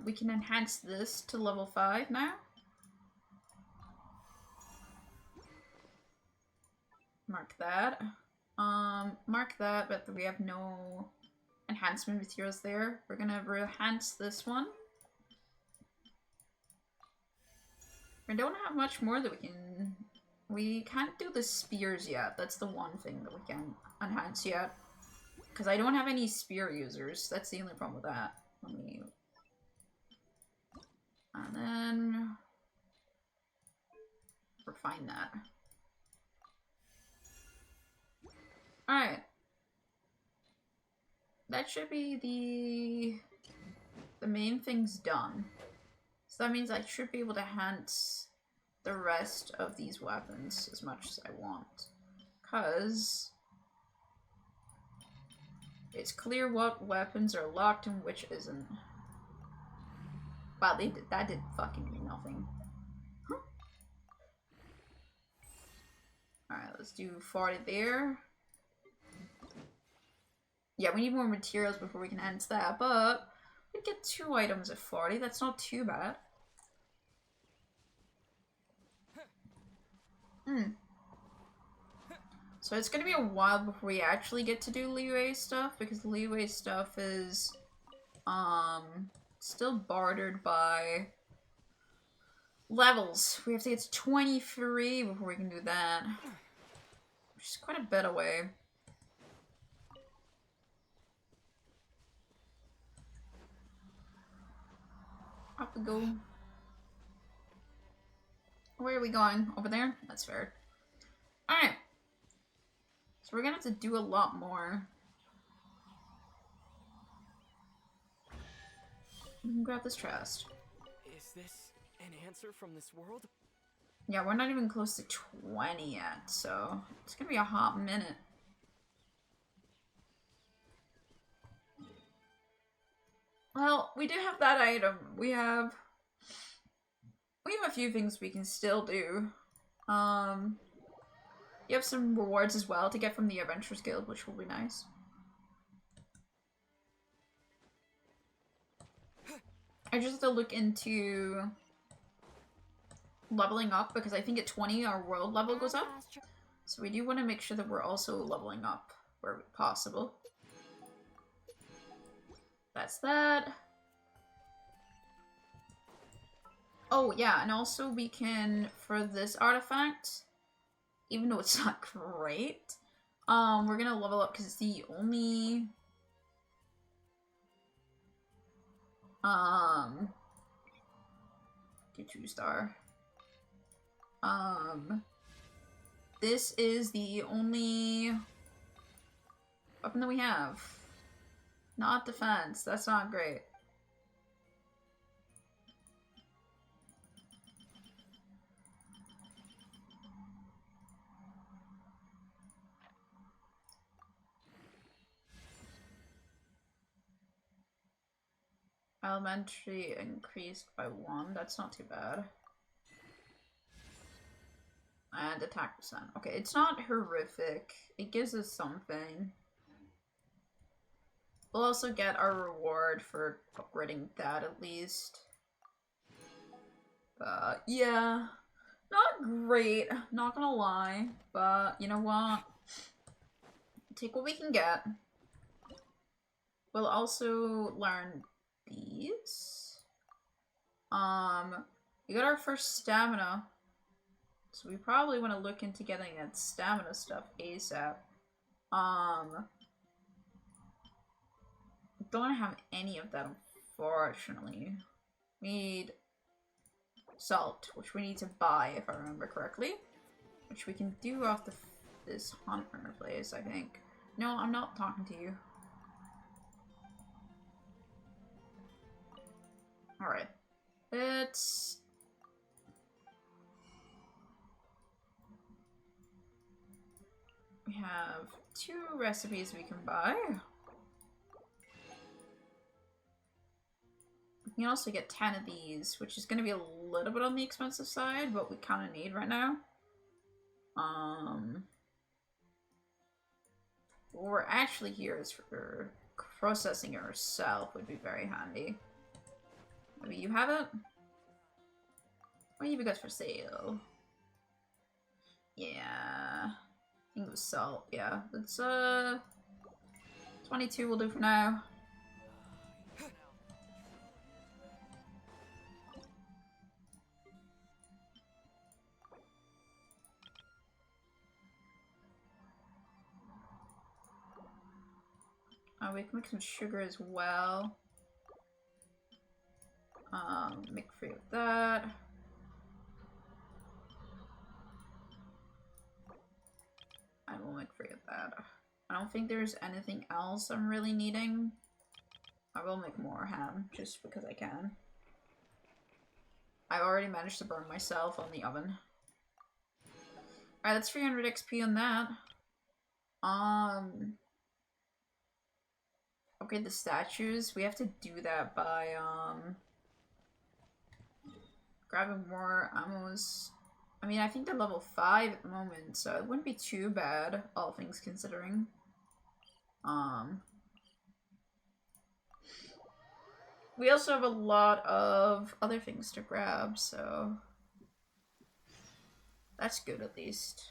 We can enhance this to level 5 now. Mark that. Mark that, but we have no enhancement materials there. We're gonna enhance this one. We don't have much more that we can... We can't do the spears yet. That's the one thing that we can enhance yet. Because I don't have any spear users. That's the only problem with that. Let me... And then... refine that. Alright. That should be the main things done. So that means I should be able to enhance the rest of these weapons as much as I want. Because it's clear what weapons are locked and which isn't. Wow, that did fucking mean nothing. Huh. Alright, let's do 40 there. Yeah, we need more materials before we can enhance that, but we get 2 items at 40. That's not too bad. So it's gonna be a while before we actually get to do leeway stuff, because leeway stuff is still bartered by levels. We have to get to 23 before we can do that, which is quite a bit away. Up we go. Where are we going? Over there? That's fair. Alright. So we're gonna have to do a lot more. We can grab this chest. Is this an answer from this world? Yeah, we're not even close to 20 yet, so it's gonna be a hot minute. Well, we do have that item. We have a few things we can still do. You have some rewards as well to get from the Adventurers Guild, which will be nice. I just have to look into leveling up because I think at 20 our world level goes up. So we do want to make sure that we're also leveling up where possible. That's that. Oh yeah, and also we can, for this artifact, even though it's not great, we're gonna level up because it's the only do 2-star. This is the only weapon that we have. Not defense, that's not great. Elementary increased by 1, that's not too bad. And attack percent. Okay, it's not horrific. It gives us something. We'll also get our reward for upgrading that at least. Yeah. Not great, not gonna lie. But, you know what? Take what we can get. We'll also learn these. We got our first stamina. So we probably want to look into getting that stamina stuff ASAP. Don't have any of that, unfortunately. We need salt, which we need to buy, if I remember correctly. Which we can do off this hunter place, I think. No, I'm not talking to you. Alright. Let's... We have 2 recipes we can buy. We can also get 10 of these, which is going to be a little bit on the expensive side, but we kind of need right now. What we're actually here is for processing it yourself would be very handy. Maybe you have it? What have you got for sale? Yeah. I think it was salt, yeah. It's 22 will do for now. We can make some sugar as well. Make free of that. I will make free of that. I don't think there's anything else I'm really needing. I will make more ham, just because I can. I already managed to burn myself on the oven. Alright, that's 300 XP on that. Okay, the statues, we have to do that by, grabbing more ammos. I mean, I think they're level 5 at the moment, so it wouldn't be too bad, all things considering. We also have a lot of other things to grab, so that's good at least.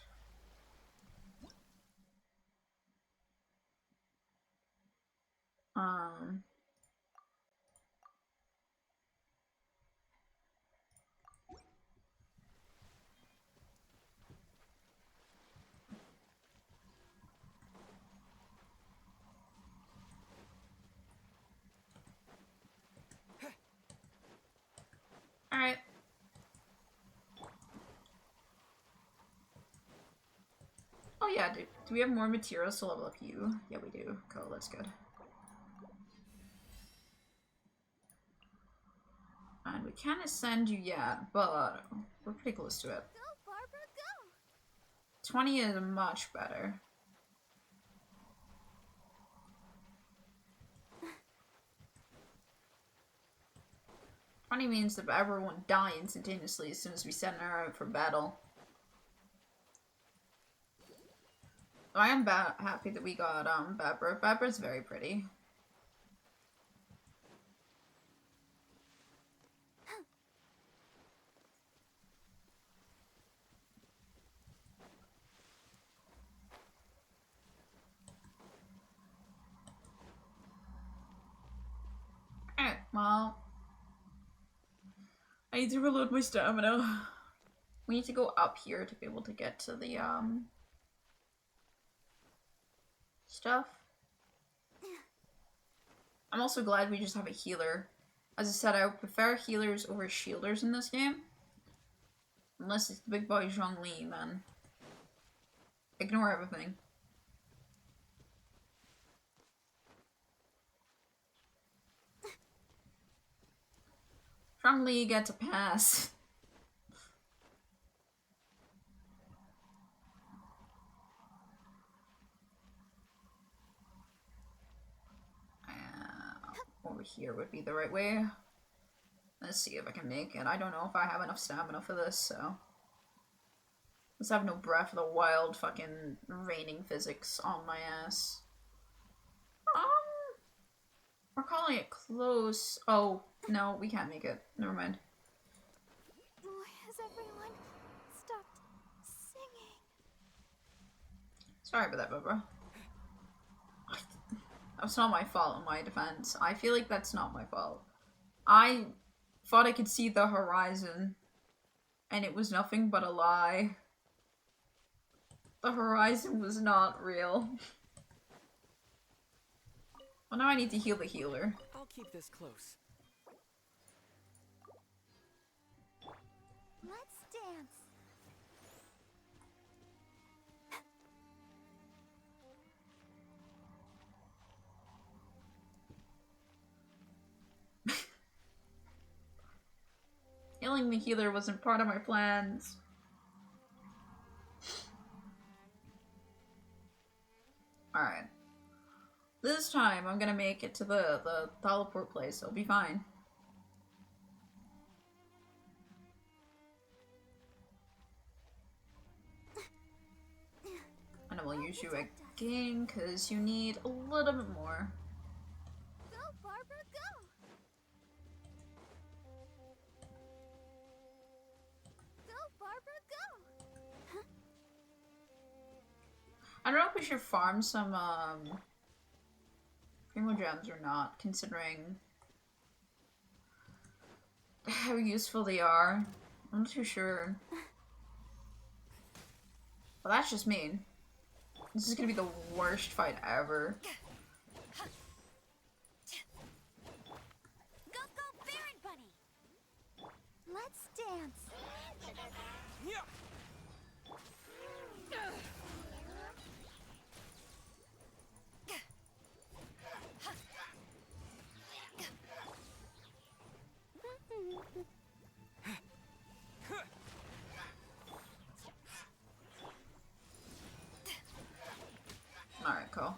Alright. Oh yeah, do we have more materials to level up you? Yeah, we do. Cool, that's good. And we can't ascend you yet, but we're pretty close to it. Go 20 is much better. 20 means that everyone die instantaneously as soon as we send her out for battle. I am happy that we got Barbara. Barbara's very pretty. Alright, well, I need to reload my stamina. We need to go up here to be able to get to the stuff. I'm also glad we just have a healer. As I said, I would prefer healers over shielders in this game. Unless it's the big boy Zhongli, man. Ignore everything. Zhongli gets a pass. Over here would be the right way. Let's see if I can make it. I don't know if I have enough stamina for this, so. Let's have no Breath of the Wild fucking raining physics on my ass. We're calling it close. Oh, no, we can't make it. Never mind. Why has everyone stopped singing? Sorry about that, Barbara. That's not my fault in my defense. I feel like that's not my fault. I thought I could see the horizon, and it was nothing but a lie. The horizon was not real. Well, now I need to heal the healer. I'll keep this close. Let's dance. Healing the healer wasn't part of my plans. Alright. This time I'm gonna make it to the teleport place. It'll be fine. And I will use you again because you need a little bit more. Go, Barbara, go! Go, Barbara, go! I don't know if we should farm some Primo gems or not, considering how useful they are. I'm not too sure. Well, that's just me. This is gonna be the worst fight ever. Go, go, Baron Bunny! Let's dance. Alright, cool.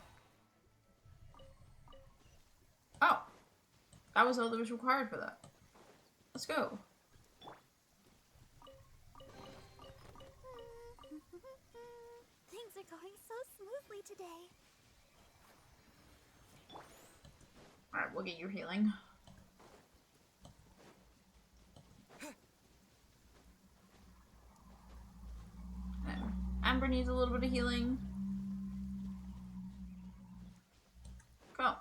Oh! That was all that was required for that. Let's go. Things are going so smoothly today. Alright, we'll get your healing. And Amber needs a little bit of healing. Go.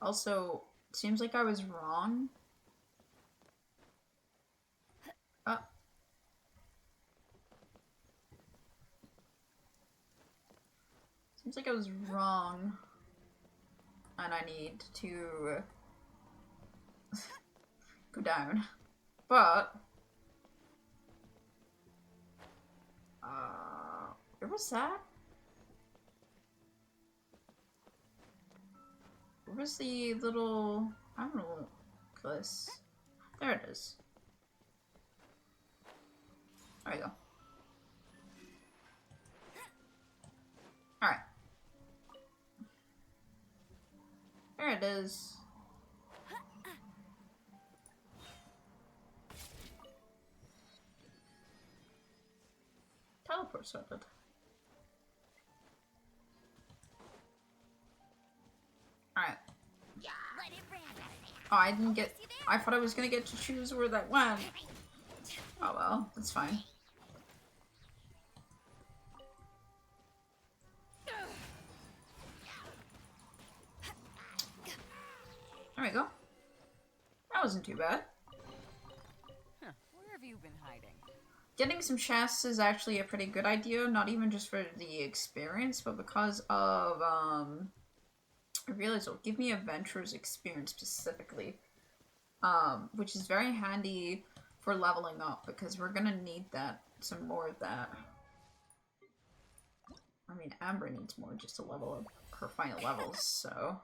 Also, seems like I was wrong. Seems like I was wrong. And I need to go down. But where was that? Where was the little, I don't know, this? There it is. There we go. Alright. There it is. Teleport started. Alright. Oh, I didn't get... I thought I was gonna get to choose where that went. Oh well, that's fine. There we go. That wasn't too bad. Huh. Where have you been hiding? Getting some chests is actually a pretty good idea, not even just for the experience, but because of, I realized it'll give me adventurer's experience specifically, which is very handy for leveling up, because we're gonna need that, some more of that. I mean, Amber needs more just to level up her final levels, so...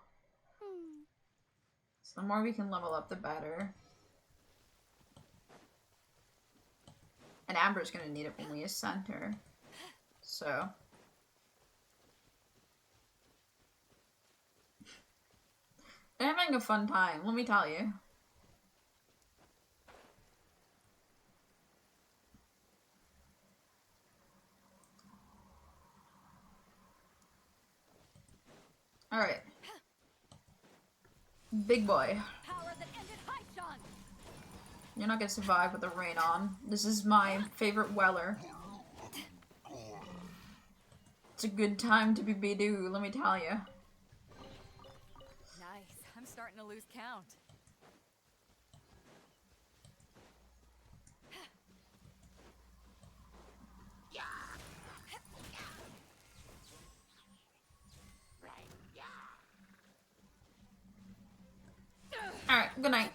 So the more we can level up, the better. And Amber's gonna need it when we ascend her. So. They're having a fun time, let me tell you. Alright. Big boy. You're not gonna survive with the rain on. This is my favorite weller. It's a good time to be Bidoo, let me tell you. Nice. I'm starting to lose count. Alright, good night.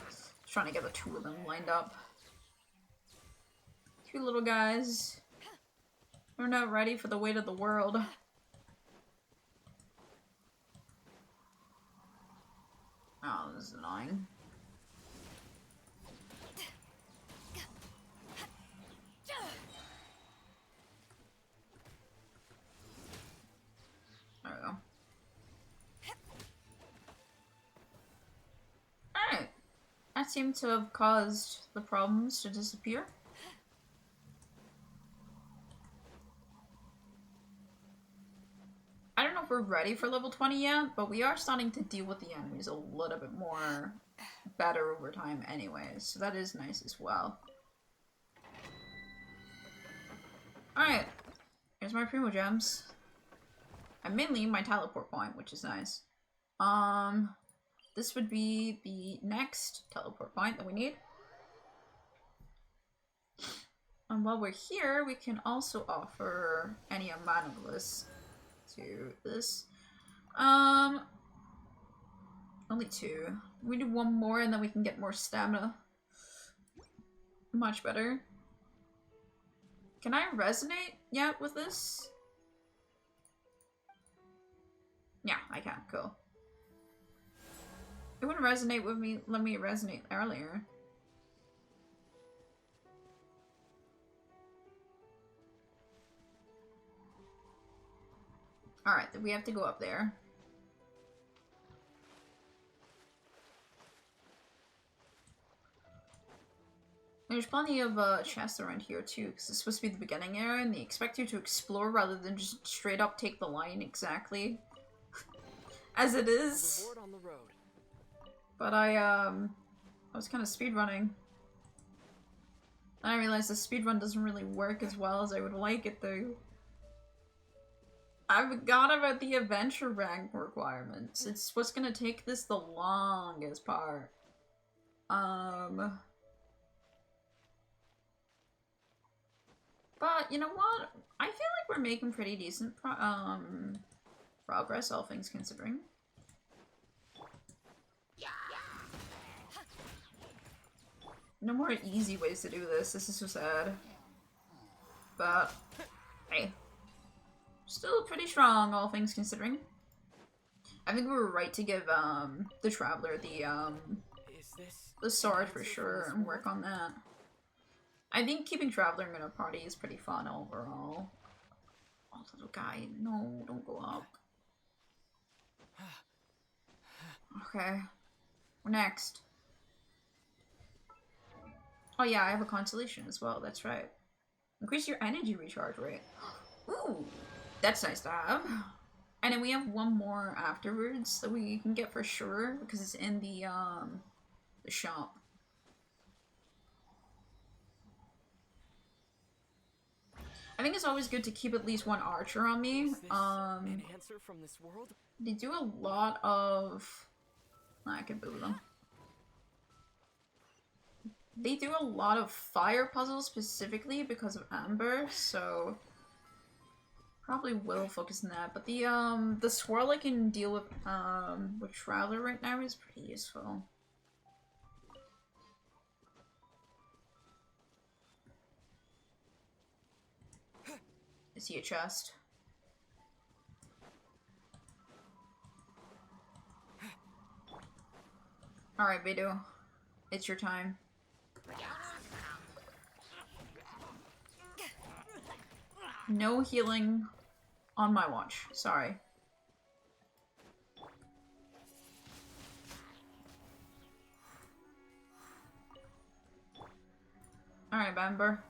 Just trying to get the two of them lined up. Two little guys. They're not ready for the weight of the world. Oh, this is annoying. There we go. Alright. That seemed to have caused the problems to disappear. I don't know if we're ready for level 20 yet, but we are starting to deal with the enemies a little bit more better over time anyways, so that is nice as well. Alright, here's my Primo Gems. And mainly my teleport point, which is nice. This would be the next teleport point that we need. And while we're here, we can also offer any amount of this to this. Only two. We do one more and then we can get more stamina. Much better. Can I resonate yet with this? Yeah, I can. Cool. It wouldn't resonate with me. Let me resonate earlier. Alright, we have to go up there. There's plenty of chests around here too, because it's supposed to be the beginning area, and they expect you to explore rather than just straight up take the line exactly as it is. But I was kind of speedrunning. And I realized the speedrun doesn't really work as well as I would like it to. I forgot about the adventure rank requirements. It's what's gonna take this the longest part. But you know what? I feel like we're making pretty decent progress, all things considering. No more easy ways to do this. This is so sad. But hey, still pretty strong, all things considering. I think we were right to give the traveler the sword for sure and work on that. I think keeping Traveler in a party is pretty fun overall. Oh, little guy, no, don't go up. Okay, next. Oh yeah, I have a constellation as well, that's right. Increase your energy recharge rate. Ooh, that's nice to have. And then we have one more afterwards that we can get for sure because it's in the shop. I think it's always good to keep at least one archer on me. An answer from this world? They do a lot of... I can boo them. They do a lot of fire puzzles specifically because of Amber, so probably will focus on that. But the swirl I can deal with Traveler right now is pretty useful. I see a chest. Alright, Beidou. It's your time. No healing on my watch. Sorry. Alright, Bamber.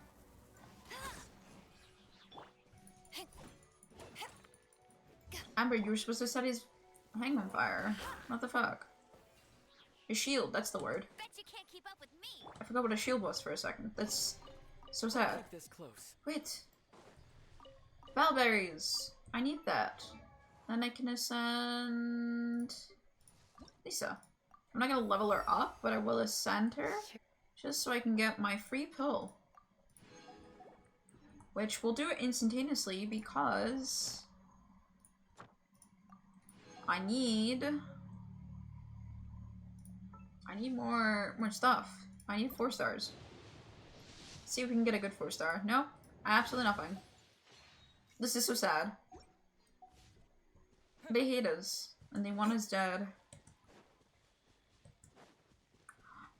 Amber, you were supposed to set his hang on fire. What the fuck? His shield, that's the word. Bet you can't keep up with me. I forgot what a shield was for a second. That's so sad. This close. Wait. Bellberries. I need that. Then I can ascend Lisa. I'm not gonna level her up, but I will ascend her. Just so I can get my free pill. Which will do it instantaneously because I need more stuff. I need 4 stars. See if we can get a good 4-star. Nope. Absolutely nothing. This is so sad. They hate us. And they want us dead.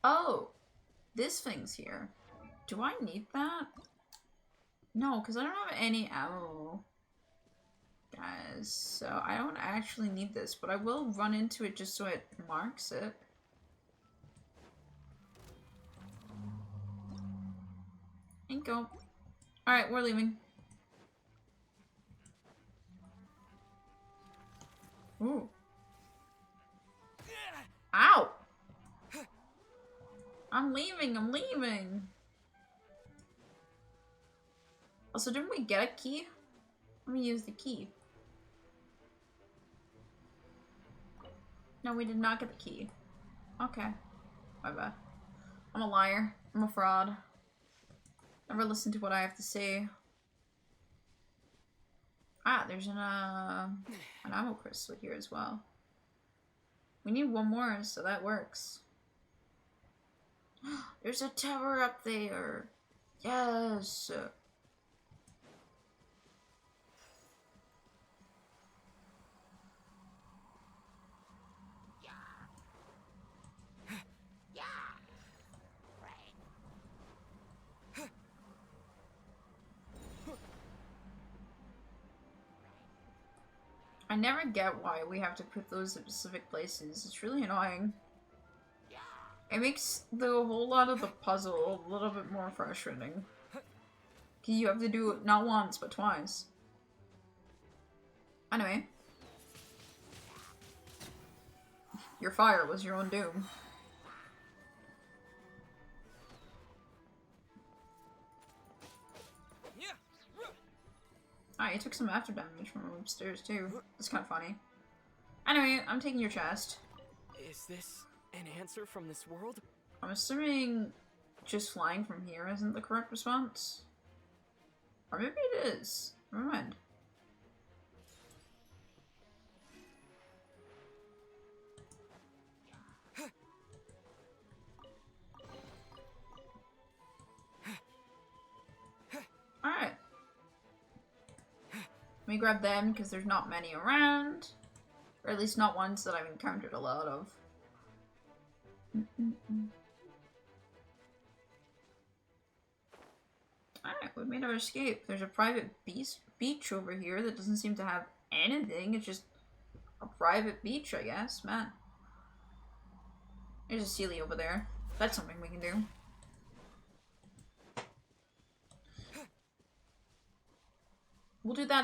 Oh! This thing's here. Do I need that? No, because I don't have any ammo. Guys, so I don't actually need this, but I will run into it just so it marks it. And go. Alright, we're leaving. Ooh. Ow! I'm leaving, I'm leaving! Also, didn't we get a key? Let me use the key. No, we did not get the key. Okay. My bad. I'm a liar. I'm a fraud. Never listen to what I have to say. Ah, there's an ammo crystal here as well. We need one more, so that works. There's a tower up there. Yes. I never get why we have to put those in specific places. It's really annoying. It makes the whole lot of the puzzle a little bit more frustrating. You have to do it not once, but twice. Anyway. Your fire was your own doom. Ah, you took some after damage from upstairs too. That's kind of funny. Anyway, I'm taking your chest. Is this an answer from this world? I'm assuming just flying from here isn't the correct response. Or maybe it is. Never mind. Alright. Let me grab them because there's not many around. Or at least not ones that I've encountered a lot of. Alright, we made our escape. There's a private beach over here that doesn't seem to have anything. It's just a private beach, I guess. Man. There's a Sealy over there. That's something we can do. We'll do that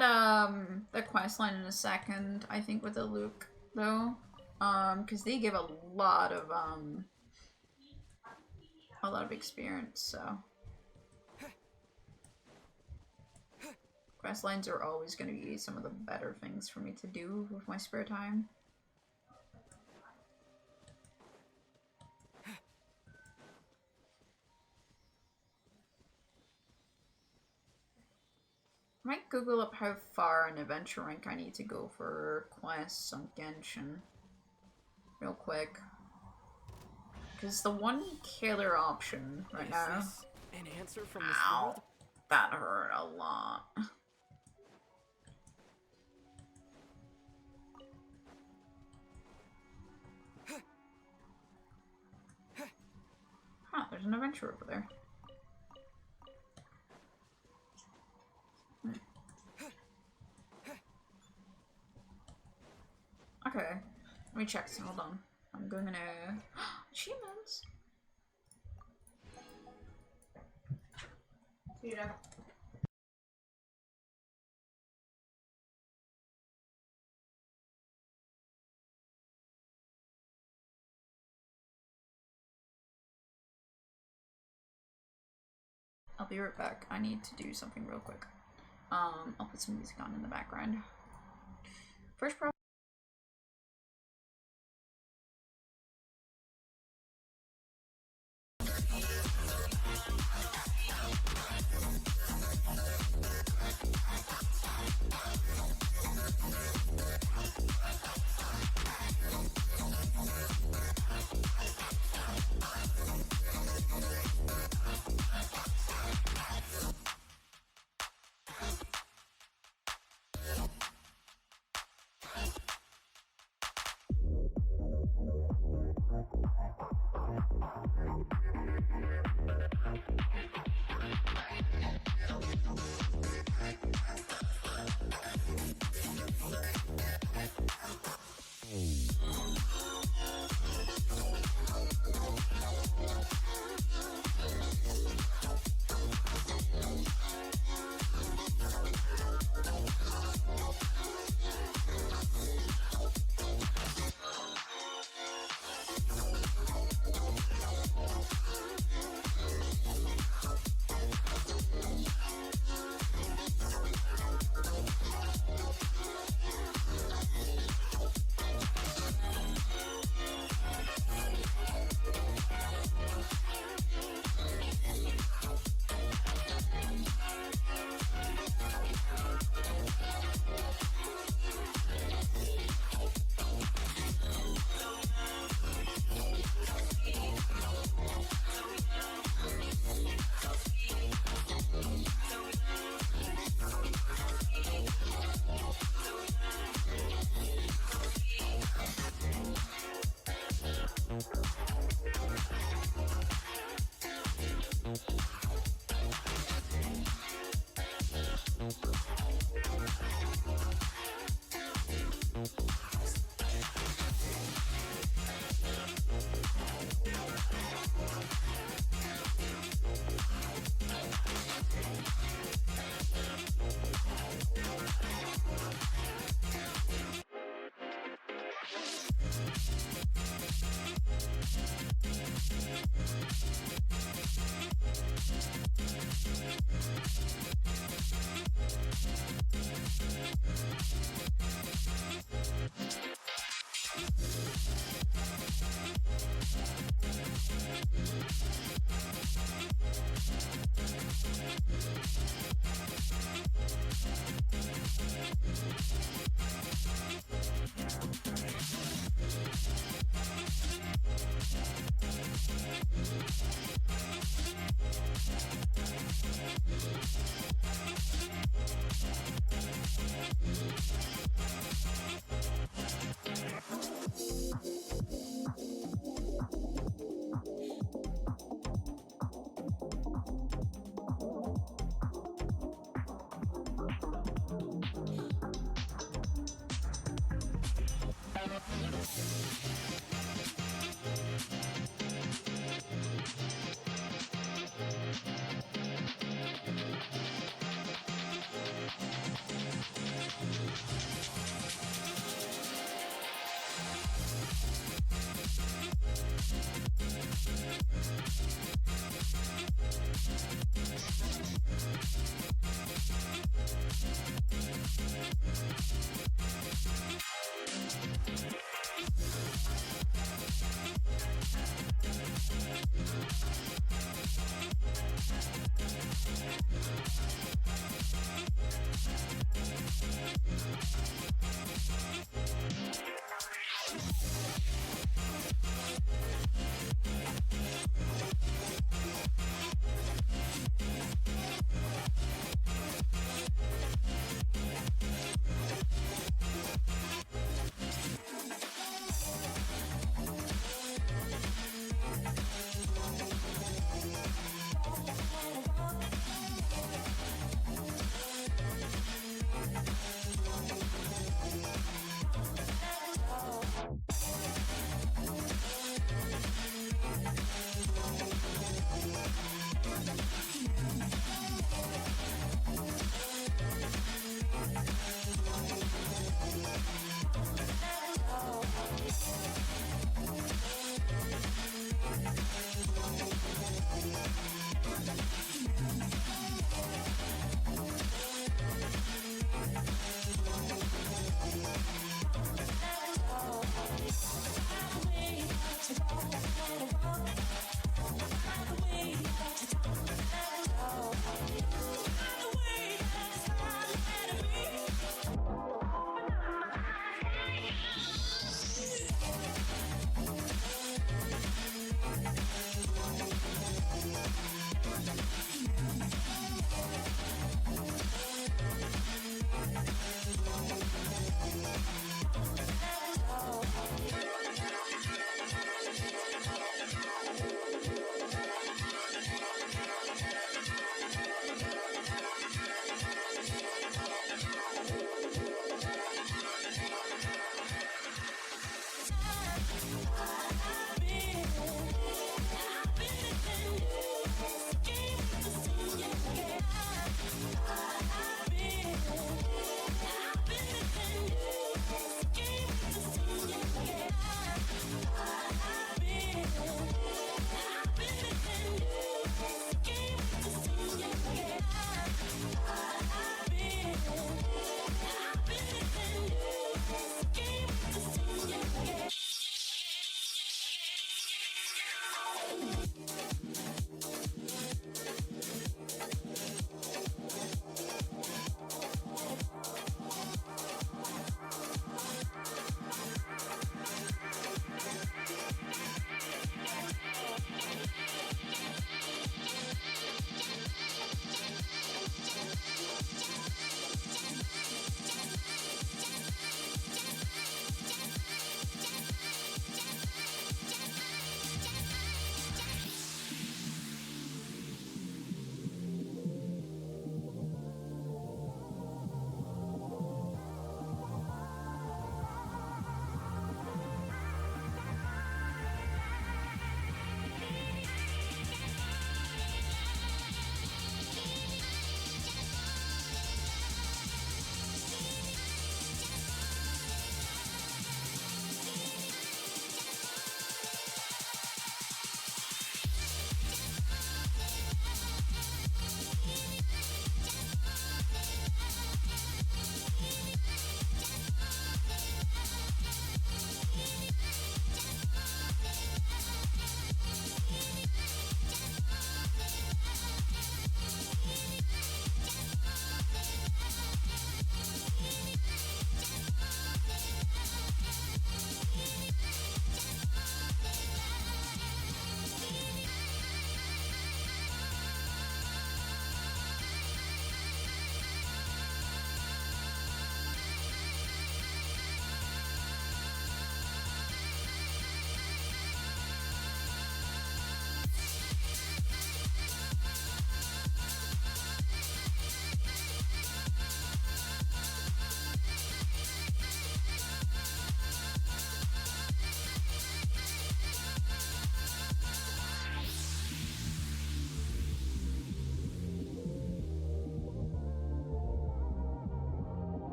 quest line in a second, I think, with the Luke, though. Because they give a lot of experience, so. Quest lines are always going to be some of the better things for me to do with my spare time. I might Google up how far an adventure rank I need to go for quests on Genshin. Real quick. Because the one killer option right now. An answer from this Ow, world? that hurt a lot. Huh, there's an adventure over there. Okay, let me check some. Hold on. I'm gonna achievements. Yeah. I'll be right back. I need to do something real quick. I'll put some music on in the background. First problem.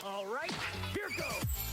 All right, here goes!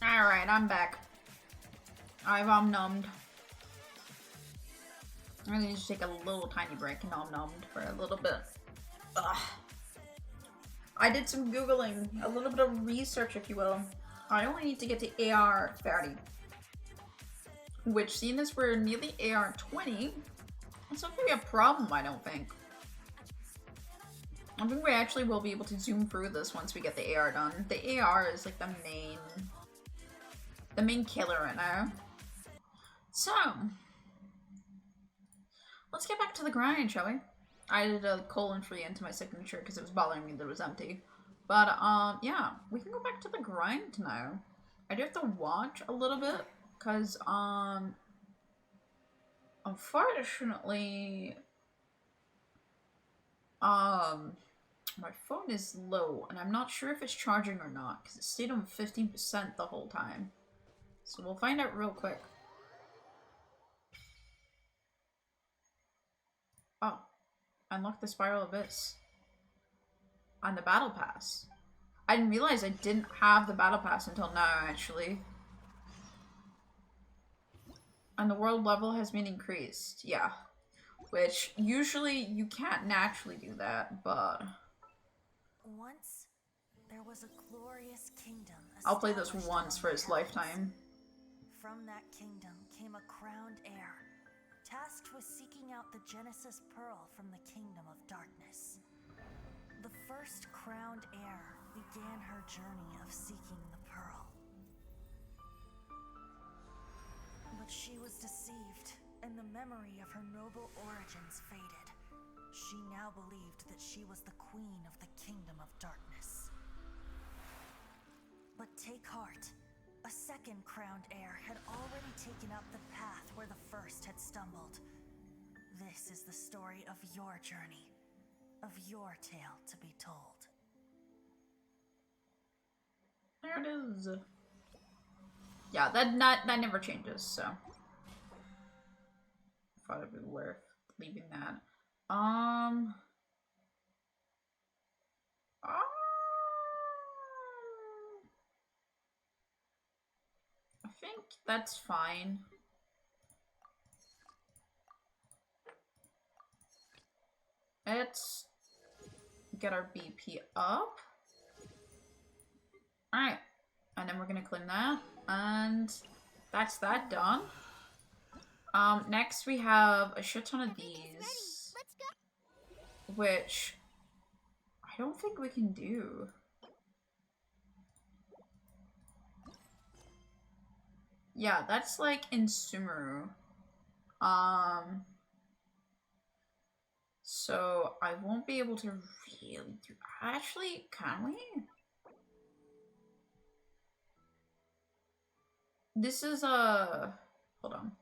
Alright, I'm back. I'm numbed. I'm gonna just take a little tiny break and I'm numbed for a little bit. Ugh. I did some Googling, a little bit of research, if you will. I only need to get to AR 30. Which, seeing as we're nearly AR 20, it's not gonna be a problem, I don't think. I think we actually will be able to zoom through this once we get the AR done. The AR is like the main killer right now. So, let's get back to the grind, shall we? I did a :3 into my signature because it was bothering me that it was empty. But, yeah, we can go back to the grind now. I do have to watch a little bit, because, unfortunately, my phone is low, and I'm not sure if it's charging or not, because it stayed on 15% the whole time. So we'll find out real quick. Oh, unlock the Spiral Abyss. On the Battle Pass. I didn't realize I didn't have the Battle Pass until now, actually. And the world level has been increased. Yeah. Which, usually, you can't naturally do that, but... Once, there was a glorious kingdom. I'll play this once for his lifetime. From that kingdom came a crowned heir, tasked with seeking out the Genesis Pearl from the Kingdom of Darkness. The first crowned heir began her journey of seeking the pearl. But she was deceived, and the memory of her noble origins faded. She now believed that she was the queen of the Kingdom of Darkness. But take heart. A second crowned heir had already taken up the path where the first had stumbled. This is the story of your journey, of your tale to be told. There it is. Yeah, that never changes, so thought it'd be worth leaving that. I think that's fine. Let's get our BP up. Alright. And then we're gonna claim that. And that's that done. Next we have a shit ton of these. Which I don't think we can do. Yeah, that's like in Sumeru. So I won't be able to really do. Actually, can we? This is a. Hold on.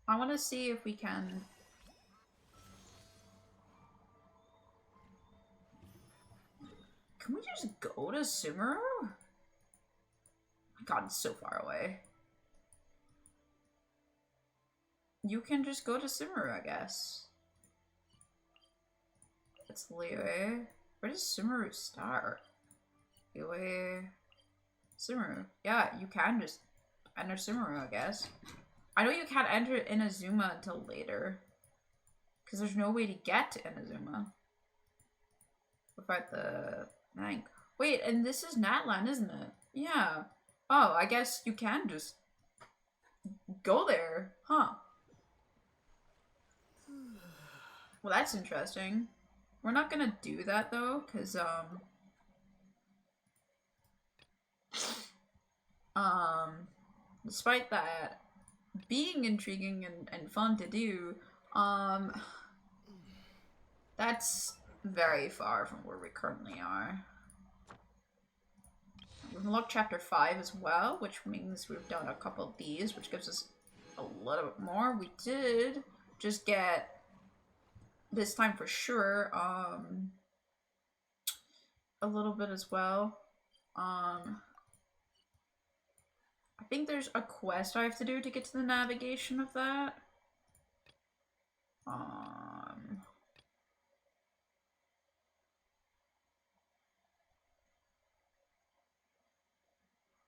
I want to see if we can. Can we just go to Sumeru? God, it's so far away. You can just go to Sumeru, I guess. It's Liyue. Where does Sumeru start? Liyue. Sumeru. Yeah, you can just enter Sumeru, I guess. I know you can't enter Inazuma until later. Because there's no way to get to Inazuma. Without the rank. Wait, and this is Natlan, isn't it? Yeah. Oh, I guess you can just go there, huh? Well, that's interesting. We're not gonna do that though, because despite that being intriguing and fun to do, that's very far from where we currently are. We've unlocked chapter 5 as well, which means we've done a couple of these, which gives us a little bit more. We did just get, this time for sure, a little bit as well. I think there's a quest I have to do to get to the navigation of that.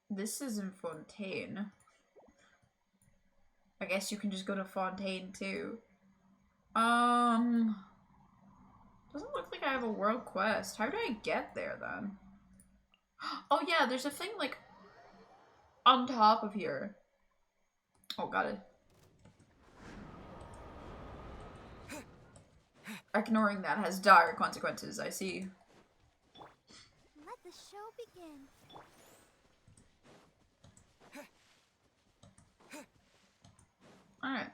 This is in Fontaine. I guess you can just go to Fontaine too. Doesn't look like I have a world quest. How do I get there then? Oh yeah, there's a thing like on top of here. Oh, got it. Ignoring that has dire consequences, I see. Let the show begin. Alright.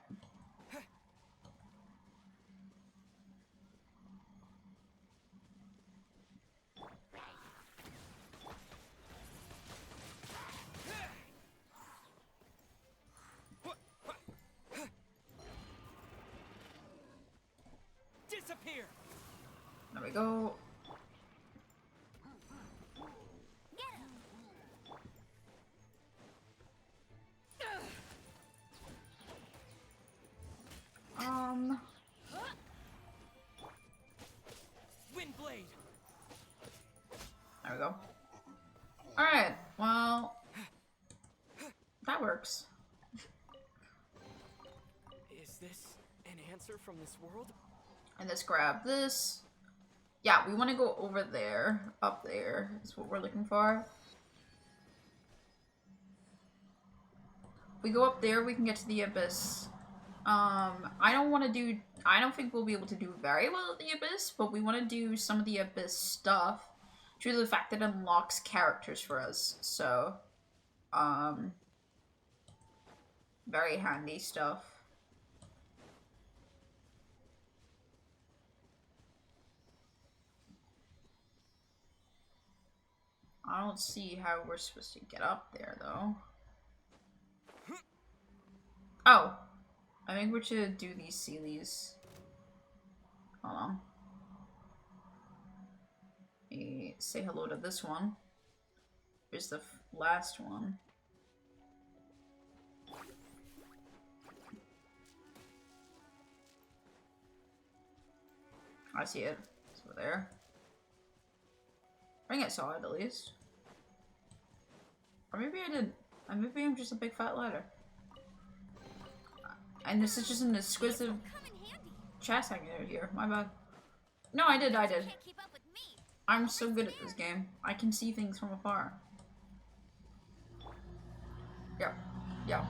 Disappear. There we go. Windblade. There we go. Alright, well, that works. Is this an answer from this world? And let's grab this. Yeah, we want to go over there. Up there is what we're looking for. We go up there, we can get to the Abyss. I don't think we'll be able to do very well at the Abyss, but we want to do some of the Abyss stuff due to the fact that it unlocks characters for us. So, very handy stuff. I don't see how we're supposed to get up there, though. Oh. I think we should do these Sealies. Hold on. Let me say hello to this one. Here's the last one. I see it. It's over there. I think I saw it at least. Or maybe I didn't. Maybe I'm just a big fat ladder. And this is just an exquisite chest hanging out here. My bad. No, I did. I'm so good at this game. I can see things from afar. Yeah.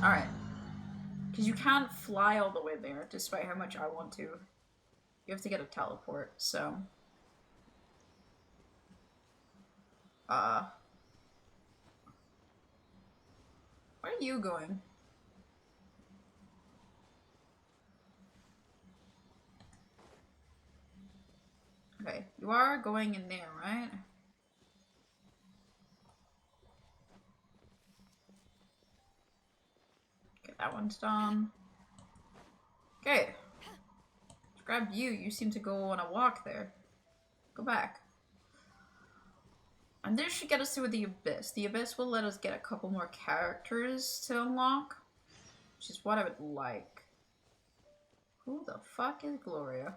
Alright. Because you can't fly all the way there, despite how much I want to. You have to get a teleport, so... Where are you going? Okay, you are going in there, right? Okay, that one's done. Okay. Let's grab you. You seem to go on a walk there. Go back. And this should get us through the Abyss. The Abyss will let us get a couple more characters to unlock, which is what I would like. Who the fuck is Gloria?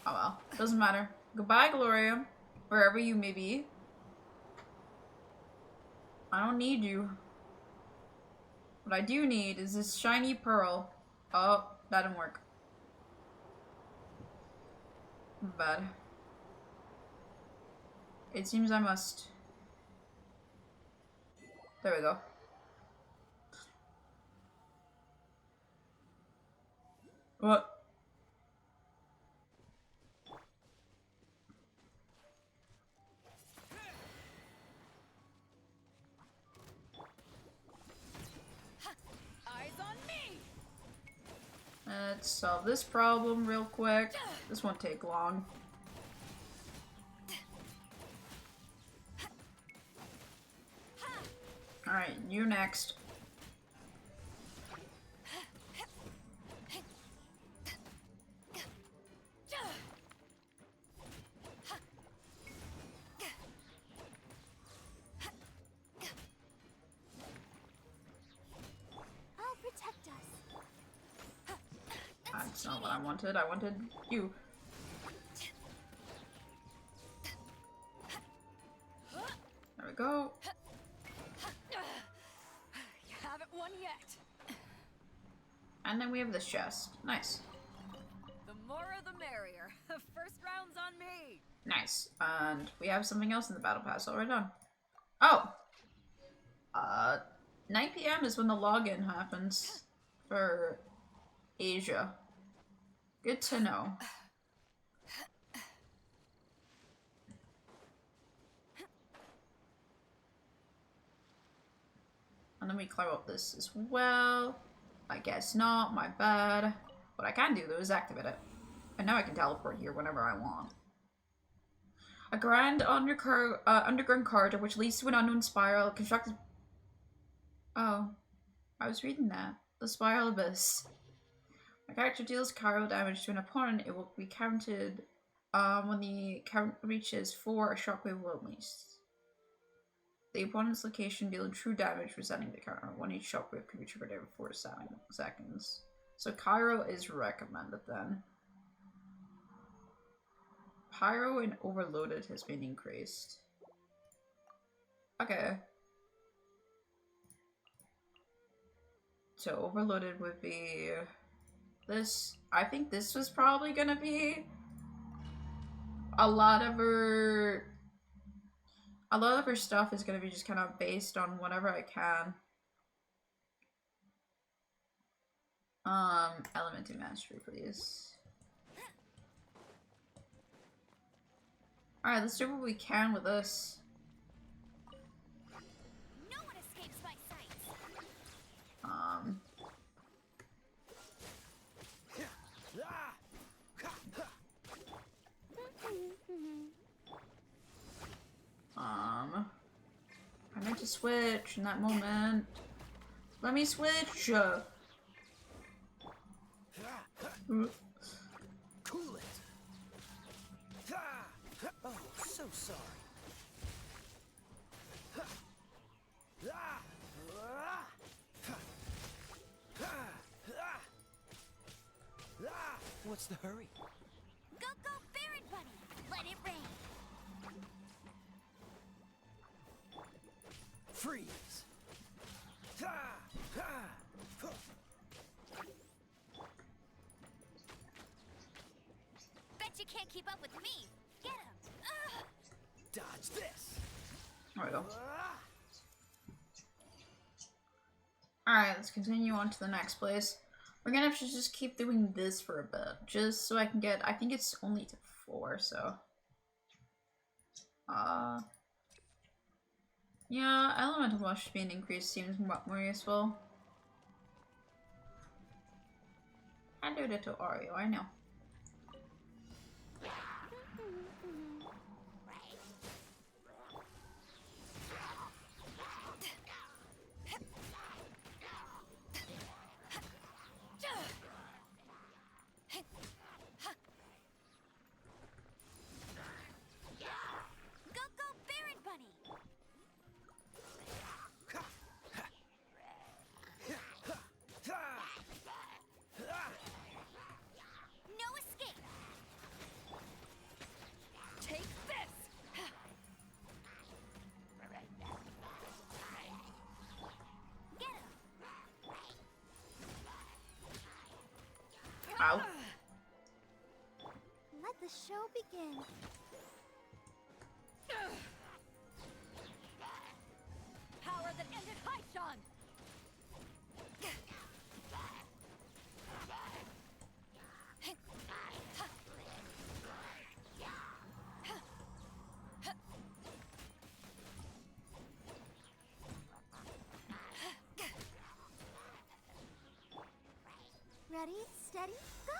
Oh well, doesn't matter. Goodbye, Gloria, wherever you may be. I don't need you. What I do need is this shiny pearl. Oh, that didn't work. Bad. It seems I must. There we go. What? Let's solve this problem real quick. This won't take long. Alright, you next. I'll protect us. That's not what I wanted. I wanted you. There we go. You haven't won yet. And then we have this chest. Nice. The more the merrier. First round's on me. Nice. And we have something else in the battle pass already done. Oh! 9 PM is when the login happens for Asia. Good to know. And then we climb up this as well. I guess not, my bad. What I can do though is activate it. And now I can teleport here whenever I want. A grand underground corridor which leads to an unknown spiral constructed... Oh, I was reading that. The spiral abyss. A character deals chiral damage to an opponent. It will be counted when the count reaches 4, a shockwave will release. The opponent's location dealing true damage, resetting the counter. One each shockwave can be triggered every 4 seconds. So Cairo is recommended then. Pyro and Overloaded has been increased. Okay. So Overloaded would be this. I think this was probably gonna be a lot of her stuff is gonna be just kind of based on whatever I can. Elemental Mastery, please. Alright, let's do what we can with this. No one escapes my sight. I meant to switch in that moment. Let me switch! Cool it. Oh, so sorry. What's the hurry? Go, go, Baron Bunny! Let it rain! Freeze! Bet you can't keep up with me! Get him! Dodge this! There we go. Alright, let's continue on to the next place. We're gonna have to just keep doing this for a bit, just so I can get, I think it's only to 4, so. Yeah, Elemental Wash being increased seems more useful. I do that to Oreo, I know. Go, go, Baron Bunny! No escape! Take this! Get him! Ow. Let the show begin. Power that ended Haishan! Ready, Steady, go!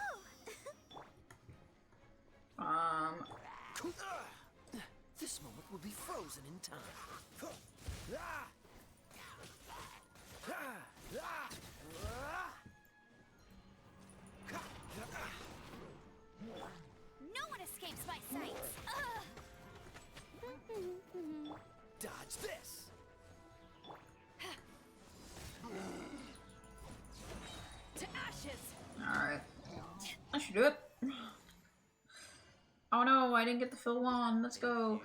This moment will be frozen in time. No one escapes my sights! Dodge this! To ashes! Alright. I should do it. Oh no, I didn't get the full one. Let's go.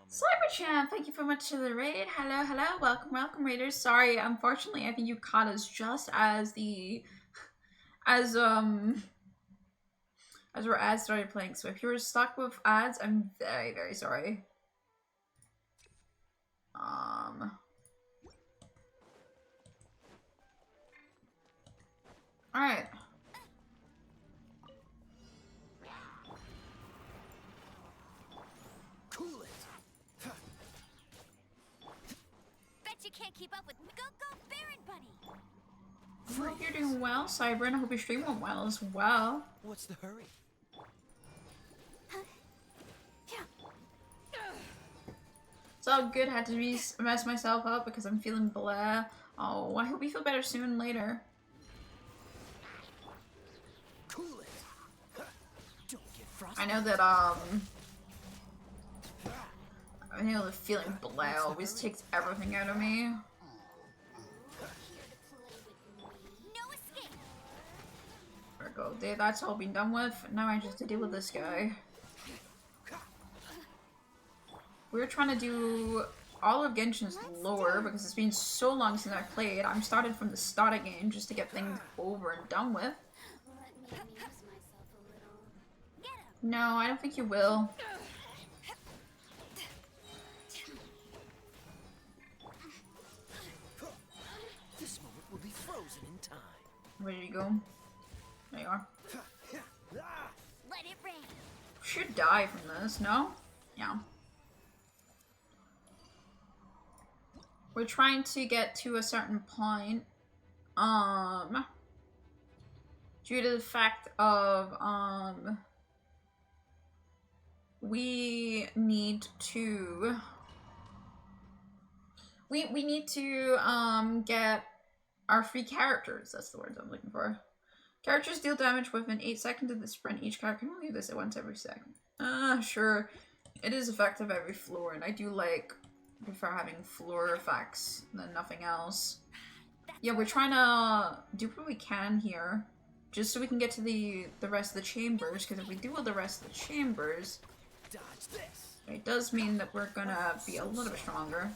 Cyberchamp, thank you so much to the raid. Hello, hello. Welcome, welcome, raiders. Sorry, unfortunately, I think you caught us just as as our ads started playing. So if you were stuck with ads, I'm very, very sorry. Alright. Cool it. Bet you can't keep up with me. Go, go, Baron Bunny! I hope you're doing well, Cyber, and I hope your stream went well as well. What's the hurry? It's all good. Had to mess myself up because I'm feeling blah. Oh, I hope you feel better sooner than later. Cool it. Don't get frosty. I know that I know the feeling blah always takes everything out of me. There we go. There, that's all been done with. Now I just have to deal with this guy. We're trying to do all of Genshin's lore because it's been so long since I played. I'm started from the start again just to get things over and done with. No, I don't think you will. This moment will be frozen in time. Where you go? There you are. Let it rain. Should die from this, no? Yeah. We're trying to get to a certain point. Due to the fact of, we need to get our free characters. That's the words I'm looking for. Characters deal damage within 8 seconds of the sprint. Each character can only do this at once every second. Sure. It is effective every floor, and I do prefer having floor effects than nothing else. Yeah, we're trying to do what we can here, just so we can get to the rest of the chambers, because if we do all the rest of the chambers, it does mean that we're gonna be a little bit stronger.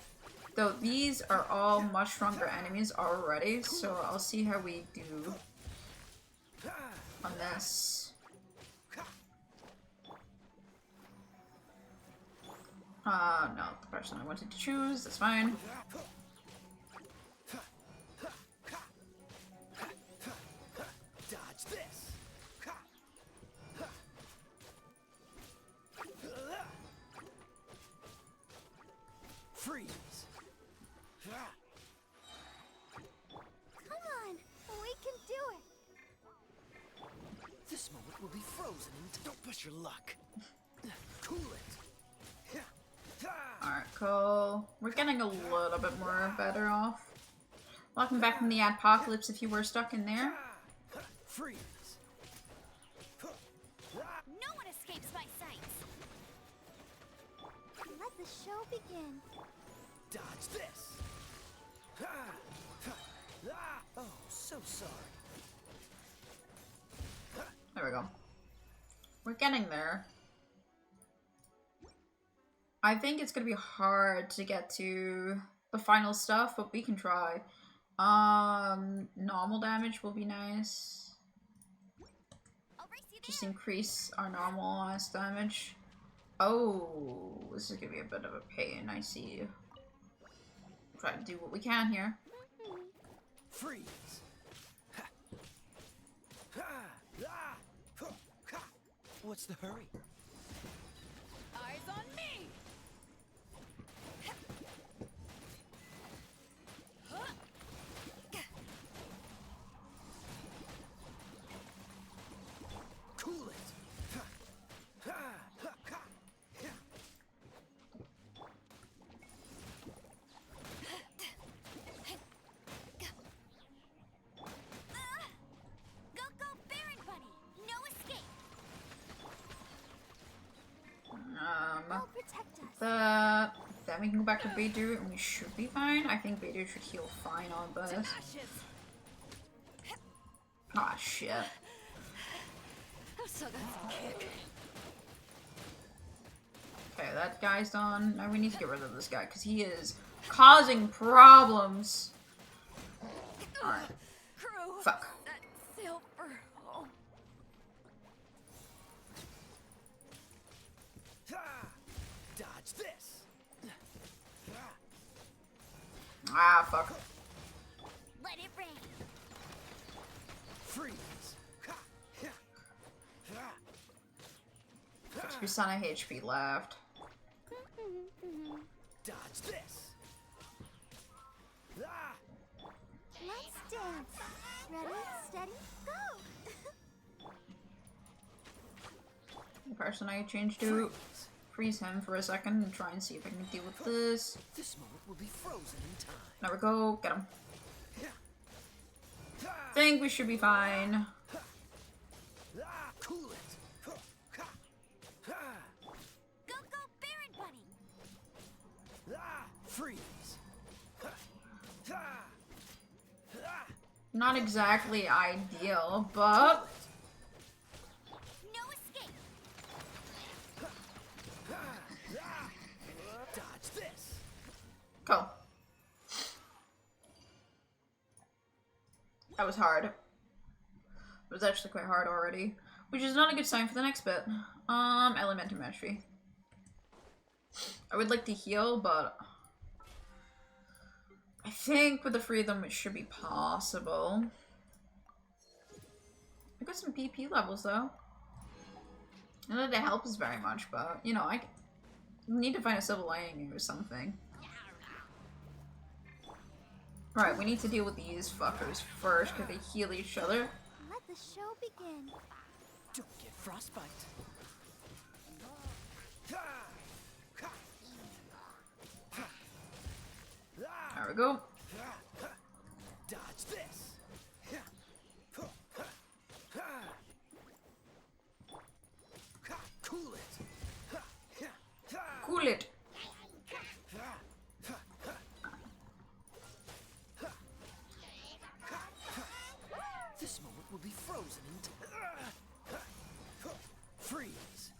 Though these are all much stronger enemies already, so I'll see how we do on this. No, the person I wanted to choose, that's fine. Dodge this. Freeze. Come on, we can do it. This moment will be frozen in time. Don't push your luck. Cool it. Alright, cool. We're getting a little bit more better off. Welcome back from the apocalypse if you were stuck in there. Freeze. No one escapes my sights. Let the show begin. Dodge this. Oh, so sorry. There we go. We're getting there. I think it's gonna be hard to get to the final stuff, but we can try. Normal damage will be nice. Just increase our normal damage. Oh, this is gonna be a bit of a pain, I see. Try to do what we can here. Freeze. What's the hurry? Eyes on me! Then we can go back to Beidou and we should be fine. I think Beidou should heal fine on this. Ah, shit. Okay, that guy's done. Now we need to get rid of this guy because he is causing problems. Alright. Fuck. Dodge this. Ah, fuck. Let it rain. Freeze. 50% of HP left. Dodge this. Let's dance. Ready, steady, go. The person I changed to freeze him for a second and try and see if I can deal with this. This moment will be frozen in time. There we go. Get him. Think we should be fine. Cool it. Go, Baron Bunny. Freeze. Not exactly ideal, but No escape. Dodge this. go. That was hard. It was actually quite hard already, which is not a good sign for the next bit. Elemental Mastery. I would like to heal, but I think with the three of them it should be possible. I got some PP levels though. Not that it helps very much, but you know, I need to find a silver lining or something. Right, we need to deal with these fuckers first because they heal each other. Let the show begin. Don't get frostbite. There we go. Dodge this. Cool it. Cool it. This moment will be frozen in time. Freeze.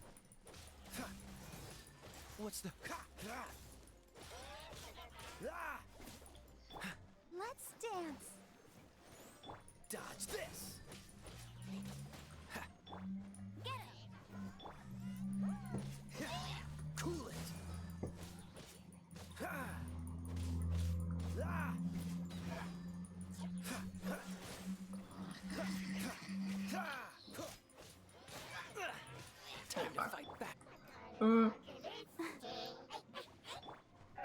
What's the... Let's dance. Dodge this. Get him. Cool it. Time to fight back.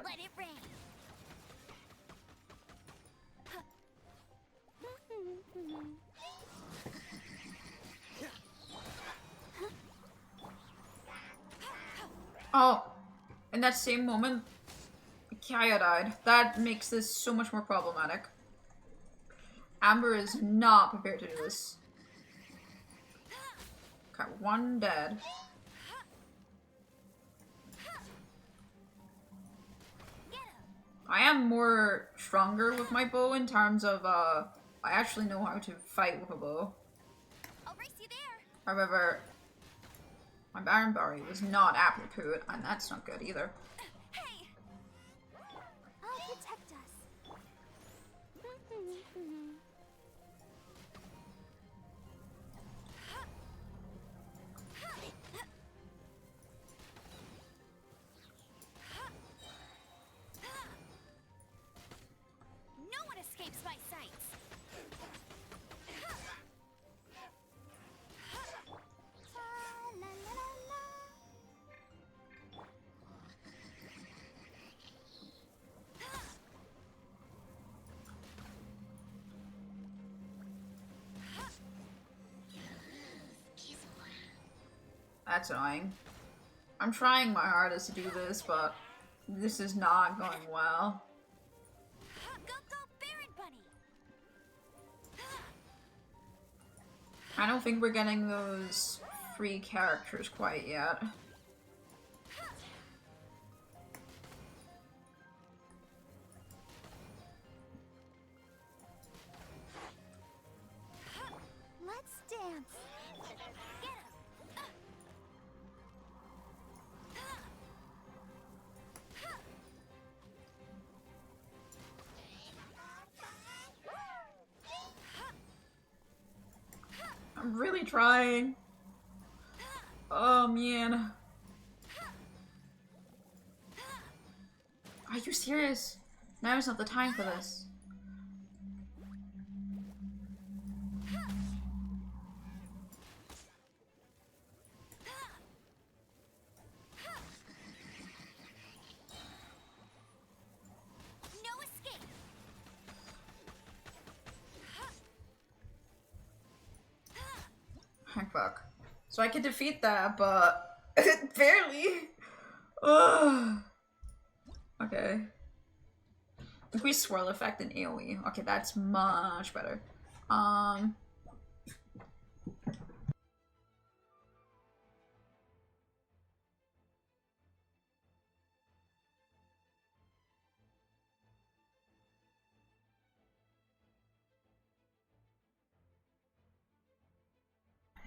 Let it rain. Oh, in that same moment, Kaya died. That makes this so much more problematic. Amber is not prepared to do this. Okay, one dead. I am more stronger with my bow in terms of, I actually know how to fight with a bow. I'll race you there. However, my Baron Berry was not aptitude, and that's not good either. Hey. I'll protect us. No one escapes my sights. La, la, la, la. That's annoying. I'm trying my hardest to do this, but this is not going well. Go, Baron Bunny. I don't think we're getting those free characters quite yet. I'm really trying. Oh man. Are you serious? Now is not the time for this. Fuck. So I can defeat that, but barely. Ugh. Okay. Increase swirl effect in AoE. Okay, that's much better.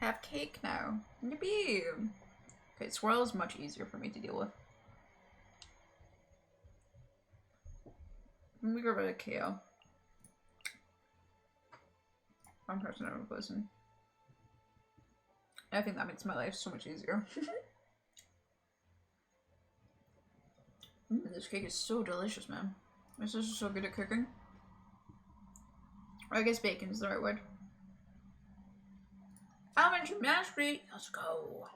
Have cake now. Yippee! Okay, swirl is much easier for me to deal with. Let me get rid of KO. One person over person. I think that makes my life so much easier. This cake is so delicious, man. This is so good at cooking. Or I guess bacon is the right word. Elementary mastery. Let's go.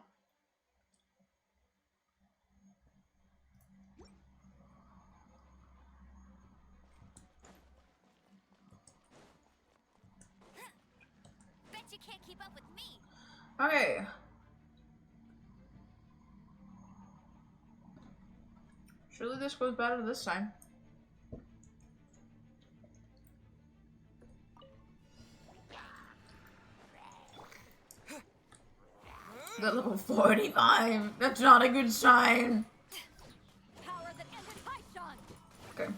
Bet you can't keep up with me. Okay. Surely this goes better this time. The level 45. That's not a good sign. Okay.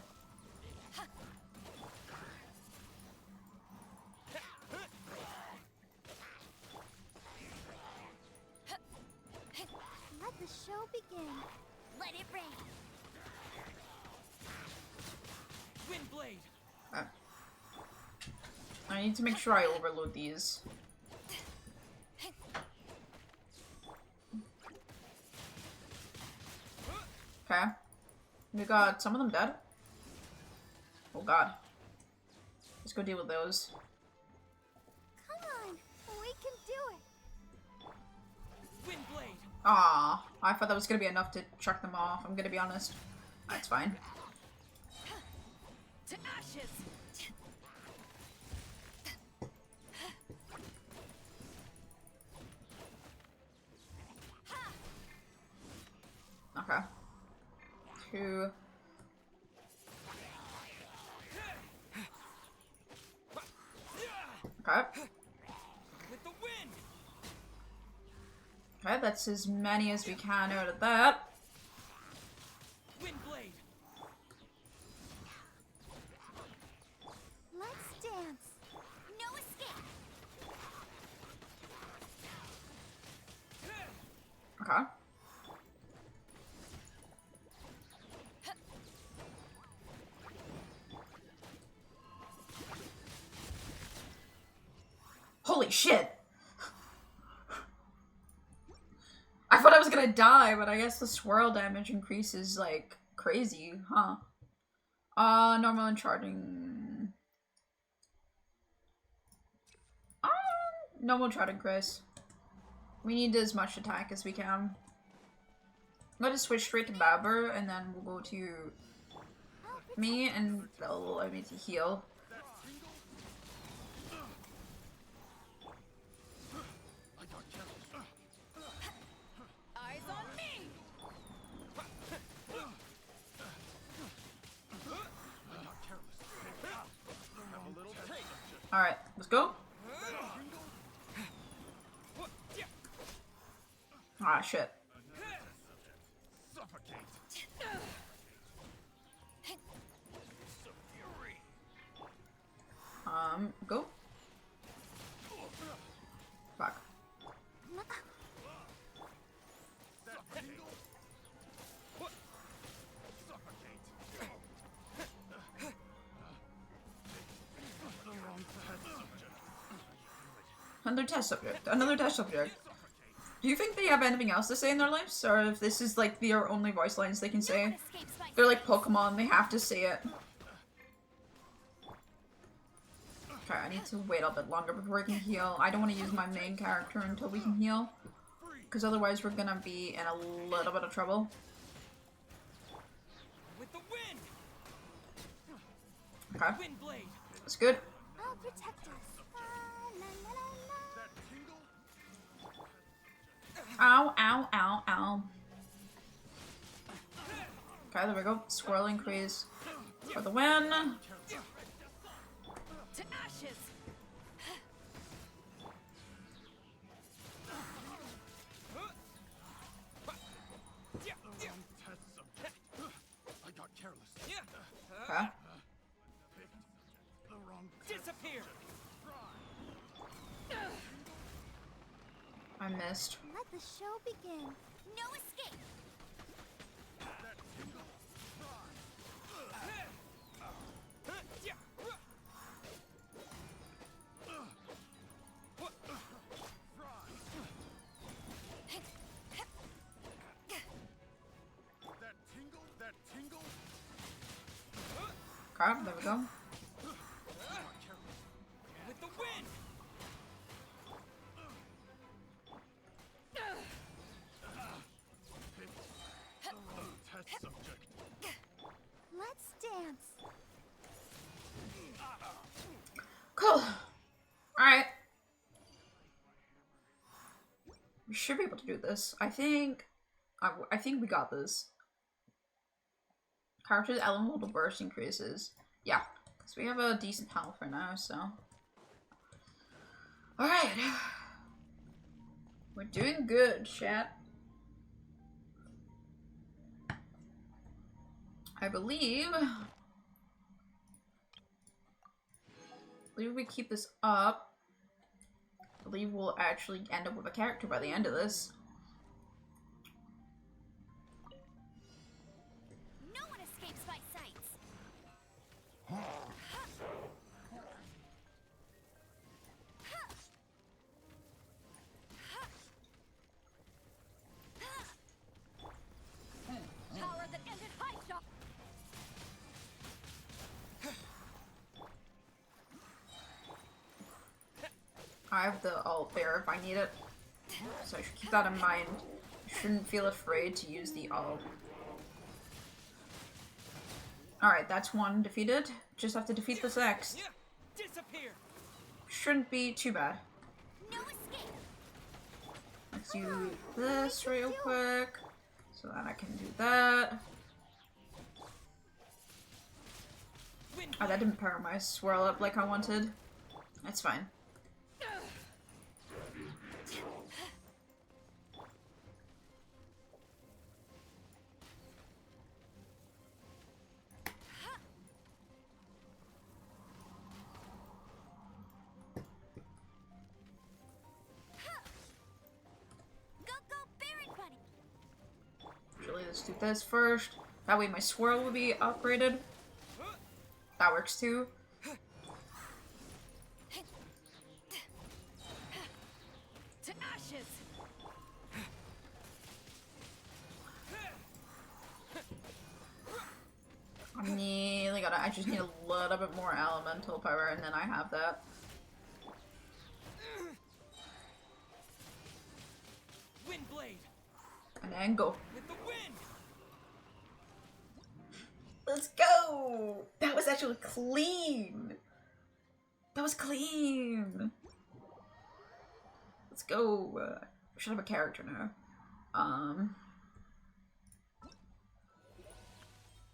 Let the show begin. Let it rain. Windblade. I need to make sure I overload these. Okay. We got some of them dead. Oh god. Let's go deal with those. Come on, we can do it. Windblade. Ah, I thought that was gonna be enough to chuck them off. I'm gonna be honest. That's fine. To ashes. Okay. 2. Okay. With the wind. Okay, that's as many as we can out of that. Windblade. Let's dance. No escape. Okay. Holy shit! I thought I was gonna die, but I guess the swirl damage increases like crazy, huh? Normal and charging. Normal charging, Chris. We need as much attack as we can. I'm gonna switch straight to Babber, and then we'll go to me, and that'll allow me to heal. Eyes on me. Alright, let's go. Ah, shit. Go. Fuck. Another test subject. Another test subject. Do you think they have anything else to say in their lives? Or if this is like their only voice lines they can say? They're like Pokemon, they have to say it. Okay, I need to wait a bit longer before I can heal. I don't want to use my main character until we can heal. Because otherwise we're gonna be in a little bit of trouble. With the wind. Okay. Wind blade. That's good. I'll protect us. Ow, ow, ow, ow. Okay, there we go. Swirl increase for the win. To ashes. I got careless. Okay. Disappear. I missed. Let the show begin. No escape. Okay, there we go. With the wind. Test subject. Let's dance. Cool. Alright. We should be able to do this. I think we got this. Character's elemental burst increases. Yeah, because we have a decent health for now, so. Alright. We're doing good, chat. I believe we keep this up. I believe we'll actually end up with a character by the end of this. No one escapes my sights. Power that ended high shot. I have the ult there if I need it. So I should keep that in mind. I shouldn't feel afraid to use the ult. Alright, that's one defeated. Just have to defeat this next. Disappear. Shouldn't be too bad. No escape. Let's do this real quick. So that I can do that. Oh, that didn't power my swirl up like I wanted. That's fine. Actually, let's do this first. That way my swirl will be upgraded. That works too. To ashes. I just need a little bit more elemental power and then I have that. Wind blade. And then go. With the wind. Let's go! That was actually clean! That was clean! Let's go. We should have a character now.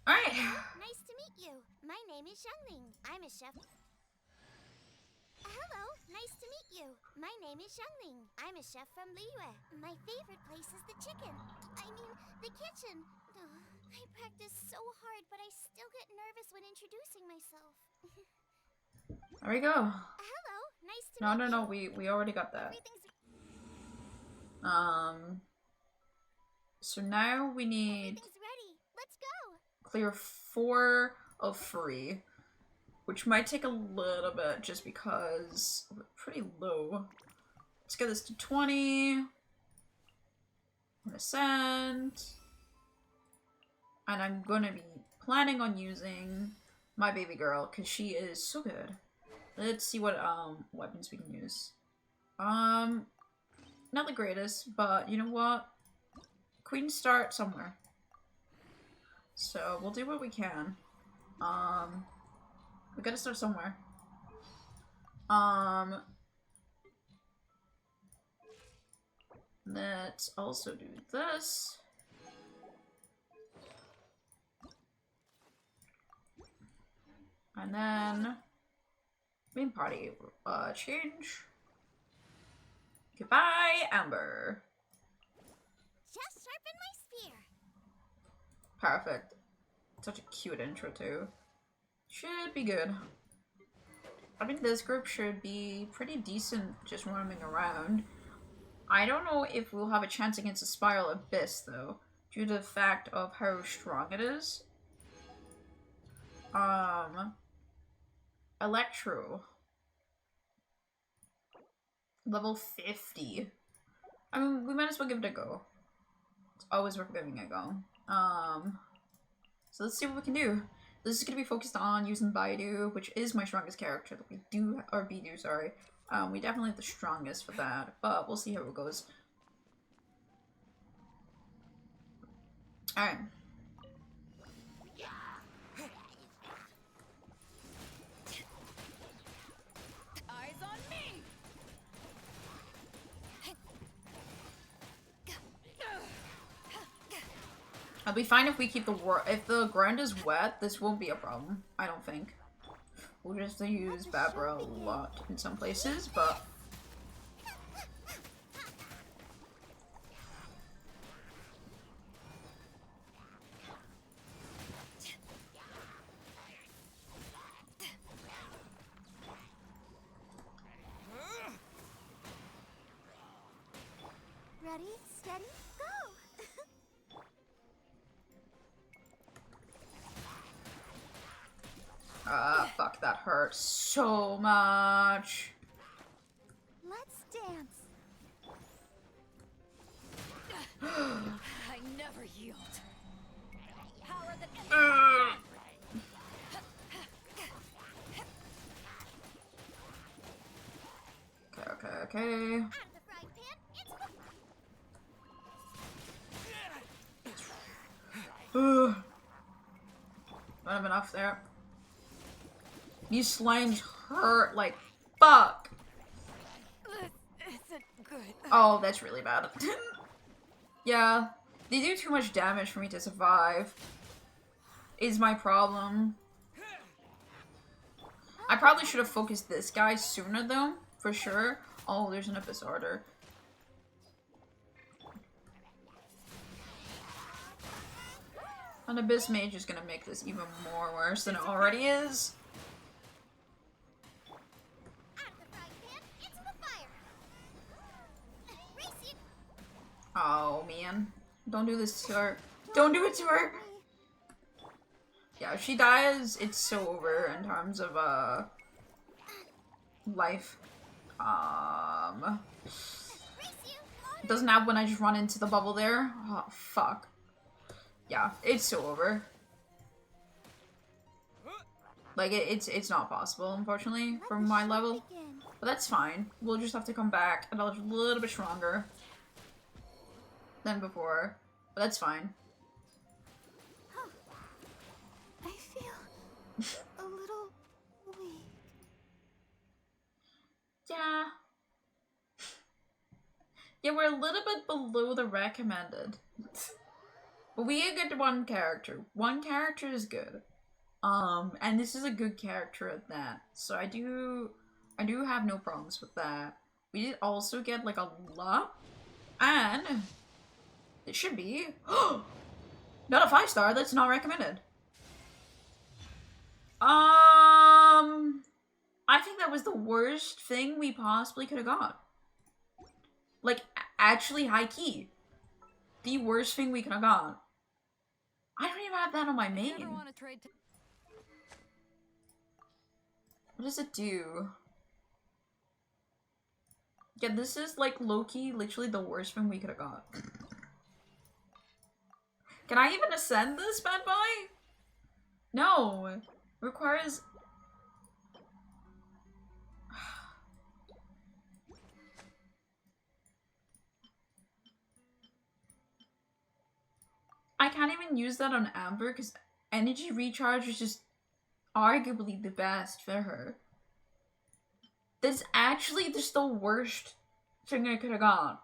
Alright. Nice to meet you. My name is Xiangling. I'm a chef. Hello, nice to meet you. My name is Xiangling. I'm a chef from Liyue. My favorite place is the chicken. I mean, the kitchen. I practice so hard, but I still get nervous when introducing myself. There we go. Hello, nice to meet you. No, we already got that. So now we need ready. Let's go. clear 4 of 3, which might take a little bit just because we're pretty low. Let's get this to 20. I'm gonna send. And I'm gonna be planning on using my baby girl because she is so good. Let's see what weapons we can use. Not the greatest, but you know what? We can start somewhere. So we'll do what we can. We gotta start somewhere. Let's also do this. And then main party change. Goodbye, Amber. Just sharpen my spear. Perfect. Such a cute intro too. Should be good. I think this group should be pretty decent just roaming around. I don't know if we'll have a chance against the Spiral Abyss though, due to the fact of how strong it is. Electro. Level 50. I mean, we might as well give it a go. It's always worth giving it a go. So let's see what we can do. This is going to be focused on using Baidu, which is my strongest character that we do, or Bidu, sorry. We definitely have the strongest for that, but we'll see how it goes. Alright. Eyes on me! I'll be fine if we keep if the ground is wet, this won't be a problem, I don't think. We'll just have to use Babra a lot in some places, but... Ready, steady, go! Ah, fuck, that hurt so much. Let's dance. I never yield. Power the Okay. Don't have enough there. These slimes hurt like fuck. Isn't good. Oh, that's really bad. Yeah, they do too much damage for me to survive. Is my problem. I probably should have focused this guy sooner though, for sure. Oh, there's an Abyss Order. An Abyss Mage is gonna make this even more worse than it already is. Oh man. Don't do this to her. Don't do it to her! Yeah, if she dies, it's so over in terms of life. It doesn't have when I just run into the bubble there. Oh fuck. Yeah, it's so over. Like it's not possible, unfortunately, from my level. But that's fine. We'll just have to come back a little bit stronger than before. But that's fine. I feel a little weak. Yeah. Yeah, we're a little bit below the recommended. But we get one character. One character is good. And this is a good character at that. So I do have no problems with that. We did also get like a lot. And it should be not a 5-star, that's not recommended. I think that was the worst thing we possibly could have got. Like, actually high key. The worst thing we could have got. I don't even have that on my main. What does it do? Yeah, this is like low-key literally the worst thing we could have got. Can I even ascend this bad boy? No. Requires... I can't even use that on Amber because energy recharge is just arguably the best for her. That's actually just the worst thing I could have got.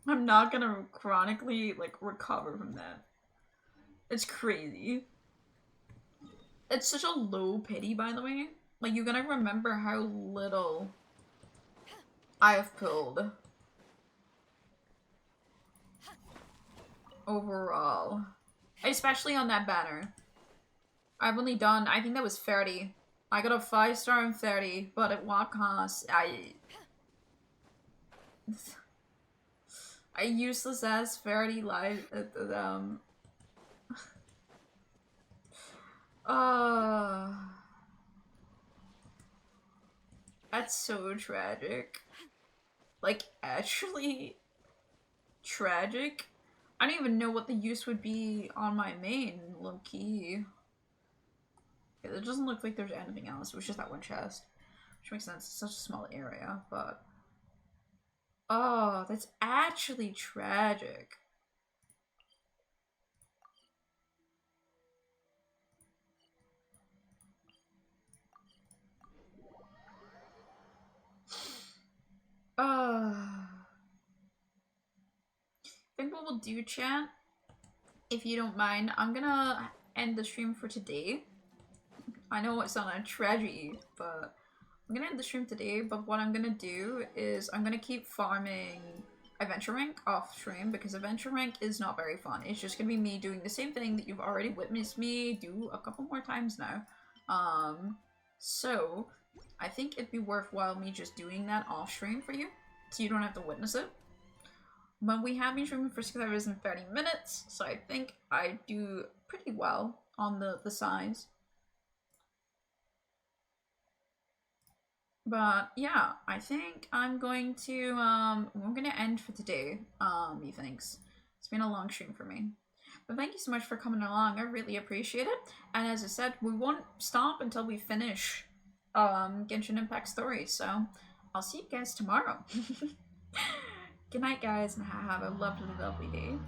I'm not gonna chronically, like, recover from that. It's crazy. It's such a low pity, by the way. Like, you're gonna remember how little I have pulled. Overall. Especially on that banner. I've only done, I think that was 30. I got a 5-star and 30, but at what cost? I useless ass 30 life that's so tragic. Like, actually tragic. I don't even know what the use would be on my main, low-key. Okay, it doesn't look like there's anything else. It was just that one chest. Which makes sense. It's such a small area, but... Oh, that's actually tragic. I think what we'll do, chat, if you don't mind, I'm gonna end the stream for today. I know it's not a tragedy, but I'm gonna end the stream today, but what I'm gonna do is I'm gonna keep farming Adventure Rank off stream because Adventure Rank is not very fun. It's just gonna be me doing the same thing that you've already witnessed me do a couple more times now. So I think it'd be worthwhile me just doing that off stream for you so you don't have to witness it. But we have been streaming for 6 hours and 30 minutes, so I think I do pretty well on the size. But yeah, I think I'm going to we're gonna end for today, methinks. It's been a long stream for me. But thank you so much for coming along, I really appreciate it. And as I said, we won't stop until we finish Genshin Impact story, so I'll see you guys tomorrow. Good night, guys, and have a lovely, lovely day.